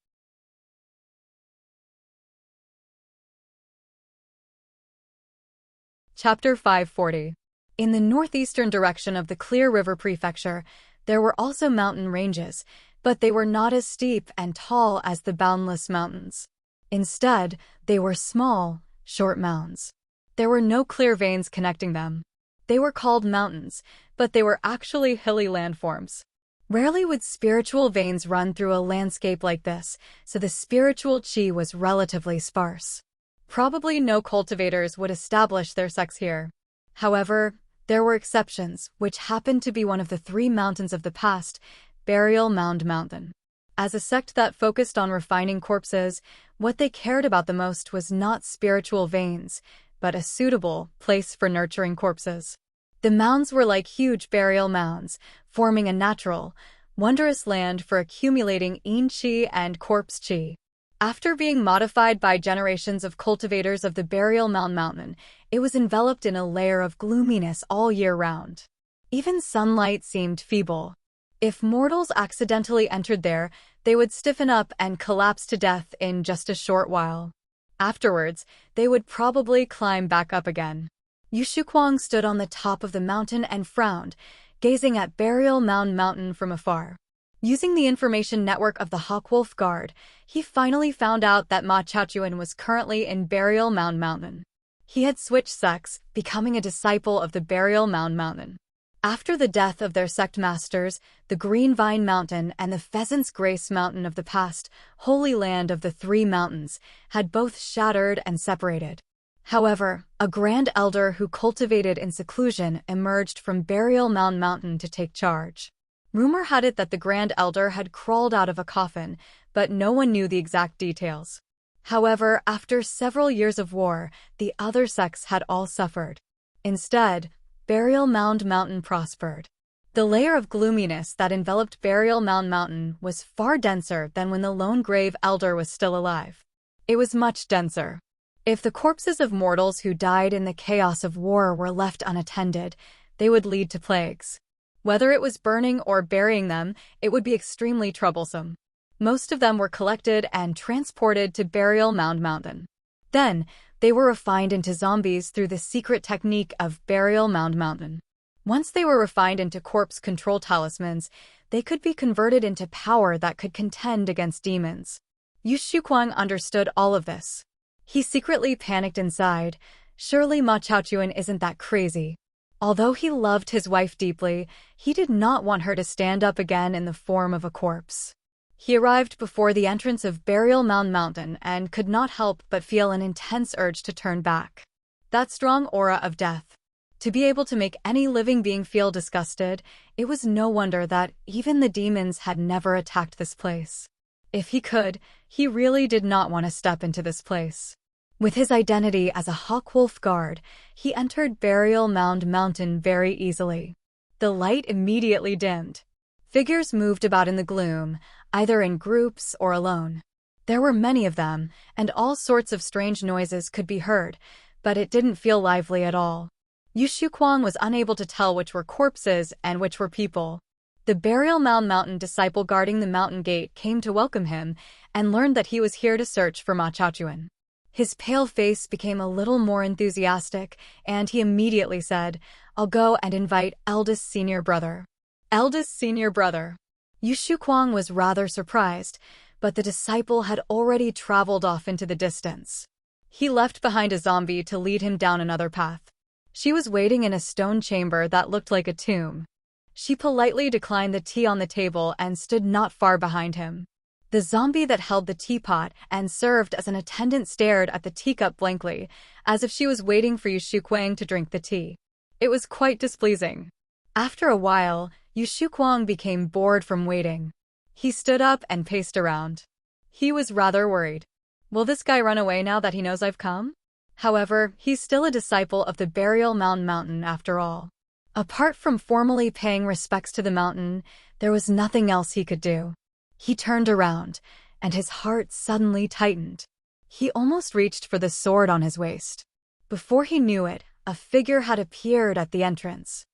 Chapter 540. In the northeastern direction of the Clear River Prefecture, there were also mountain ranges, but they were not as steep and tall as the Boundless Mountains. Instead, they were small, short mounds. There were no clear veins connecting them. They were called mountains, but they were actually hilly landforms. Rarely would spiritual veins run through a landscape like this, so the spiritual qi was relatively sparse. Probably no cultivators would establish their sects here. However, there were exceptions, which happened to be one of the 3 mountains of the past, Burial Mound Mountain. As a sect that focused on refining corpses, what they cared about the most was not spiritual veins, but a suitable place for nurturing corpses. The mounds were like huge burial mounds, forming a natural, wondrous land for accumulating yin qi and corpse qi. After being modified by generations of cultivators of the Burial Mound Mountain, it was enveloped in a layer of gloominess all year round. Even sunlight seemed feeble. If mortals accidentally entered there, they would stiffen up and collapse to death in just a short while. Afterwards, they would probably climb back up again. Yu Shuquang stood on the top of the mountain and frowned, gazing at Burial Mound Mountain from afar. Using the information network of the Hawkwolf Guard, he finally found out that Ma Chaochuan was currently in Burial Mound Mountain. He had switched sects, becoming a disciple of the Burial Mound Mountain. After the death of their sect masters, the Green Vine Mountain and the Pheasant's Grace Mountain of the past, Holy Land of the Three Mountains, had both shattered and separated. However, a Grand Elder who cultivated in seclusion emerged from Burial Mound Mountain to take charge. Rumor had it that the Grand Elder had crawled out of a coffin, but no one knew the exact details. However, after several years of war, the other sects had all suffered. Instead, Burial Mound Mountain prospered. The layer of gloominess that enveloped Burial Mound Mountain was far denser than when the lone grave elder was still alive. It was much denser. If the corpses of mortals who died in the chaos of war were left unattended, they would lead to plagues. Whether it was burning or burying them, it would be extremely troublesome. Most of them were collected and transported to Burial Mound Mountain. Then, they were refined into zombies through the secret technique of Burial Mound Mountain. Once they were refined into corpse control talismans, they could be converted into power that could contend against demons. Yu Shuquang understood all of this. He secretly panicked inside. Surely Ma Chaochuan isn't that crazy. Although he loved his wife deeply, he did not want her to stand up again in the form of a corpse. He arrived before the entrance of Burial Mound Mountain and could not help but feel an intense urge to turn back. That strong aura of death. To be able to make any living being feel disgusted, it was no wonder that even the demons had never attacked this place. If he could, he really did not want to step into this place. With his identity as a Hawkwolf guard, he entered Burial Mound Mountain very easily. The light immediately dimmed. Figures moved about in the gloom, either in groups or alone. There were many of them, and all sorts of strange noises could be heard, but it didn't feel lively at all. Yu Shuquang was unable to tell which were corpses and which were people. The Burial Mound Mountain disciple guarding the mountain gate came to welcome him and learned that he was here to search for Ma Chaochuan. His pale face became a little more enthusiastic, and he immediately said, "I'll go and invite eldest senior brother." Eldest senior brother. Yu Shuquang was rather surprised, but the disciple had already traveled off into the distance. He left behind a zombie to lead him down another path. She was waiting in a stone chamber that looked like a tomb. She politely declined the tea on the table and stood not far behind him. The zombie that held the teapot and served as an attendant stared at the teacup blankly, as if she was waiting for Yu Shuquang to drink the tea. It was quite displeasing. After a while, Yu Shuquang became bored from waiting. He stood up and paced around. He was rather worried. Will this guy run away now that he knows I've come? However, he's still a disciple of the Burial Mound Mountain after all. Apart from formally paying respects to the mountain, there was nothing else he could do. He turned around, and his heart suddenly tightened. He almost reached for the sword on his waist. Before he knew it, a figure had appeared at the entrance.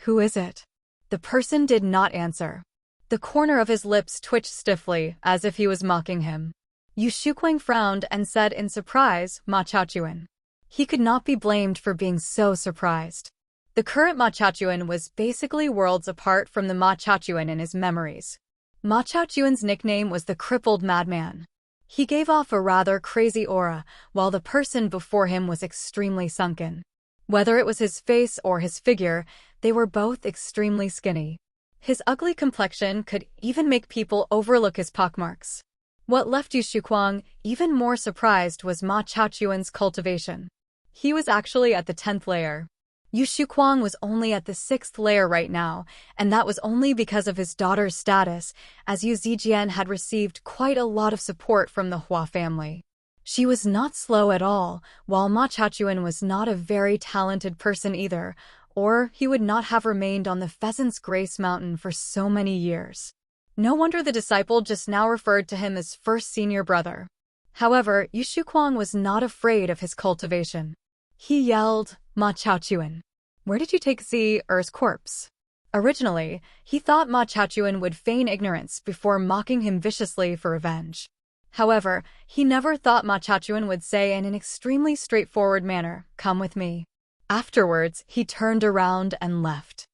Who is it? The person did not answer. The corner of his lips twitched stiffly, as if he was mocking him. Yu Shuquang frowned and said in surprise, "Ma Chaochuan." He could not be blamed for being so surprised. The current Ma Chaochuan was basically worlds apart from the Ma Chaochuan in his memories. Ma Chaochuan's nickname was the Crippled Madman. He gave off a rather crazy aura, while the person before him was extremely sunken. Whether it was his face or his figure, they were both extremely skinny. His ugly complexion could even make people overlook his pockmarks. What left Yu Shuquang even more surprised was Ma Chaochuan's cultivation. He was actually at the 10th layer. Yu Shuquang was only at the 6th layer right now, and that was only because of his daughter's status, as Yu Zijian had received quite a lot of support from the Hua family. She was not slow at all, while Ma Chaochuan was not a very talented person either, or he would not have remained on the Pheasant's Grace Mountain for so many years. No wonder the disciple just now referred to him as first senior brother. However, Yu Shuquang was not afraid of his cultivation. He yelled, "Ma Chaochuan, where did you take Er's corpse?" Originally, he thought Ma Chaochuan would feign ignorance before mocking him viciously for revenge. However, he never thought Ma Chaochuan would say in an extremely straightforward manner, "Come with me." Afterwards, he turned around and left.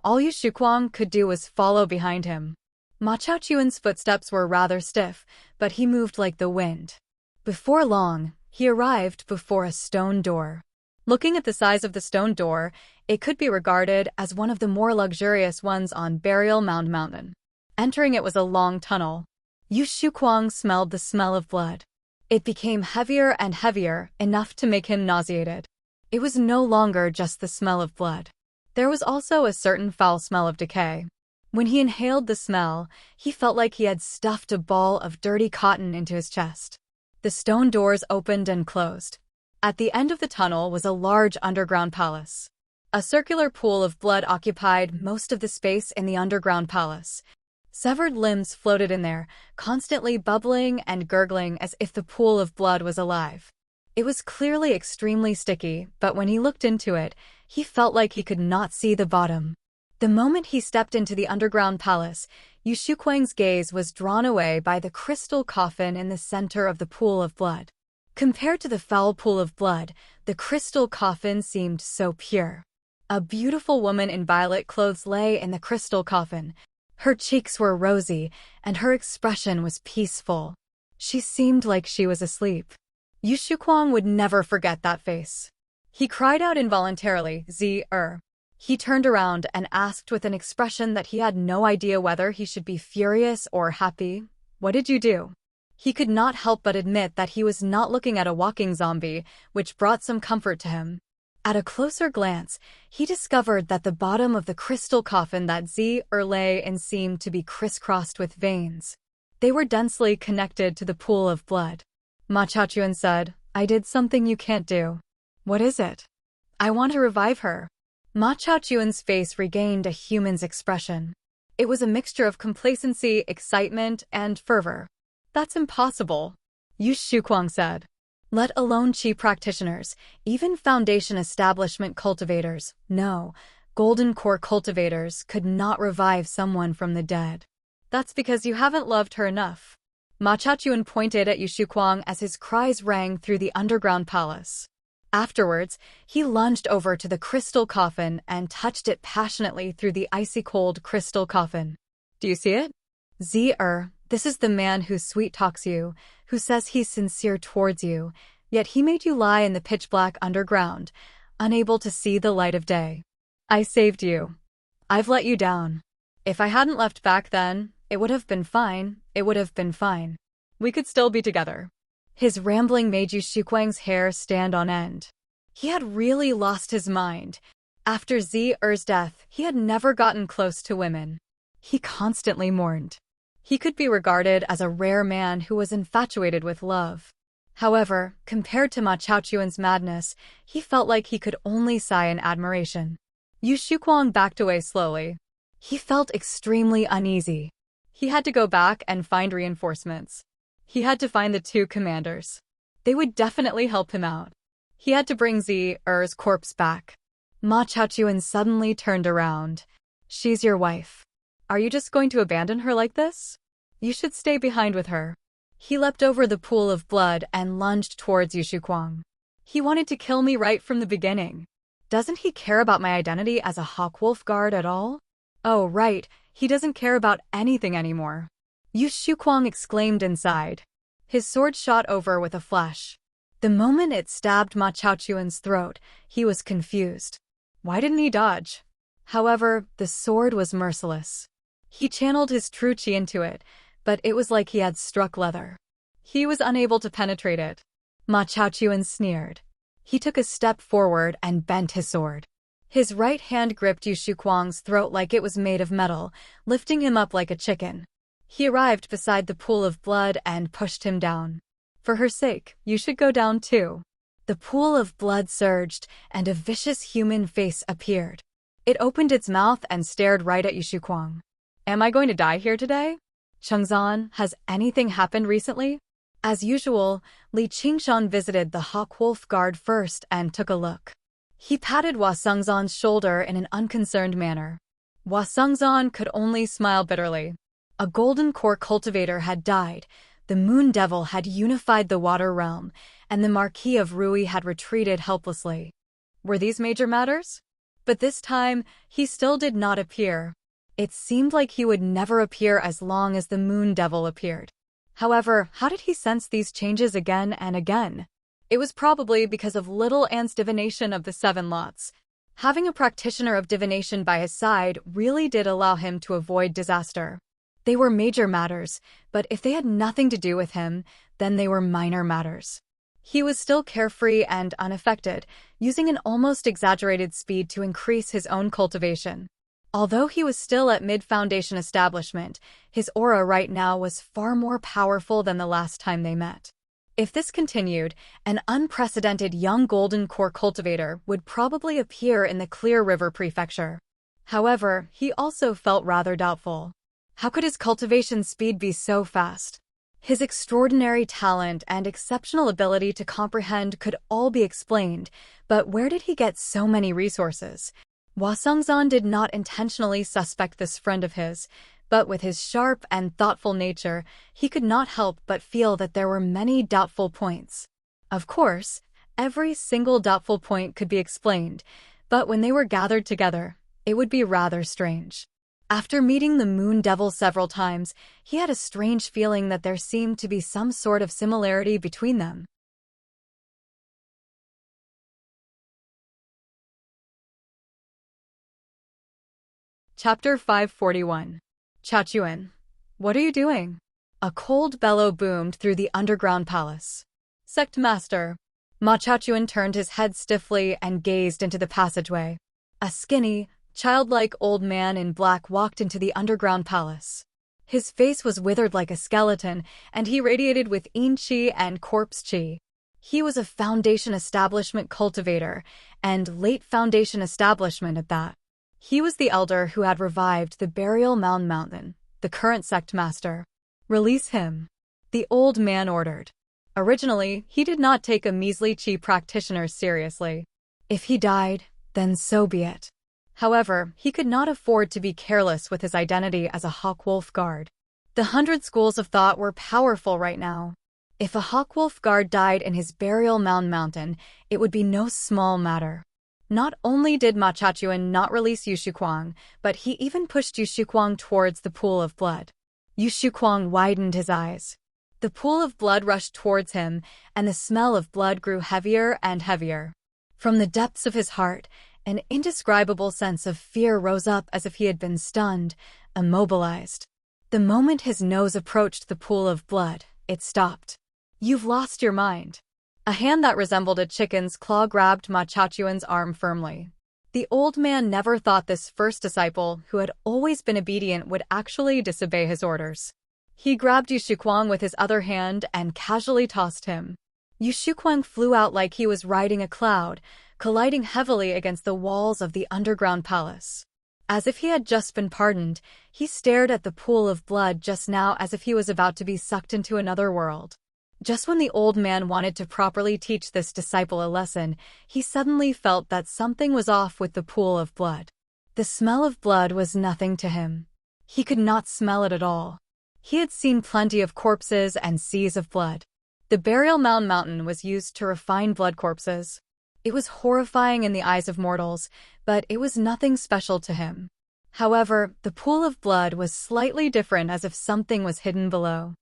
All Yu Shuquang could do was follow behind him. Ma Chaochuan's footsteps were rather stiff, but he moved like the wind. Before long, he arrived before a stone door. Looking at the size of the stone door, it could be regarded as one of the more luxurious ones on Burial Mound Mountain. Entering it was a long tunnel. Yu Shuquang smelled the smell of blood. It became heavier and heavier, enough to make him nauseated. It was no longer just the smell of blood. There was also a certain foul smell of decay. When he inhaled the smell, he felt like he had stuffed a ball of dirty cotton into his chest. The stone doors opened and closed. At the end of the tunnel was a large underground palace. A circular pool of blood occupied most of the space in the underground palace. Severed limbs floated in there, constantly bubbling and gurgling as if the pool of blood was alive. It was clearly extremely sticky, but when he looked into it, he felt like he could not see the bottom. The moment he stepped into the underground palace, Yu Shuquang's gaze was drawn away by the crystal coffin in the center of the pool of blood. Compared to the foul pool of blood, the crystal coffin seemed so pure. A beautiful woman in violet clothes lay in the crystal coffin. Her cheeks were rosy, and her expression was peaceful. She seemed like she was asleep. Yu Shuquang would never forget that face. He cried out involuntarily, "Zi-er." He turned around and asked with an expression that he had no idea whether he should be furious or happy, "What did you do?" He could not help but admit that he was not looking at a walking zombie, which brought some comfort to him. At a closer glance, he discovered that the bottom of the crystal coffin that Zi-er lay in seemed to be crisscrossed with veins. They were densely connected to the pool of blood. Ma Chaochuan said, "I did something you can't do." "What is it?" "I want to revive her." Ma Chaochuan's face regained a human's expression. It was a mixture of complacency, excitement, and fervor. "That's impossible," Yu Shuquang said. "Let alone Qi practitioners, even foundation establishment cultivators, no, golden core cultivators could not revive someone from the dead." "That's because you haven't loved her enough." Ma Chaochuan pointed at Yu Shuquang as his cries rang through the underground palace. Afterwards, he lunged over to the crystal coffin and touched it passionately through the icy-cold crystal coffin. "Do you see it? Zi-er, this is the man who sweet-talks you, who says he's sincere towards you, yet he made you lie in the pitch-black underground, unable to see the light of day. I saved you. I've let you down. If I hadn't left back then, it would have been fine, it would have been fine. We could still be together." His rambling made Yu Shuquang's hair stand on end. He had really lost his mind. After Zi-er's death, he had never gotten close to women. He constantly mourned. He could be regarded as a rare man who was infatuated with love. However, compared to Ma Chaochuan's madness, he felt like he could only sigh in admiration. Yu Shuquang backed away slowly. He felt extremely uneasy. He had to go back and find reinforcements. He had to find the two commanders. They would definitely help him out. He had to bring Zi-er's corpse back. Ma Chaochuan suddenly turned around. "She's your wife. Are you just going to abandon her like this? You should stay behind with her." He leapt over the pool of blood and lunged towards Yu Shuquang. "He wanted to kill me right from the beginning. Doesn't he care about my identity as a Hawkwolf guard at all? Oh, right, he doesn't care about anything anymore." Yu Shuquang exclaimed inside. His sword shot over with a flash. The moment it stabbed Ma Chaochuan's throat, he was confused. Why didn't he dodge? However, the sword was merciless. He channeled his true qi into it, but it was like he had struck leather. He was unable to penetrate it. Ma Chaochuan sneered. He took a step forward and bent his sword. His right hand gripped Yu Shuquang's throat like it was made of metal, lifting him up like a chicken. He arrived beside the pool of blood and pushed him down. "For her sake, you should go down too." The pool of blood surged, and a vicious human face appeared. It opened its mouth and stared right at Yu Shuquang. "Am I going to die here today? Chengzan, has anything happened recently?" As usual, Li Qingshan visited the Hawkwolf guard first and took a look. He patted Hua Sengzan's shoulder in an unconcerned manner. Hua Sengzan could only smile bitterly. A golden core cultivator had died, the moon devil had unified the water realm, and the Marquis of Rui had retreated helplessly. Were these major matters? But this time, he still did not appear. It seemed like he would never appear as long as the moon devil appeared. However, how did he sense these changes again and again? It was probably because of little Anne's divination of the 7 lots. Having a practitioner of divination by his side really did allow him to avoid disaster. They were major matters, but if they had nothing to do with him, then they were minor matters. He was still carefree and unaffected, using an almost exaggerated speed to increase his own cultivation. Although he was still at mid-foundation establishment, his aura right now was far more powerful than the last time they met. If this continued, an unprecedented young golden core cultivator would probably appear in the Clear River Prefecture. However, he also felt rather doubtful. How could his cultivation speed be so fast? His extraordinary talent and exceptional ability to comprehend could all be explained, but where did he get so many resources? Hua Sengzan did not intentionally suspect this friend of his, but with his sharp and thoughtful nature, he could not help but feel that there were many doubtful points. Of course, every single doubtful point could be explained, but when they were gathered together, it would be rather strange. After meeting the Moon Devil several times, he had a strange feeling that there seemed to be some sort of similarity between them. Chapter 541. Chachuan. What are you doing? A cold bellow boomed through the underground palace. Sect Master. Ma Chachuan turned his head stiffly and gazed into the passageway. A skinny, childlike old man in black walked into the underground palace. His face was withered like a skeleton, and he radiated with yin qi and corpse qi. He was a Foundation Establishment cultivator, and late Foundation Establishment at that. He was the elder who had revived the burial mountain, the current sect master. Release him, the old man ordered. Originally, he did not take a measly qi practitioner seriously. If he died, then so be it. However, he could not afford to be careless with his identity as a Hawkwolf guard. The 100 schools of thought were powerful right now. If a Hawkwolf guard died in his burial mountain, it would be no small matter. Not only did Ma Chachuan not release Yu Shuquang, but he even pushed Yu Shuquang towards the pool of blood. Yu Shuquang widened his eyes. The pool of blood rushed towards him, and the smell of blood grew heavier and heavier. From the depths of his heart, an indescribable sense of fear rose up as if he had been stunned, immobilized. The moment his nose approached the pool of blood, it stopped. You've lost your mind. A hand that resembled a chicken's claw grabbed Ma Chachuan's arm firmly. The old man never thought this first disciple, who had always been obedient, would actually disobey his orders. He grabbed Yu Shuquang with his other hand and casually tossed him. Yu Shuquang flew out like he was riding a cloud, colliding heavily against the walls of the underground palace. As if he had just been pardoned, he stared at the pool of blood just now as if he was about to be sucked into another world. Just when the old man wanted to properly teach this disciple a lesson, he suddenly felt that something was off with the pool of blood. The smell of blood was nothing to him. He could not smell it at all. He had seen plenty of corpses and seas of blood. The burial mountain was used to refine blood corpses. It was horrifying in the eyes of mortals, but it was nothing special to him. However, the pool of blood was slightly different, as if something was hidden below.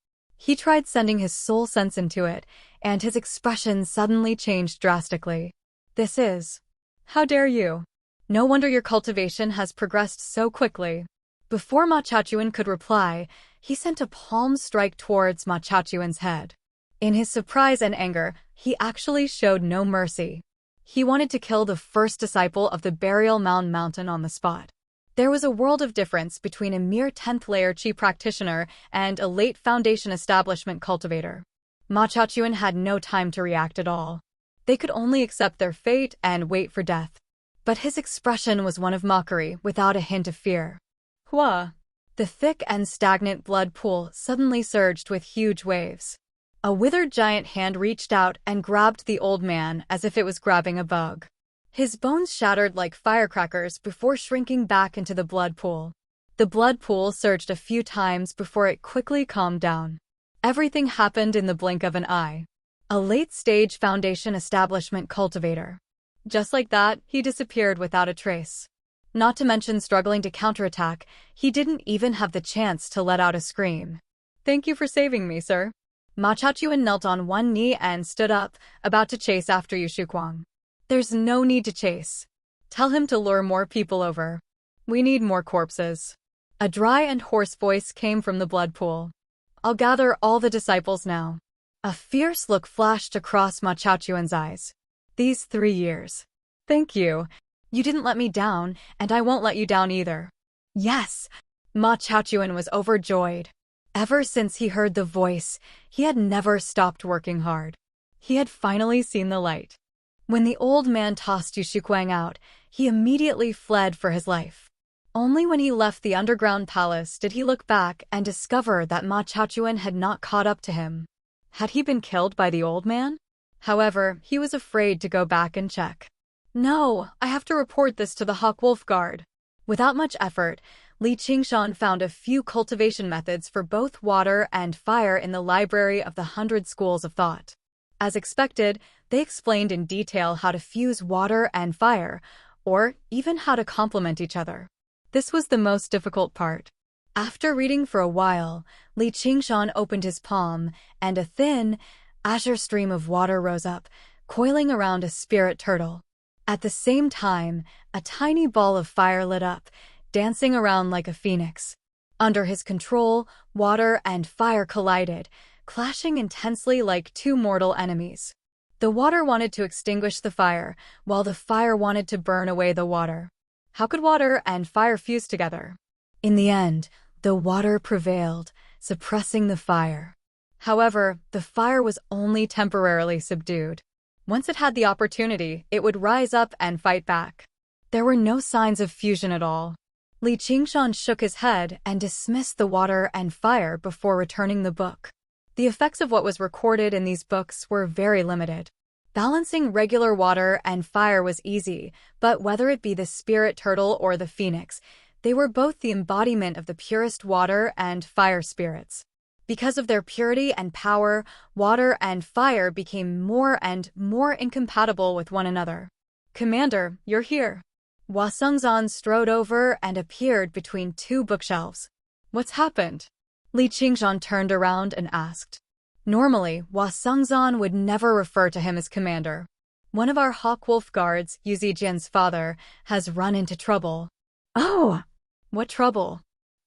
He tried sending his soul sense into it, and his expression suddenly changed drastically. This is... How dare you? No wonder your cultivation has progressed so quickly. Before Ma Chachuan could reply, he sent a palm strike towards Ma Chachuan's head. In his surprise and anger, he actually showed no mercy. He wanted to kill the first disciple of the burial mountain on the spot. There was a world of difference between a mere 10th layer Qi practitioner and a late Foundation Establishment cultivator. Ma Chachuan had no time to react at all. They could only accept their fate and wait for death. But his expression was one of mockery, without a hint of fear. Hua! The thick and stagnant blood pool suddenly surged with huge waves. A withered giant hand reached out and grabbed the old man as if it was grabbing a bug. His bones shattered like firecrackers before shrinking back into the blood pool. The blood pool surged a few times before it quickly calmed down. Everything happened in the blink of an eye. A late-stage Foundation Establishment cultivator. Just like that, he disappeared without a trace. Not to mention struggling to counterattack, he didn't even have the chance to let out a scream. Thank you for saving me, sir. Ma Chaochuan knelt on one knee and stood up, about to chase after Yu Shuquang. There's no need to chase. Tell him to lure more people over. We need more corpses. A dry and hoarse voice came from the blood pool. I'll gather all the disciples now. A fierce look flashed across Ma Chaochuan's eyes. These 3 years. Thank you. You didn't let me down, and I won't let you down either. Yes! Ma Chaochuan was overjoyed. Ever since he heard the voice, he had never stopped working hard. He had finally seen the light. When the old man tossed Yu Shuquang out, he immediately fled for his life. Only when he left the underground palace did he look back and discover that Ma Chaochuan had not caught up to him. Had he been killed by the old man? However, he was afraid to go back and check. No, I have to report this to the Hawk Wolf Guard. Without much effort, Li Qingshan found a few cultivation methods for both water and fire in the library of the 100 Schools of Thought. As expected, they explained in detail how to fuse water and fire, or even how to complement each other. This was the most difficult part. After reading for a while, Li Qingshan opened his palm, and a thin, azure stream of water rose up, coiling around a spirit turtle. At the same time, a tiny ball of fire lit up, dancing around like a phoenix. Under his control, water and fire collided, clashing intensely like two mortal enemies. The water wanted to extinguish the fire, while the fire wanted to burn away the water. How could water and fire fuse together? In the end, the water prevailed, suppressing the fire. However, the fire was only temporarily subdued. Once it had the opportunity, it would rise up and fight back. There were no signs of fusion at all. Li Qingshan shook his head and dismissed the water and fire before returning the book. The effects of what was recorded in these books were very limited. Balancing regular water and fire was easy, but whether it be the spirit turtle or the phoenix, they were both the embodiment of the purest water and fire spirits. Because of their purity and power, water and fire became more and more incompatible with one another. Commander, you're here. Hua Sengzan strode over and appeared between two bookshelves. What's happened? Li Qingshan turned around and asked. Normally, Hua Sengzan would never refer to him as commander. One of our Hawk Wolf guards, Yu Zijian's father, has run into trouble. Oh! What trouble?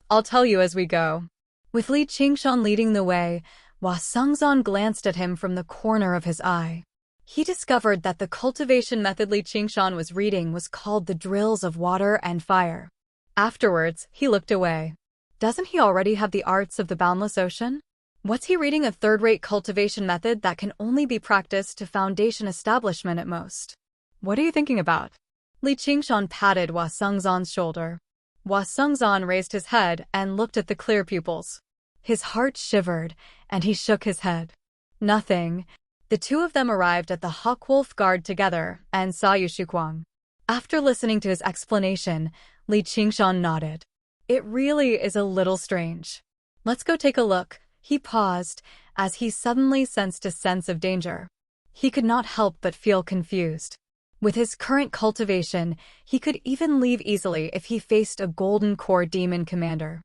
I'll tell you as we go. With Li Qingshan leading the way, Hua Sengzan glanced at him from the corner of his eye. He discovered that the cultivation method Li Qingshan was reading was called the Drills of Water and Fire. Afterwards, he looked away. Doesn't he already have the arts of the boundless ocean? What's he reading a third-rate cultivation method that can only be practiced to foundation establishment at most? What are you thinking about? Li Qingshan patted Hua Sengzan's shoulder. Hua Sengzan raised his head and looked at the clear pupils. His heart shivered, and he shook his head. Nothing. The two of them arrived at the Hawk Wolf Guard together and saw Yu Shuquang. After listening to his explanation, Li Qingshan nodded. It really is a little strange. Let's go take a look. He paused, as he suddenly sensed a sense of danger. He could not help but feel confused. With his current cultivation, he could even leave easily if he faced a golden core demon commander.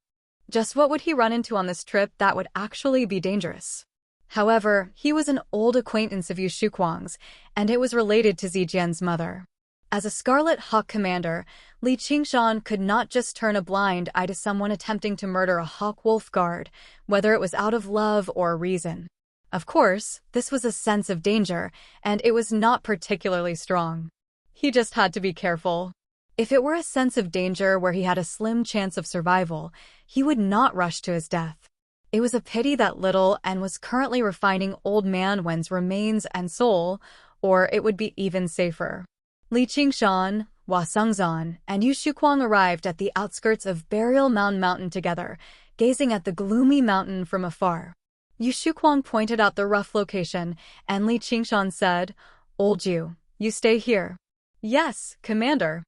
Just what would he run into on this trip that would actually be dangerous? However, he was an old acquaintance of Yu Shuquang's, and it was related to Zijian's mother. As a Scarlet Hawk commander, Li Qingshan could not just turn a blind eye to someone attempting to murder a Hawk Wolf guard, whether it was out of love or reason. Of course, this was a sense of danger, and it was not particularly strong. He just had to be careful. If it were a sense of danger where he had a slim chance of survival, he would not rush to his death. It was a pity that little and was currently refining Old Man Wen's remains and soul, or it would be even safer. Li Qingshan, Hua Sengzan, and Yu Shuquang arrived at the outskirts of Burial Mountain together, gazing at the gloomy mountain from afar. Yu Shuquang pointed out the rough location, and Li Qingshan said, Old Yu, you stay here. Yes, Commander.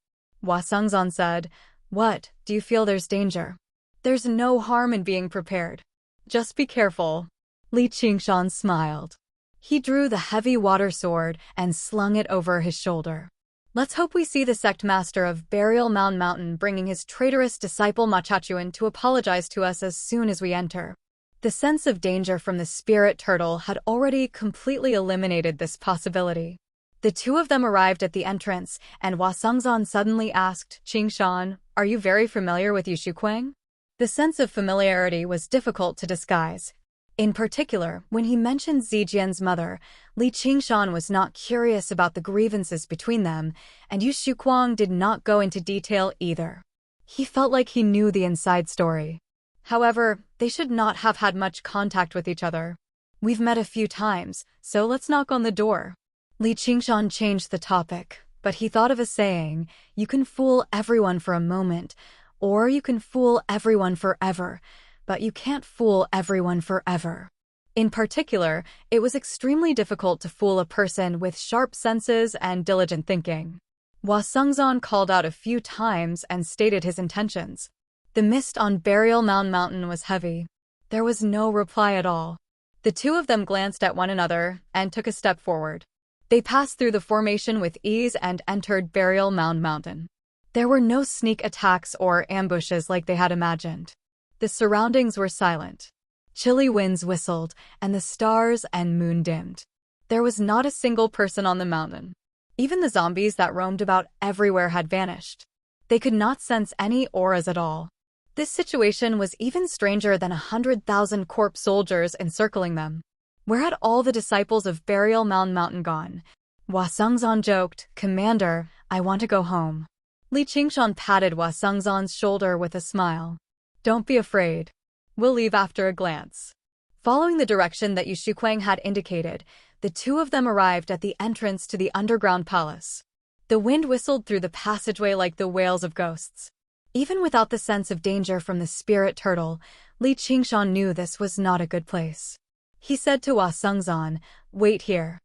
Hua Sengzan said, What, do you feel there's danger? There's no harm in being prepared. Just be careful. Li Qingshan smiled. He drew the heavy water sword and slung it over his shoulder. Let's hope we see the sect master of Burial Mountain bringing his traitorous disciple Ma Chaochuan to apologize to us as soon as we enter. The sense of danger from the spirit turtle had already completely eliminated this possibility. The two of them arrived at the entrance, and Hua Songzan suddenly asked, "Qingshan, are you very familiar with Yushu Kuang?" The sense of familiarity was difficult to disguise. In particular, when he mentioned Zijian's mother, Li Qingshan was not curious about the grievances between them, and Yushu Kuang did not go into detail either. He felt like he knew the inside story. However, they should not have had much contact with each other. "We've met a few times, so let's knock on the door." Li Qingshan changed the topic, but he thought of a saying, "You can fool everyone for a moment, or you can fool everyone forever, but you can't fool everyone forever." In particular, it was extremely difficult to fool a person with sharp senses and diligent thinking. Hua Songzan called out a few times and stated his intentions. The mist on Burial Mound Mountain was heavy. There was no reply at all. The two of them glanced at one another and took a step forward. They passed through the formation with ease and entered Burial Mound Mountain. There were no sneak attacks or ambushes like they had imagined. The surroundings were silent. Chilly winds whistled, and the stars and moon dimmed. There was not a single person on the mountain. Even the zombies that roamed about everywhere had vanished. They could not sense any auras at all. This situation was even stranger than 100,000 corpse soldiers encircling them. Where had all the disciples of Burial Mound Mountain gone? Hua Songzan joked, "Commander, I want to go home." Li Qingshan patted Hua Songzan's shoulder with a smile. "Don't be afraid. We'll leave after a glance." Following the direction that Yushu Kuang had indicated, the two of them arrived at the entrance to the underground palace. The wind whistled through the passageway like the wails of ghosts. Even without the sense of danger from the spirit turtle, Li Qingshan knew this was not a good place. He said to Hua Songzan, "Wait here.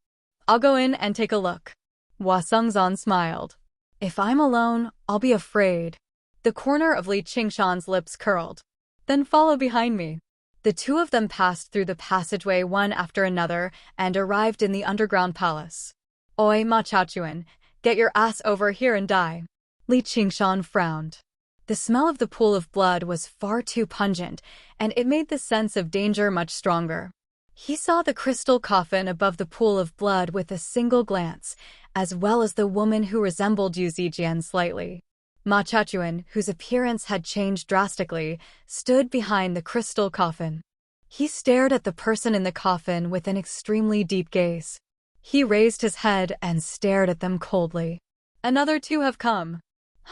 I'll go in and take a look." Hua Songzan smiled. "If I'm alone, I'll be afraid." The corner of Li Qingshan's lips curled. "Then follow behind me." The two of them passed through the passageway one after another and arrived in the underground palace. "Oi, Ma Chaochuan, get your ass over here and die." Li Qingshan frowned. The smell of the pool of blood was far too pungent, and it made the sense of danger much stronger. He saw the crystal coffin above the pool of blood with a single glance, as well as the woman who resembled Yu Zijian slightly. Ma Chaochuan, whose appearance had changed drastically, stood behind the crystal coffin. He stared at the person in the coffin with an extremely deep gaze. He raised his head and stared at them coldly. "Another two have come."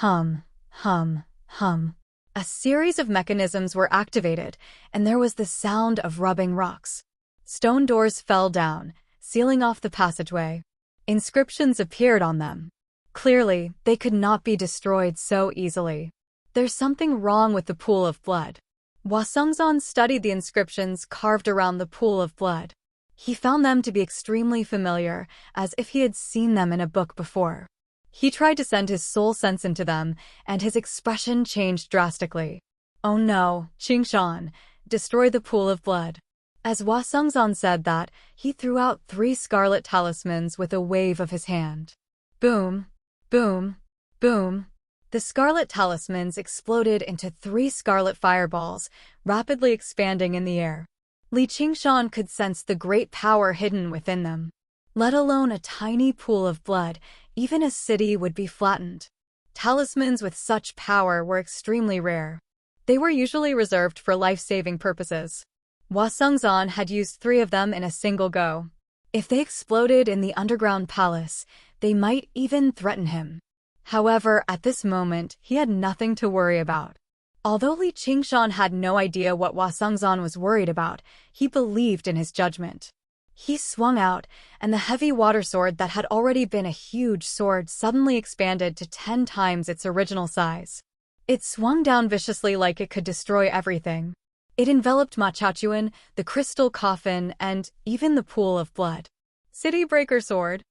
Hum, hum, hum. A series of mechanisms were activated, and there was the sound of rubbing rocks. Stone doors fell down, sealing off the passageway. Inscriptions appeared on them. Clearly, they could not be destroyed so easily. "There's something wrong with the pool of blood." Hua Songzan studied the inscriptions carved around the pool of blood. He found them to be extremely familiar, as if he had seen them in a book before. He tried to send his soul sense into them, and his expression changed drastically. "Oh no, Qingshan, destroy the pool of blood." As Hua Songzan said that, he threw out 3 scarlet talismans with a wave of his hand. Boom, boom, boom. The scarlet talismans exploded into 3 scarlet fireballs, rapidly expanding in the air. Li Qingshan could sense the great power hidden within them. Let alone a tiny pool of blood, even a city would be flattened. Talismans with such power were extremely rare. They were usually reserved for life-saving purposes. Hua Songzan had used 3 of them in a single go. If they exploded in the underground palace, they might even threaten him. However, at this moment, he had nothing to worry about. Although Li Qingshan had no idea what Hua Songzan was worried about, he believed in his judgment. He swung out, and the heavy water sword that had already been a huge sword suddenly expanded to 10 times its original size. It swung down viciously like it could destroy everything. It enveloped Ma Chaochuan, the crystal coffin, and even the pool of blood. City Breaker Sword.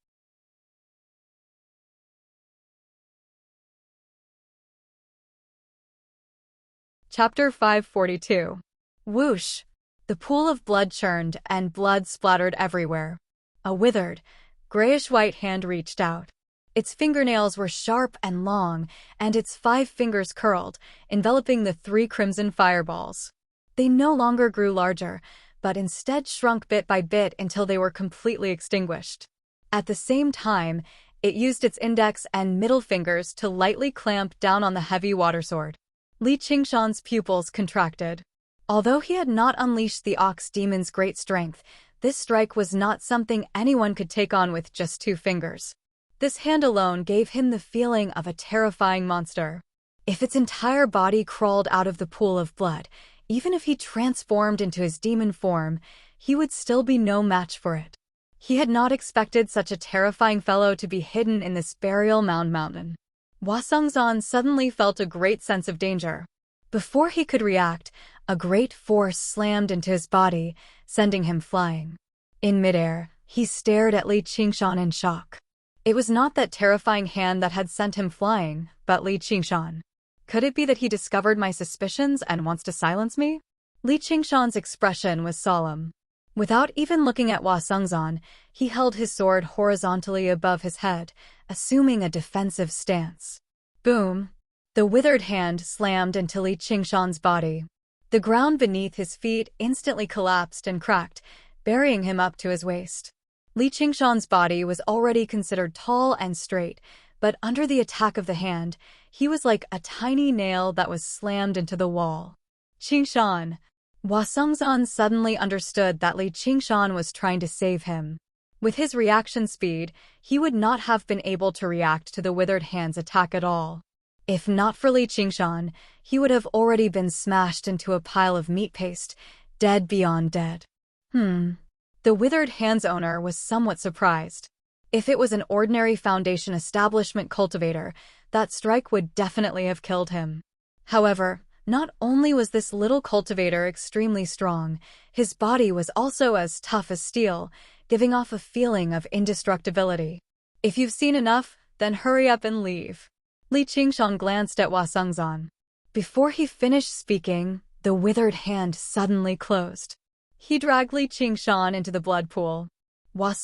Chapter 542. Whoosh! The pool of blood churned, and blood splattered everywhere. A withered, grayish-white hand reached out. Its fingernails were sharp and long, and its 5 fingers curled, enveloping the 3 crimson fireballs. They no longer grew larger, but instead shrunk bit by bit until they were completely extinguished. At the same time, it used its index and middle fingers to lightly clamp down on the heavy water sword. Li Qingshan's pupils contracted. Although he had not unleashed the ox demon's great strength, this strike was not something anyone could take on with just 2 fingers. This hand alone gave him the feeling of a terrifying monster. If its entire body crawled out of the pool of blood, even if he transformed into his demon form, he would still be no match for it. He had not expected such a terrifying fellow to be hidden in this burial mountain. Hua suddenly felt a great sense of danger. Before he could react, a great force slammed into his body, sending him flying. In midair, he stared at Li Qingshan in shock. It was not that terrifying hand that had sent him flying, but Li Qingshan. Could it be that he discovered my suspicions and wants to silence me? Li Qingshan's expression was solemn. Without even looking at Hua, he held his sword horizontally above his head, assuming a defensive stance. Boom! The withered hand slammed into Li Qingshan's body. The ground beneath his feet instantly collapsed and cracked, burying him up to his waist. Li Qingshan's body was already considered tall and straight, but under the attack of the hand, he was like a tiny nail that was slammed into the wall. Qingshan! Hua suddenly understood that Li Qingshan was trying to save him. With his reaction speed, he would not have been able to react to the withered hand's attack at all. If not for Li Qingshan, he would have already been smashed into a pile of meat paste, dead beyond dead. The withered hand's owner was somewhat surprised. If it was an ordinary Foundation establishment cultivator, that strike would definitely have killed him. However, not only was this little cultivator extremely strong, his body was also as tough as steel, giving off a feeling of indestructibility. If you've seen enough, then hurry up and leave. Li Qingshan glanced at Hua. Before he finished speaking, the withered hand suddenly closed. He dragged Li Qingshan into the blood pool. Hua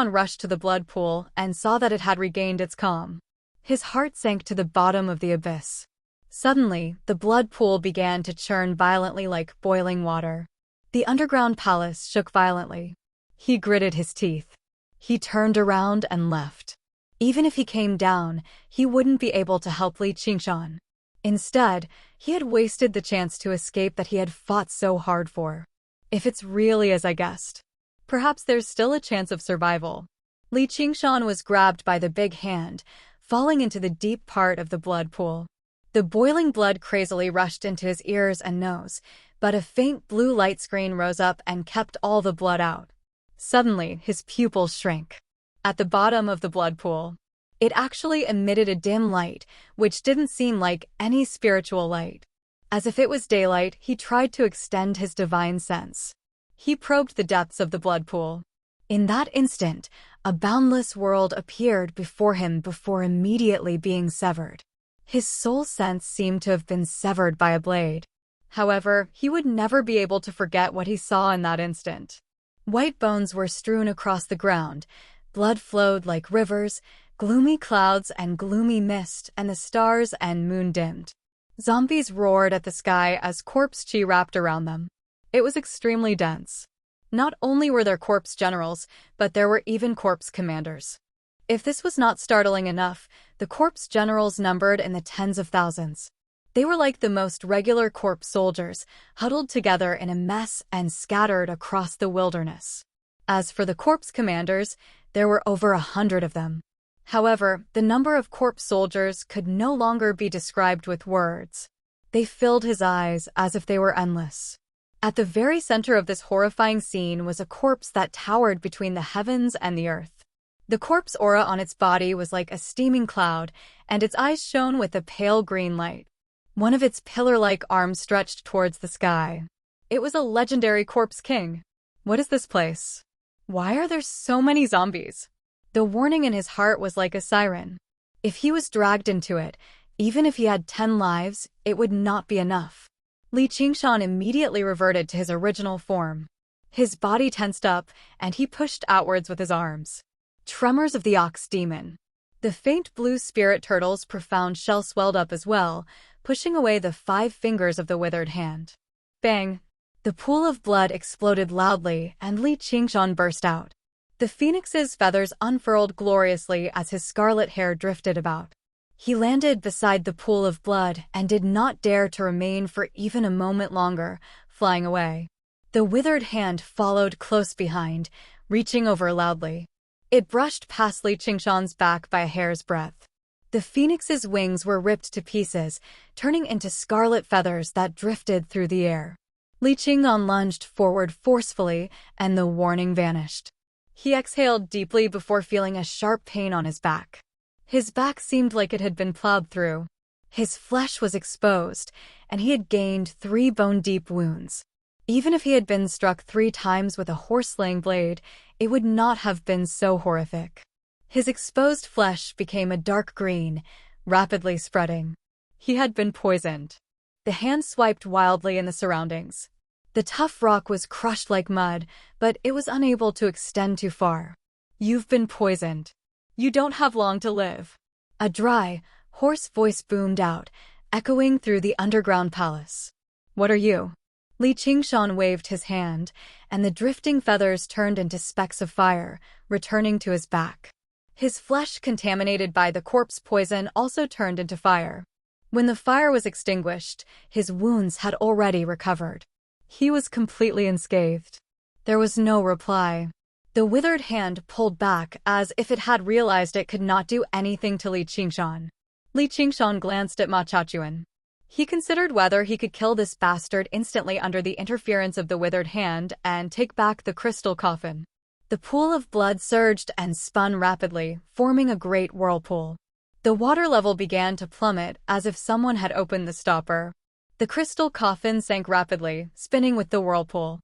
rushed to the blood pool and saw that it had regained its calm. His heart sank to the bottom of the abyss. Suddenly, the blood pool began to churn violently like boiling water. The underground palace shook violently. He gritted his teeth. He turned around and left. Even if he came down, he wouldn't be able to help Li Qingshan. Instead, he had wasted the chance to escape that he had fought so hard for. If it's really as I guessed, perhaps there's still a chance of survival. Li Qingshan was grabbed by the big hand, falling into the deep part of the blood pool. The boiling blood crazily rushed into his ears and nose, but a faint blue light screen rose up and kept all the blood out. Suddenly, his pupils shrank. At the bottom of the blood pool, it actually emitted a dim light, which didn't seem like any spiritual light. As if it was daylight, he tried to extend his divine sense. He probed the depths of the blood pool. In that instant, a boundless world appeared before him before immediately being severed. His soul sense seemed to have been severed by a blade. However, he would never be able to forget what he saw in that instant. White bones were strewn across the ground, blood flowed like rivers, gloomy clouds and gloomy mist, and the stars and moon dimmed. Zombies roared at the sky as corpse chi wrapped around them. It was extremely dense. Not only were there corpse generals, but there were even corpse commanders. If this was not startling enough, the corpse generals numbered in the tens of thousands. They were like the most regular corpse soldiers, huddled together in a mess and scattered across the wilderness. As for the corpse commanders, there were over 100 of them. However, the number of corpse soldiers could no longer be described with words. They filled his eyes as if they were endless. At the very center of this horrifying scene was a corpse that towered between the heavens and the earth. The corpse aura on its body was like a steaming cloud, and its eyes shone with a pale green light. One of its pillar-like arms stretched towards the sky. It was a legendary corpse king. What is this place? Why are there so many zombies? The warning in his heart was like a siren. If he was dragged into it, even if he had 10 lives, it would not be enough. Li Qingshan immediately reverted to his original form. His body tensed up, and he pushed outwards with his arms. Tremors of the ox demon. The faint blue spirit turtle's profound shell swelled up as well, pushing away the 5 fingers of the withered hand. Bang! The pool of blood exploded loudly, and Li Qingshan burst out. The phoenix's feathers unfurled gloriously as his scarlet hair drifted about. He landed beside the pool of blood and did not dare to remain for even a moment longer, flying away. The withered hand followed close behind, reaching over loudly. It brushed past Li Qingshan's back by a hair's breadth. The phoenix's wings were ripped to pieces, turning into scarlet feathers that drifted through the air. Li Qingshan lunged forward forcefully, and the warning vanished. He exhaled deeply before feeling a sharp pain on his back. His back seemed like it had been plowed through. His flesh was exposed, and he had gained 3 bone-deep wounds. Even if he had been struck 3 times with a horse-slaying blade, it would not have been so horrific. His exposed flesh became a dark green, rapidly spreading. He had been poisoned. The hand swiped wildly in the surroundings. The tough rock was crushed like mud, but it was unable to extend too far. "You've been poisoned. You don't have long to live." A dry, hoarse voice boomed out, echoing through the underground palace. "What are you?" Li Qingshan waved his hand, and the drifting feathers turned into specks of fire, returning to his back. His flesh, contaminated by the corpse poison, also turned into fire. When the fire was extinguished, his wounds had already recovered. He was completely unscathed. There was no reply. The withered hand pulled back as if it had realized it could not do anything to Li Qingshan. Li Qingshan glanced at Ma Chachuan. He considered whether he could kill this bastard instantly under the interference of the withered hand and take back the crystal coffin. The pool of blood surged and spun rapidly, forming a great whirlpool. The water level began to plummet as if someone had opened the stopper. The crystal coffin sank rapidly, spinning with the whirlpool.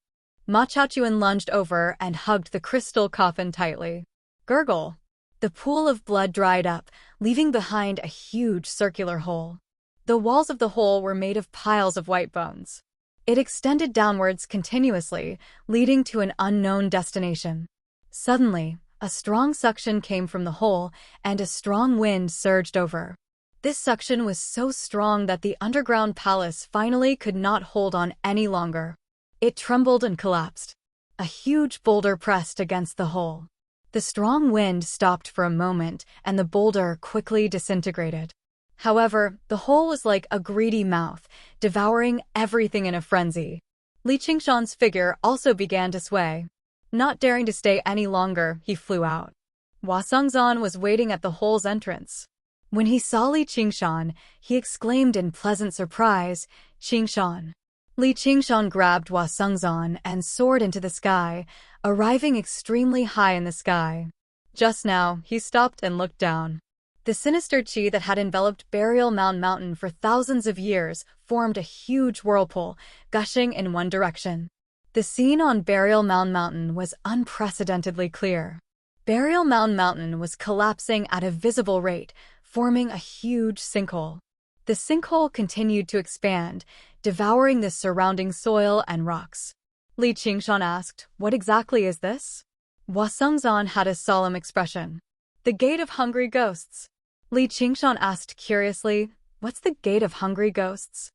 Ma Chachuan lunged over and hugged the crystal coffin tightly. Gurgle! The pool of blood dried up, leaving behind a huge circular hole. The walls of the hole were made of piles of white bones. It extended downwards continuously, leading to an unknown destination. Suddenly, a strong suction came from the hole, and a strong wind surged over. This suction was so strong that the underground palace finally could not hold on any longer. It trembled and collapsed. A huge boulder pressed against the hole. The strong wind stopped for a moment, and the boulder quickly disintegrated. However, the hole was like a greedy mouth, devouring everything in a frenzy. Li Qingshan's figure also began to sway. Not daring to stay any longer, he flew out. Hua Sengzan was waiting at the hole's entrance. When he saw Li Qingshan, he exclaimed in pleasant surprise, "Qingshan." Li Qingshan grabbed Hua Sengzan and soared into the sky, arriving extremely high in the sky. Just now, he stopped and looked down. The sinister qi that had enveloped Burial Mound Mountain for thousands of years formed a huge whirlpool, gushing in one direction. The scene on Burial Mound Mountain was unprecedentedly clear. Burial Mound Mountain was collapsing at a visible rate, forming a huge sinkhole. The sinkhole continued to expand, devouring the surrounding soil and rocks. Li Qingshan asked, "What exactly is this?" Hua Sengzan had a solemn expression. "The Gate of Hungry Ghosts." Li Qingshan asked curiously, "What's the Gate of Hungry Ghosts?"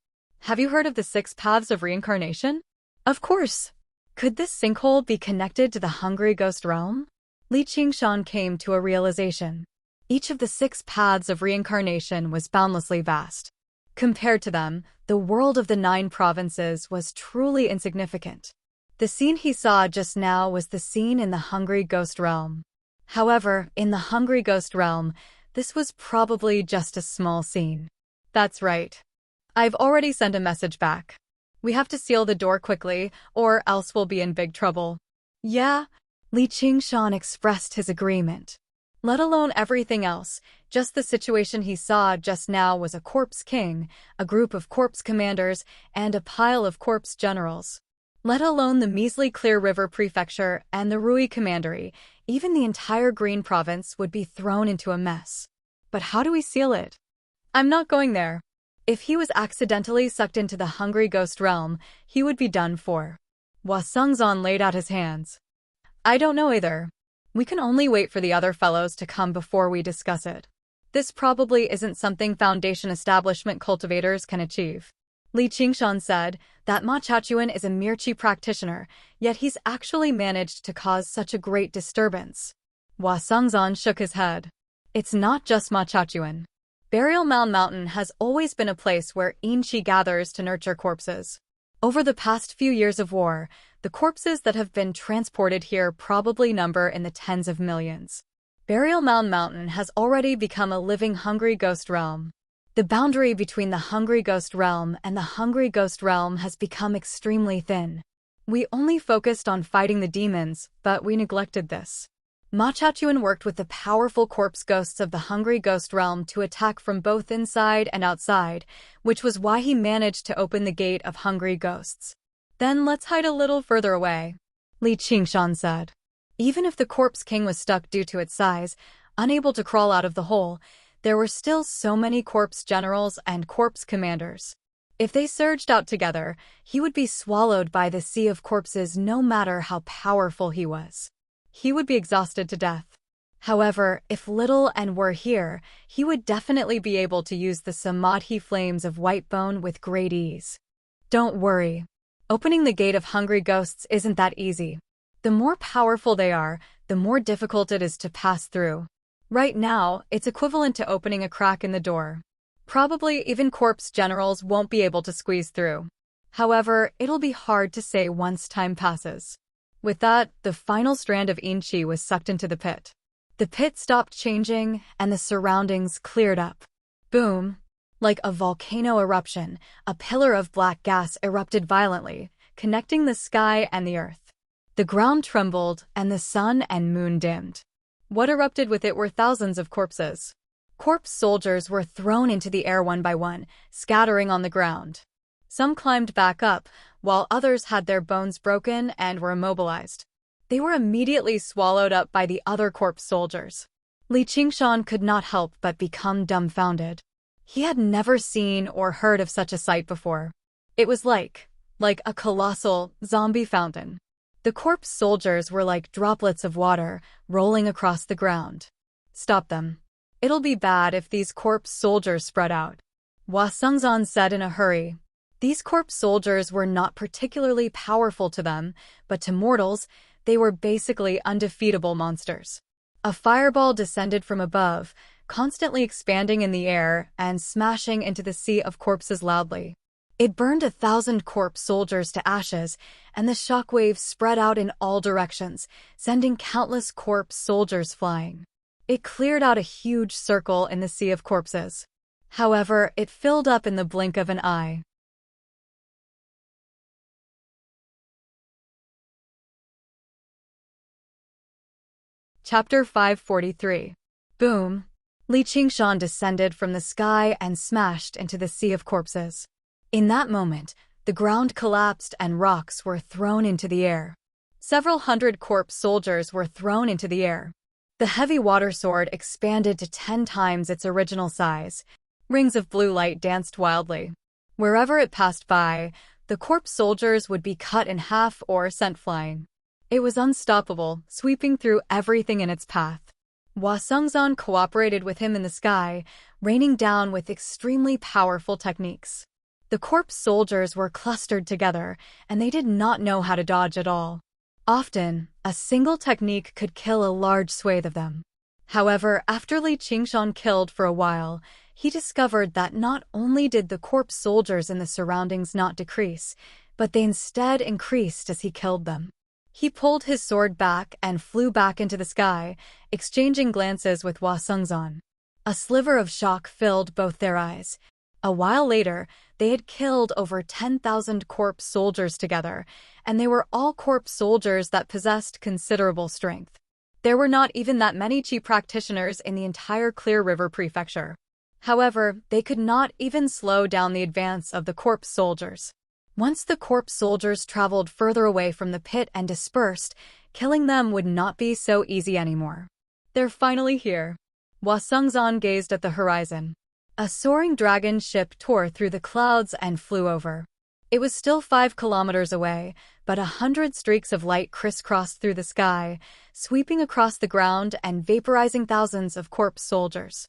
"Have you heard of the 6 paths of reincarnation?" "Of course." Could this sinkhole be connected to the Hungry Ghost realm? Li Qingshan came to a realization. Each of the 6 paths of reincarnation was boundlessly vast. Compared to them, the world of the 9 provinces was truly insignificant. The scene he saw just now was the scene in the Hungry Ghost realm. However, in the Hungry Ghost realm, this was probably just a small scene. "That's right. I've already sent a message back. We have to seal the door quickly, or else we'll be in big trouble." "Yeah?" Li Qingshan expressed his agreement. Let alone everything else, just the situation he saw just now was a corpse king, a group of corpse commanders, and a pile of corpse generals. Let alone the measly Clear River Prefecture and the Rui Commandery, even the entire Green Province would be thrown into a mess. But how do we seal it? I'm not going there. If he was accidentally sucked into the Hungry Ghost realm, he would be done for. Hua Sengzan laid out his hands. I don't know either. We can only wait for the other fellows to come before we discuss it. This probably isn't something Foundation establishment cultivators can achieve. Li Qingshan said that Ma Chachuan is a mere chi practitioner, yet he's actually managed to cause such a great disturbance. Hua Sengzan shook his head. It's not just Ma Chachuan. Burial Mound Mountain has always been a place where Inchi gathers to nurture corpses. Over the past few years of war, the corpses that have been transported here probably number in the tens of millions. Burial Mound Mountain has already become a living hungry ghost realm. The boundary between the hungry ghost realm and the hungry ghost realm has become extremely thin. We only focused on fighting the demons, but we neglected this. Ma Chachuan worked with the powerful corpse ghosts of the hungry ghost realm to attack from both inside and outside, which was why he managed to open the gate of hungry ghosts. Then let's hide a little further away, Li Qingshan said. Even if the corpse king was stuck due to its size, unable to crawl out of the hole, there were still so many corpse generals and corpse commanders. If they surged out together, he would be swallowed by the sea of corpses no matter how powerful he was. He would be exhausted to death. However, if Little and were here, he would definitely be able to use the Samadhi flames of white bone with great ease. Don't worry. Opening the gate of hungry ghosts isn't that easy. The more powerful they are, the more difficult it is to pass through. Right now, it's equivalent to opening a crack in the door. Probably even corpse generals won't be able to squeeze through. However, it'll be hard to say once time passes. With that, the final strand of Inchi was sucked into the pit. The pit stopped changing, and the surroundings cleared up. Boom! Like a volcano eruption, a pillar of black gas erupted violently, connecting the sky and the earth. The ground trembled, and the sun and moon dimmed. What erupted with it were thousands of corpses. Corpse soldiers were thrown into the air one by one, scattering on the ground. Some climbed back up, while others had their bones broken and were immobilized. They were immediately swallowed up by the other corpse soldiers. Li Qingshan could not help but become dumbfounded. He had never seen or heard of such a sight before. It was like a colossal zombie fountain. The corpse soldiers were like droplets of water rolling across the ground. Stop them. It'll be bad if these corpse soldiers spread out, Hua Sengzan said in a hurry. These corpse soldiers were not particularly powerful to them, but to mortals, they were basically undefeatable monsters. A fireball descended from above, constantly expanding in the air and smashing into the sea of corpses loudly. It burned 1,000 corpse soldiers to ashes, and the shockwaves spread out in all directions, sending countless corpse soldiers flying. It cleared out a huge circle in the sea of corpses. However, it filled up in the blink of an eye. Chapter 543. Boom! Li Qingshan descended from the sky and smashed into the sea of corpses. In that moment, the ground collapsed and rocks were thrown into the air. Several hundred corpse soldiers were thrown into the air. The heavy water sword expanded to 10 times its original size. Rings of blue light danced wildly. Wherever it passed by, the corpse soldiers would be cut in half or sent flying. It was unstoppable, sweeping through everything in its path. Hua Sengzan cooperated with him in the sky, raining down with extremely powerful techniques. The corpse soldiers were clustered together, and they did not know how to dodge at all. Often, a single technique could kill a large swathe of them. However, after Li Qingshan killed for a while, he discovered that not only did the corpse soldiers in the surroundings not decrease, but they instead increased as he killed them. He pulled his sword back and flew back into the sky, exchanging glances with Hua Sengzan. A sliver of shock filled both their eyes. A while later, they had killed over 10,000 corpse soldiers together, and they were all corpse soldiers that possessed considerable strength. There were not even that many chi practitioners in the entire Clear River Prefecture. However, they could not even slow down the advance of the corpse soldiers. Once the corpse soldiers traveled further away from the pit and dispersed, killing them would not be so easy anymore. They're finally here. Hua Sengzan gazed at the horizon. A soaring dragon ship tore through the clouds and flew over. It was still 5 kilometers away, but 100 streaks of light crisscrossed through the sky, sweeping across the ground and vaporizing thousands of corpse soldiers.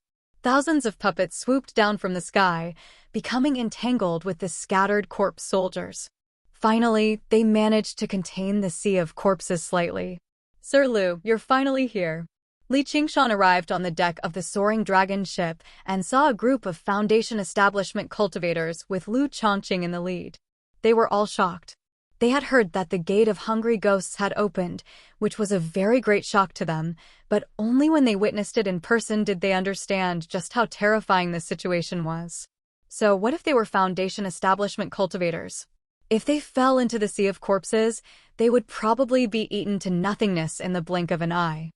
Thousands of puppets swooped down from the sky, becoming entangled with the scattered corpse soldiers. Finally, they managed to contain the sea of corpses slightly. "Sir Lu, you're finally here." Li Qingshan arrived on the deck of the soaring dragon ship and saw a group of Foundation establishment cultivators with Lu Chongqing in the lead. They were all shocked. They had heard that the Gate of Hungry Ghosts had opened, which was a very great shock to them, but only when they witnessed it in person did they understand just how terrifying this situation was. So what if they were Foundation establishment cultivators? If they fell into the sea of corpses, they would probably be eaten to nothingness in the blink of an eye.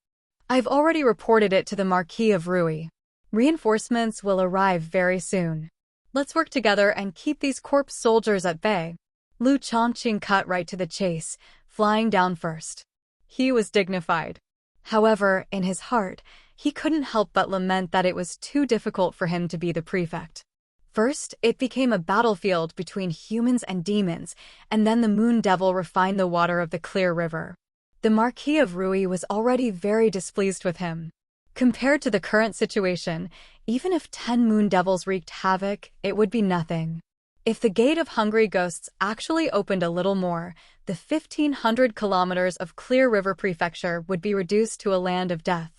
I've already reported it to the Marquis of Rui. Reinforcements will arrive very soon. Let's work together and keep these corpse soldiers at bay. Lu Chongqing cut right to the chase, flying down first. He was dignified. However, in his heart, he couldn't help but lament that it was too difficult for him to be the prefect. First, it became a battlefield between humans and demons, and then the Moon Devil refined the water of the clear river. The Marquis of Rui was already very displeased with him. Compared to the current situation, even if 10 Moon Devils wreaked havoc, it would be nothing. If the Gate of Hungry Ghosts actually opened a little more, the 1,500 kilometers of Clear River Prefecture would be reduced to a land of death.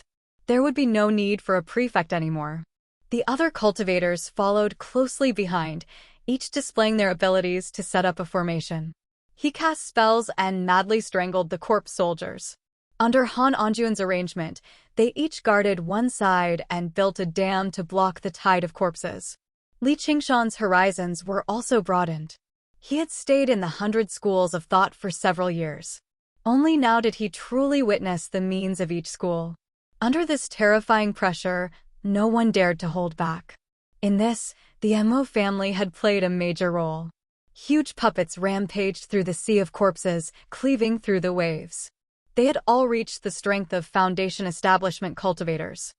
There would be no need for a prefect anymore. The other cultivators followed closely behind, each displaying their abilities to set up a formation. He cast spells and madly strangled the corpse soldiers. Under Han Anjuan's arrangement, they each guarded one side and built a dam to block the tide of corpses. Li Qingshan's horizons were also broadened. He had stayed in the 100 schools of thought for several years. Only now did he truly witness the means of each school. Under this terrifying pressure, no one dared to hold back. In this, the Mo family had played a major role. Huge puppets rampaged through the sea of corpses, cleaving through the waves. They had all reached the strength of Foundation establishment cultivators.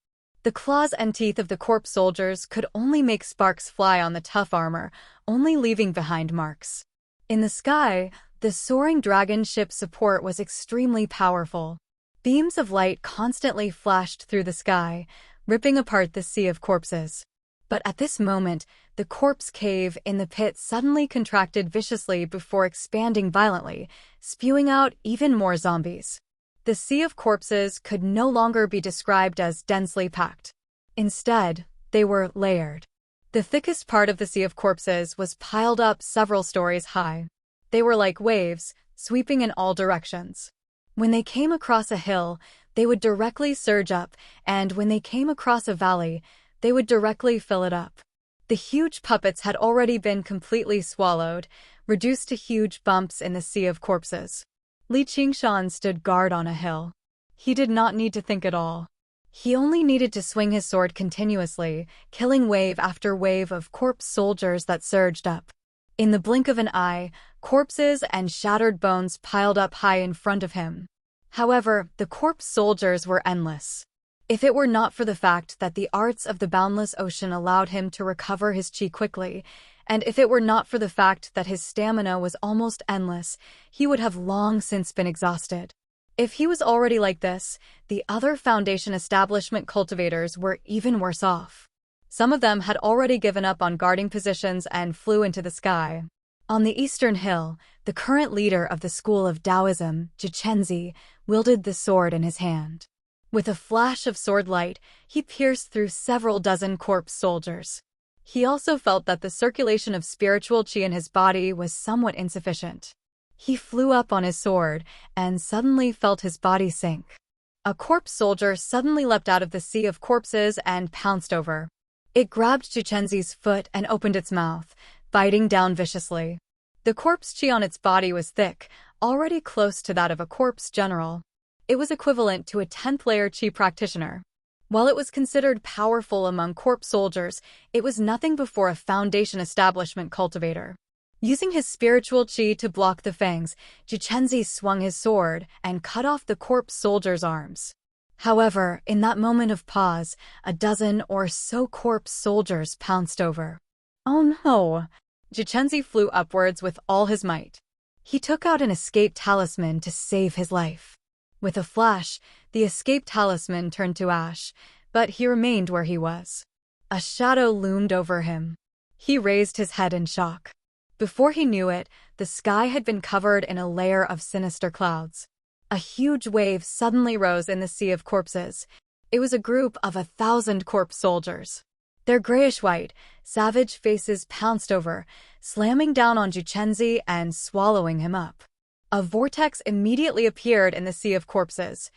The claws and teeth of the corpse soldiers could only make sparks fly on the tough armor, only leaving behind marks. In the sky, the soaring dragon ship's support was extremely powerful. Beams of light constantly flashed through the sky, ripping apart the sea of corpses. But at this moment, the corpse cave in the pit suddenly contracted viciously before expanding violently, spewing out even more zombies. The sea of corpses could no longer be described as densely packed. Instead, they were layered. The thickest part of the sea of corpses was piled up several stories high. They were like waves, sweeping in all directions. When they came across a hill, they would directly surge up, and when they came across a valley, they would directly fill it up. The huge puppets had already been completely swallowed, reduced to huge bumps in the sea of corpses. Li Qingshan stood guard on a hill. He did not need to think at all. He only needed to swing his sword continuously, killing wave after wave of corpse soldiers that surged up. In the blink of an eye, corpses and shattered bones piled up high in front of him. However, the corpse soldiers were endless. If it were not for the fact that the arts of the boundless ocean allowed him to recover his chi quickly, and if it were not for the fact that his stamina was almost endless, he would have long since been exhausted. If he was already like this, the other Foundation establishment cultivators were even worse off. Some of them had already given up on guarding positions and flew into the sky. On the eastern hill, the current leader of the school of Taoism, Zhiqianzi, wielded the sword in his hand. With a flash of sword light, he pierced through several dozen corpse soldiers. He also felt that the circulation of spiritual chi in his body was somewhat insufficient. He flew up on his sword, and suddenly felt his body sink. A corpse soldier suddenly leapt out of the sea of corpses and pounced over. It grabbed Zhiqianzi's foot and opened its mouth, biting down viciously. The corpse chi on its body was thick, already close to that of a corpse general. It was equivalent to a 10th layer chi practitioner. While it was considered powerful among corpse soldiers, it was nothing before a Foundation establishment cultivator. Using his spiritual chi to block the fangs, Zhiqianzi swung his sword and cut off the corpse soldier's arms. However, in that moment of pause, a dozen or so corpse soldiers pounced over. Oh no! Zhiqianzi flew upwards with all his might. He took out an escape talisman to save his life. With a flash, the escape talisman turned to ash, but he remained where he was. A shadow loomed over him. He raised his head in shock. Before he knew it, the sky had been covered in a layer of sinister clouds. A huge wave suddenly rose in the sea of corpses. It was a group of 1,000 corpse soldiers. Their grayish-white, savage faces pounced over, slamming down on Juchenzi and swallowing him up. A vortex immediately appeared in the sea of corpses.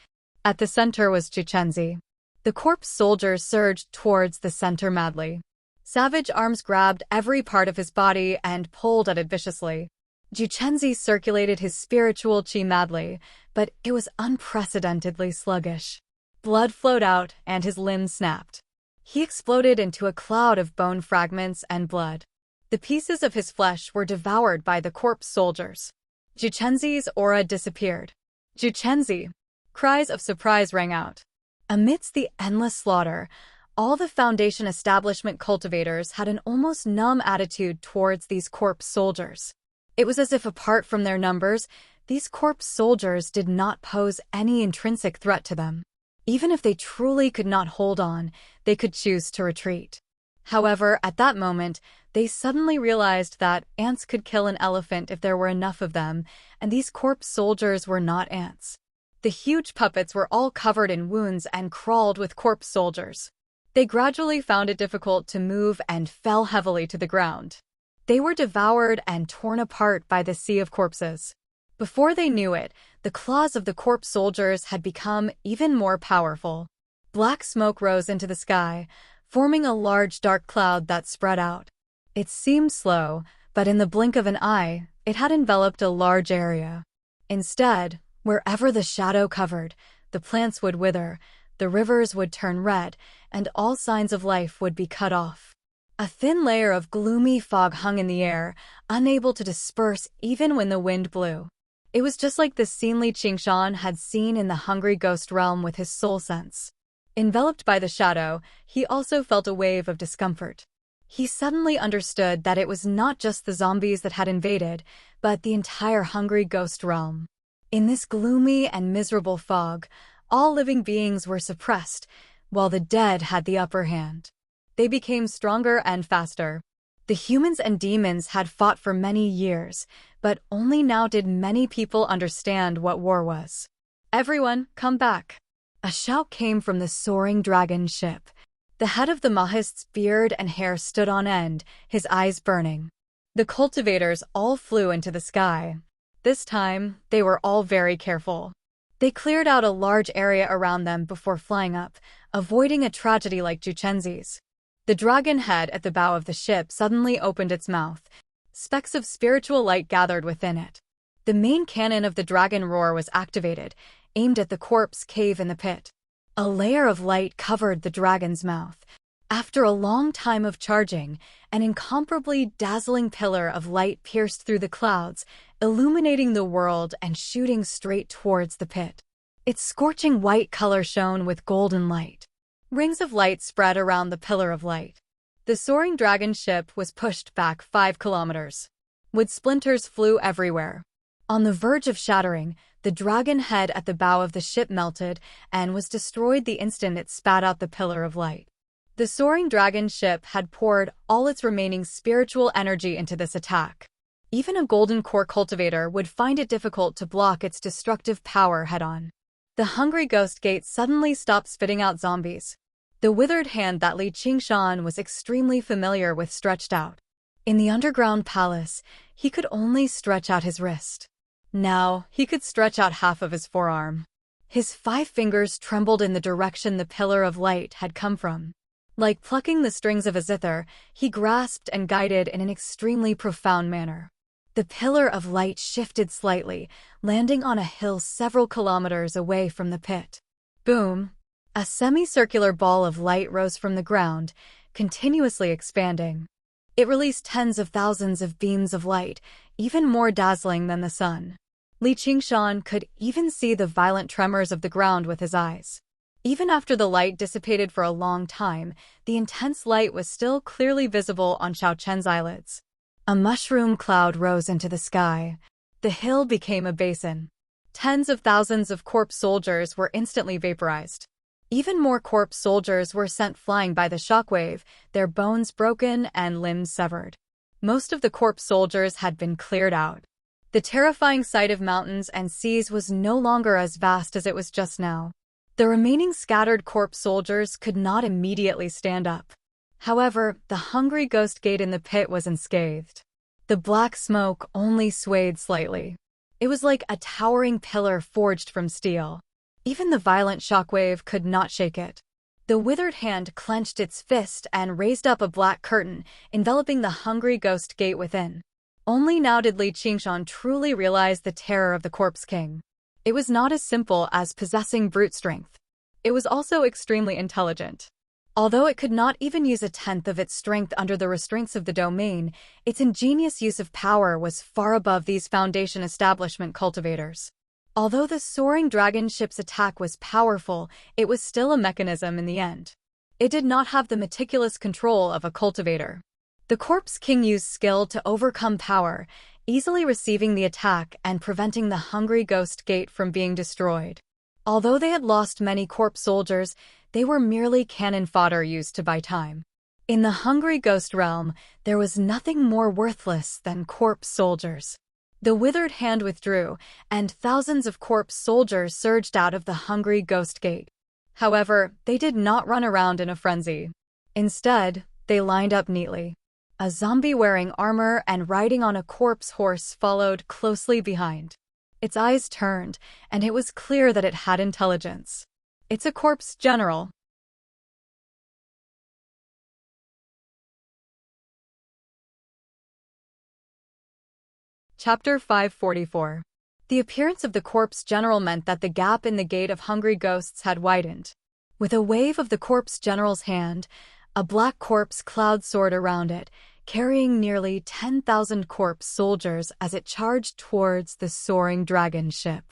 At the center was Juchenzi. The corpse soldiers surged towards the center madly. Savage arms grabbed every part of his body and pulled at it viciously. Juchenzi circulated his spiritual chi madly, but it was unprecedentedly sluggish. Blood flowed out and his limbs snapped. He exploded into a cloud of bone fragments and blood. The pieces of his flesh were devoured by the corpse soldiers. Juchenzi's aura disappeared. Juchenzi! Cries of surprise rang out. Amidst the endless slaughter, all the Foundation establishment cultivators had an almost numb attitude towards these corpse soldiers. It was as if, apart from their numbers, these corpse soldiers did not pose any intrinsic threat to them. Even if they truly could not hold on, they could choose to retreat. However, at that moment, they suddenly realized that ants could kill an elephant if there were enough of them, and these corpse soldiers were not ants. The huge puppets were all covered in wounds and crawled with corpse soldiers. They gradually found it difficult to move and fell heavily to the ground. They were devoured and torn apart by the sea of corpses. Before they knew it, the claws of the corpse soldiers had become even more powerful. Black smoke rose into the sky, forming a large dark cloud that spread out. It seemed slow, but in the blink of an eye, it had enveloped a large area. Instead, wherever the shadow covered, the plants would wither, the rivers would turn red, and all signs of life would be cut off. A thin layer of gloomy fog hung in the air, unable to disperse even when the wind blew. It was just like the scene Li Qingshan had seen in the hungry ghost realm with his soul sense. Enveloped by the shadow, he also felt a wave of discomfort. He suddenly understood that it was not just the zombies that had invaded, but the entire hungry ghost realm. In this gloomy and miserable fog, all living beings were suppressed, while the dead had the upper hand. They became stronger and faster. The humans and demons had fought for many years, but only now did many people understand what war was. "Everyone, come back!" A shout came from the soaring dragon ship. The head of the Mahist's beard and hair stood on end, his eyes burning. The cultivators all flew into the sky. This time, they were all very careful. They cleared out a large area around them before flying up, avoiding a tragedy like Juchenzi's. The dragon head at the bow of the ship suddenly opened its mouth. Specks of spiritual light gathered within it. The main cannon of the dragon roar was activated, aimed at the corpse cave in the pit. A layer of light covered the dragon's mouth. After a long time of charging, an incomparably dazzling pillar of light pierced through the clouds, illuminating the world and shooting straight towards the pit. Its scorching white color shone with golden light. Rings of light spread around the pillar of light. The soaring dragon ship was pushed back 5 kilometers. Wood splinters flew everywhere. On the verge of shattering, the dragon head at the bow of the ship melted and was destroyed the instant it spat out the pillar of light. The soaring dragon ship had poured all its remaining spiritual energy into this attack. Even a golden core cultivator would find it difficult to block its destructive power head-on. The hungry ghost gate suddenly stopped spitting out zombies. The withered hand that Li Qingshan was extremely familiar with stretched out. In the underground palace, he could only stretch out his wrist. Now, he could stretch out half of his forearm. His 5 fingers trembled in the direction the pillar of light had come from. Like plucking the strings of a zither, he grasped and guided in an extremely profound manner. The pillar of light shifted slightly, landing on a hill several kilometers away from the pit. Boom! A semicircular ball of light rose from the ground, continuously expanding. It released tens of thousands of beams of light, even more dazzling than the sun. Li Qingshan could even see the violent tremors of the ground with his eyes. Even after the light dissipated for a long time, the intense light was still clearly visible on Xiao Chen's eyelids. A mushroom cloud rose into the sky. The hill became a basin. Tens of thousands of corpse soldiers were instantly vaporized. Even more corpse soldiers were sent flying by the shockwave, their bones broken and limbs severed. Most of the corpse soldiers had been cleared out. The terrifying sight of mountains and seas was no longer as vast as it was just now. The remaining scattered corpse soldiers could not immediately stand up. However, the hungry ghost gate in the pit was unscathed. The black smoke only swayed slightly. It was like a towering pillar forged from steel. Even the violent shockwave could not shake it. The withered hand clenched its fist and raised up a black curtain, enveloping the hungry ghost gate within. Only now did Li Qingshan truly realize the terror of the Corpse King. It was not as simple as possessing brute strength. It was also extremely intelligent. Although it could not even use a tenth of its strength under the restraints of the domain, its ingenious use of power was far above these Foundation establishment cultivators. Although the soaring dragon ship's attack was powerful, it was still a mechanism in the end. It did not have the meticulous control of a cultivator. The Corpse King used skill to overcome power, easily receiving the attack and preventing the hungry ghost gate from being destroyed. Although they had lost many corpse soldiers, they were merely cannon fodder used to buy time. In the hungry ghost realm, there was nothing more worthless than corpse soldiers. The withered hand withdrew, and thousands of corpse soldiers surged out of the hungry ghost gate. However, they did not run around in a frenzy. Instead, they lined up neatly. A zombie wearing armor and riding on a corpse horse followed closely behind. Its eyes turned, and it was clear that it had intelligence. It's a corpse general. Chapter 544. The appearance of the corpse general meant that the gap in the gate of hungry ghosts had widened. With a wave of the corpse general's hand, a black corpse cloud soared around it, carrying nearly 10,000 corpse soldiers as it charged towards the soaring dragon ship.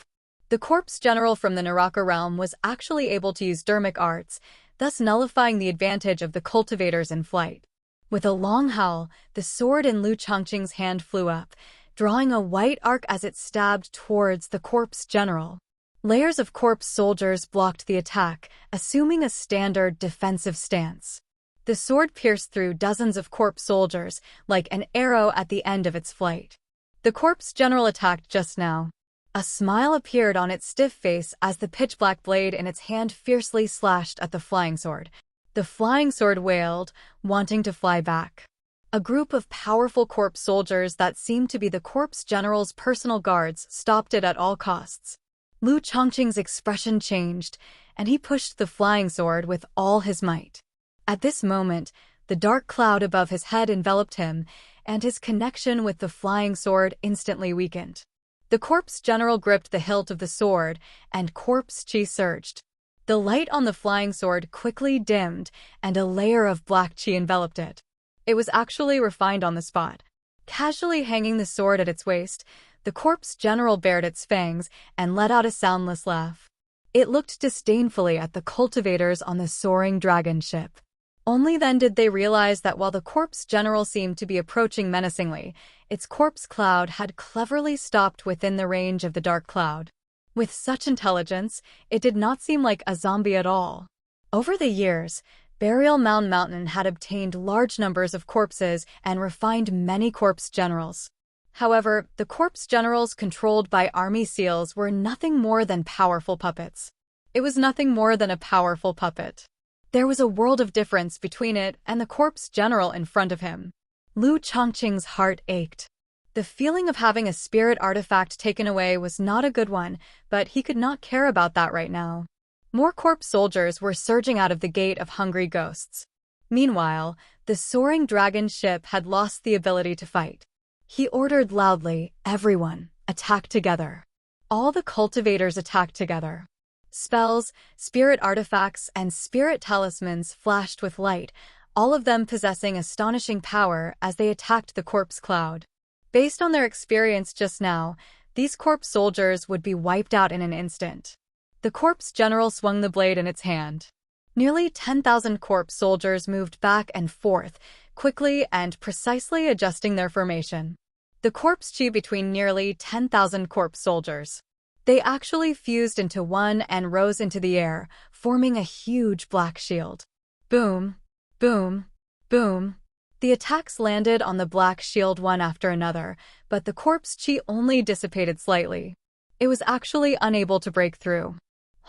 The corpse general from the Naraka realm was actually able to use dermic arts, thus nullifying the advantage of the cultivators in flight. With a long howl, the sword in Lu Chongqing's hand flew up, drawing a white arc as it stabbed towards the corpse general. Layers of corpse soldiers blocked the attack, assuming a standard defensive stance. The sword pierced through dozens of corpse soldiers, like an arrow at the end of its flight. The corpse general attacked just now. A smile appeared on its stiff face as the pitch-black blade in its hand fiercely slashed at the flying sword. The flying sword wailed, wanting to fly back. A group of powerful corpse soldiers that seemed to be the corpse general's personal guards stopped it at all costs. Lu Chongqing's expression changed, and he pushed the flying sword with all his might. At this moment, the dark cloud above his head enveloped him, and his connection with the flying sword instantly weakened. The corpse general gripped the hilt of the sword, and corpse chi surged. The light on the flying sword quickly dimmed, and a layer of black chi enveloped it. It was actually refined on the spot. Casually hanging the sword at its waist, the corpse general bared its fangs and let out a soundless laugh. It looked disdainfully at the cultivators on the soaring dragon ship. Only then did they realize that while the corpse general seemed to be approaching menacingly, its corpse cloud had cleverly stopped within the range of the dark cloud. With such intelligence, it did not seem like a zombie at all. Over the years, Burial Mound Mountain had obtained large numbers of corpses and refined many corpse generals. However, the corpse generals controlled by army seals were nothing more than powerful puppets. It was nothing more than a powerful puppet. There was a world of difference between it and the corpse general in front of him. Lu Chongqing's heart ached. The feeling of having a spirit artifact taken away was not a good one, but he could not care about that right now. More corpse soldiers were surging out of the gate of hungry ghosts. Meanwhile, the soaring dragon ship had lost the ability to fight. He ordered loudly, "Everyone, attack together." All the cultivators attacked together. Spells, spirit artifacts, and spirit talismans flashed with light, all of them possessing astonishing power as they attacked the corpse cloud. Based on their experience just now, these corpse soldiers would be wiped out in an instant. The corpse general swung the blade in its hand. Nearly 10,000 corpse soldiers moved back and forth, quickly and precisely adjusting their formation. The corpse chi between nearly 10,000 corpse soldiers. They actually fused into one and rose into the air, forming a huge black shield. Boom, boom, boom. The attacks landed on the black shield one after another, but the corpse chi only dissipated slightly. It was actually unable to break through.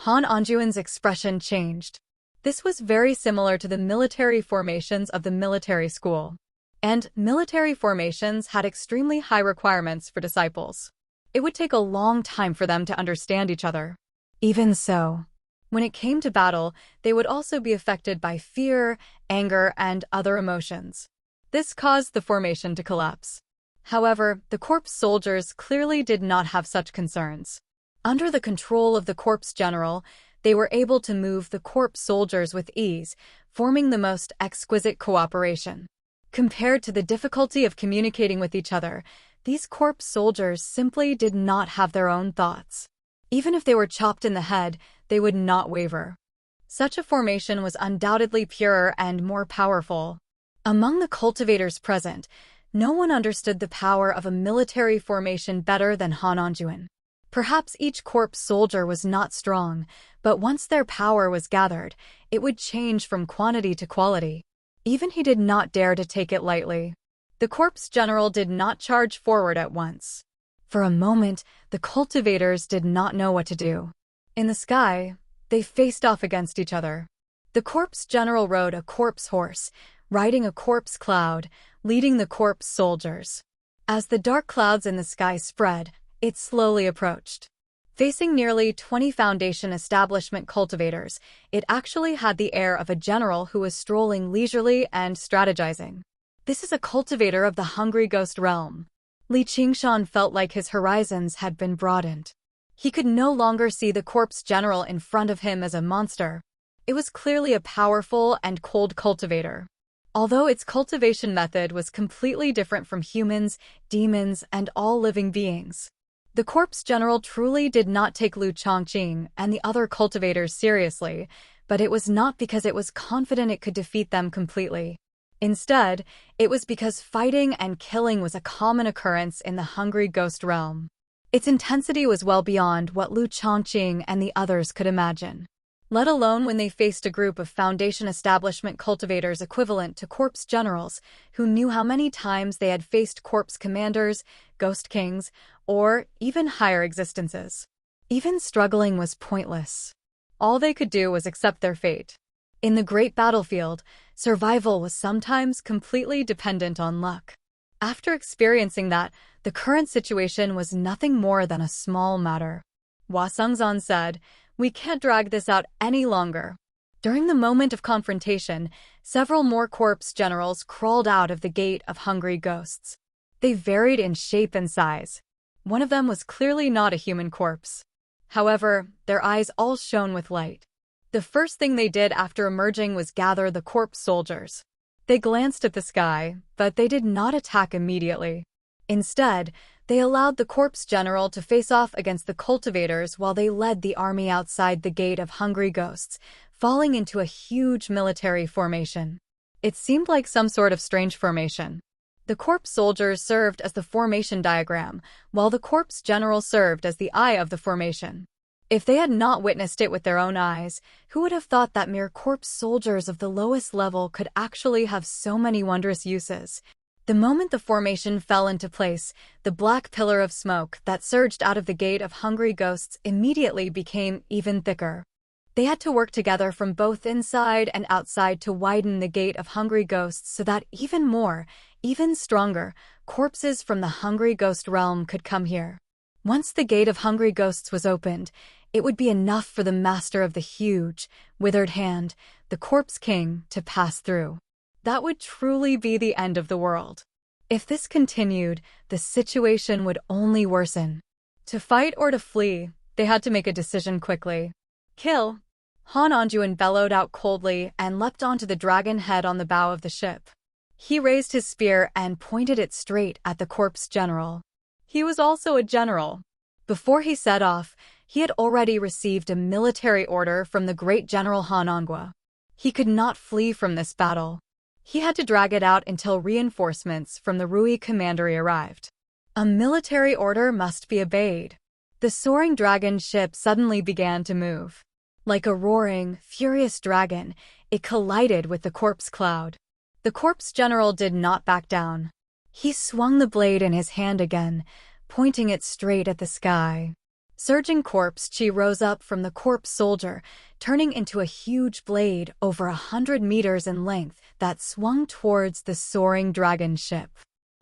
Han Anjuan's expression changed. This was very similar to the military formations of the military school. And military formations had extremely high requirements for disciples. It would take a long time for them to understand each other. Even so, when it came to battle, they would also be affected by fear, anger, and other emotions. This caused the formation to collapse. However, the corpse soldiers clearly did not have such concerns. Under the control of the corpse general, they were able to move the corpse soldiers with ease, forming the most exquisite cooperation. Compared to the difficulty of communicating with each other, these corpse soldiers simply did not have their own thoughts. Even if they were chopped in the head, they would not waver. Such a formation was undoubtedly purer and more powerful. Among the cultivators present, no one understood the power of a military formation better than Han Anjuan. Perhaps each corpse soldier was not strong, but once their power was gathered, it would change from quantity to quality. Even he did not dare to take it lightly. The corpse general did not charge forward at once. For a moment, the cultivators did not know what to do. In the sky, they faced off against each other. The corpse general rode a corpse horse, riding a corpse cloud, leading the corpse soldiers. As the dark clouds in the sky spread, it slowly approached. Facing nearly 20 Foundation establishment cultivators, it actually had the air of a general who was strolling leisurely and strategizing. This is a cultivator of the Hungry Ghost realm. Li Qingshan felt like his horizons had been broadened. He could no longer see the corpse general in front of him as a monster. It was clearly a powerful and cold cultivator. Although its cultivation method was completely different from humans, demons, and all living beings. The corpse general truly did not take Lu Chongqing and the other cultivators seriously, but it was not because it was confident it could defeat them completely. Instead, it was because fighting and killing was a common occurrence in the Hungry Ghost realm. Its intensity was well beyond what Lu Chongqing and the others could imagine. Let alone when they faced a group of Foundation establishment cultivators equivalent to corpse generals who knew how many times they had faced corpse commanders, ghost kings, or even higher existences. Even struggling was pointless. All they could do was accept their fate. In the great battlefield, survival was sometimes completely dependent on luck. After experiencing that, the current situation was nothing more than a small matter. Hua Sengzan said, "We can't drag this out any longer." During the moment of confrontation, several more corpse generals crawled out of the gate of Hungry Ghosts. They varied in shape and size. One of them was clearly not a human corpse. However, their eyes all shone with light. The first thing they did after emerging was gather the corpse soldiers. They glanced at the sky, but they did not attack immediately. Instead, they allowed the corpse general to face off against the cultivators while they led the army outside the gate of Hungry Ghosts, falling into a huge military formation. It seemed like some sort of strange formation. The corpse soldiers served as the formation diagram, while the corpse general served as the eye of the formation. If they had not witnessed it with their own eyes, who would have thought that mere corpse soldiers of the lowest level could actually have so many wondrous uses? The moment the formation fell into place, the black pillar of smoke that surged out of the gate of Hungry Ghosts immediately became even thicker. They had to work together from both inside and outside to widen the gate of Hungry Ghosts so that even more, even stronger, corpses from the Hungry Ghost realm could come here. Once the gate of Hungry Ghosts was opened, it would be enough for the master of the huge, withered hand, the Corpse King, to pass through. That would truly be the end of the world. If this continued, the situation would only worsen. To fight or to flee, they had to make a decision quickly. Kill! Han Anjuan bellowed out coldly and leapt onto the dragon head on the bow of the ship. He raised his spear and pointed it straight at the corpse general. He was also a general. Before he set off, he had already received a military order from the great General Han Angua. He could not flee from this battle. He had to drag it out until reinforcements from the Rui commandery arrived. A military order must be obeyed. The soaring dragon ship suddenly began to move. Like a roaring, furious dragon, it collided with the corpse cloud. The corpse general did not back down. He swung the blade in his hand again, pointing it straight at the sky. Surging corpse chi rose up from the corpse soldier, turning into a huge blade over 100 meters in length that swung towards the soaring dragon ship.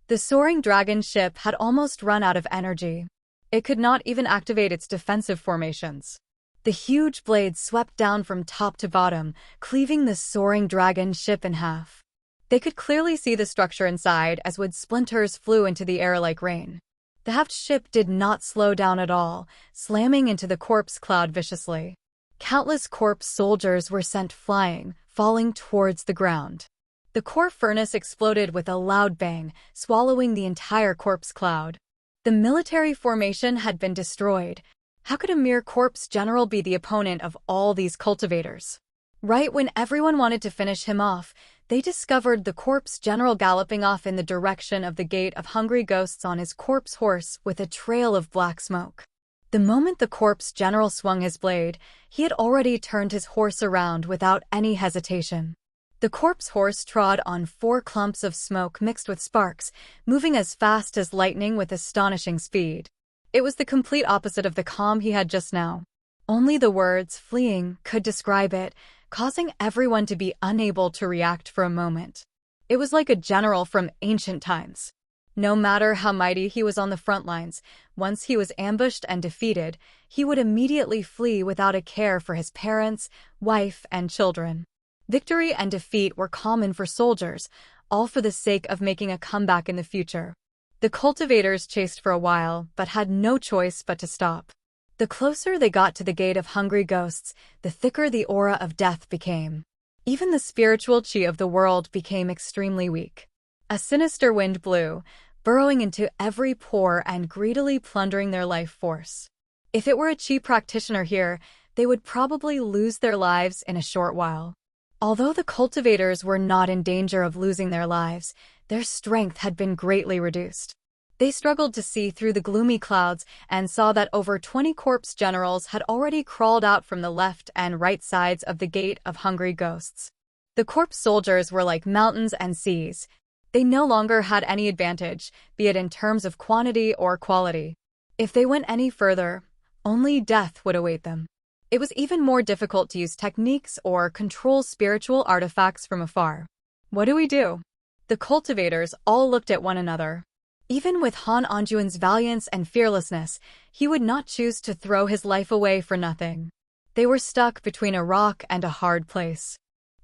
The soaring dragon ship had almost run out of energy. It could not even activate its defensive formations. The huge blade swept down from top to bottom, cleaving the soaring dragon ship in half. They could clearly see the structure inside as wood splinters flew into the air like rain. The halved ship did not slow down at all, slamming into the corpse cloud viciously. Countless corpse soldiers were sent flying, falling towards the ground. The core furnace exploded with a loud bang, swallowing the entire corpse cloud. The military formation had been destroyed. How could a mere corpse general be the opponent of all these cultivators? Right when everyone wanted to finish him off, they discovered the corpse general galloping off in the direction of the Gate of Hungry Ghosts on his corpse horse with a trail of black smoke. The moment the corpse general swung his blade, he had already turned his horse around without any hesitation. The corpse horse trod on 4 clumps of smoke mixed with sparks, moving as fast as lightning with astonishing speed. It was the complete opposite of the calm he had just now. Only the words "fleeing" could describe it, causing everyone to be unable to react for a moment. It was like a general from ancient times. No matter how mighty he was on the front lines, once he was ambushed and defeated, he would immediately flee without a care for his parents, wife, and children. Victory and defeat were common for soldiers, all for the sake of making a comeback in the future. The cultivators chased for a while, but had no choice but to stop. The closer they got to the Gate of Hungry Ghosts, the thicker the aura of death became. Even the spiritual chi of the world became extremely weak. A sinister wind blew, burrowing into every pore and greedily plundering their life force. If it were a chi practitioner here, they would probably lose their lives in a short while. Although the cultivators were not in danger of losing their lives, their strength had been greatly reduced. They struggled to see through the gloomy clouds and saw that over 20 corpse generals had already crawled out from the left and right sides of the Gate of Hungry Ghosts. The corpse soldiers were like mountains and seas. They no longer had any advantage, be it in terms of quantity or quality. If they went any further, only death would await them. It was even more difficult to use techniques or control spiritual artifacts from afar. What do we do? The cultivators all looked at one another. Even with Han Anjuan's valiance and fearlessness, he would not choose to throw his life away for nothing. They were stuck between a rock and a hard place.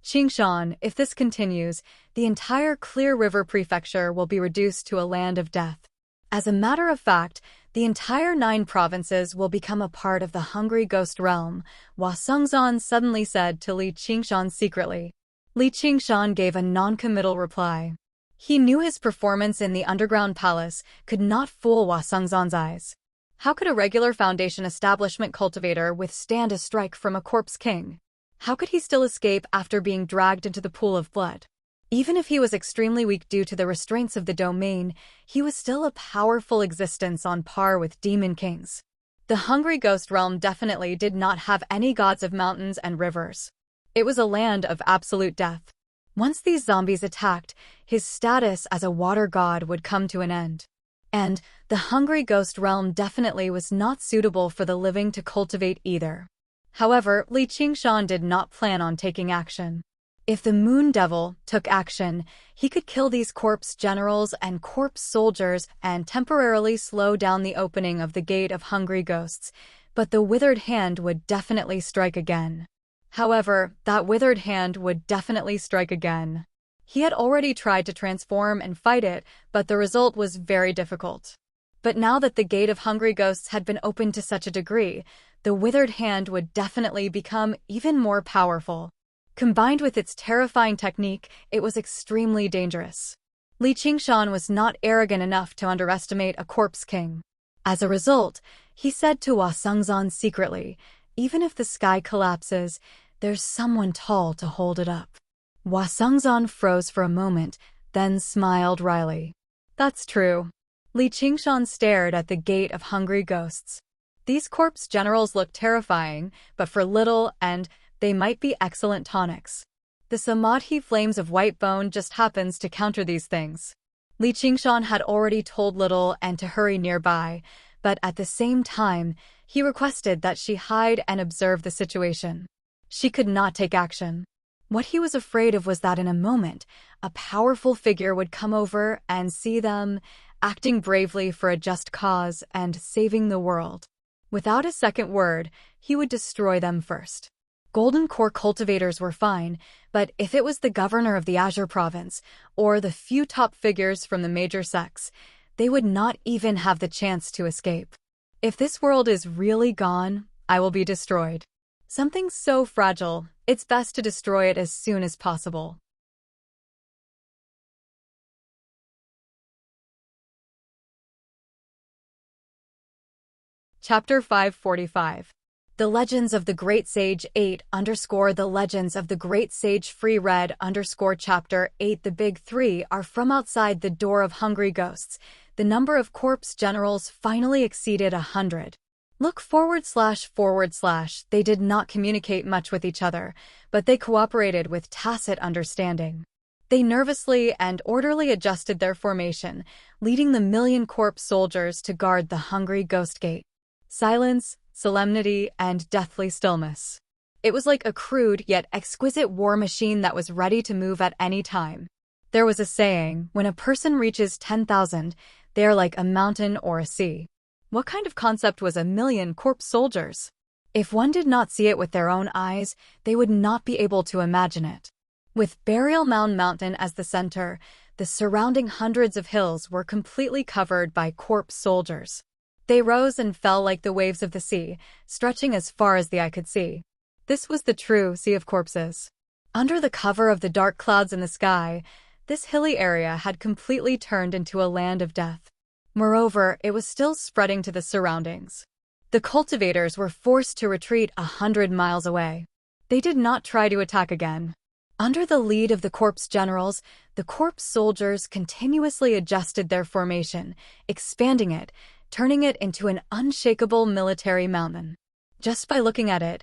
Qingshan, if this continues, the entire Clear River Prefecture will be reduced to a land of death. As a matter of fact, the entire 9 provinces will become a part of the Hungry Ghost realm, Hua Sengzan suddenly said to Li Qingshan secretly. Li Qingshan gave a non-committal reply. He knew his performance in the underground palace could not fool Hua Sengzan's eyes. How could a regular Foundation establishment cultivator withstand a strike from a corpse king? How could he still escape after being dragged into the pool of blood? Even if he was extremely weak due to the restraints of the domain, he was still a powerful existence on par with demon kings. The Hungry Ghost realm definitely did not have any gods of mountains and rivers. It was a land of absolute death. Once these zombies attacked, his status as a water god would come to an end. And the Hungry Ghost realm definitely was not suitable for the living to cultivate either. However, Li Qingshan did not plan on taking action. If the Moon Devil took action, he could kill these corpse generals and corpse soldiers and temporarily slow down the opening of the Gate of Hungry Ghosts, but the withered hand would definitely strike again. However, that withered hand would definitely strike again. He had already tried to transform and fight it, but the result was very difficult. But now that the Gate of Hungry Ghosts had been opened to such a degree, the withered hand would definitely become even more powerful. Combined with its terrifying technique, it was extremely dangerous. Li Qingshan was not arrogant enough to underestimate a corpse king. As a result, he said to Hua Sengzan secretly, "Even if the sky collapses, there's someone tall to hold it up." Hua Sengzan froze for a moment, then smiled wryly. "That's true." Li Qingshan stared at the Gate of Hungry Ghosts. These corpse generals look terrifying, but for little and they might be excellent tonics. The samadhi flames of white bone just happens to counter these things. Li Qingshan had already told Little and to hurry nearby, but at the same time, he requested that she hide and observe the situation. She could not take action. What he was afraid of was that in a moment, a powerful figure would come over and see them, acting bravely for a just cause and saving the world. Without a second word, he would destroy them first. Golden core cultivators were fine, but if it was the governor of the Azure province, or the few top figures from the major sects, they would not even have the chance to escape. If this world is really gone, I will be destroyed. Something so fragile, it's best to destroy it as soon as possible. Chapter 545. The Legends of the Great Sage 8 _ The Legends of the Great Sage Free Read _ Chapter 8. The big three are from outside the door of hungry ghosts. The number of corpse generals finally exceeded 100. Look //. They did not communicate much with each other, but they cooperated with tacit understanding. They nervously and orderly adjusted their formation, leading the million corpse soldiers to guard the hungry ghost gate. Silence, solemnity, and deathly stillness. It was like a crude yet exquisite war machine that was ready to move at any time. There was a saying, when a person reaches 10,000, they are like a mountain or a sea. What kind of concept was a million corpse soldiers? If one did not see it with their own eyes, they would not be able to imagine it. With Burial Mound Mountain as the center, the surrounding hundreds of hills were completely covered by corpse soldiers. They rose and fell like the waves of the sea, stretching as far as the eye could see. This was the true sea of corpses. Under the cover of the dark clouds in the sky, this hilly area had completely turned into a land of death. Moreover, it was still spreading to the surroundings. The cultivators were forced to retreat 100 miles away. They did not try to attack again. Under the lead of the corpse generals, the corpse soldiers continuously adjusted their formation, expanding it, turning it into an unshakable military mountain. Just by looking at it,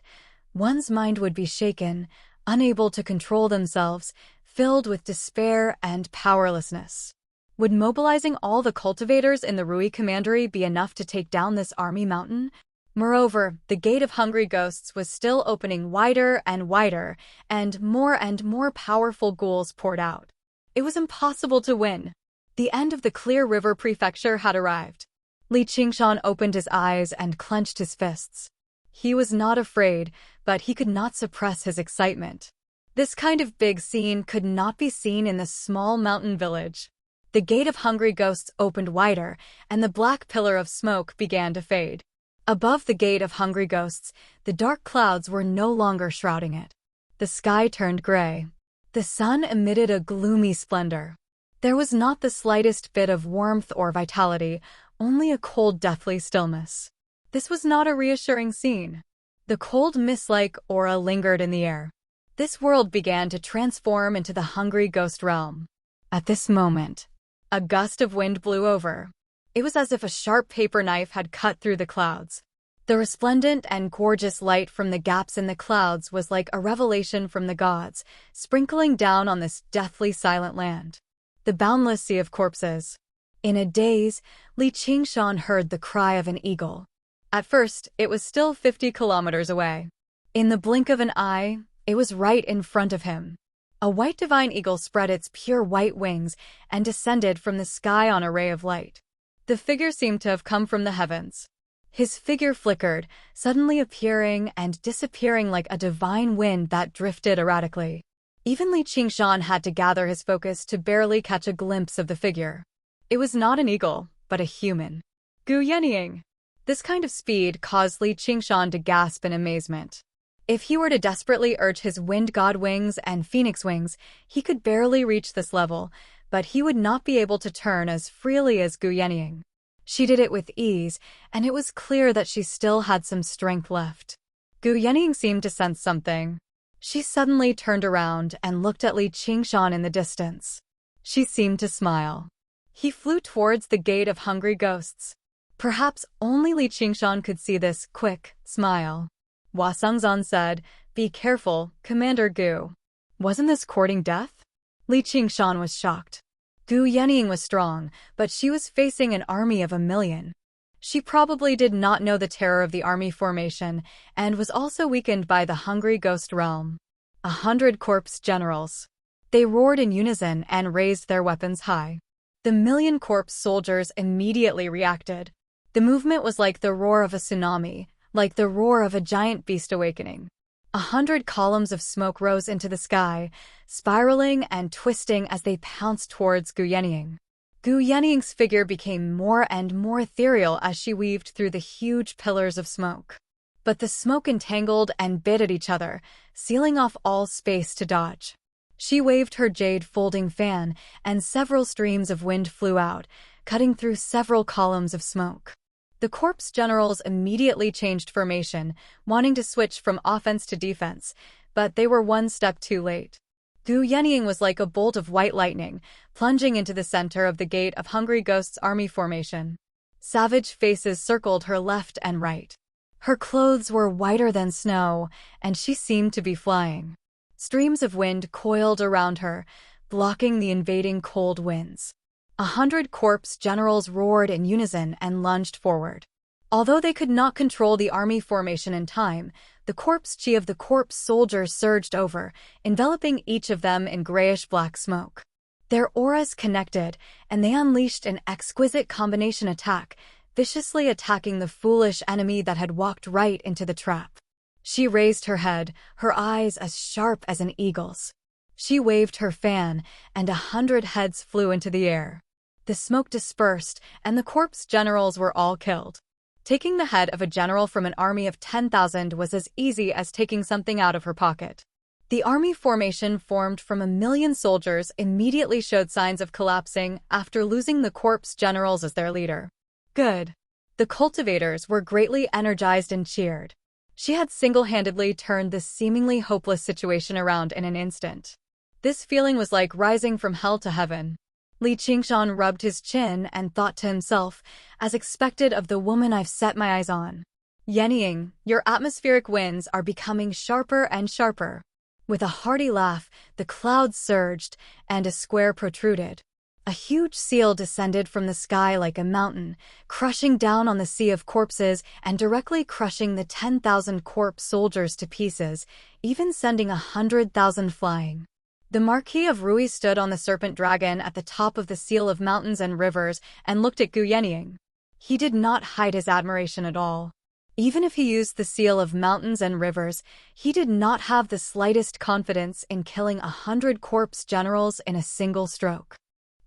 one's mind would be shaken, unable to control themselves, filled with despair and powerlessness. Would mobilizing all the cultivators in the Rui Commandery be enough to take down this army mountain? Moreover, the gate of hungry ghosts was still opening wider and wider, and more powerful ghouls poured out. It was impossible to win. The end of the Clear River Prefecture had arrived. Li Qingshan opened his eyes and clenched his fists. He was not afraid, but he could not suppress his excitement. This kind of big scene could not be seen in the small mountain village. The gate of hungry ghosts opened wider, and the black pillar of smoke began to fade. Above the gate of hungry ghosts, the dark clouds were no longer shrouding it. The sky turned gray. The sun emitted a gloomy splendor. There was not the slightest bit of warmth or vitality, only a cold, deathly stillness. This was not a reassuring scene. The cold mist-like aura lingered in the air. This world began to transform into the hungry ghost realm. At this moment, a gust of wind blew over. It was as if a sharp paper knife had cut through the clouds. The resplendent and gorgeous light from the gaps in the clouds was like a revelation from the gods, sprinkling down on this deathly silent land. The boundless sea of corpses. In a daze, Li Qingshan heard the cry of an eagle. At first, it was still 50 kilometers away. In the blink of an eye, it was right in front of him. A white divine eagle spread its pure white wings and descended from the sky on a ray of light. The figure seemed to have come from the heavens. His figure flickered, suddenly appearing and disappearing like a divine wind that drifted erratically. Even Li Qingshan had to gather his focus to barely catch a glimpse of the figure. It was not an eagle, but a human. Gu Yenying. This kind of speed caused Li Qingshan to gasp in amazement. If he were to desperately urge his wind god wings and phoenix wings, he could barely reach this level, but he would not be able to turn as freely as Gu Yenying. She did it with ease, and it was clear that she still had some strength left. Gu Yenying seemed to sense something. She suddenly turned around and looked at Li Qingshan in the distance. She seemed to smile. He flew towards the gate of hungry ghosts. Perhaps only Li Qingshan could see this quick smile. Hua Sengzan said, "Be careful, Commander Gu. Wasn't this courting death?" Li Qingshan was shocked. Gu Yenying was strong, but she was facing an army of 1,000,000. She probably did not know the terror of the army formation and was also weakened by the hungry ghost realm. 100 corpse generals. They roared in unison and raised their weapons high. The 1,000,000 corpse soldiers immediately reacted. The movement was like the roar of a tsunami, like the roar of a giant beast awakening. 100 columns of smoke rose into the sky, spiraling and twisting as they pounced towards Gu Yenying. Gu Yenying's figure became more and more ethereal as she weaved through the huge pillars of smoke. But the smoke entangled and bit at each other, sealing off all space to dodge. She waved her jade folding fan, and several streams of wind flew out, cutting through several columns of smoke. The corpse generals immediately changed formation, wanting to switch from offense to defense, but they were one step too late. Gu Yenying was like a bolt of white lightning, plunging into the center of the Gate of Hungry Ghosts army formation. Savage faces circled her left and right. Her clothes were whiter than snow, and she seemed to be flying. Streams of wind coiled around her, blocking the invading cold winds. 100 corpse generals roared in unison and lunged forward. Although they could not control the army formation in time, the corpse chi of the corpse soldiers surged over, enveloping each of them in grayish-black smoke. Their auras connected, and they unleashed an exquisite combination attack, viciously attacking the foolish enemy that had walked right into the trap. She raised her head, her eyes as sharp as an eagle's. She waved her fan, and 100 heads flew into the air. The smoke dispersed, and the corpse generals were all killed. Taking the head of a general from an army of 10,000 was as easy as taking something out of her pocket. The army formation formed from 1,000,000 soldiers immediately showed signs of collapsing after losing the corpse generals as their leader. Good. The cultivators were greatly energized and cheered. She had single-handedly turned this seemingly hopeless situation around in an instant. This feeling was like rising from hell to heaven. Li Qingshan rubbed his chin and thought to himself, as expected of the woman I've set my eyes on. Yenying, your atmospheric winds are becoming sharper and sharper. With a hearty laugh, the clouds surged, and a square protruded. A huge seal descended from the sky like a mountain, crushing down on the sea of corpses and directly crushing the 10,000 corpse soldiers to pieces, even sending 100,000 flying. The Marquis of Rui stood on the serpent dragon at the top of the seal of mountains and rivers and looked at Gu Yenying. He did not hide his admiration at all. Even if he used the seal of mountains and rivers, he did not have the slightest confidence in killing 100 corpse generals in a single stroke.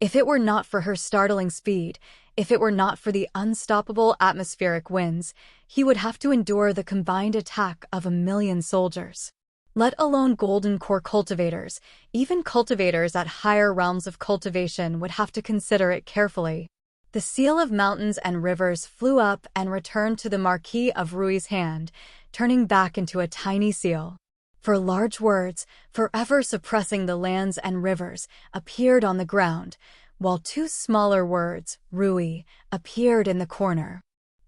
If it were not for her startling speed, if it were not for the unstoppable atmospheric winds, he would have to endure the combined attack of 1,000,000 soldiers. Let alone golden core cultivators, even cultivators at higher realms of cultivation would have to consider it carefully. The seal of mountains and rivers flew up and returned to the Marquis of Rui's hand, turning back into a tiny seal. For large words, forever suppressing the lands and rivers, appeared on the ground, while 2 smaller words, Rui, appeared in the corner.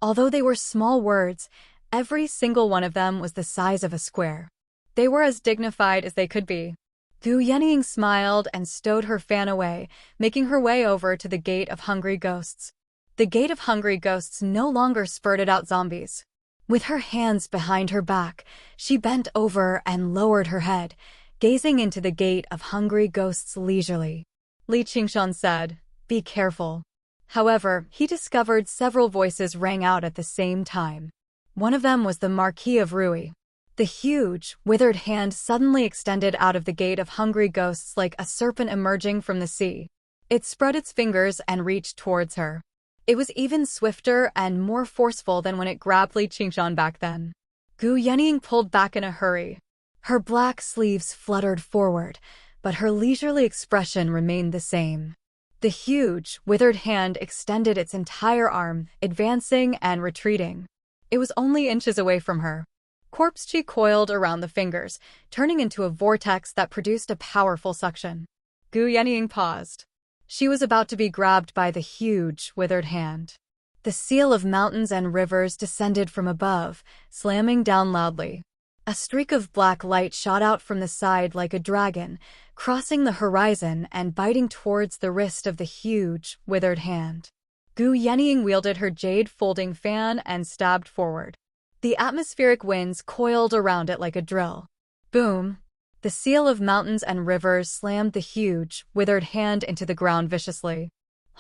Although they were small words, every single one of them was the size of a square. They were as dignified as they could be. Gu Yenying smiled and stowed her fan away, making her way over to the Gate of Hungry Ghosts. The Gate of Hungry Ghosts no longer spurted out zombies. With her hands behind her back, she bent over and lowered her head, gazing into the Gate of Hungry Ghosts leisurely. Li Qingshan said, "Be careful." However, he discovered several voices rang out at the same time. One of them was the Marquis of Rui. The huge, withered hand suddenly extended out of the Gate of Hungry Ghosts like a serpent emerging from the sea. It spread its fingers and reached towards her. It was even swifter and more forceful than when it grabbed Li Qingshan back then. Gu Yenying pulled back in a hurry. Her black sleeves fluttered forward, but her leisurely expression remained the same. The huge, withered hand extended its entire arm, advancing and retreating. It was only inches away from her. Corpse chi coiled around the fingers, turning into a vortex that produced a powerful suction. Gu Yenying paused. She was about to be grabbed by the huge, withered hand. The seal of mountains and rivers descended from above, slamming down loudly. A streak of black light shot out from the side like a dragon, crossing the horizon and biting towards the wrist of the huge, withered hand. Gu Yenying wielded her jade folding fan and stabbed forward. The atmospheric winds coiled around it like a drill. Boom! The seal of mountains and rivers slammed the huge, withered hand into the ground viciously.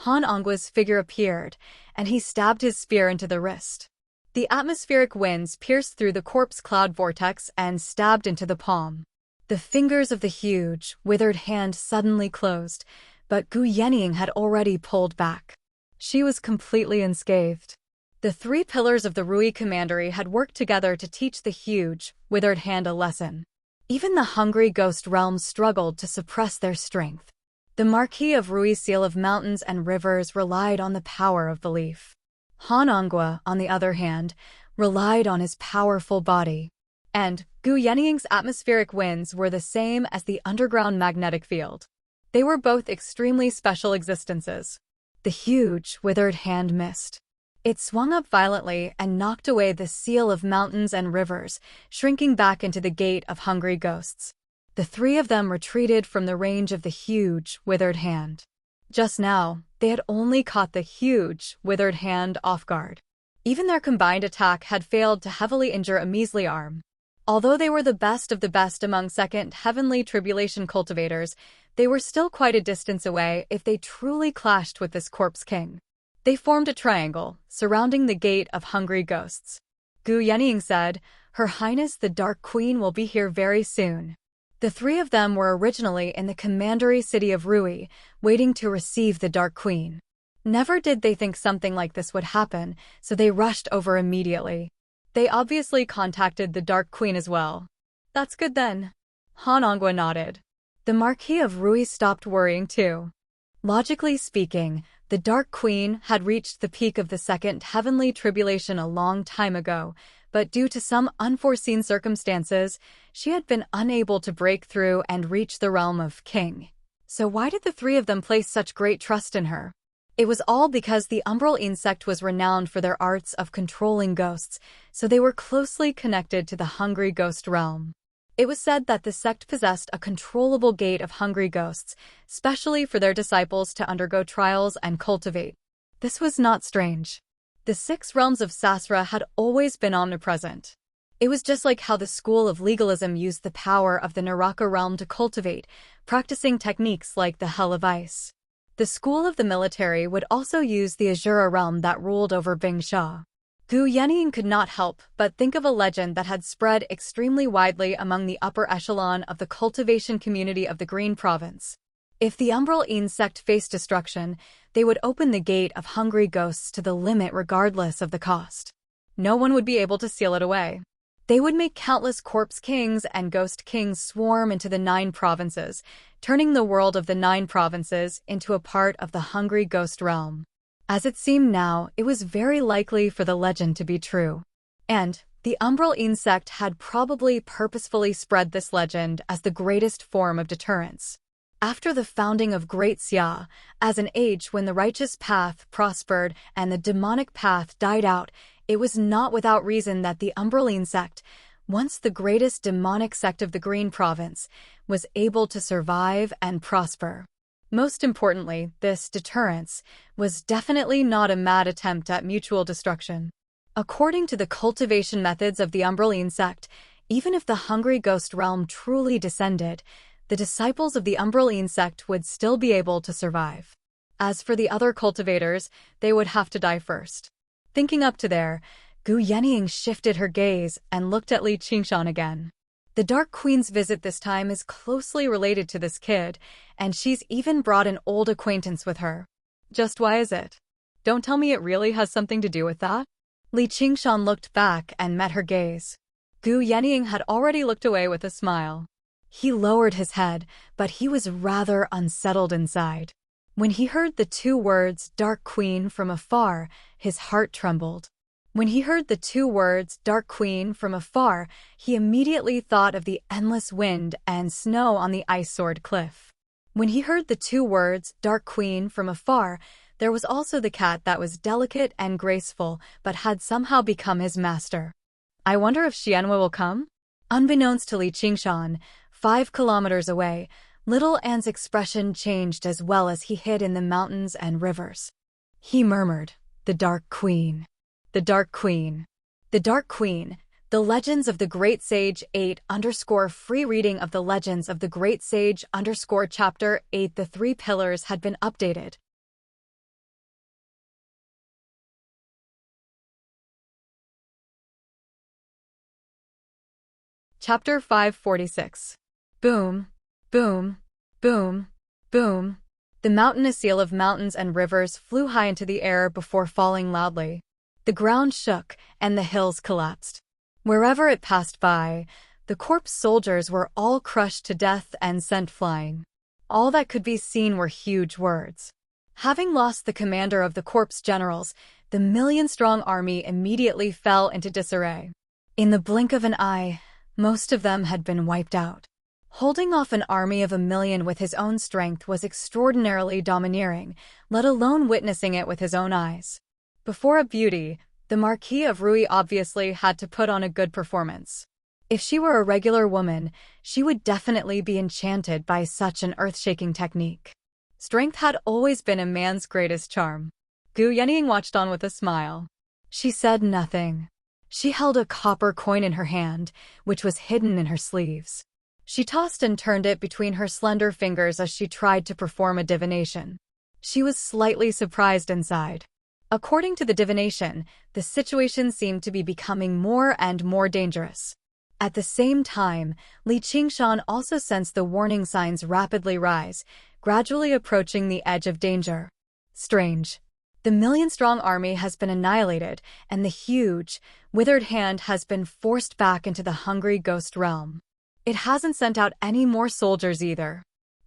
Han Ongwa's figure appeared, and he stabbed his spear into the wrist. The atmospheric winds pierced through the corpse cloud vortex and stabbed into the palm. The fingers of the huge, withered hand suddenly closed, but Gu Yenying had already pulled back. She was completely unscathed. The three pillars of the Rui Commandery had worked together to teach the huge, withered hand a lesson. Even the hungry ghost realm struggled to suppress their strength. The Marquis of Rui's seal of mountains and rivers relied on the power of belief. Han Ongwa, on the other hand, relied on his powerful body. And Gu Yenying's atmospheric winds were the same as the underground magnetic field. They were both extremely special existences. The huge, withered hand missed. It swung up violently and knocked away the seal of mountains and rivers, shrinking back into the gate of hungry ghosts. The three of them retreated from the range of the huge, withered hand. Just now, they had only caught the huge, withered hand off guard. Even their combined attack had failed to heavily injure a measly arm. Although they were the best of the best among second heavenly tribulation cultivators, they were still quite a distance away if they truly clashed with this corpse king. They formed a triangle, surrounding the gate of hungry ghosts. Gu Yenying said, "Her Highness the Dark Queen will be here very soon." The three of them were originally in the commandery city of Rui, waiting to receive the Dark Queen. Never did they think something like this would happen, so they rushed over immediately. They obviously contacted the Dark Queen as well. "That's good then." Han Ongwa nodded. The Marquis of Rui stopped worrying too. Logically speaking, the Dark Queen had reached the peak of the second heavenly tribulation a long time ago, but due to some unforeseen circumstances, she had been unable to break through and reach the realm of King. So why did the three of them place such great trust in her? It was all because the Umbral insect was renowned for their arts of controlling ghosts, so they were closely connected to the hungry ghost realm. It was said that the sect possessed a controllable gate of hungry ghosts, specially for their disciples to undergo trials and cultivate. This was not strange. The 6 realms of Sasra had always been omnipresent. It was just like how the school of legalism used the power of the Naraka realm to cultivate, practicing techniques like the Hell of Ice. The school of the military would also use the Azura realm that ruled over Bingsha. Gu Yenying could not help but think of a legend that had spread extremely widely among the upper echelon of the cultivation community of the Green Province. If the Umbral insect faced destruction, they would open the gate of hungry ghosts to the limit regardless of the cost. No one would be able to seal it away. They would make countless corpse kings and ghost kings swarm into the 9 provinces, turning the world of the 9 provinces into a part of the hungry ghost realm. As it seemed now, it was very likely for the legend to be true. And the Umbral insect had probably purposefully spread this legend as the greatest form of deterrence. After the founding of Great Xia, as an age when the righteous path prospered and the demonic path died out, it was not without reason that the Umbral sect, once the greatest demonic sect of the Green Province, was able to survive and prosper. Most importantly, this deterrence was definitely not a mad attempt at mutual destruction. According to the cultivation methods of the Umbral sect, even if the hungry ghost realm truly descended, the disciples of the Umbral sect would still be able to survive. As for the other cultivators, they would have to die first. Thinking up to there, Gu Yenying shifted her gaze and looked at Li Qingshan again. The Dark Queen's visit this time is closely related to this kid, and she's even brought an old acquaintance with her. Just why is it? Don't tell me it really has something to do with that? Li Qingshan looked back and met her gaze. Gu Yenying had already looked away with a smile. He lowered his head, but he was rather unsettled inside. When he heard the 2 words Dark Queen from afar, his heart trembled. When he heard the 2 words Dark Queen from afar, he immediately thought of the endless wind and snow on the ice-sword cliff. When he heard the 2 words Dark Queen from afar, There was also the cat that was delicate and graceful, but had somehow become his master. I wonder if Xianhua will come? Unbeknownst to Li Qingshan, 5 kilometers away, little An's expression changed as well as he hid in the mountains and rivers. He murmured, "The Dark Queen. The Dark Queen. The Dark Queen." The Legends of the Great Sage 8_free reading of the Legends of the Great Sage Chapter 8. The 3 pillars had been updated. Chapter 546. Boom, boom, boom, boom. The mountainous seal of mountains and rivers flew high into the air before falling loudly. The ground shook, and the hills collapsed. Wherever it passed by, the corpse soldiers were all crushed to death and sent flying. All that could be seen were huge words. Having lost the commander of the corpse generals, the million-strong army immediately fell into disarray. In the blink of an eye, most of them had been wiped out. Holding off an army of 1,000,000 with his own strength was extraordinarily domineering, let alone witnessing it with his own eyes. Before a beauty, the Marquis of Rui obviously had to put on a good performance. If she were a regular woman, she would definitely be enchanted by such an earth-shaking technique. Strength had always been a man's greatest charm. Gu Yenying watched on with a smile. She said nothing. She held a copper coin in her hand, which was hidden in her sleeves. She tossed and turned it between her slender fingers as she tried to perform a divination. She was slightly surprised inside. According to the divination, the situation seemed to be becoming more and more dangerous. At the same time, Li Qingshan also sensed the warning signs rapidly rise, gradually approaching the edge of danger. Strange. The million-strong army has been annihilated, and the huge, withered hand has been forced back into the hungry ghost realm. It hasn't sent out any more soldiers either.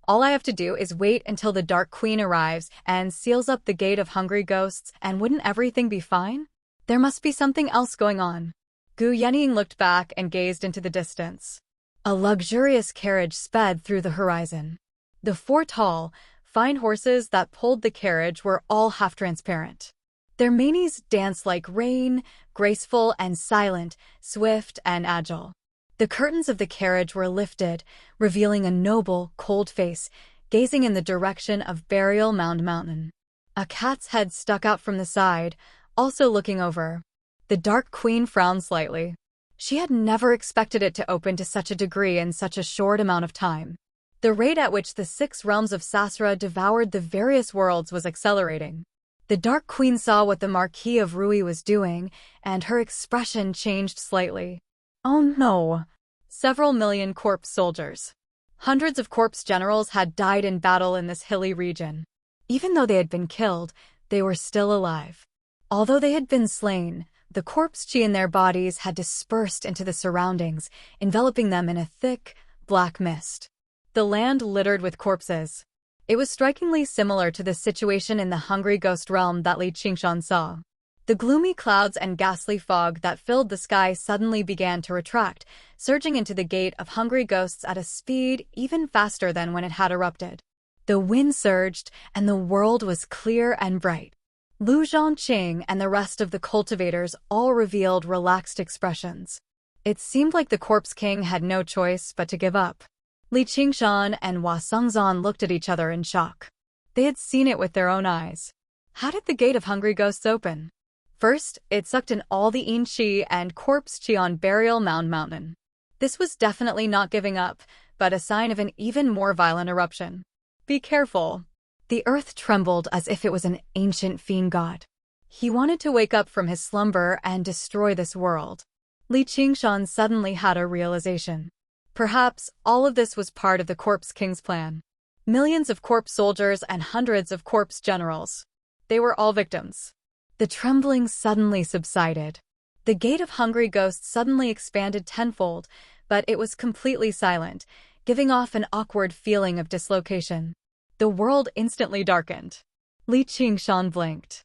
All I have to do is wait until the Dark Queen arrives and seals up the gate of hungry ghosts, and wouldn't everything be fine? There must be something else going on. Gu Yenying looked back and gazed into the distance. A luxurious carriage sped through the horizon. The 4 tall, fine horses that pulled the carriage were all half-transparent. Their manes danced like rain, graceful and silent, swift and agile. The curtains of the carriage were lifted, revealing a noble, cold face, gazing in the direction of Burial Mound Mountain. A cat's head stuck out from the side, also looking over. The Dark Queen frowned slightly. She had never expected it to open to such a degree in such a short amount of time. The rate at which the 6 realms of Sasra devoured the various worlds was accelerating. The Dark Queen saw what the Marquis of Rui was doing, and her expression changed slightly. Oh no! Several million corpse soldiers. Hundreds of corpse generals had died in battle in this hilly region. Even though they had been killed, they were still alive. Although they had been slain, the corpse chi in their bodies had dispersed into the surroundings, enveloping them in a thick, black mist. The land littered with corpses. It was strikingly similar to the situation in the hungry ghost realm that Li Qingshan saw. The gloomy clouds and ghastly fog that filled the sky suddenly began to retract, surging into the gate of hungry ghosts at a speed even faster than when it had erupted. The wind surged, and the world was clear and bright. Lu Zhongqing and the rest of the cultivators all revealed relaxed expressions. It seemed like the Corpse King had no choice but to give up. Li Qingshan and Hua Sengzan looked at each other in shock. They had seen it with their own eyes. How did the gate of hungry ghosts open? First, it sucked in all the yin qi and corpse qi on Burial Mound Mountain. This was definitely not giving up, but a sign of an even more violent eruption. Be careful. The earth trembled as if it was an ancient fiend god. He wanted to wake up from his slumber and destroy this world. Li Qingshan suddenly had a realization. Perhaps all of this was part of the Corpse King's plan. Millions of corpse soldiers and hundreds of corpse generals. They were all victims. The trembling suddenly subsided. The gate of hungry ghosts suddenly expanded tenfold, but it was completely silent, giving off an awkward feeling of dislocation. The world instantly darkened. Li Qingshan blinked.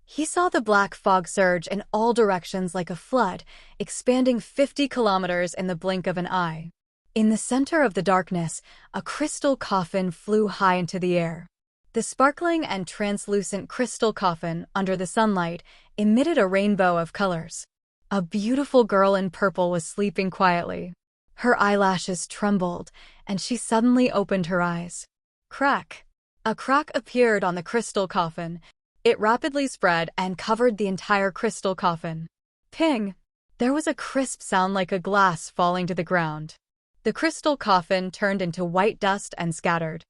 He saw the black fog surge in all directions like a flood, expanding 50 kilometers in the blink of an eye. In the center of the darkness, a crystal coffin flew high into the air. The sparkling and translucent crystal coffin under the sunlight emitted a rainbow of colors. A beautiful girl in purple was sleeping quietly. Her eyelashes trembled, and she suddenly opened her eyes. Crack! A crack appeared on the crystal coffin. It rapidly spread and covered the entire crystal coffin. Ping! There was a crisp sound like a glass falling to the ground. The crystal coffin turned into white dust and scattered.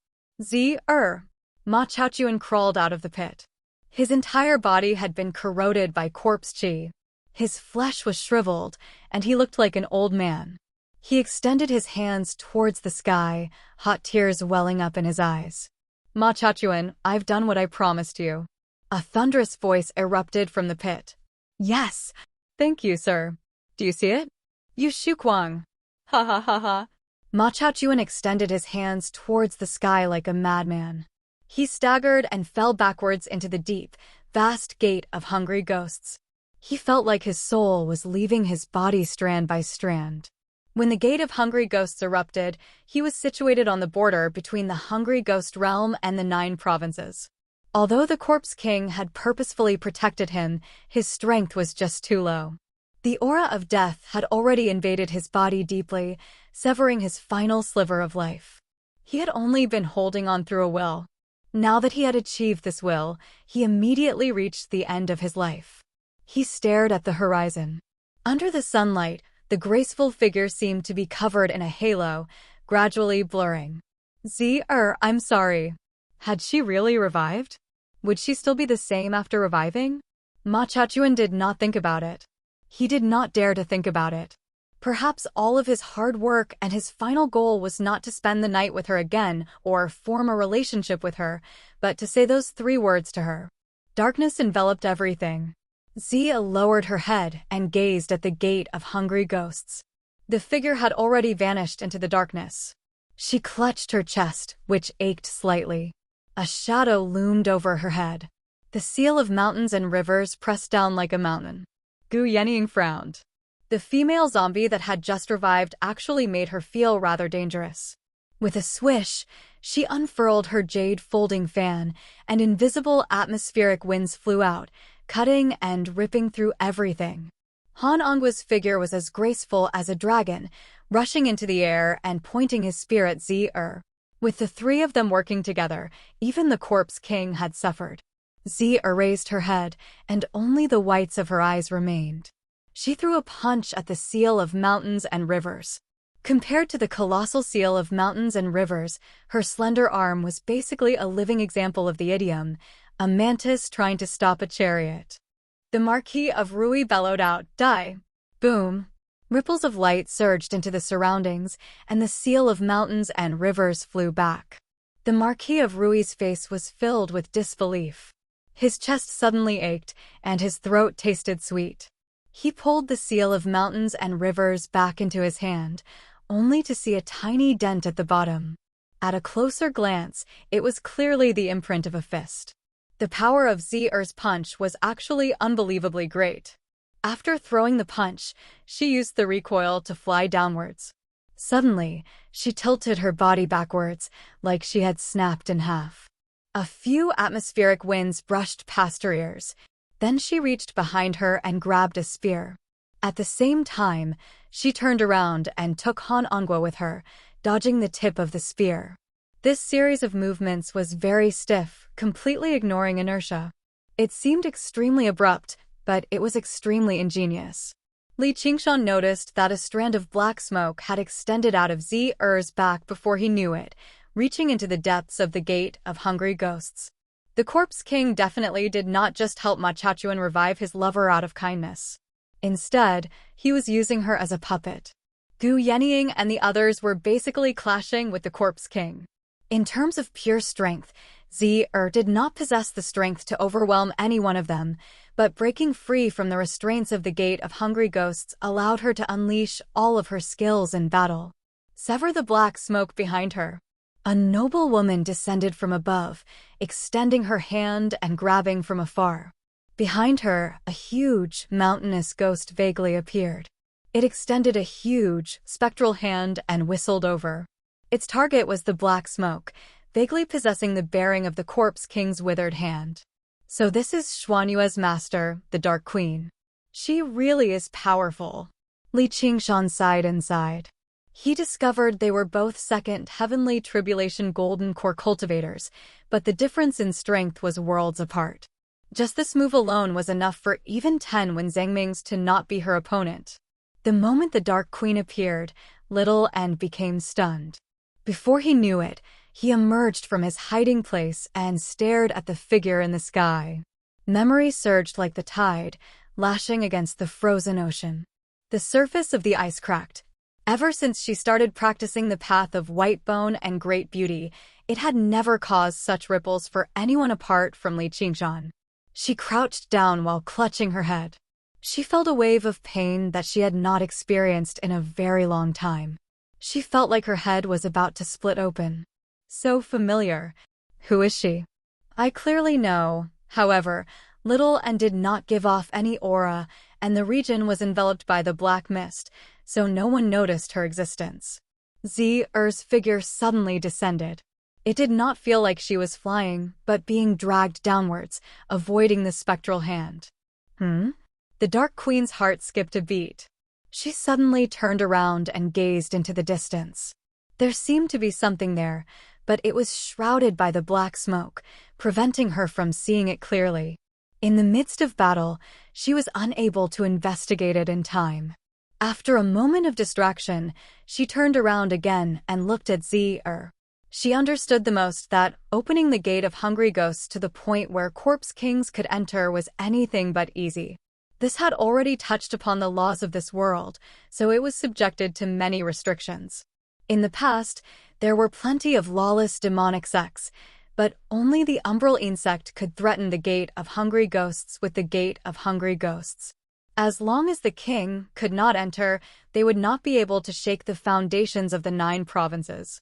Ma Chaochuan crawled out of the pit. His entire body had been corroded by corpse qi. His flesh was shriveled, and he looked like an old man. He extended his hands towards the sky, hot tears welling up in his eyes. Ma Chaochuan, I've done what I promised you. A thunderous voice erupted from the pit. Yes! Thank you, sir. Do you see it? You Shuquang. Ha ha ha ha. Ma Chaochuan extended his hands towards the sky like a madman. He staggered and fell backwards into the deep, vast gate of hungry ghosts. He felt like his soul was leaving his body strand by strand. When the gate of hungry ghosts erupted, he was situated on the border between the hungry ghost realm and the 9 provinces. Although the Corpse King had purposefully protected him, his strength was just too low. The aura of death had already invaded his body deeply, severing his final sliver of life. He had only been holding on through a will. Now that he had achieved this will, he immediately reached the end of his life. He stared at the horizon. Under the sunlight, the graceful figure seemed to be covered in a halo, gradually blurring. I'm sorry. Had she really revived? Would she still be the same after reviving? Ma Chaochuan did not think about it. He did not dare to think about it. Perhaps all of his hard work and his final goal was not to spend the night with her again or form a relationship with her, but to say those 3 words to her. Darkness enveloped everything. Zia lowered her head and gazed at the gate of hungry ghosts. The figure had already vanished into the darkness. She clutched her chest, which ached slightly. A shadow loomed over her head. The seal of mountains and rivers pressed down like a mountain. Gu Yenying frowned. The female zombie that had just revived actually made her feel rather dangerous. With a swish, she unfurled her jade folding fan, and invisible atmospheric winds flew out, cutting and ripping through everything. Han Ongwa's figure was as graceful as a dragon, rushing into the air and pointing his spear at Zi-Er. With the 3 of them working together, even the Corpse King had suffered. Zi-Er raised her head, and only the whites of her eyes remained. She threw a punch at the seal of mountains and rivers. Compared to the colossal seal of mountains and rivers, her slender arm was basically a living example of the idiom, a mantis trying to stop a chariot. The Marquis of Rui bellowed out, "Die!" Boom! Ripples of light surged into the surroundings, and the seal of mountains and rivers flew back. The Marquis of Rui's face was filled with disbelief. His chest suddenly ached, and his throat tasted sweet. He pulled the seal of mountains and rivers back into his hand, only to see a tiny dent at the bottom. At a closer glance, it was clearly the imprint of a fist. The power of Zi-Er's punch was actually unbelievably great. After throwing the punch, she used the recoil to fly downwards. Suddenly, she tilted her body backwards, like she had snapped in half. A few atmospheric winds brushed past her ears. Then she reached behind her and grabbed a spear. At the same time, she turned around and took Han Ongwa with her, dodging the tip of the spear. This series of movements was very stiff, completely ignoring inertia. It seemed extremely abrupt, but it was extremely ingenious. Li Qingshan noticed that a strand of black smoke had extended out of Zi-Er's back before he knew it, reaching into the depths of the gate of hungry ghosts. The Corpse King definitely did not just help Ma Chaochuan revive his lover out of kindness. Instead, he was using her as a puppet. Gu Yenying and the others were basically clashing with the Corpse King. In terms of pure strength, Zi-Er did not possess the strength to overwhelm any one of them, but breaking free from the restraints of the Gate of Hungry Ghosts allowed her to unleash all of her skills in battle. Sever the black smoke behind her. A noble woman descended from above, extending her hand and grabbing from afar. Behind her, a huge, mountainous ghost vaguely appeared. It extended a huge, spectral hand and whistled over. Its target was the black smoke, vaguely possessing the bearing of the corpse king's withered hand. So this is Xuanyue's master, the Dark Queen. She really is powerful. Li Qingshan sighed inside. He discovered they were both second heavenly tribulation golden core cultivators, but the difference in strength was worlds apart. Just this move alone was enough for even 10 Wen Zhangming's to not be her opponent. The moment the Dark Queen appeared, Little and became stunned. Before he knew it, he emerged from his hiding place and stared at the figure in the sky. Memory surged like the tide, lashing against the frozen ocean. The surface of the ice cracked. Ever since she started practicing the path of white bone and great beauty, it had never caused such ripples for anyone apart from Li Qingshan. She crouched down while clutching her head. She felt a wave of pain that she had not experienced in a very long time. She felt like her head was about to split open. So familiar. Who is she? I clearly know. However, Little and did not give off any aura, and the region was enveloped by the black mist, so no one noticed her existence. Zhi's figure suddenly descended. It did not feel like she was flying, but being dragged downwards, avoiding the spectral hand. The Dark Queen's heart skipped a beat. She suddenly turned around and gazed into the distance. There seemed to be something there, but it was shrouded by the black smoke, preventing her from seeing it clearly. In the midst of battle, she was unable to investigate it in time. After a moment of distraction, she turned around again and looked at Zhi. She understood the most that opening the gate of hungry ghosts to the point where corpse kings could enter was anything but easy. This had already touched upon the laws of this world, so it was subjected to many restrictions. In the past, there were plenty of lawless demonic sects, but only the umbral insect could threaten the gate of hungry ghosts with the gate of hungry ghosts. As long as the king could not enter, they would not be able to shake the foundations of the 9 provinces.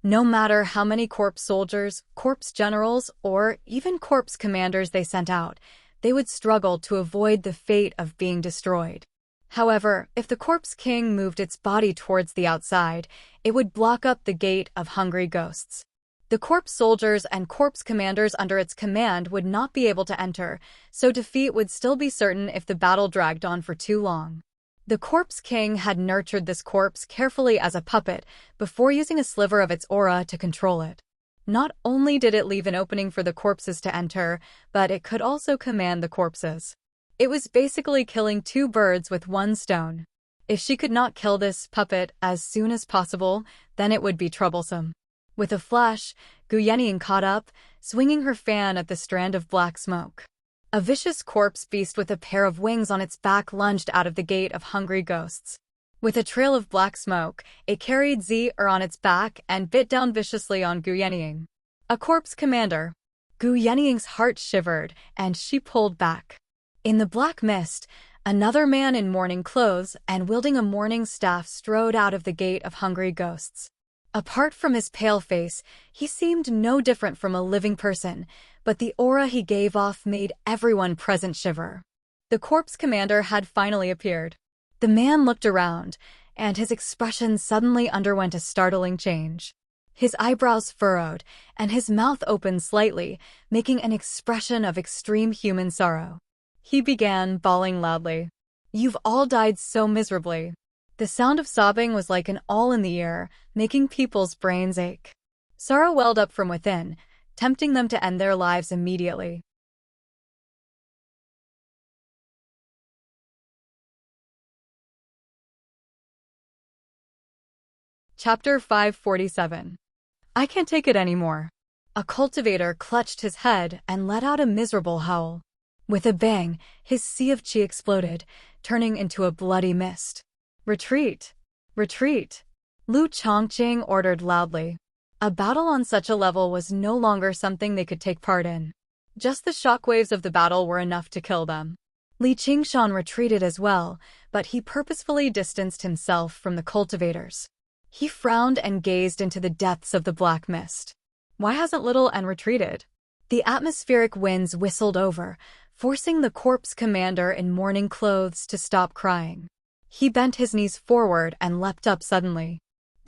No matter how many corpse soldiers, corpse generals, or even corpse commanders they sent out, they would struggle to avoid the fate of being destroyed. However, if the corpse king moved its body towards the outside, it would block up the gate of hungry ghosts. The corpse soldiers and corpse commanders under its command would not be able to enter, so defeat would still be certain if the battle dragged on for too long. The corpse king had nurtured this corpse carefully as a puppet before using a sliver of its aura to control it. Not only did it leave an opening for the corpses to enter, but it could also command the corpses. It was basically killing 2 birds with 1 stone. If she could not kill this puppet as soon as possible, then it would be troublesome. With a flash, Gu Yanning caught up, swinging her fan at the strand of black smoke. A vicious corpse beast with a pair of wings on its back lunged out of the gate of hungry ghosts. With a trail of black smoke, it carried Zhi on its back and bit down viciously on Gu Yanning. A corpse commander. Gu Yanning's heart shivered, and she pulled back. In the black mist, another man in mourning clothes and wielding a mourning staff strode out of the gate of hungry ghosts. Apart from his pale face, he seemed no different from a living person, but the aura he gave off made everyone present shiver. The corpse commander had finally appeared. The man looked around, and his expression suddenly underwent a startling change. His eyebrows furrowed, and his mouth opened slightly, making an expression of extreme human sorrow. He began bawling loudly. "You've all died so miserably." The sound of sobbing was like an awl in the ear, making people's brains ache. Sorrow welled up from within, tempting them to end their lives immediately. Chapter 547. I can't take it anymore. A cultivator clutched his head and let out a miserable howl. With a bang, his sea of chi exploded, turning into a bloody mist. "Retreat! Retreat!" Lu Chongqing ordered loudly. A battle on such a level was no longer something they could take part in. Just the shockwaves of the battle were enough to kill them. Li Qingshan retreated as well, but he purposefully distanced himself from the cultivators. He frowned and gazed into the depths of the black mist. Why hasn't Little and retreated? The atmospheric winds whistled over, forcing the corpse commander in mourning clothes to stop crying. He bent his knees forward and leapt up suddenly.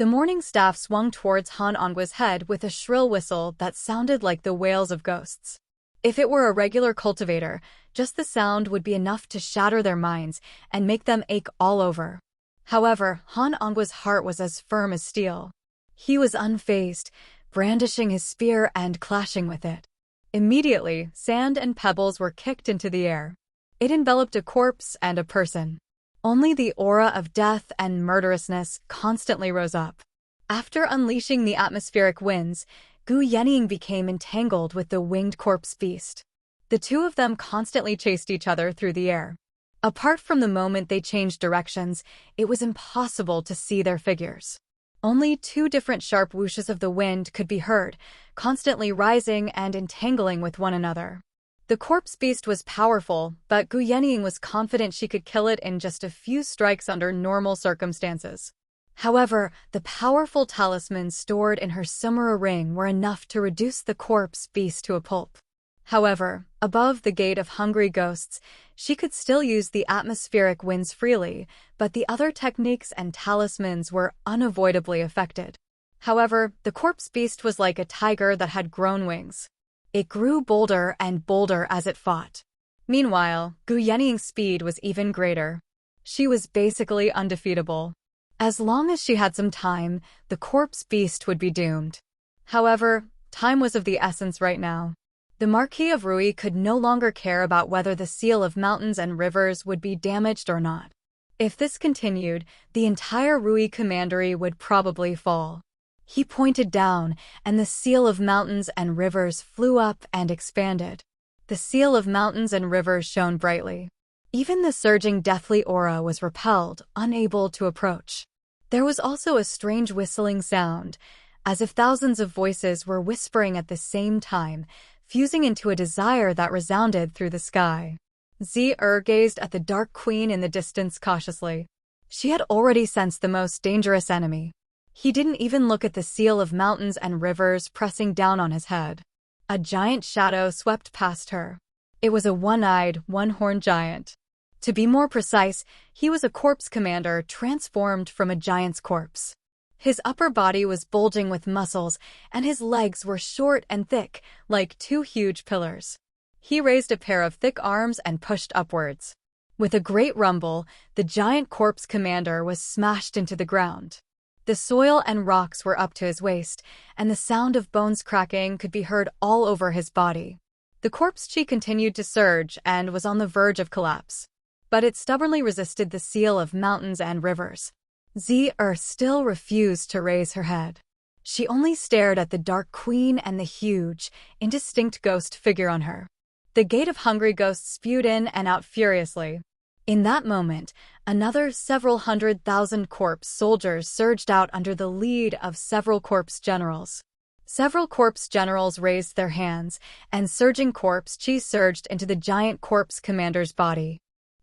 The morning staff swung towards Han Ongwa's head with a shrill whistle that sounded like the wails of ghosts. If it were a regular cultivator, just the sound would be enough to shatter their minds and make them ache all over. However, Han Ongwa's heart was as firm as steel. He was unfazed, brandishing his spear and clashing with it. Immediately, sand and pebbles were kicked into the air. It enveloped a corpse and a person. Only the aura of death and murderousness constantly rose up. After unleashing the atmospheric winds, Gu Yenying became entangled with the winged corpse beast. The two of them constantly chased each other through the air. Apart from the moment they changed directions, it was impossible to see their figures. Only two different sharp whooshes of the wind could be heard, constantly rising and entangling with one another. The corpse beast was powerful, but Gu Yenying was confident she could kill it in just a few strikes under normal circumstances. However, the powerful talismans stored in her Sumera ring were enough to reduce the corpse beast to a pulp. However, above the gate of hungry ghosts, she could still use the atmospheric winds freely, but the other techniques and talismans were unavoidably affected. However, the corpse beast was like a tiger that had grown wings. It grew bolder and bolder as it fought. Meanwhile, Gu Yenying's speed was even greater. She was basically undefeatable. As long as she had some time, the corpse beast would be doomed. However, time was of the essence right now. The Marquis of Rui could no longer care about whether the seal of mountains and rivers would be damaged or not. If this continued, the entire Rui commandery would probably fall. He pointed down, and the seal of mountains and rivers flew up and expanded. The seal of mountains and rivers shone brightly. Even the surging deathly aura was repelled, unable to approach. There was also a strange whistling sound, as if thousands of voices were whispering at the same time, fusing into a desire that resounded through the sky. Zi gazed at the Dark Queen in the distance cautiously. She had already sensed the most dangerous enemy. He didn't even look at the seal of mountains and rivers pressing down on his head. A giant shadow swept past her. It was a one-eyed, one-horned giant. To be more precise, he was a corpse commander transformed from a giant's corpse. His upper body was bulging with muscles, and his legs were short and thick, like two huge pillars. He raised a pair of thick arms and pushed upwards. With a great rumble, the giant corpse commander was smashed into the ground. The soil and rocks were up to his waist, and the sound of bones cracking could be heard all over his body. The corpse chi continued to surge and was on the verge of collapse. But it stubbornly resisted the seal of mountains and rivers. Zi still refused to raise her head. She only stared at the Dark Queen and the huge, indistinct ghost figure on her. The gate of hungry ghosts spewed in and out furiously. In that moment, another several 100,000 corpse soldiers surged out under the lead of several corpse generals. Several corpse generals raised their hands, and surging corpse chi surged into the giant corpse commander's body.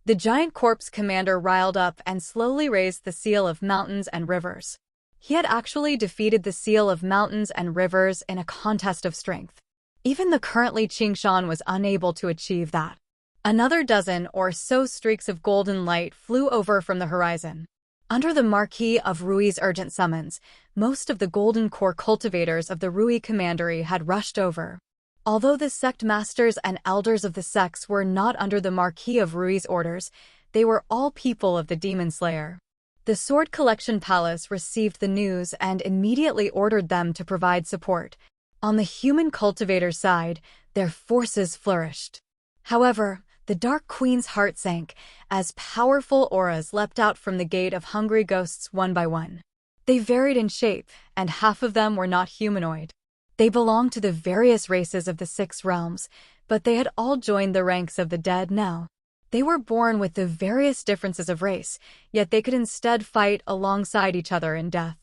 The giant corpse commander riled up and slowly raised the seal of mountains and rivers. He had actually defeated the seal of mountains and rivers in a contest of strength. Even the currently Qingshan was unable to achieve that. Another dozen or so streaks of golden light flew over from the horizon. Under the Marquis of Rui's urgent summons, most of the golden core cultivators of the Rui commandery had rushed over. Although the sect masters and elders of the sects were not under the Marquis of Rui's orders, they were all people of the Demon Slayer. The Sword Collection Palace received the news and immediately ordered them to provide support. On the human cultivator's side, their forces flourished. However, the Dark Queen's heart sank as powerful auras leapt out from the gate of hungry ghosts one by one. They varied in shape, and half of them were not humanoid. They belonged to the various races of the 6 realms, but they had all joined the ranks of the dead now. They were born with the various differences of race, yet they could instead fight alongside each other in death.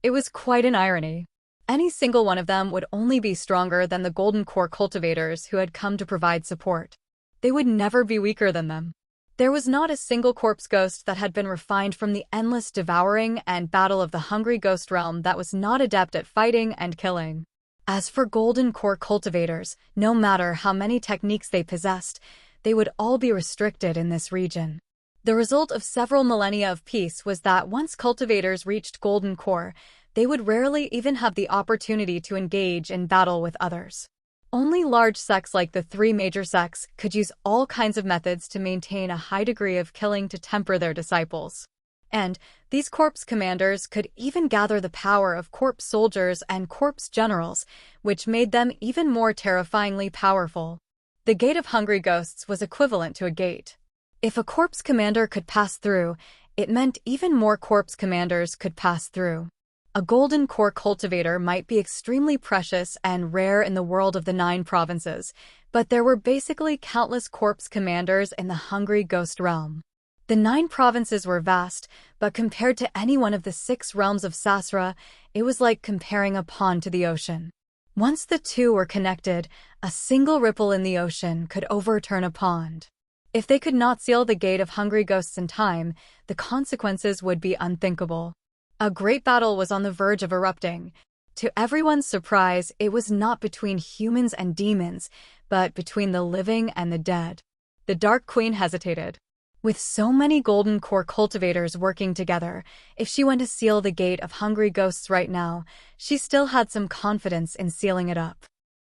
It was quite an irony. Any single one of them would only be stronger than the Golden Core cultivators who had come to provide support. They would never be weaker than them. There was not a single corpse ghost that had been refined from the endless devouring and battle of the hungry ghost realm that was not adept at fighting and killing. As for Golden Core cultivators, no matter how many techniques they possessed, they would all be restricted in this region. The result of several millennia of peace was that once cultivators reached Golden Core, they would rarely even have the opportunity to engage in battle with others. Only large sects like the three major sects could use all kinds of methods to maintain a high degree of killing to temper their disciples. And these corpse commanders could even gather the power of corpse soldiers and corpse generals, which made them even more terrifyingly powerful. The Gate of Hungry Ghosts was equivalent to a gate. If a corpse commander could pass through, it meant even more corpse commanders could pass through. A golden core cultivator might be extremely precious and rare in the world of the 9 provinces, but there were basically countless corpse commanders in the Hungry Ghost realm. The 9 provinces were vast, but compared to any one of the 6 realms of Sasra, it was like comparing a pond to the ocean. Once the two were connected, a single ripple in the ocean could overturn a pond. If they could not seal the Gate of Hungry Ghosts in time, the consequences would be unthinkable. A great battle was on the verge of erupting. To everyone's surprise, it was not between humans and demons, but between the living and the dead. The Dark Queen hesitated. With so many Golden Core cultivators working together, if she went to seal the Gate of Hungry Ghosts right now, she still had some confidence in sealing it up.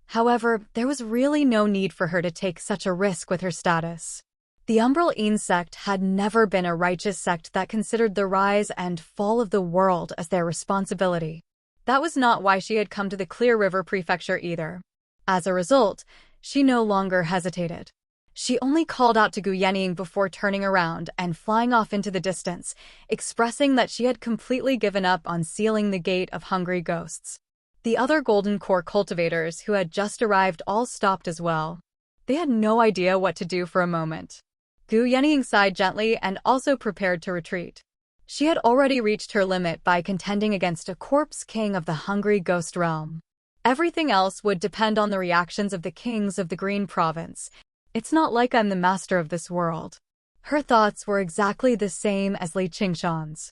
However, there was really no need for her to take such a risk with her status. The Umbral Een sect had never been a righteous sect that considered the rise and fall of the world as their responsibility. That was not why she had come to the Clear River Prefecture either. As a result, she no longer hesitated. She only called out to Gu Yenying before turning around and flying off into the distance, expressing that she had completely given up on sealing the Gate of Hungry Ghosts. The other Golden Core cultivators who had just arrived all stopped as well. They had no idea what to do for a moment. Gu Yenying sighed gently and also prepared to retreat. She had already reached her limit by contending against a corpse king of the Hungry Ghost realm. Everything else would depend on the reactions of the kings of the Green Province. It's not like I'm the master of this world. Her thoughts were exactly the same as Li Qingshan's.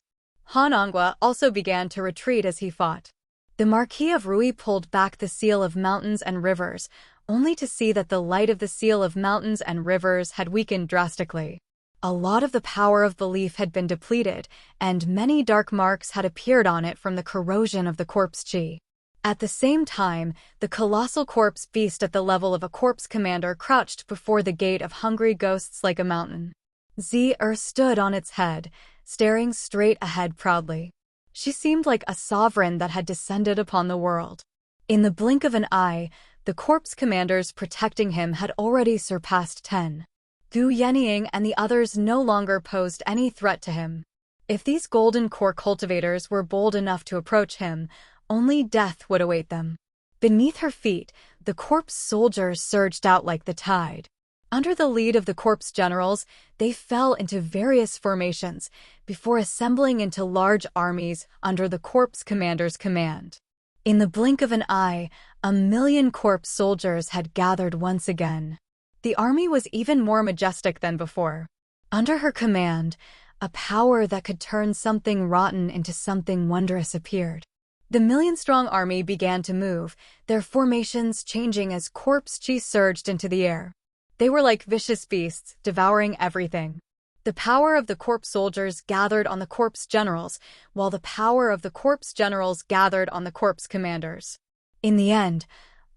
Han Ongwa also began to retreat as he fought. The Marquis of Rui pulled back the seal of mountains and rivers, only to see that the light of the seal of mountains and rivers had weakened drastically. A lot of the power of belief had been depleted, and many dark marks had appeared on it from the corrosion of the corpse chi. At the same time, the colossal corpse beast at the level of a corpse commander crouched before the Gate of Hungry Ghosts like a mountain. Zi stood on its head, staring straight ahead proudly. She seemed like a sovereign that had descended upon the world. In the blink of an eye, the corpse commanders protecting him had already surpassed 10. Gu Yenying and the others no longer posed any threat to him. If these Golden Core cultivators were bold enough to approach him, only death would await them. Beneath her feet, the corpse soldiers surged out like the tide. Under the lead of the corpse generals, they fell into various formations before assembling into large armies under the corpse commander's command. In the blink of an eye, 1,000,000 corpse soldiers had gathered once again. The army was even more majestic than before. Under her command, a power that could turn something rotten into something wondrous appeared. The 1,000,000-strong army began to move, their formations changing as corpse chi surged into the air. They were like vicious beasts, devouring everything. The power of the corpse soldiers gathered on the corpse generals, while the power of the corpse generals gathered on the corpse commanders. In the end,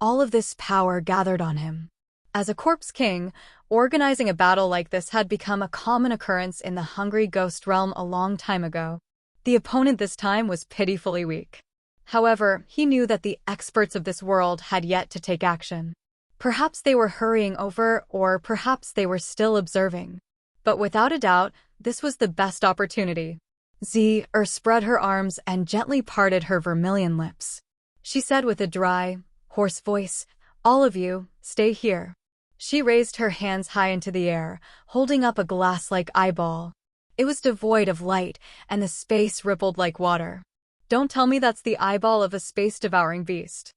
all of this power gathered on him. As a corpse king, organizing a battle like this had become a common occurrence in the Hungry Ghost realm a long time ago. The opponent this time was pitifully weak. However, he knew that the experts of this world had yet to take action. Perhaps they were hurrying over, or perhaps they were still observing. But without a doubt, this was the best opportunity. Zi spread her arms and gently parted her vermilion lips. She said with a dry, hoarse voice, "All of you, stay here." She raised her hands high into the air, holding up a glass-like eyeball. It was devoid of light, and the space rippled like water. Don't tell me that's the eyeball of a space-devouring beast.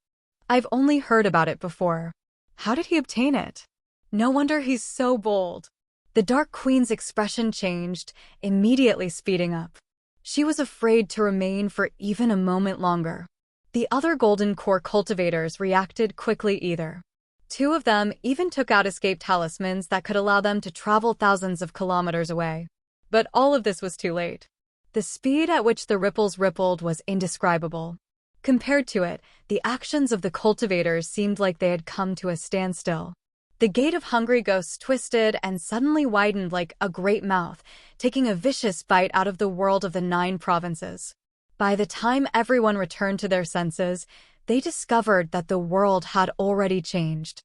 I've only heard about it before. How did he obtain it? No wonder he's so bold. The Dark Queen's expression changed, immediately speeding up. She was afraid to remain for even a moment longer. The other Golden Core cultivators reacted quickly either. 2 of them even took out escape talismans that could allow them to travel thousands of kilometers away. But all of this was too late. The speed at which the ripples rippled was indescribable. Compared to it, the actions of the cultivators seemed like they had come to a standstill. The gate of hungry ghosts twisted and suddenly widened like a great mouth, taking a vicious bite out of the world of the 9 provinces. By the time everyone returned to their senses, they discovered that the world had already changed.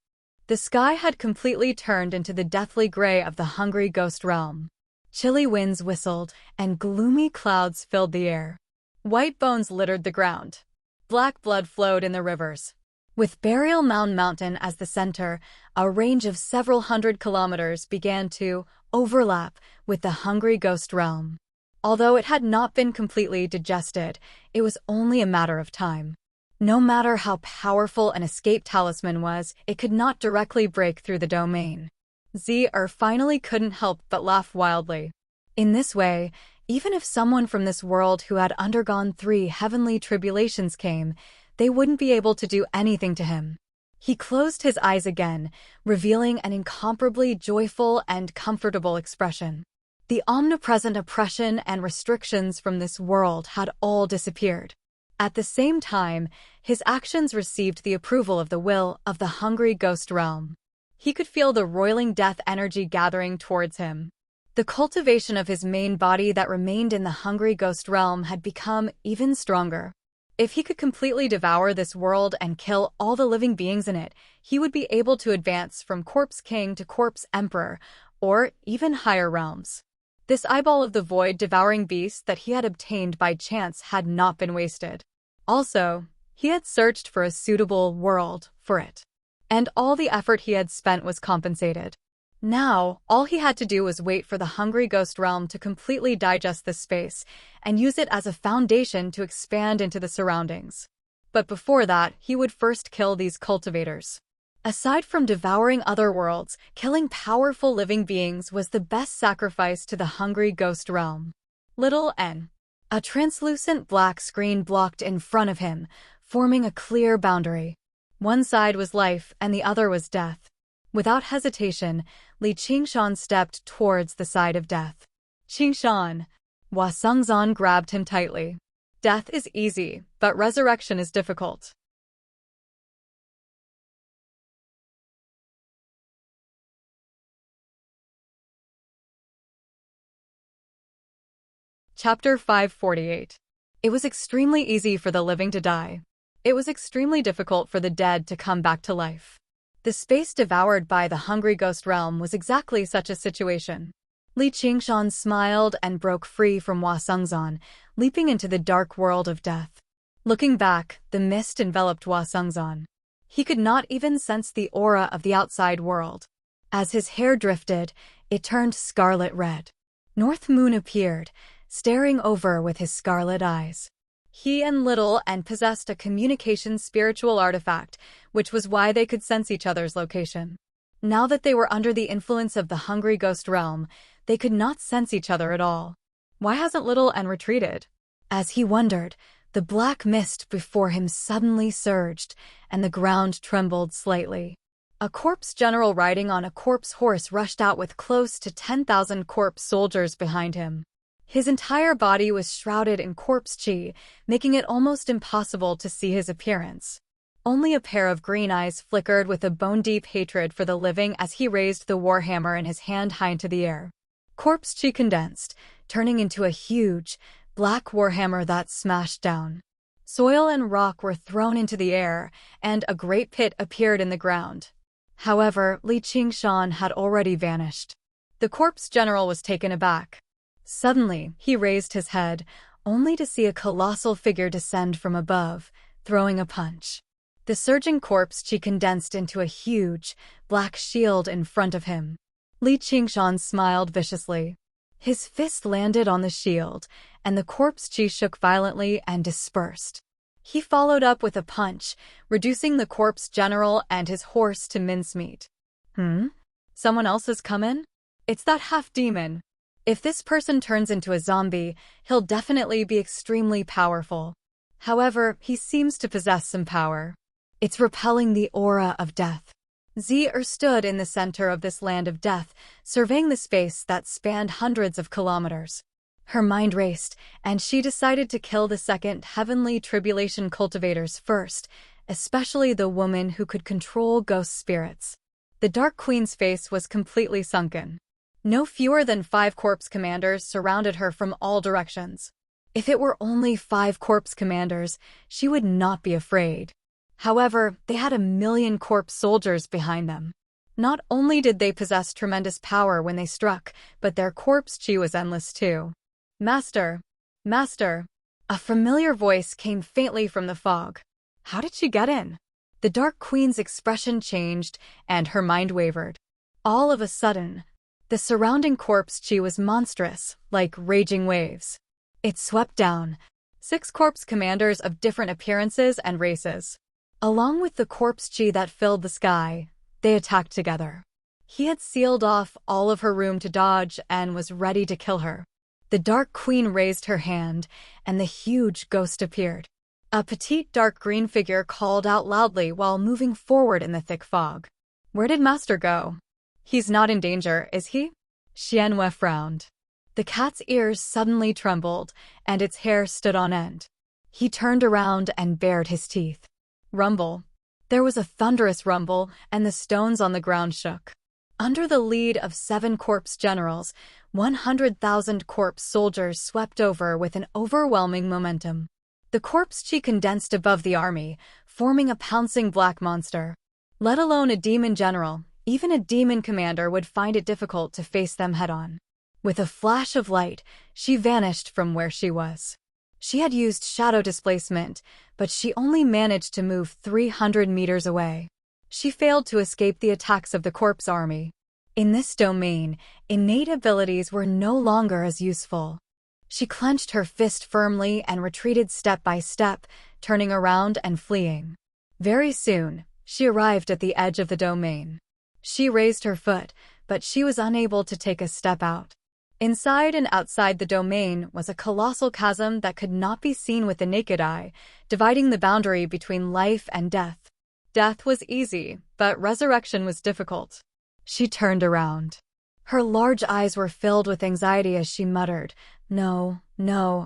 The sky had completely turned into the deathly gray of the hungry ghost realm. Chilly winds whistled, and gloomy clouds filled the air. White bones littered the ground. Black blood flowed in the rivers. With Burial Mound Mountain as the center, a range of several hundred kilometers began to overlap with the hungry ghost realm. Although it had not been completely digested, it was only a matter of time. No matter how powerful an escape talisman was, it could not directly break through the domain. Zer finally couldn't help but laugh wildly. In this way, even if someone from this world who had undergone 3 heavenly tribulations came, they wouldn't be able to do anything to him. He closed his eyes again, revealing an incomparably joyful and comfortable expression. The omnipresent oppression and restrictions from this world had all disappeared. At the same time, his actions received the approval of the will of the hungry ghost realm. He could feel the roiling death energy gathering towards him. The cultivation of his main body that remained in the hungry ghost realm had become even stronger. If he could completely devour this world and kill all the living beings in it, he would be able to advance from Corpse King to Corpse Emperor, or even higher realms. This eyeball of the void devouring beast that he had obtained by chance had not been wasted. Also, he had searched for a suitable world for it. And all the effort he had spent was compensated. Now, all he had to do was wait for the hungry ghost realm to completely digest this space and use it as a foundation to expand into the surroundings. But before that, he would first kill these cultivators. Aside from devouring other worlds, killing powerful living beings was the best sacrifice to the hungry ghost realm. Little N. A translucent black screen blocked in front of him, forming a clear boundary. One side was life and the other was death. Without hesitation, Li Qingshan stepped towards the side of death. Qingshan. Hua Sengzan grabbed him tightly. Death is easy, but resurrection is difficult. Chapter 548. It was extremely easy for the living to die. It was extremely difficult for the dead to come back to life. The space devoured by the hungry ghost realm was exactly such a situation. Li Qingshan smiled and broke free from Hua Sengzan, leaping into the dark world of death. Looking back, the mist enveloped Hua Sengzan. He could not even sense the aura of the outside world. As his hair drifted, it turned scarlet red. North Moon appeared, staring over with his scarlet eyes. He and Little N possessed a communication spiritual artifact, which was why they could sense each other's location. Now that they were under the influence of the hungry ghost realm, they could not sense each other at all. Why hasn't Little N retreated? As he wondered, the black mist before him suddenly surged, and the ground trembled slightly. A corpse general riding on a corpse horse rushed out with close to 10,000 corpse soldiers behind him. His entire body was shrouded in corpse chi, making it almost impossible to see his appearance. Only a pair of green eyes flickered with a bone-deep hatred for the living as he raised the warhammer in his hand high into the air. Corpse chi condensed, turning into a huge, black warhammer that smashed down. Soil and rock were thrown into the air, and a great pit appeared in the ground. However, Li Qingshan had already vanished. The corpse general was taken aback. Suddenly, he raised his head, only to see a colossal figure descend from above, throwing a punch. The surging corpse chi condensed into a huge, black shield in front of him. Li Qingshan smiled viciously. His fist landed on the shield, and the corpse chi shook violently and dispersed. He followed up with a punch, reducing the corpse general and his horse to mincemeat. Someone else has come in? It's that half-demon. If this person turns into a zombie, he'll definitely be extremely powerful. However, he seems to possess some power. It's repelling the aura of death. Zer stood in the center of this land of death, surveying the space that spanned hundreds of kilometers. Her mind raced, and she decided to kill the second heavenly tribulation cultivators first, especially the woman who could control ghost spirits. The Dark Queen's face was completely sunken. No fewer than 5 corpse commanders surrounded her from all directions. If it were only 5 corpse commanders, she would not be afraid. However, they had 1,000,000 corpse soldiers behind them. Not only did they possess tremendous power when they struck, but their corpse chi was endless too. Master! Master! A familiar voice came faintly from the fog. How did she get in? The Dark Queen's expression changed, and her mind wavered. All of a sudden, the surrounding corpse chi was monstrous, like raging waves. It swept down 6 corpse commanders of different appearances and races. Along with the corpse chi that filled the sky, they attacked together. He had sealed off all of her room to dodge and was ready to kill her. The Dark Queen raised her hand, and the huge ghost appeared. A petite dark green figure called out loudly while moving forward in the thick fog. Where did Master go? He's not in danger, is he? Xianwei frowned. The cat's ears suddenly trembled, and its hair stood on end. He turned around and bared his teeth. Rumble. There was a thunderous rumble, and the stones on the ground shook. Under the lead of 7 corpse generals, 100,000 corpse soldiers swept over with an overwhelming momentum. The corpse chi condensed above the army, forming a pouncing black monster. Let alone a demon general, even a demon commander would find it difficult to face them head-on. With a flash of light, she vanished from where she was. She had used shadow displacement, but she only managed to move 300 meters away. She failed to escape the attacks of the corpse army. In this domain, innate abilities were no longer as useful. She clenched her fist firmly and retreated step by step, turning around and fleeing. Very soon, she arrived at the edge of the domain. She raised her foot, but she was unable to take a step out. Inside and outside the domain was a colossal chasm that could not be seen with the naked eye, dividing the boundary between life and death. Death was easy, but resurrection was difficult. She turned around. Her large eyes were filled with anxiety as she muttered, No,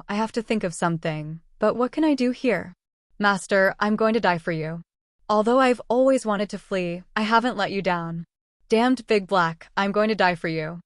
I have to think of something. But what can I do here? Master, I'm going to die for you. Although I've always wanted to flee, I haven't let you down. Damned Big Black, I'm going to die for you.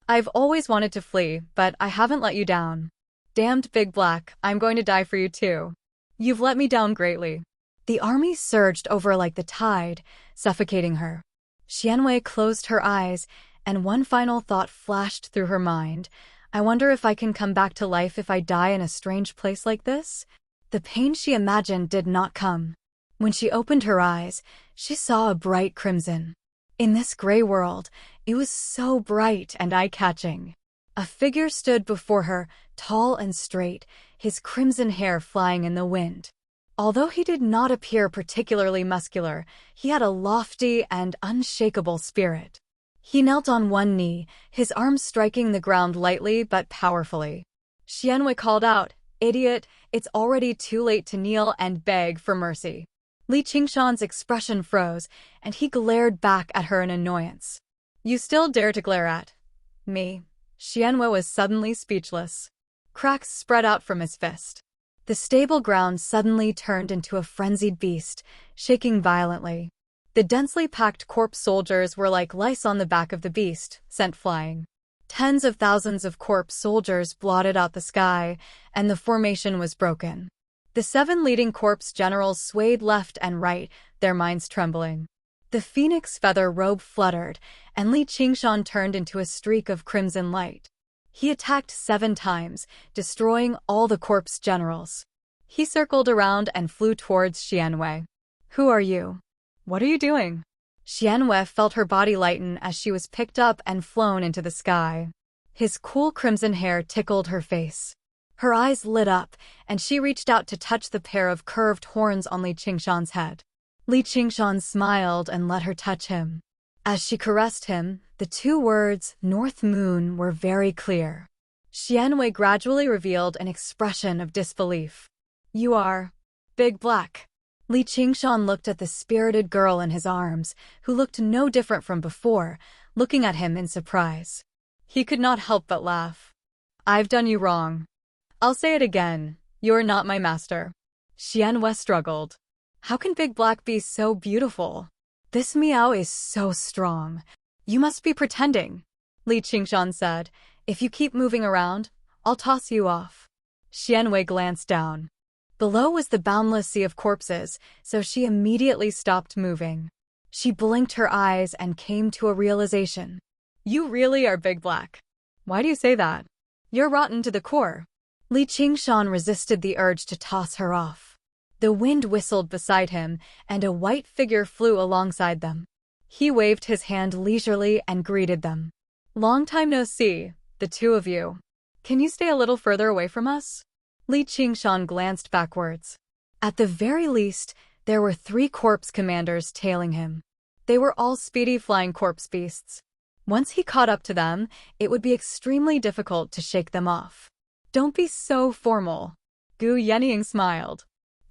I've always wanted to flee, but I haven't let you down. Damned Big Black, I'm going to die for you too. You've let me down greatly. The army surged over like the tide, suffocating her. Xianwei closed her eyes, and one final thought flashed through her mind. I wonder if I can come back to life if I die in a strange place like this? The pain she imagined did not come. When she opened her eyes, she saw a bright crimson. In this gray world, it was so bright and eye-catching. A figure stood before her, tall and straight, his crimson hair flying in the wind. Although he did not appear particularly muscular, he had a lofty and unshakable spirit. He knelt on one knee, his arms striking the ground lightly but powerfully. Xianwei called out, Idiot, it's already too late to kneel and beg for mercy. Li Qingshan's expression froze, and he glared back at her in annoyance. You still dare to glare at me? Xianwei was suddenly speechless. Cracks spread out from his fist. The stable ground suddenly turned into a frenzied beast, shaking violently. The densely packed corpse soldiers were like lice on the back of the beast, sent flying. Tens of thousands of corpse soldiers blotted out the sky, and the formation was broken. The 7 leading corpse generals swayed left and right, their minds trembling. The phoenix feather robe fluttered, and Li Qingshan turned into a streak of crimson light. He attacked 7 times, destroying all the corpse generals. He circled around and flew towards Xianwei. Who are you? What are you doing? Xianwei felt her body lighten as she was picked up and flown into the sky. His cool crimson hair tickled her face. Her eyes lit up, and she reached out to touch the pair of curved horns on Li Qingshan's head. Li Qingshan smiled and let her touch him. As she caressed him, the 2 words, North Moon, were very clear. Xianwei gradually revealed an expression of disbelief. You are Big Black. Li Qingshan looked at the spirited girl in his arms, who looked no different from before, looking at him in surprise. He could not help but laugh. I've done you wrong. I'll say it again, you're not my master. Xianwei struggled. How can Big Black be so beautiful? This meow is so strong. You must be pretending, Li Qingshan said. If you keep moving around, I'll toss you off. Xianwei glanced down. Below was the boundless sea of corpses, so she immediately stopped moving. She blinked her eyes and came to a realization. You really are Big Black. Why do you say that? You're rotten to the core. Li Qingshan resisted the urge to toss her off. The wind whistled beside him, and a white figure flew alongside them. He waved his hand leisurely and greeted them. Long time no see, the two of you. Can you stay a little further away from us? Li Qingshan glanced backwards. At the very least, there were 3 corpse commanders tailing him. They were all speedy flying corpse beasts. Once he caught up to them, it would be extremely difficult to shake them off. Don't be so formal. Gu Yenying smiled.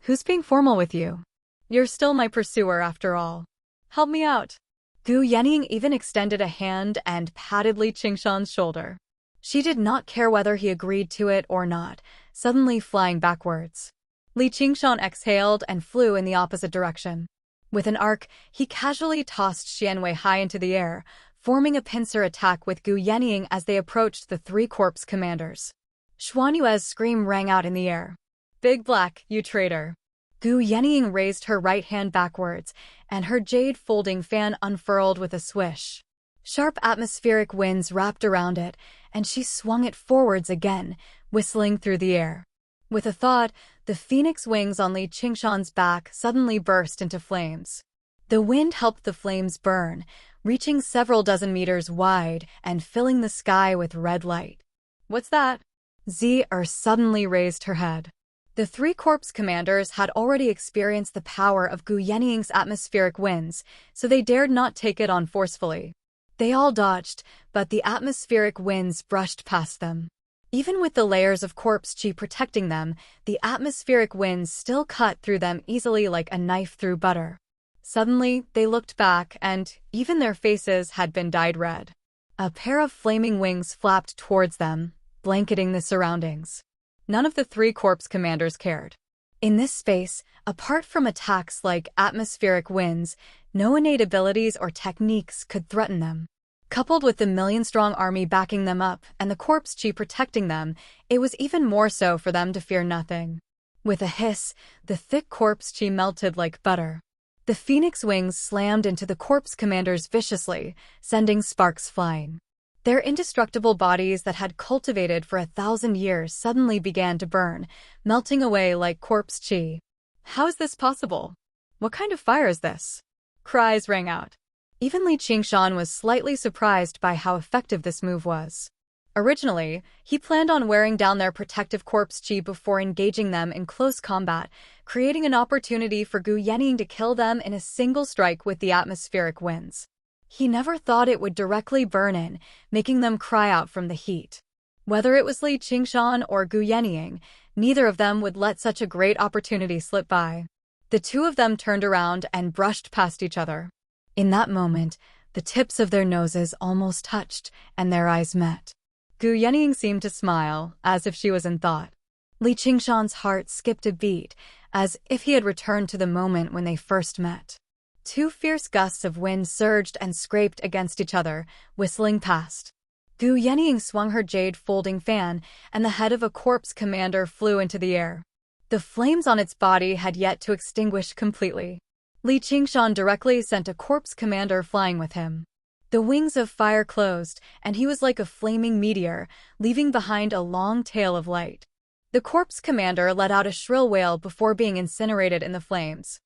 Who's being formal with you? You're still my pursuer after all. Help me out. Gu Yenying even extended a hand and patted Li Qingshan's shoulder. She did not care whether he agreed to it or not, suddenly flying backwards. Li Qingshan exhaled and flew in the opposite direction. With an arc, he casually tossed Xianwei high into the air, forming a pincer attack with Gu Yenying as they approached the 3 corpse commanders. Xuanyue's scream rang out in the air. Big Black, you traitor. Gu Yenying raised her right hand backwards, and her jade folding fan unfurled with a swish. Sharp atmospheric winds wrapped around it, and she swung it forwards again, whistling through the air. With a thud, the phoenix wings on Li Qingshan's back suddenly burst into flames. The wind helped the flames burn, reaching several dozen meters wide and filling the sky with red light. What's that? Zi suddenly raised her head. The 3 corpse commanders had already experienced the power of Gu Yenying's atmospheric winds, so they dared not take it on forcefully. They all dodged, but the atmospheric winds brushed past them. Even with the layers of corpse chi protecting them, the atmospheric winds still cut through them easily like a knife through butter. Suddenly, they looked back, and even their faces had been dyed red. A pair of flaming wings flapped towards them, blanketing the surroundings. None of the 3 corpse commanders cared. In this space, apart from attacks like atmospheric winds, no innate abilities or techniques could threaten them. Coupled with the million-strong army backing them up and the corpse chi protecting them, it was even more so for them to fear nothing. With a hiss, the thick corpse chi melted like butter. The phoenix wings slammed into the corpse commanders viciously, sending sparks flying. Their indestructible bodies that had cultivated for 1,000 years suddenly began to burn, melting away like corpse chi. How is this possible? What kind of fire is this? Cries rang out. Even Li Qingshan was slightly surprised by how effective this move was. Originally, he planned on wearing down their protective corpse chi before engaging them in close combat, creating an opportunity for Gu Yenying to kill them in a single strike with the atmospheric winds. He never thought it would directly burn in, making them cry out from the heat. Whether it was Li Qingshan or Gu Yenying, neither of them would let such a great opportunity slip by. The 2 of them turned around and brushed past each other. In that moment, the tips of their noses almost touched, and their eyes met. Gu Yenying seemed to smile, as if she was in thought. Li Qingshan's heart skipped a beat, as if he had returned to the moment when they first met. 2 fierce gusts of wind surged and scraped against each other, whistling past. Gu Yenying swung her jade folding fan, and the head of a corpse commander flew into the air. The flames on its body had yet to extinguish completely. Li Qingshan directly sent a corpse commander flying with him. The wings of fire closed, and he was like a flaming meteor, leaving behind a long tail of light. The corpse commander let out a shrill wail before being incinerated in the flames.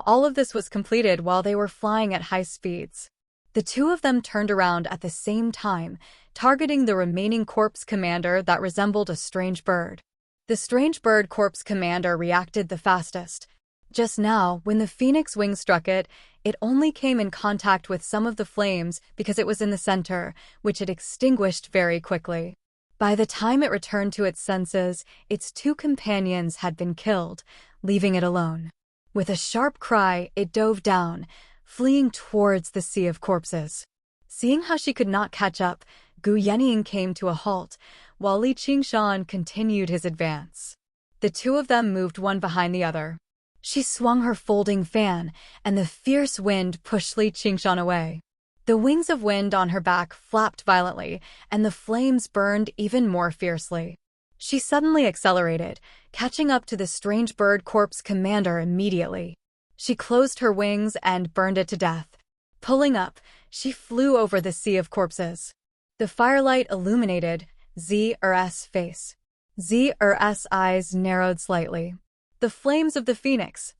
All of this was completed while they were flying at high speeds. The 2 of them turned around at the same time, targeting the remaining corpse commander that resembled a strange bird. The strange bird corpse commander reacted the fastest. Just now, when the phoenix wing struck it, it only came in contact with some of the flames because it was in the center, which it extinguished very quickly. By the time it returned to its senses, its 2 companions had been killed, leaving it alone. With a sharp cry, it dove down, fleeing towards the sea of corpses. Seeing how she could not catch up, Gu Yanning came to a halt, while Li Qingshan continued his advance. The two of them moved one behind the other. She swung her folding fan, and the fierce wind pushed Li Qingshan away. The wings of wind on her back flapped violently, and the flames burned even more fiercely. She suddenly accelerated, catching up to the strange bird corpse commander immediately. She closed her wings and burned it to death. Pulling up, she flew over the sea of corpses. The firelight illuminated Zer's face. Zer's eyes narrowed slightly. The flames of the phoenix.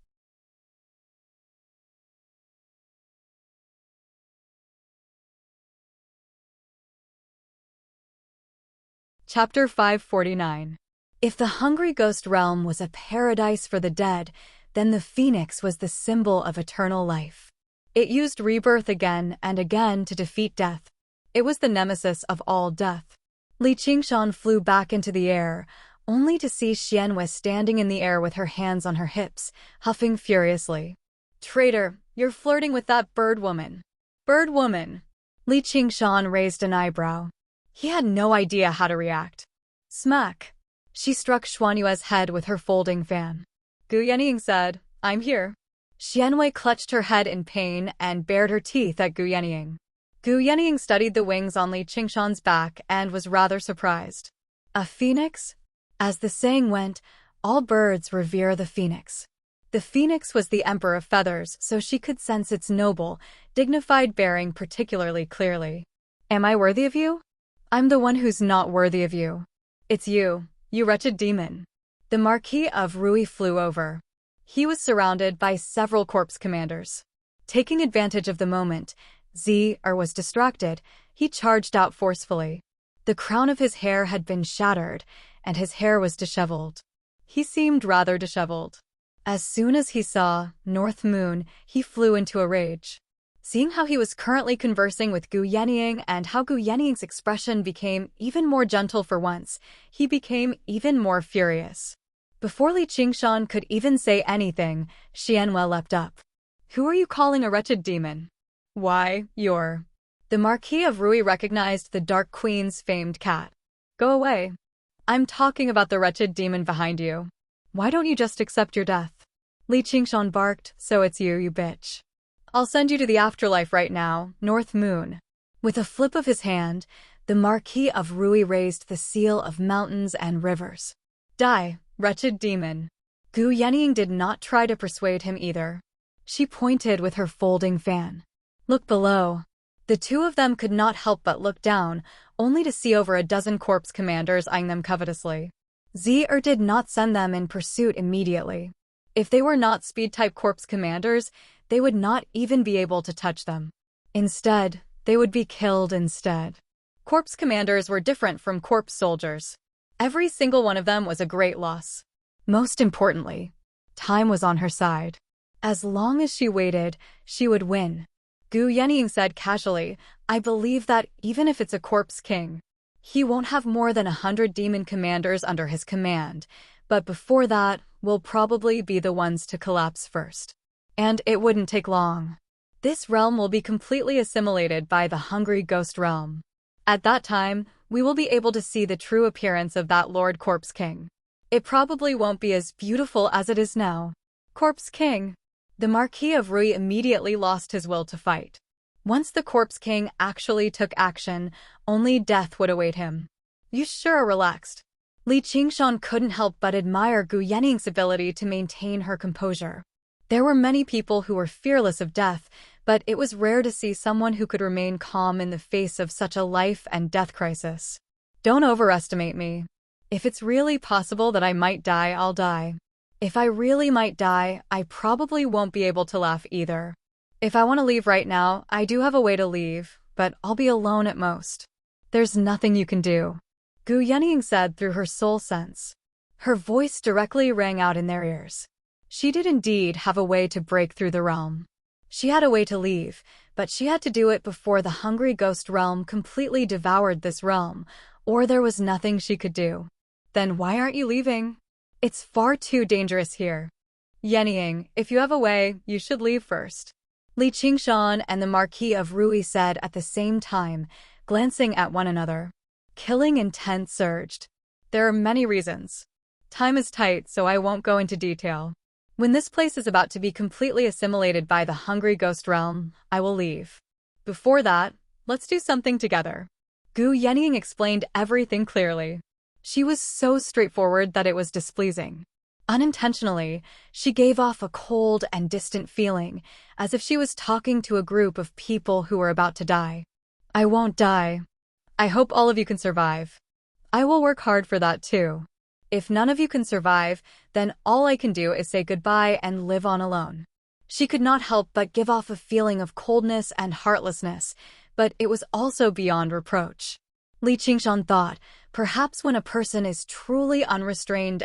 Chapter 549. If the hungry ghost realm was a paradise for the dead, then the phoenix was the symbol of eternal life. It used rebirth again and again to defeat death. It was the nemesis of all death. Li Qingshan flew back into the air, only to see Xianwei standing in the air with her hands on her hips, huffing furiously. "Traitor, you're flirting with that bird woman." "Bird woman?" Li Qingshan raised an eyebrow. He had no idea how to react. Smack! She struck Xuanyue's head with her folding fan. Gu Yanning said, "I'm here." Xianwei clutched her head in pain and bared her teeth at Gu Yanning. Gu Yanning studied the wings on Li Qingshan's back and was rather surprised. A phoenix? As the saying went, all birds revere the phoenix. The phoenix was the emperor of feathers, so she could sense its noble, dignified bearing particularly clearly. "Am I worthy of you?" "I'm the one who's not worthy of you. It's you, you wretched demon." The Marquis of Rui flew over. He was surrounded by several corpse commanders. Taking advantage of the moment, Zer was distracted. He charged out forcefully. The crown of his hair had been shattered, and his hair was disheveled. He seemed rather disheveled. As soon as he saw North Moon, he flew into a rage. Seeing how he was currently conversing with Gu Yanning and how Gu Yanning's expression became even more gentle for once, he became even more furious. Before Li Qingshan could even say anything, Xianwei leapt up. "Who are you calling a wretched demon?" "Why, you're—" The Marquis of Rui recognized the Dark Queen's famed cat. "Go away. I'm talking about the wretched demon behind you. Why don't you just accept your death?" Li Qingshan barked, "So it's you, you bitch. I'll send you to the afterlife right now, North Moon." With a flip of his hand, the Marquis of Rui raised the seal of mountains and rivers. "Die, wretched demon." Gu Yanning did not try to persuade him either. She pointed with her folding fan. "Look below." The two of them could not help but look down, only to see over a dozen corpse commanders eyeing them covetously. Zer did not send them in pursuit immediately. If they were not speed-type corpse commanders, they would not even be able to touch them. Instead, they would be killed instead. Corpse commanders were different from corpse soldiers. Every single one of them was a great loss. Most importantly, time was on her side. As long as she waited, she would win. Gu Yanning said casually, "I believe that even if it's a corpse king, he won't have more than 100 demon commanders under his command, but before that, we'll probably be the ones to collapse first. And it wouldn't take long. This realm will be completely assimilated by the hungry ghost realm. At that time, we will be able to see the true appearance of that Lord Corpse King. It probably won't be as beautiful as it is now." Corpse King. The Marquis of Rui immediately lost his will to fight. Once the Corpse King actually took action, only death would await him. "You sure are relaxed." Li Qingshan couldn't help but admire Gu Yanning's ability to maintain her composure. There were many people who were fearless of death, but it was rare to see someone who could remain calm in the face of such a life and death crisis. "Don't overestimate me. If it's really possible that I might die, I'll die. If I really might die, I probably won't be able to laugh either. If I want to leave right now, I do have a way to leave, but I'll be alone at most. There's nothing you can do." Gu Yanning said through her soul sense. Her voice directly rang out in their ears. She did indeed have a way to break through the realm. She had a way to leave, but she had to do it before the hungry ghost realm completely devoured this realm, or there was nothing she could do. "Then why aren't you leaving?" "It's far too dangerous here." Yenying, if you have a way, you should leave first. Li Qingshan and the Marquis of Rui said at the same time, glancing at one another. Killing intent surged. There are many reasons. Time is tight, so I won't go into detail. When this place is about to be completely assimilated by the hungry ghost realm, I will leave. Before that, let's do something together. Gu Yenying explained everything clearly. She was so straightforward that it was displeasing. Unintentionally, she gave off a cold and distant feeling, as if she was talking to a group of people who were about to die. I won't die. I hope all of you can survive. I will work hard for that too. If none of you can survive, then all I can do is say goodbye and live on alone. She could not help but give off a feeling of coldness and heartlessness, but it was also beyond reproach. Li Qingshan thought, perhaps when a person is truly unrestrained,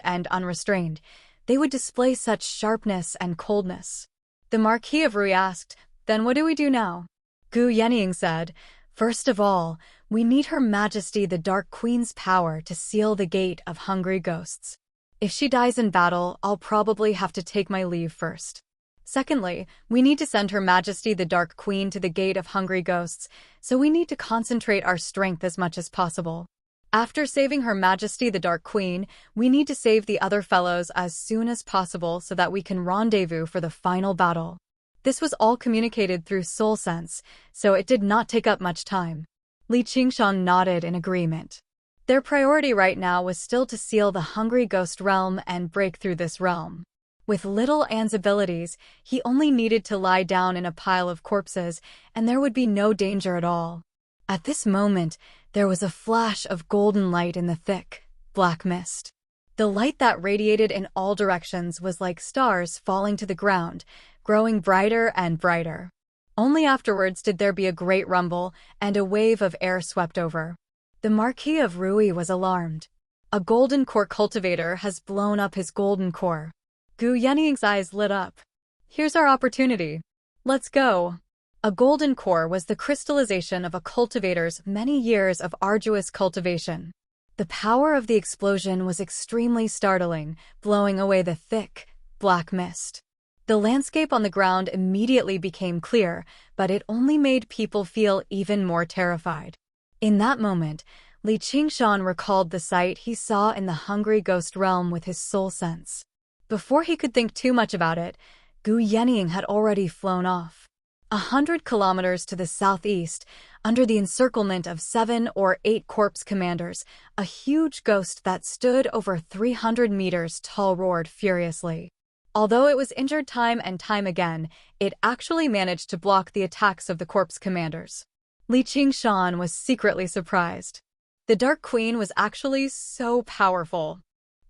they would display such sharpness and coldness. The Marquis of Rui asked, then what do we do now? Gu Yenying said, first of all, we need Her Majesty the Dark Queen's power to seal the gate of hungry ghosts. If she dies in battle, I'll probably have to take my leave first. Secondly, we need to send Her Majesty the Dark Queen to the Gate of Hungry Ghosts, so we need to concentrate our strength as much as possible. After saving Her Majesty the Dark Queen, we need to save the other fellows as soon as possible so that we can rendezvous for the final battle. This was all communicated through soul sense, so it did not take up much time. Li Qingshan nodded in agreement. Their priority right now was still to seal the Hungry Ghost realm and break through this realm. With little An's abilities, he only needed to lie down in a pile of corpses, and there would be no danger at all. At this moment, there was a flash of golden light in the thick, black mist. The light that radiated in all directions was like stars falling to the ground, growing brighter and brighter. Only afterwards did there be a great rumble, and a wave of air swept over. The Marquis of Rui was alarmed. A golden core cultivator has blown up his golden core. Gu Yenying's eyes lit up. Here's our opportunity. Let's go. A golden core was the crystallization of a cultivator's many years of arduous cultivation. The power of the explosion was extremely startling, blowing away the thick, black mist. The landscape on the ground immediately became clear, but it only made people feel even more terrified. In that moment, Li Qingshan recalled the sight he saw in the hungry ghost realm with his soul sense. Before he could think too much about it, Gu Yenying had already flown off. 100 kilometers to the southeast, under the encirclement of 7 or 8 corpse commanders, a huge ghost that stood over 300 meters tall roared furiously. Although it was injured time and time again, it actually managed to block the attacks of the corpse commanders. Li Qingshan was secretly surprised. The Dark Queen was actually so powerful.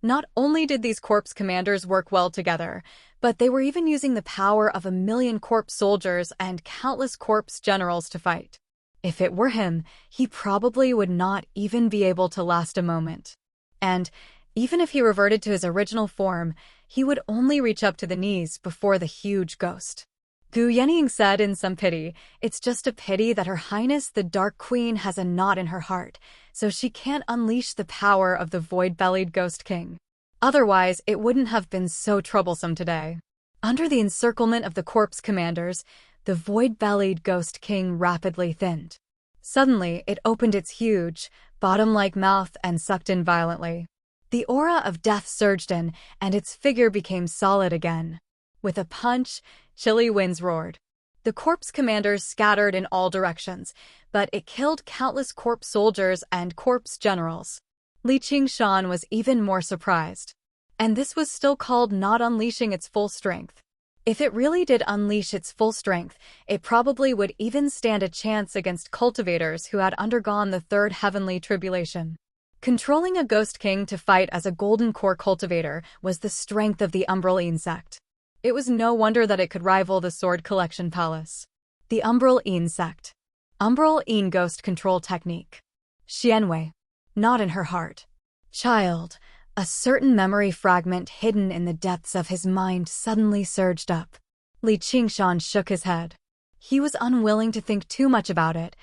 Not only did these corpse commanders work well together, but they were even using the power of 1,000,000 corpse soldiers and countless corpse generals to fight. If it were him, he probably would not even be able to last a moment. And, even if he reverted to his original form, he would only reach up to the knees before the huge ghost. Gu Yenying said in some pity, it's just a pity that Her Highness the Dark Queen has a knot in her heart, so she can't unleash the power of the void-bellied Ghost King. Otherwise, it wouldn't have been so troublesome today. Under the encirclement of the corpse commanders, the void-bellied Ghost King rapidly thinned. Suddenly, it opened its huge, bottom-like mouth and sucked in violently. The aura of death surged in, and its figure became solid again. With a punch, chilly winds roared. The corpse commanders scattered in all directions, but it killed countless corpse soldiers and corpse generals. Li Qingshan was even more surprised. And this was still called not unleashing its full strength. If it really did unleash its full strength, it probably would even stand a chance against cultivators who had undergone the third heavenly tribulation. Controlling a Ghost King to fight as a golden core cultivator was the strength of the Umbral Insect. It was no wonder that it could rival the Sword Collection Palace. The Umbral Insect. Umbral In Ghost Control Technique. Xianwei. Not in her heart. Child. A certain memory fragment hidden in the depths of his mind suddenly surged up. Li Qingshan shook his head. He was unwilling to think too much about it,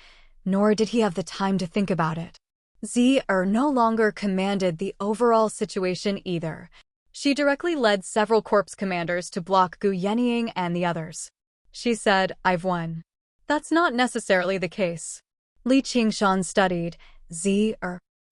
nor did he have the time to think about it. No longer commanded the overall situation either. She directly led several corpse commanders to block Gu Yenying and the others. She said, "I've won." That's not necessarily the case. Li Qingshan studied Z.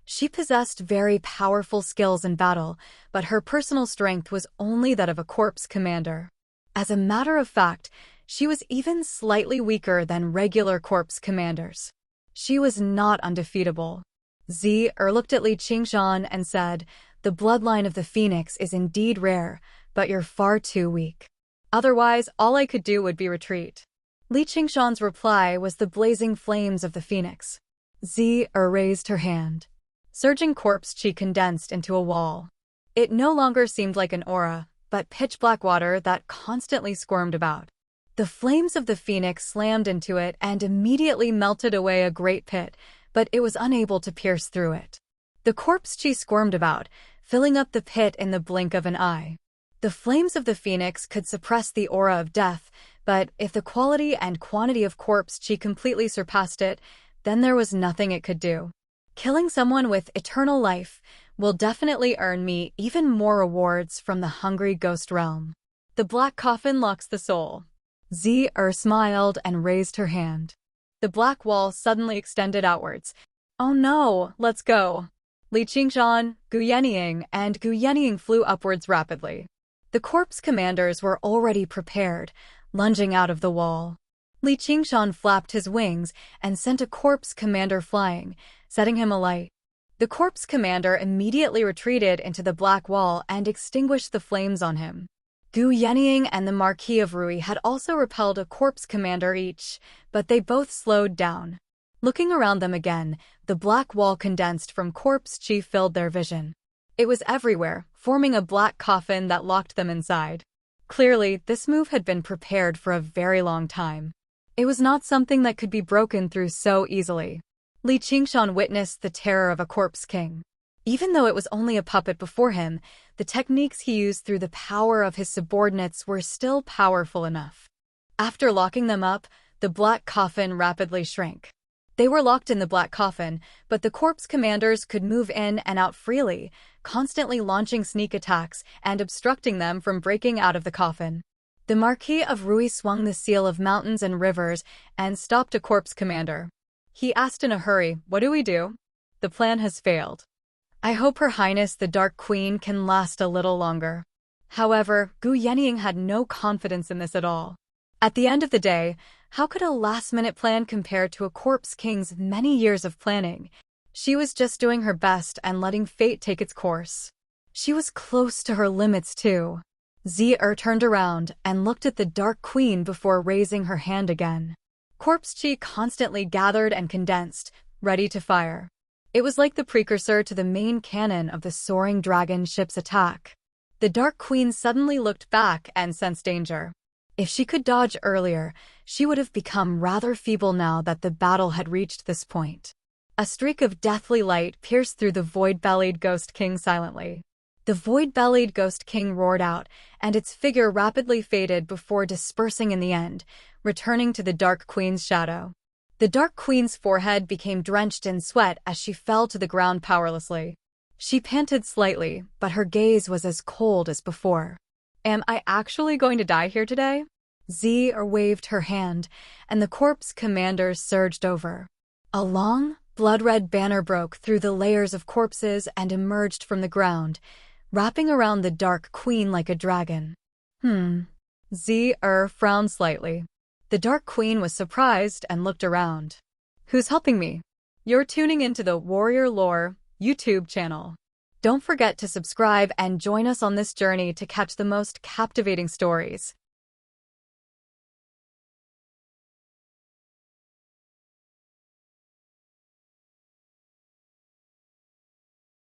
She possessed very powerful skills in battle, but her personal strength was only that of a corpse commander. As a matter of fact, she was even slightly weaker than regular corpse commanders. She was not undefeatable. Z. looked at Li Qingshan and said, "The bloodline of the phoenix is indeed rare, but you're far too weak. Otherwise, all I could do would be retreat." Li Qingshan's reply was the blazing flames of the phoenix. Z. raised her hand. Surging corpse chi condensed into a wall. It no longer seemed like an aura, but pitch-black water that constantly squirmed about. The flames of the phoenix slammed into it and immediately melted away a great pit, but it was unable to pierce through it. The corpse chi squirmed about, filling up the pit in the blink of an eye. The flames of the phoenix could suppress the aura of death, but if the quality and quantity of corpse chi completely surpassed it, then there was nothing it could do. Killing someone with eternal life will definitely earn me even more rewards from the hungry ghost realm. The black coffin locks the soul. Z. smiled and raised her hand. The black wall suddenly extended outwards. "Oh no, let's go." Li Qingshan, Gu Yenying, and Gu Yenying flew upwards rapidly. The corpse commanders were already prepared, lunging out of the wall. Li Qingshan flapped his wings and sent a corpse commander flying, setting him alight. The corpse commander immediately retreated into the black wall and extinguished the flames on him. Gu Yenying and the Marquis of Rui had also repelled a corpse commander each, but they both slowed down. Looking around them again, the black wall condensed from corpse chi filled their vision. It was everywhere, forming a black coffin that locked them inside. Clearly, this move had been prepared for a very long time. It was not something that could be broken through so easily. Li Qingshan witnessed the terror of a corpse king. Even though it was only a puppet before him, the techniques he used through the power of his subordinates were still powerful enough. After locking them up, the black coffin rapidly shrank. They were locked in the black coffin, but the corpse commanders could move in and out freely, constantly launching sneak attacks and obstructing them from breaking out of the coffin. The Marquis of Rui swung the seal of mountains and rivers and stopped a corpse commander. He asked in a hurry, "What do we do?" "The plan has failed. I hope Her Highness the Dark Queen can last a little longer." However, Gu Yenying had no confidence in this at all. At the end of the day, how could a last-minute plan compare to a corpse king's many years of planning? She was just doing her best and letting fate take its course. She was close to her limits too. Z turned around and looked at the Dark Queen before raising her hand again. Corpse chi constantly gathered and condensed, ready to fire. It was like the precursor to the main cannon of the soaring dragon ship's attack. The Dark Queen suddenly looked back and sensed danger. If she could dodge earlier, she would have become rather feeble now that the battle had reached this point. A streak of deathly light pierced through the void-bellied Ghost King silently. The void-bellied Ghost King roared out, and its figure rapidly faded before dispersing in the end, returning to the Dark Queen's shadow. The Dark Queen's forehead became drenched in sweat as she fell to the ground powerlessly. She panted slightly, but her gaze was as cold as before. "Am I actually going to die here today?" Z waved her hand, and the corpse commanders surged over. A long, blood-red banner broke through the layers of corpses and emerged from the ground, wrapping around the Dark Queen like a dragon. Z frowned slightly. The Dark Queen was surprised and looked around. "Who's helping me?" You're tuning into the Warrior Lore YouTube channel. Don't forget to subscribe and join us on this journey to catch the most captivating stories.